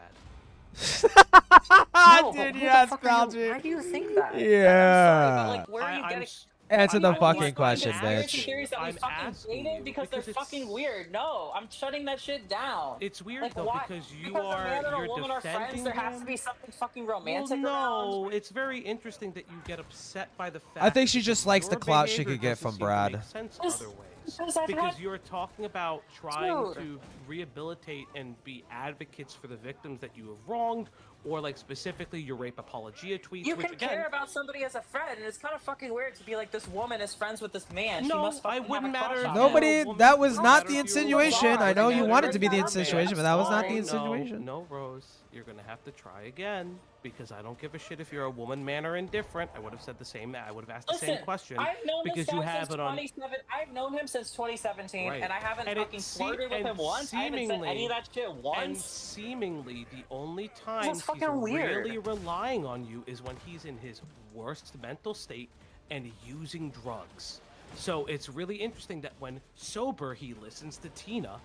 No, but Dude, who yes, the fuck are you? Balji. Why do you think that? Yeah. I'm sorry, but like, where are you getting? Answer the People fucking use question, conspiracy bitch. theories that we I'm fucking asking dated you because they're because it's- fucking weird. No, I'm shutting that shit down. It's weird Like, though why? because you because are a man and you're a woman are friends. defending There has to him. be something fucking Well, romantic around. no, it's very interesting that you get upset by the fact. I think she that just likes the your clout she behavior could get doesn't from seem to Brad. make sense Because- other ways. because I've Because had- you're talking about trying Dude. to rehabilitate and be advocates for the victims that you have wronged, or like specifically your rape apologia tweets. You which, can again, care about somebody as a friend, and it's kind of fucking weird to be like, this woman is friends with this man. She No, must fucking I wouldn't have a crush matter on if him. Nobody, that was not the if you were insinuation. I know you Wouldn't wanted to be the matter. insinuation, but that was not the No, insinuation. No, Rose, you're gonna have to try again because I don't give a shit if you're a woman, man, or indifferent. I would have said the same. I would have asked the Listen, same question I've known because this you guy have since it on. 27. I've known him since 2017, Right. and I haven't And it fucking se- flirted with and him once. I haven't said any of that shit And once. seemingly, the only time he's fucking weird. really relying on you is when he's in his worst mental state and using drugs. So it's really interesting that when sober, he listens to Tina,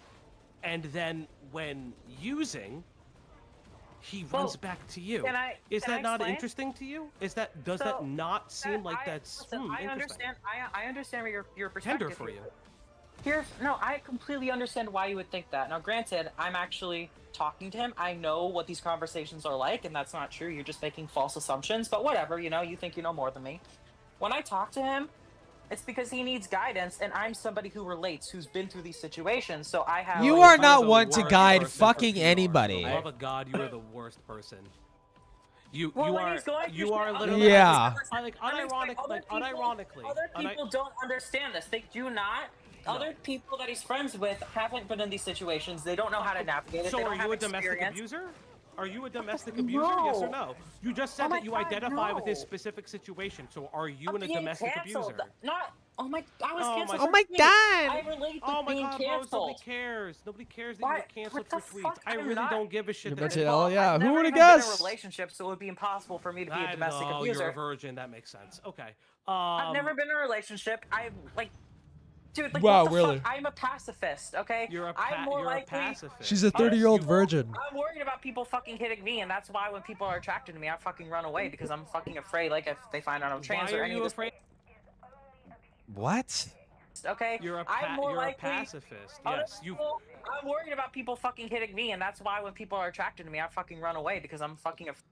and then when using, he runs back to you. Is can that I not explain? interesting to you? Does that not seem like that's Listen, I interesting? understand. I understand your perspective. Tender for you. No, I completely understand why you would think that. Now, granted, I'm actually talking to him. I know what these conversations are like, and that's not true. You're just making false assumptions. But whatever, you think you know more than me. When I talk to him, it's because he needs guidance, and I'm somebody who relates, who's been through these situations. So I have. You are not one to guide fucking anybody. For the love of God, you are the worst person. You Well, when are he's going you through are shit, literally Yeah. unironically. Other people don't understand this. They do not. Other people that he's friends with haven't been in these situations. They don't know how to navigate it. So they don't are have you a domestic experience. abuser? Are you a domestic abuser? Yes or no? You just said Oh my that you God, identify with this no. specific situation. So are you I'm in a being domestic canceled. abuser? Not. Oh my. I was Oh canceled. my- for Oh my tweets. God. I relate with Oh my being God, Rose, canceled. nobody cares. Nobody cares that you Why? were canceled What for the tweets. fuck? I I'm really not- don't give a shit. You're that mental, it's- yeah. I've Who never would have even been in a guessed? relationship, so it would be impossible for me to be a I domestic know, abuser. you're a virgin. That makes sense. Okay. I've never been in a relationship. Dude, like, Wow, what the really? fuck? I'm a pacifist, okay? You're I'm more likely. pacifist. She's a 30-year-old virgin. I'm worried about people fucking hitting me, and that's why when people are attracted to me, I fucking run away because I'm fucking afraid. Like if they find out I'm trans Why or are any you of this. afraid? What? Okay. You're a I'm more you're likely. a pacifist. Other Yes, you. people- I'm worried about people fucking hitting me, and that's why when people are attracted to me, I fucking run away because I'm fucking afraid.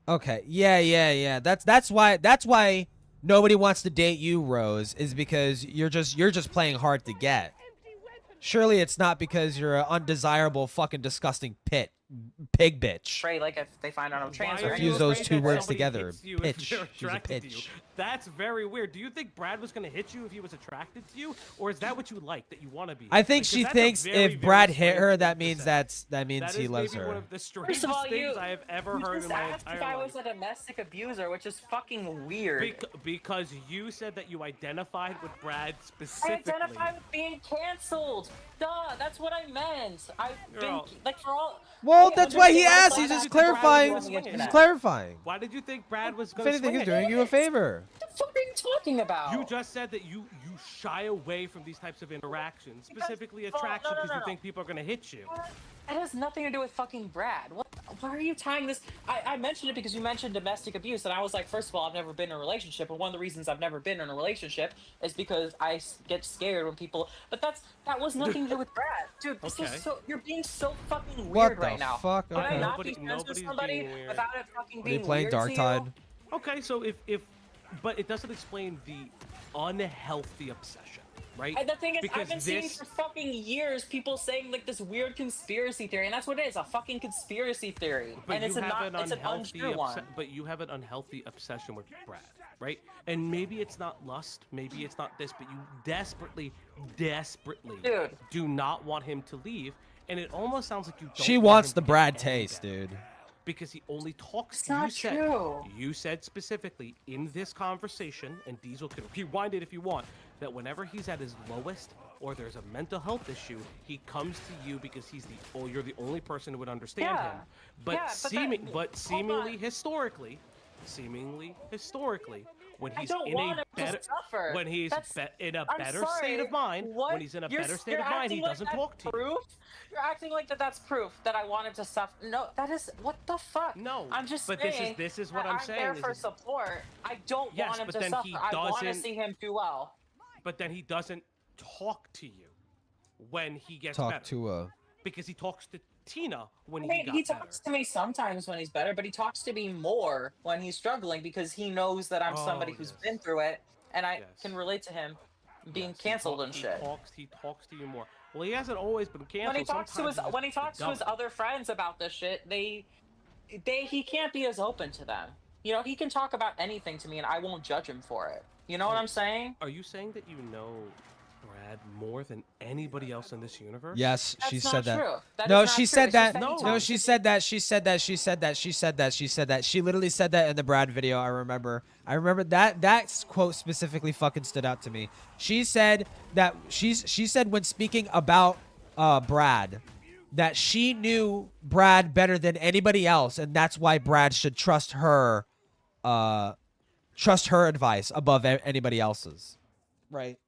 Okay. Yeah. That's why nobody wants to date you, Rose, is because you're just playing hard to get. Surely it's not because you're an undesirable fucking disgusting pig bitch. Afraid, like if they find out I'm trans or Why are any you Use of those this. afraid two that words somebody together. hits you if Pitch. they're She's a attracted to you? pitch. That's very weird. Do you think Brad was gonna hit you if he was attracted to you, or is that what you like, that you want to be? I think Because she that's a thinks very, if very Brad hit strange her, thing that to means say. that means That he is loves maybe one her. of the strangest First of all, things I have ever heard in my asked if entire I life. was a domestic abuser, which is fucking weird. Because you said that you identified with Brad I specifically. identify with being canceled. Duh, that's what I meant. I've been like for all. Well, I that's why he understand asked. why He's just that's Brad clarifying. was doing He's that. clarifying. Why did you think Brad was If going to anything, swing he's it? doing you a favor. What the fuck are you talking about? You just said that you shy away from these types of interactions, specifically attraction, because you think people are going to hit you. It has nothing to do with fucking Brad. Why are you tying this? I mentioned it because you mentioned domestic abuse, and I was like, first of all, I've never been in a relationship, and one of the reasons I've never been in a relationship is because I get scared when people. But that was nothing to do with Brad, dude. This is so you're being so fucking What weird the right now. fuck? Can I Okay. not be friends with somebody without it fucking Are being you playing weird Dark to Tide? you? Okay, so but it doesn't explain the unhealthy obsession, right? And the thing is, because I've been seeing for fucking years people saying like this weird conspiracy theory, and that's what it is—a fucking conspiracy theory. But And it's you a have not—it's an untrue one. But you have an unhealthy obsession with Brad, right? And maybe it's not lust, maybe it's not this, but you desperately Dude. do not want him to leave. And it almost sounds like you don't She want wants him the to get Brad any taste, better. dude. Because he only talks. It's not true. You said specifically in this conversation, and Diesel can rewind it if you want, that whenever he's at his lowest or there's a mental health issue, he comes to you because you're the only person who would understand Yeah. him. But Yeah, but seemingly historically, when I he's don't in want a him to better suffer. when he's in a I'm better state sorry, of mind, what? when he's in a You're- better state you're of mind, he acting like doesn't that's talk to you. proof? You're acting like that's proof that I want him to suffer. No, that is what the fuck. No, I'm just but saying. this is what that I'm I'm saying there is for it- support. I don't Yes, want him but to then suffer. he I want to doesn't- see him do well. But then he doesn't talk to you when he gets Talk better. to Because he talks to Tina when I he mean, got he better. talks to me sometimes when he's better, but he talks to me more when he's struggling because he knows that I'm somebody who's been through it and I can relate to him being canceled and shit. He talks to you more. Well, he hasn't always been canceled. When he talks to his Sometimes when he talks to his other friends about this shit, he can't be as open to them. You know, he can talk about anything to me and I won't judge him for it. You know what I'm saying? Are you saying that you know Brad more than anybody else in this universe? Yes, That's she not said that. true. That No, is not she true. said It's just that. that he No, talks she to said that. She said that. She said that. She said that. She said that. She literally said that in the Brad video. I remember that quote specifically fucking stood out to me. She said that she said when speaking about Brad that she knew Brad better than anybody else, and that's why Brad should trust her advice above anybody else's. Right.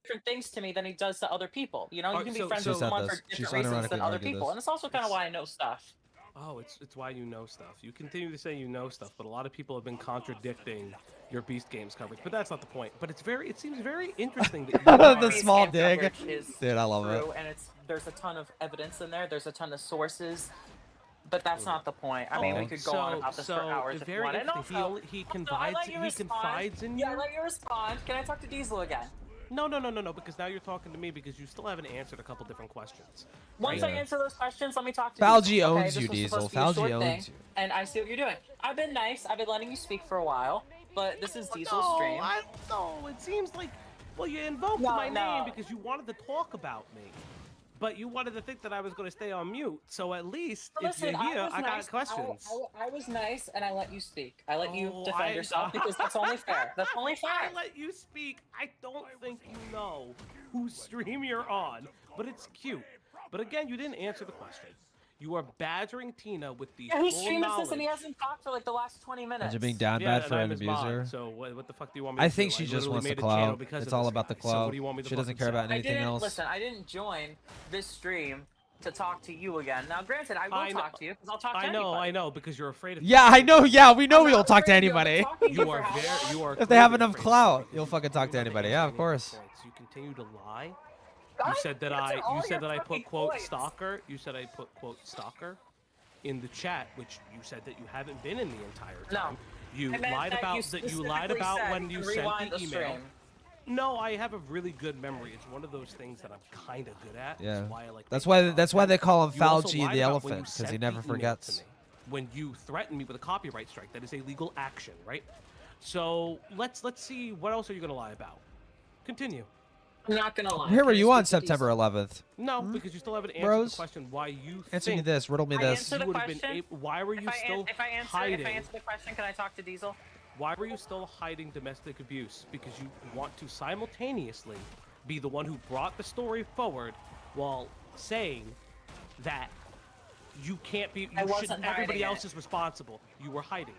different things to me than he does to other people. You know, you can be friends She with said someone this. for She's different reasons than unironically other argued people, this. and it's also kind of why I know stuff. Oh, it's why you know stuff. You continue to say you know stuff, but a lot of people have been contradicting your Beast Games coverage. But that's not the point. But it seems very interesting that you The small Beast dig. Game coverage is Dude, I love true, it. and there's a ton of evidence in there. There's a ton of sources. But that's not the point. I mean, we could go on about this for hours if you very want. And interesting. also, He also, I let you respond. confides in you. Yeah, I let you respond. Can I talk to Diesel again? No, because now you're talking to me because you still haven't answered a couple different questions. Once right? I answer those questions, let me talk to Falgi Diesel. owns Okay, you, this was Diesel. supposed to be a short Falgi thing, owns you. And I see what you're doing. I've been nice. I've been letting you speak for a while, but this is Diesel's No, stream. it seems like, well, you invoked my name because you wanted to talk about me. But you wanted to think that I was going to stay on mute, so at least Listen, if you're here, I got nice. questions. I was nice, and I let you speak. I let you defend yourself because that's only fair. That's only fair. I let you speak. I don't think you know whose stream you're on, but it's cute. But again, you didn't answer the question. You are badgering Tina with the Yeah, whose full stream is knowledge. this, and he hasn't talked for like the last 20 minutes. Imagine being down bad for an abuser. So what the fuck do you want me to I do? think she just literally wants the made a channel clout. because It's of all this about the guy. So what clout. do you want me to She doesn't fucking care say? about anything else. Listen, I didn't join this stream to talk to you again. Now, granted, I will talk to you because I'll talk to anybody. I know, because you're afraid of. Yeah, I know. Yeah, we know we'll talk to anybody. You are very. You are. If they have clearly enough afraid. clout, you'll fucking talk to anybody. Yeah, of course. You continue to lie. You said that I put quote stalker. You said I put quote stalker in the chat, which you said that you haven't been in the entire time. You lied about that. You lied about when you sent the email. No, I have a really good memory. It's one of those things that I'm kind of good at. Yeah. That's why I like. That's why they call him You also Falgi lied the about when you elephant, because he sent never the email to forgets. me. When you threatened me with a copyright strike, that is a legal action, right? So let's see, what else are you gonna lie about? Continue. I'm not gonna lie. Where were you on September 11th? No, because you still haven't answered Bros? the question why you Answer me think this. Riddle me this. Answer the you would have been question. why were you still hiding? If I answer the question, can I talk to Diesel? Why were you still hiding domestic abuse? Because you want to simultaneously be the one who brought the story forward while saying that you can't be. I You wasn't should. Everybody hiding else it. is responsible. You were hiding.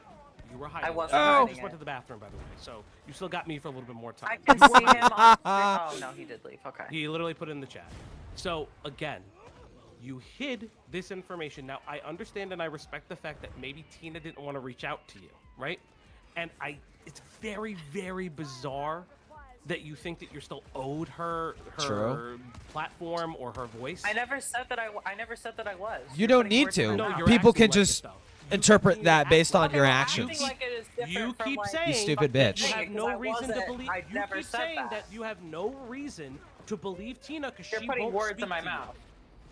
You were hiding. I wasn't I hiding just it. went to the bathroom, by the way. So you still got me for a little bit more time. I can see him on. Oh no, he did leave. Okay. He literally put it in the chat. So again, you hid this information. Now I understand and I respect the fact that maybe Tina didn't want to reach out to you, right? And it's very, very bizarre that you think that you're still owed her platform or her voice. I never said that I never said that I was. You You're don't putting need words in my to. mouth. People can just interpret that based on your actions. Acting like it is different You from, keep like, saying You stupid that bitch. you have no reason to believe. I You never keep said saying that. you have no reason to believe Tina because You're she putting won't words speak in my to you. mouth.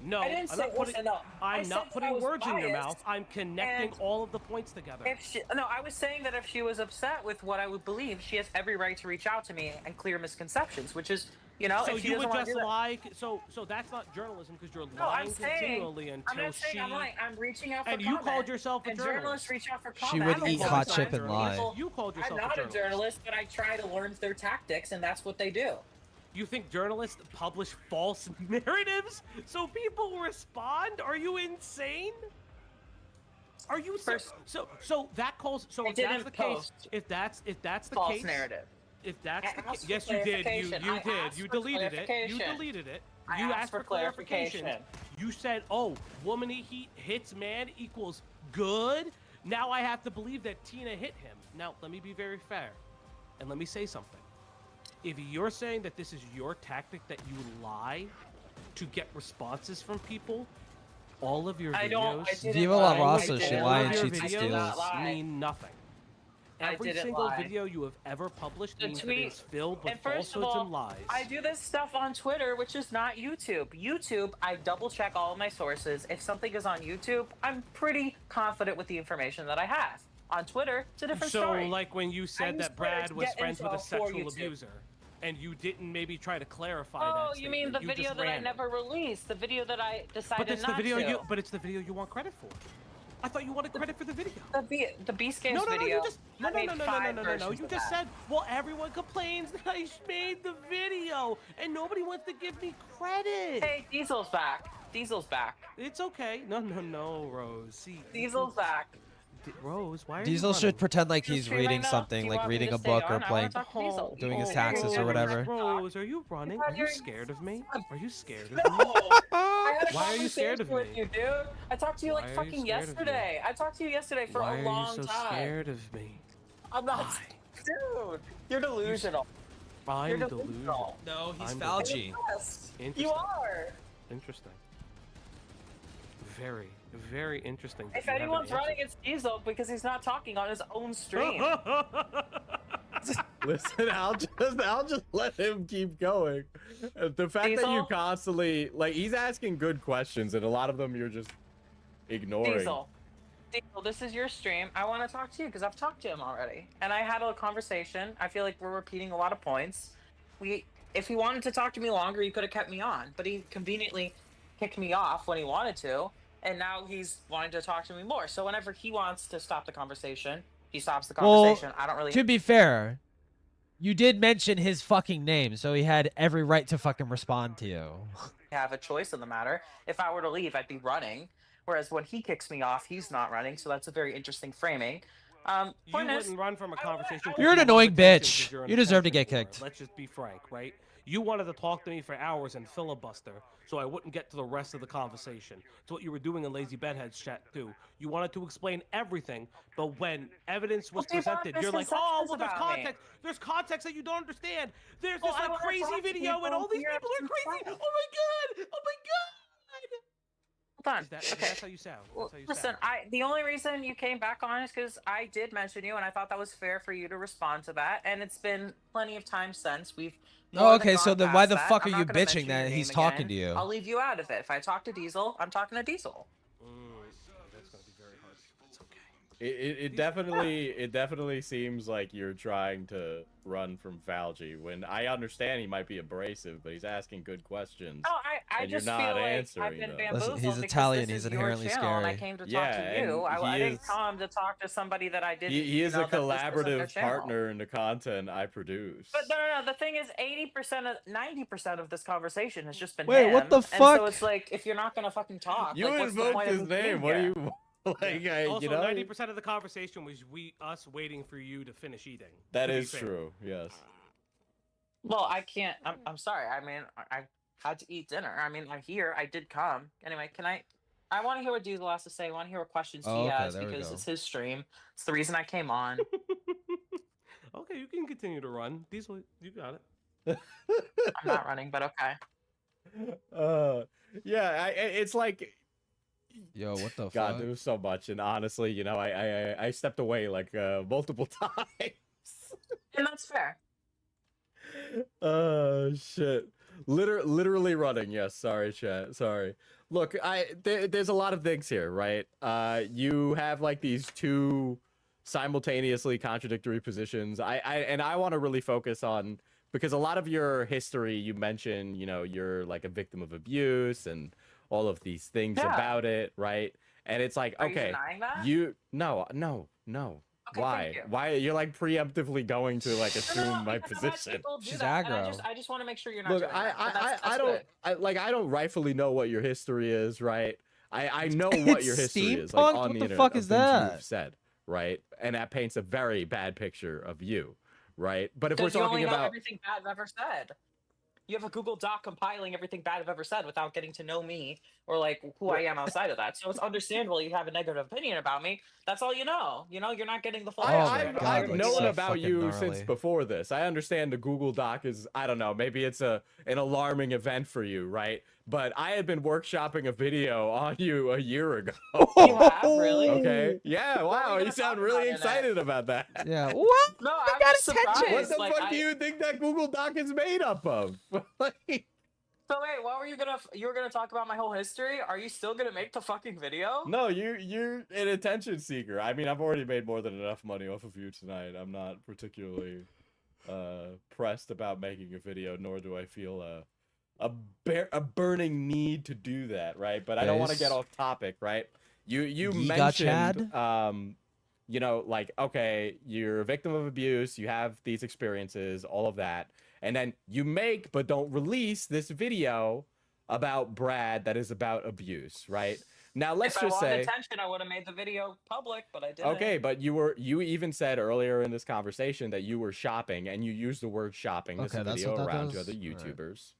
No, I didn't I'm say. not putting. Listen, no. I I'm said not that I putting was words in your biased, mouth. I'm connecting and all of the points together. I was saying that if she was upset with what I would believe, she has every right to reach out to me and clear misconceptions, which is, So if she you doesn't would want to just do that. lie. So that's not journalism because you're No, I'm lying saying. continually until I'm not saying she. I'm lying. I'm reaching out for And you comment, called yourself a and journalist. journalists reach out for She comment. would and eat hot sometimes chip and lie. people- You called yourself I'm a not journalist. a journalist, but I try to learn their tactics, and that's what they do. You think journalists publish false narratives so people respond? Are you insane? Are you so that calls so I if that's didn't the case post if that's the false case narrative. If that's the case, asked yes for you did you clarification. I did asked you for deleted it you clarification. deleted it I you asked for clarification. You said, oh, woman he hits man equals good. Now I have to believe that Tina hit him. Now let me be very fair and let me say something. If you're saying that this is your tactic, that you lie to get responses from people, all of your videos Viva la Raza, she lie and cheats and videos steals. mean nothing. I Every didn't single lie. video you have ever published The means that tweet- it's filled with And first of falsehoods all, and lies. I do this stuff on Twitter, which is not YouTube. YouTube, I double check all of my sources. If something is on YouTube, I'm pretty confident with the information that I have. On Twitter, it's a different so, story. like when you I said use that Twitter Brad to was get friends with a info for sexual YouTube. abuser, and you didn't maybe try to clarify Oh, that you mean the statement, you video just that I ran it. never released? The video that I decided But it's not the video to. but it's the video you want credit for. I thought you wanted credit for the video. The Beast Games No, video. you just I made 5 no. versions You of just that. said, well, everyone complains that I made the video, and nobody wants to give me credit. Hey, Diesel's back. Diesel's back. It's okay. No, Rose. See, Diesel's back. Rose, why are Diesel you should pretend like You're he's streaming reading now? Do something, you like want me reading to a stay book on? or I wanna playing, talk to Diesel. doing his Oh, taxes or whatever. Rose, are you running? Are you you're- scared of me? Are you scared of me? I had a Why are you scared of conversation me? with you, dude. I talked to you Why like are you fucking scared of me? yesterday. I talked to you yesterday for Why a are long you so time. scared of me? I'm not. Dude, you're delusional. I'm You're delusional. No, he's I'm Fauci. Yes, Interesting. you are. Interesting. Very, very interesting. that If you have an anyone's answer. running, it's Diesel because he's not talking on his own stream. Listen, I'll just let him keep going. The fact that you Diesel? constantly he's asking good questions and a lot of them you're just ignoring. Diesel, this is your stream. I want to talk to you because I've talked to him already, and I had a conversation. I feel like we're repeating a lot of points. If he wanted to talk to me longer, he could have kept me on, but he conveniently kicked me off when he wanted to, and now he's wanting to talk to me more. So whenever he wants to stop the conversation, he stops the conversation. I don't really. To be fair, you did mention his fucking name, so he had every right to fucking respond to you. have a choice in the matter. If I were to leave, I'd be running. Whereas when he kicks me off, he's not running. So that's a very interesting framing. You Point is, wouldn't run from a conversation. You're an annoying bitch. You deserve to get kicked. Let's just be frank, right? You wanted to talk to me for hours and filibuster, so I wouldn't get to the rest of the conversation. It's what you were doing in Lazy Bedhead's chat too. You wanted to explain everything, but when evidence was Well, people have presented, you're like, "Oh, well, there's misconceptions about me." context. There's context that you don't understand. There's Well, this I like wanna crazy talk to video, and people all these who people are have crazy. some Oh my god! Oh my god!" Hold on. That's how you sound. That's how you Listen, sound. the only reason you came back on is because I did mention you, and I thought that was fair for you to respond to that. And it's been plenty of time since we've. Oh, more than okay, so gone then why past the that. fuck I'm are not you gonna mention bitching your that name he's talking again. to you? I'll leave you out of it. If I talk to Diesel, I'm talking to Diesel. That's gonna be very hard. It's okay. It definitely seems like you're trying to run from Fauci when I understand he might be abrasive, but he's asking good questions. Oh, I and you're just not feel like I've answering been them. bamboozled Listen, he's because Italian. this He's is your inherently channel, and I scary. came to talk Yeah, to you. and I he didn't is come to talk to somebody that I didn't. he is a that this wasn't their collaborative channel. partner in the content I produce. But no. The thing is, 90% of this conversation has just been Wait, him. what the And fuck? so it's like, if you're not gonna fucking talk, You like, what's the invoked point his of me name. being What do here? you like? Also, You know, 90% of the conversation was us waiting for you to finish eating. that to be is fair. true. Yes. Well, I can't. I'm sorry. I mean, I had to eat dinner. I mean, I'm here. I did come. Anyway, can I? I want to hear what Diesel has to say. I want to hear what questions Oh, he okay, has there we because go. it's his stream. It's the reason I came on. Okay, you can continue to run. Diesel, you got it. I'm not running, but okay. Yeah, it's like, Yo, what the God, fuck? there was so much, and honestly, you know, I stepped away like multiple times. And that's fair. Oh shit. Literally running. Yes, sorry, chat. Sorry. Look, there's a lot of things here, right? You have like these two simultaneously contradictory positions. I want to really focus on, because a lot of your history, you mentioned, you know, you're like a victim of abuse and all of these things about it, right? And it's like, Are you okay, denying that? no. Okay, Why? thank you. Why you're like preemptively going to like assume my because I've had position? people do She's that, and aggro. I just want to make sure you're not Look, doing that. But that's I don't rightfully know what your history is, right? I know It's what your history is, like steampunk? on What the the internet, fuck of is things that? you've said, right? And that paints a very bad picture of you, right? But if we're Because you only talking know about, everything bad I've ever said. You have a Google Doc compiling everything bad I've ever said without getting to know me or like who I am outside of that. So it's understandable you have a negative opinion about me. That's all you know. You know, you're not getting the full picture. I've like, known so about fucking you since gnarly. before this. I understand the Google Doc is, I don't know, maybe it's an alarming event for you, right? But I had been workshopping a video on you a year ago. You have, really? Okay. Yeah. What were Wow. you You gonna sound talk really about in it? excited about that. Yeah. What? No, I I'm got just surprised. What the like, fuck do you think that Google Doc is made up of? Like, So wait, what were you were gonna talk about my whole history? Are you still gonna make the fucking video? no, you're an attention seeker. I mean, I've already made more than enough money off of you tonight. I'm not particularly pressed about making a video, nor do I feel a burning need to do that, right? But I don't want to get off topic, right? You Giga mentioned Chad? you know, like, okay, you're a victim of abuse, you have these experiences, all of that, and then you make but don't release this video about Brad that is about abuse, right? Now let's if just I wanted say, attention, I would have made the video public, but I didn't. okay, but you even said earlier in this conversation that you were shopping, and you used the word shopping this Okay, that's video what that around to does? other All right. YouTubers,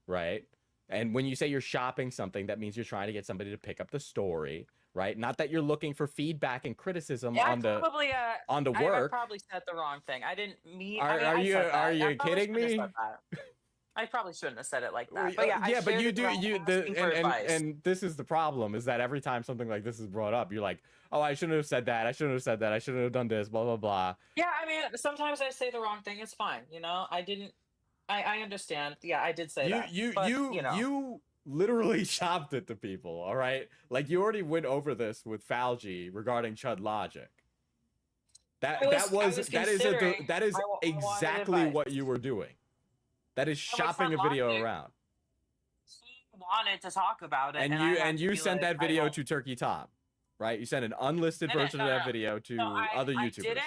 right? And when you say you're shopping something, that means you're trying to get somebody to pick up the story, right? Not that you're looking for feedback and criticism Yeah, on the probably, on the I work. probably said the wrong thing. I didn't mean. Are, I mean, are I you said that. are I you probably kidding shouldn't me? have said that. I probably shouldn't have said it like that. But yeah, I yeah, but shared you it do without you asking for advice. and this is the problem, is that every time something like this is brought up, you're like, oh, I shouldn't have said that. I shouldn't have said that. I shouldn't have done this. Blah blah blah. Yeah, I mean, sometimes I say the wrong thing. It's fine. You know, I didn't. I understand. Yeah, I did say that. But, you know. You literally shopped it to people, all right? Like, you already went over this with Falgi regarding Chud Logic. That is exactly what you were doing. That is shopping a video around. He wanted to talk about it, And you sent that video to Turkey Tom, right? You sent an unlisted version of that video to other YouTubers. I did it.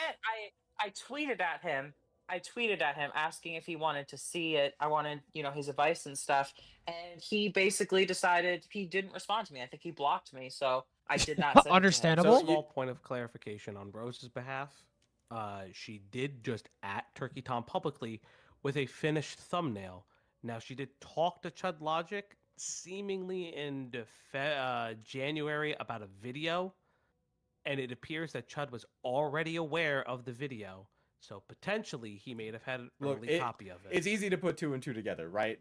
I tweeted at him. I tweeted at him asking if he wanted to see it. I wanted, you know, his advice and stuff. And he basically decided he didn't respond to me. I think he blocked me, so I did not send it to him. Understandable. So, small point of clarification on Rose's behalf. She did just at Turkey Tom publicly with a finished thumbnail. Now, she did talk to Chud Logic seemingly in January about a video, and it appears that Chud was already aware of the video. So potentially he may have had an early copy of it. It's easy to put two and two together, right?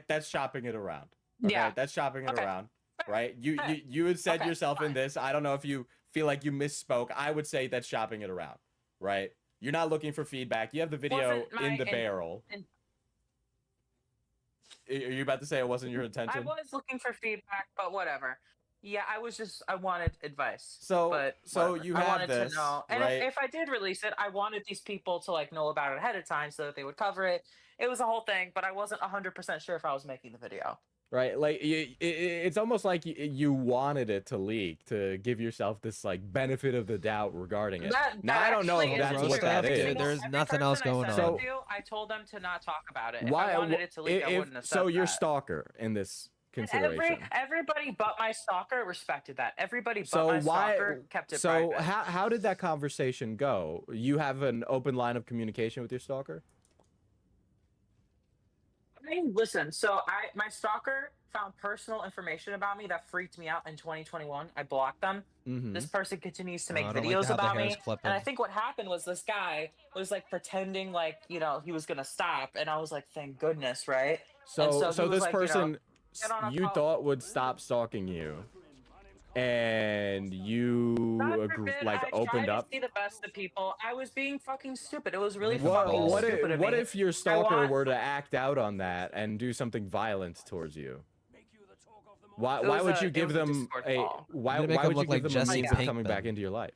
That's shopping it around. Okay? Yeah. That's shopping it around, right? You had said yourself in this. I don't know if you feel like you misspoke. I would say that's shopping it around, right? You're not looking for feedback. You have the video in the barrel. Are you about to say it wasn't your intention? I was looking for feedback, but whatever. Yeah, I wanted advice. So whatever. you I have wanted this, to know. And right? if I did release it, I wanted these people to like know about it ahead of time so that they would cover it. It was a whole thing, but I wasn't 100% sure if I was making the video. Right, like it's almost like you wanted it to leak to give yourself this like benefit of the doubt regarding it. Now I don't know if that's what that is. Dude, there's nothing else going on. So I told them to not talk about it. why? If I wanted it to leak, I wouldn't have said so you're that. stalker in this consideration. Everybody but my stalker respected that. Everybody but So my why? stalker kept it So private. how did that conversation go? You have an open line of communication with your stalker? I mean, listen, so my stalker found personal information about me that freaked me out in 2021. I blocked them. Mhm. This person continues to make I don't like videos how the about hair's me. clipping. And I think what happened was this guy was like pretending like, you know, he was going to stop. And I was like, thank goodness, right? And So he was this like, person get on a you call. thought would stop stalking you, and you God forbid, I opened try up. to see the best of people. I was being fucking stupid. It was really What fucking stupid of what me. if your I stalker want- were to act out on that and do something violent towards you? Why It why was would a- you it give was a them Discord a call. why You're gonna make why him would you look like give them a Jesse means of Pinkman. coming back into your life?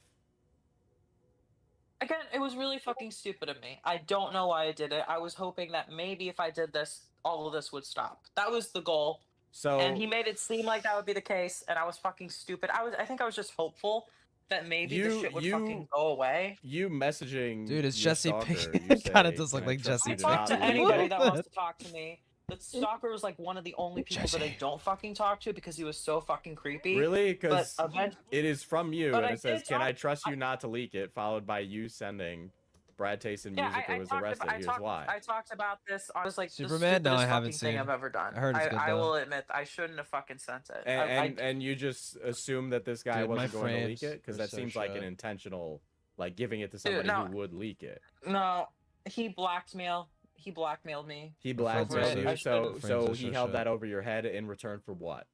Again, it was really fucking stupid of me. I don't know why I did it. I was hoping that maybe if I did this, all of this would stop. That was the goal. So And he made it seem like that would be the case, and I was fucking stupid. I think I was just hopeful that maybe the shit would fucking go away. You messaging Dude, it's your Jesse stalker, Pinkman. you Kinda say, does look "Can I like trust Jesse you I to talk not to leak anybody it?" that wants to talk to me. The stalker was like one of the only people that I don't fucking talk to because he was so fucking creepy. Really? Because But eventually, it is from you, But and I it says, did "Can I talk- trust you not to leak it?" Followed by you sending Brad Tayson yeah, music or was arrested. Here's why. I talked about this. I was like, Superman? the No, I stupidest haven't fucking thing seen. I've ever done. I heard it's good, I though. will admit, I shouldn't have fucking sent it. And you just assume that this guy Dude, my wasn't going to leak frames it because are that so seems like an shit. intentional, like giving it to Dude, somebody no. who would leak it. No, he blackmailed me. He over blackmailed it. you, I so shouldn't- he held that over your head in return for what?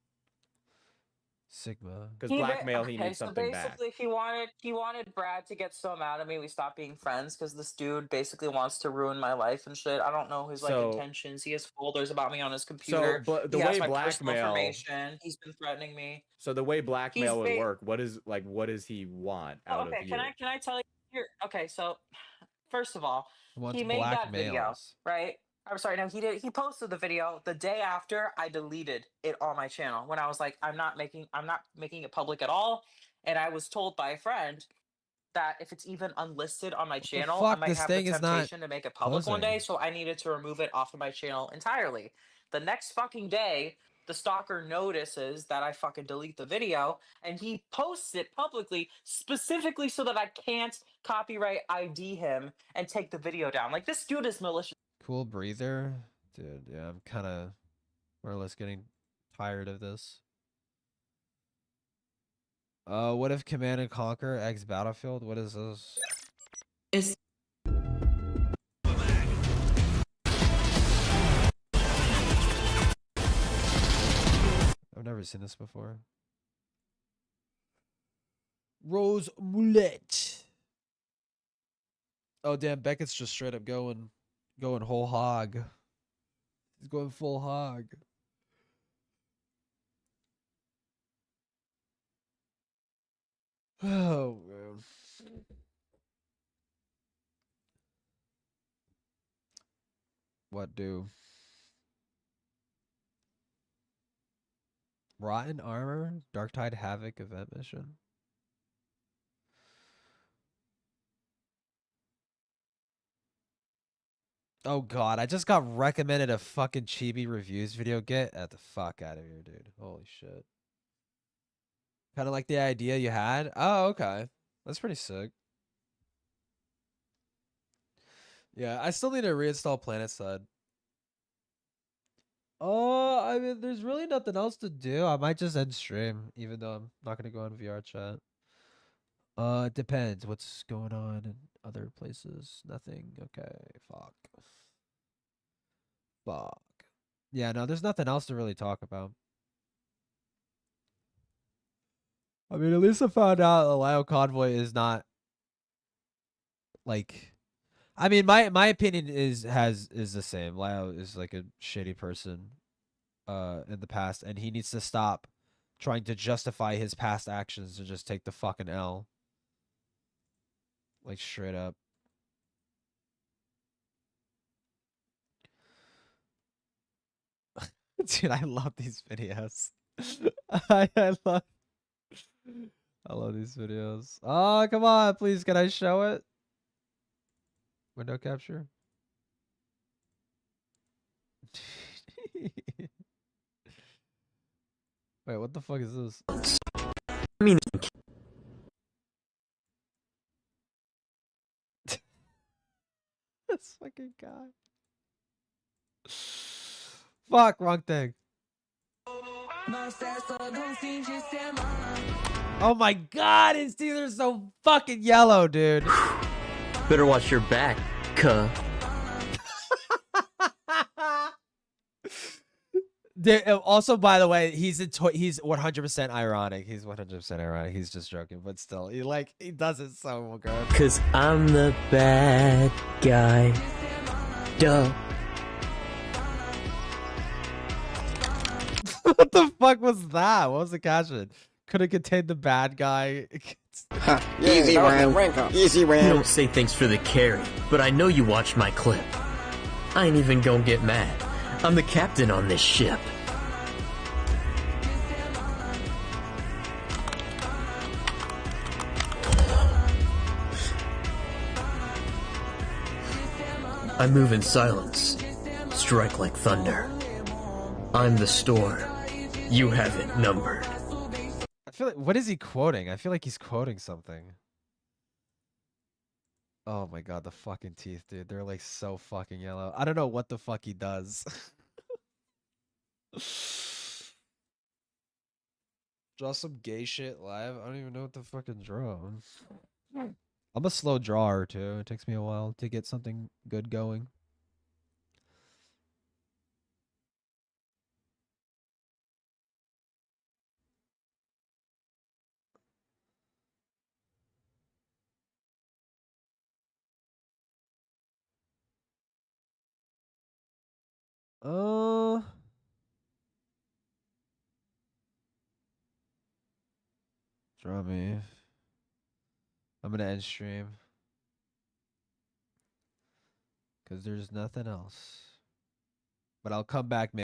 Sigma. Because blackmail, he okay, needs something back. basically, he wanted Brad to get so mad at me we stopped being friends because this dude basically wants to ruin my life and shit. I don't know his So- intentions. He has folders about me on his computer. but the he has way my personal blackmail- information. He's been threatening me. So the way blackmail would ba- work, what does he want out okay, of you? can I tell you here? Okay, so first of all, He wants he made that video, blackmails. right? I'm sorry, no, he posted the video the day after I deleted it on my channel when I was like, I'm not making it public at all. And I was told by a friend that if it's even unlisted on my channel, I fuck? might This have thing the is not temptation to make it public one closing. day, so I needed to remove it off of my channel entirely. The next fucking day, the stalker notices that I fucking delete the video and he posts it publicly specifically so that I can't copyright ID him and take the video down. Like, this dude is malicious. Cool breather. Dude, yeah, I'm kind of more or less getting tired of this. What if Command and Conquer X Battlefield? What is this? I've never seen this before. Rose Mullet. Oh damn, Beckett's just straight up going whole hog. He's going full hog. Oh man. What do? Rotten Armor? Darktide Havoc event mission? Oh god, I just got recommended a fucking chibi reviews video. Get the fuck out of here, dude. Holy shit. Kind of like the idea you had? Oh, okay. That's pretty sick. Yeah, I still need to reinstall PlanetSide. Oh, I mean, there's really nothing else to do. I might just end stream, even though I'm not gonna go on VR chat. It depends what's going on in other places. Nothing. Okay, fuck. Fuck. Yeah, no, there's nothing else to really talk about. I mean, at least I found out the Lio Convoy is not like. I mean, my opinion is the same. Lio is like a shitty person, in the past, and he needs to stop trying to justify his past actions and just take the fucking L. Like straight up. Dude, I love these videos. I love these videos. Oh, come on, please, can I show it? Window capture. Wait, what the fuck is this? I mean, This fucking guy. Fuck, wrong thing. Oh my god, his teeth are so fucking yellow, dude. better watch your back, cuh. Also, by the way, he's 100% ironic. He's 100% ironic. He's just joking, but still, he does it so good. Cause I'm the bad guy. Duh. What the fuck was that? What was the caption? Could have contained the bad guy. Easy win. Easy win. You don't say thanks for the carry, but I know you watched my clip. I ain't even gonna get mad. I'm the captain on this ship. I move in silence, strike like thunder. I'm the storm. You have it numbered. I feel like, what is he quoting? I feel like he's quoting something. Oh my god, the fucking teeth, dude. They're like so fucking yellow. I don't know what the fuck he does. Draw some gay shit live? I don't even know what to fucking draw. I'm a slow drawer too. It takes me a while to get something good going. Draw me. I'm gonna end stream. Because there's nothing else. But I'll come back maybe.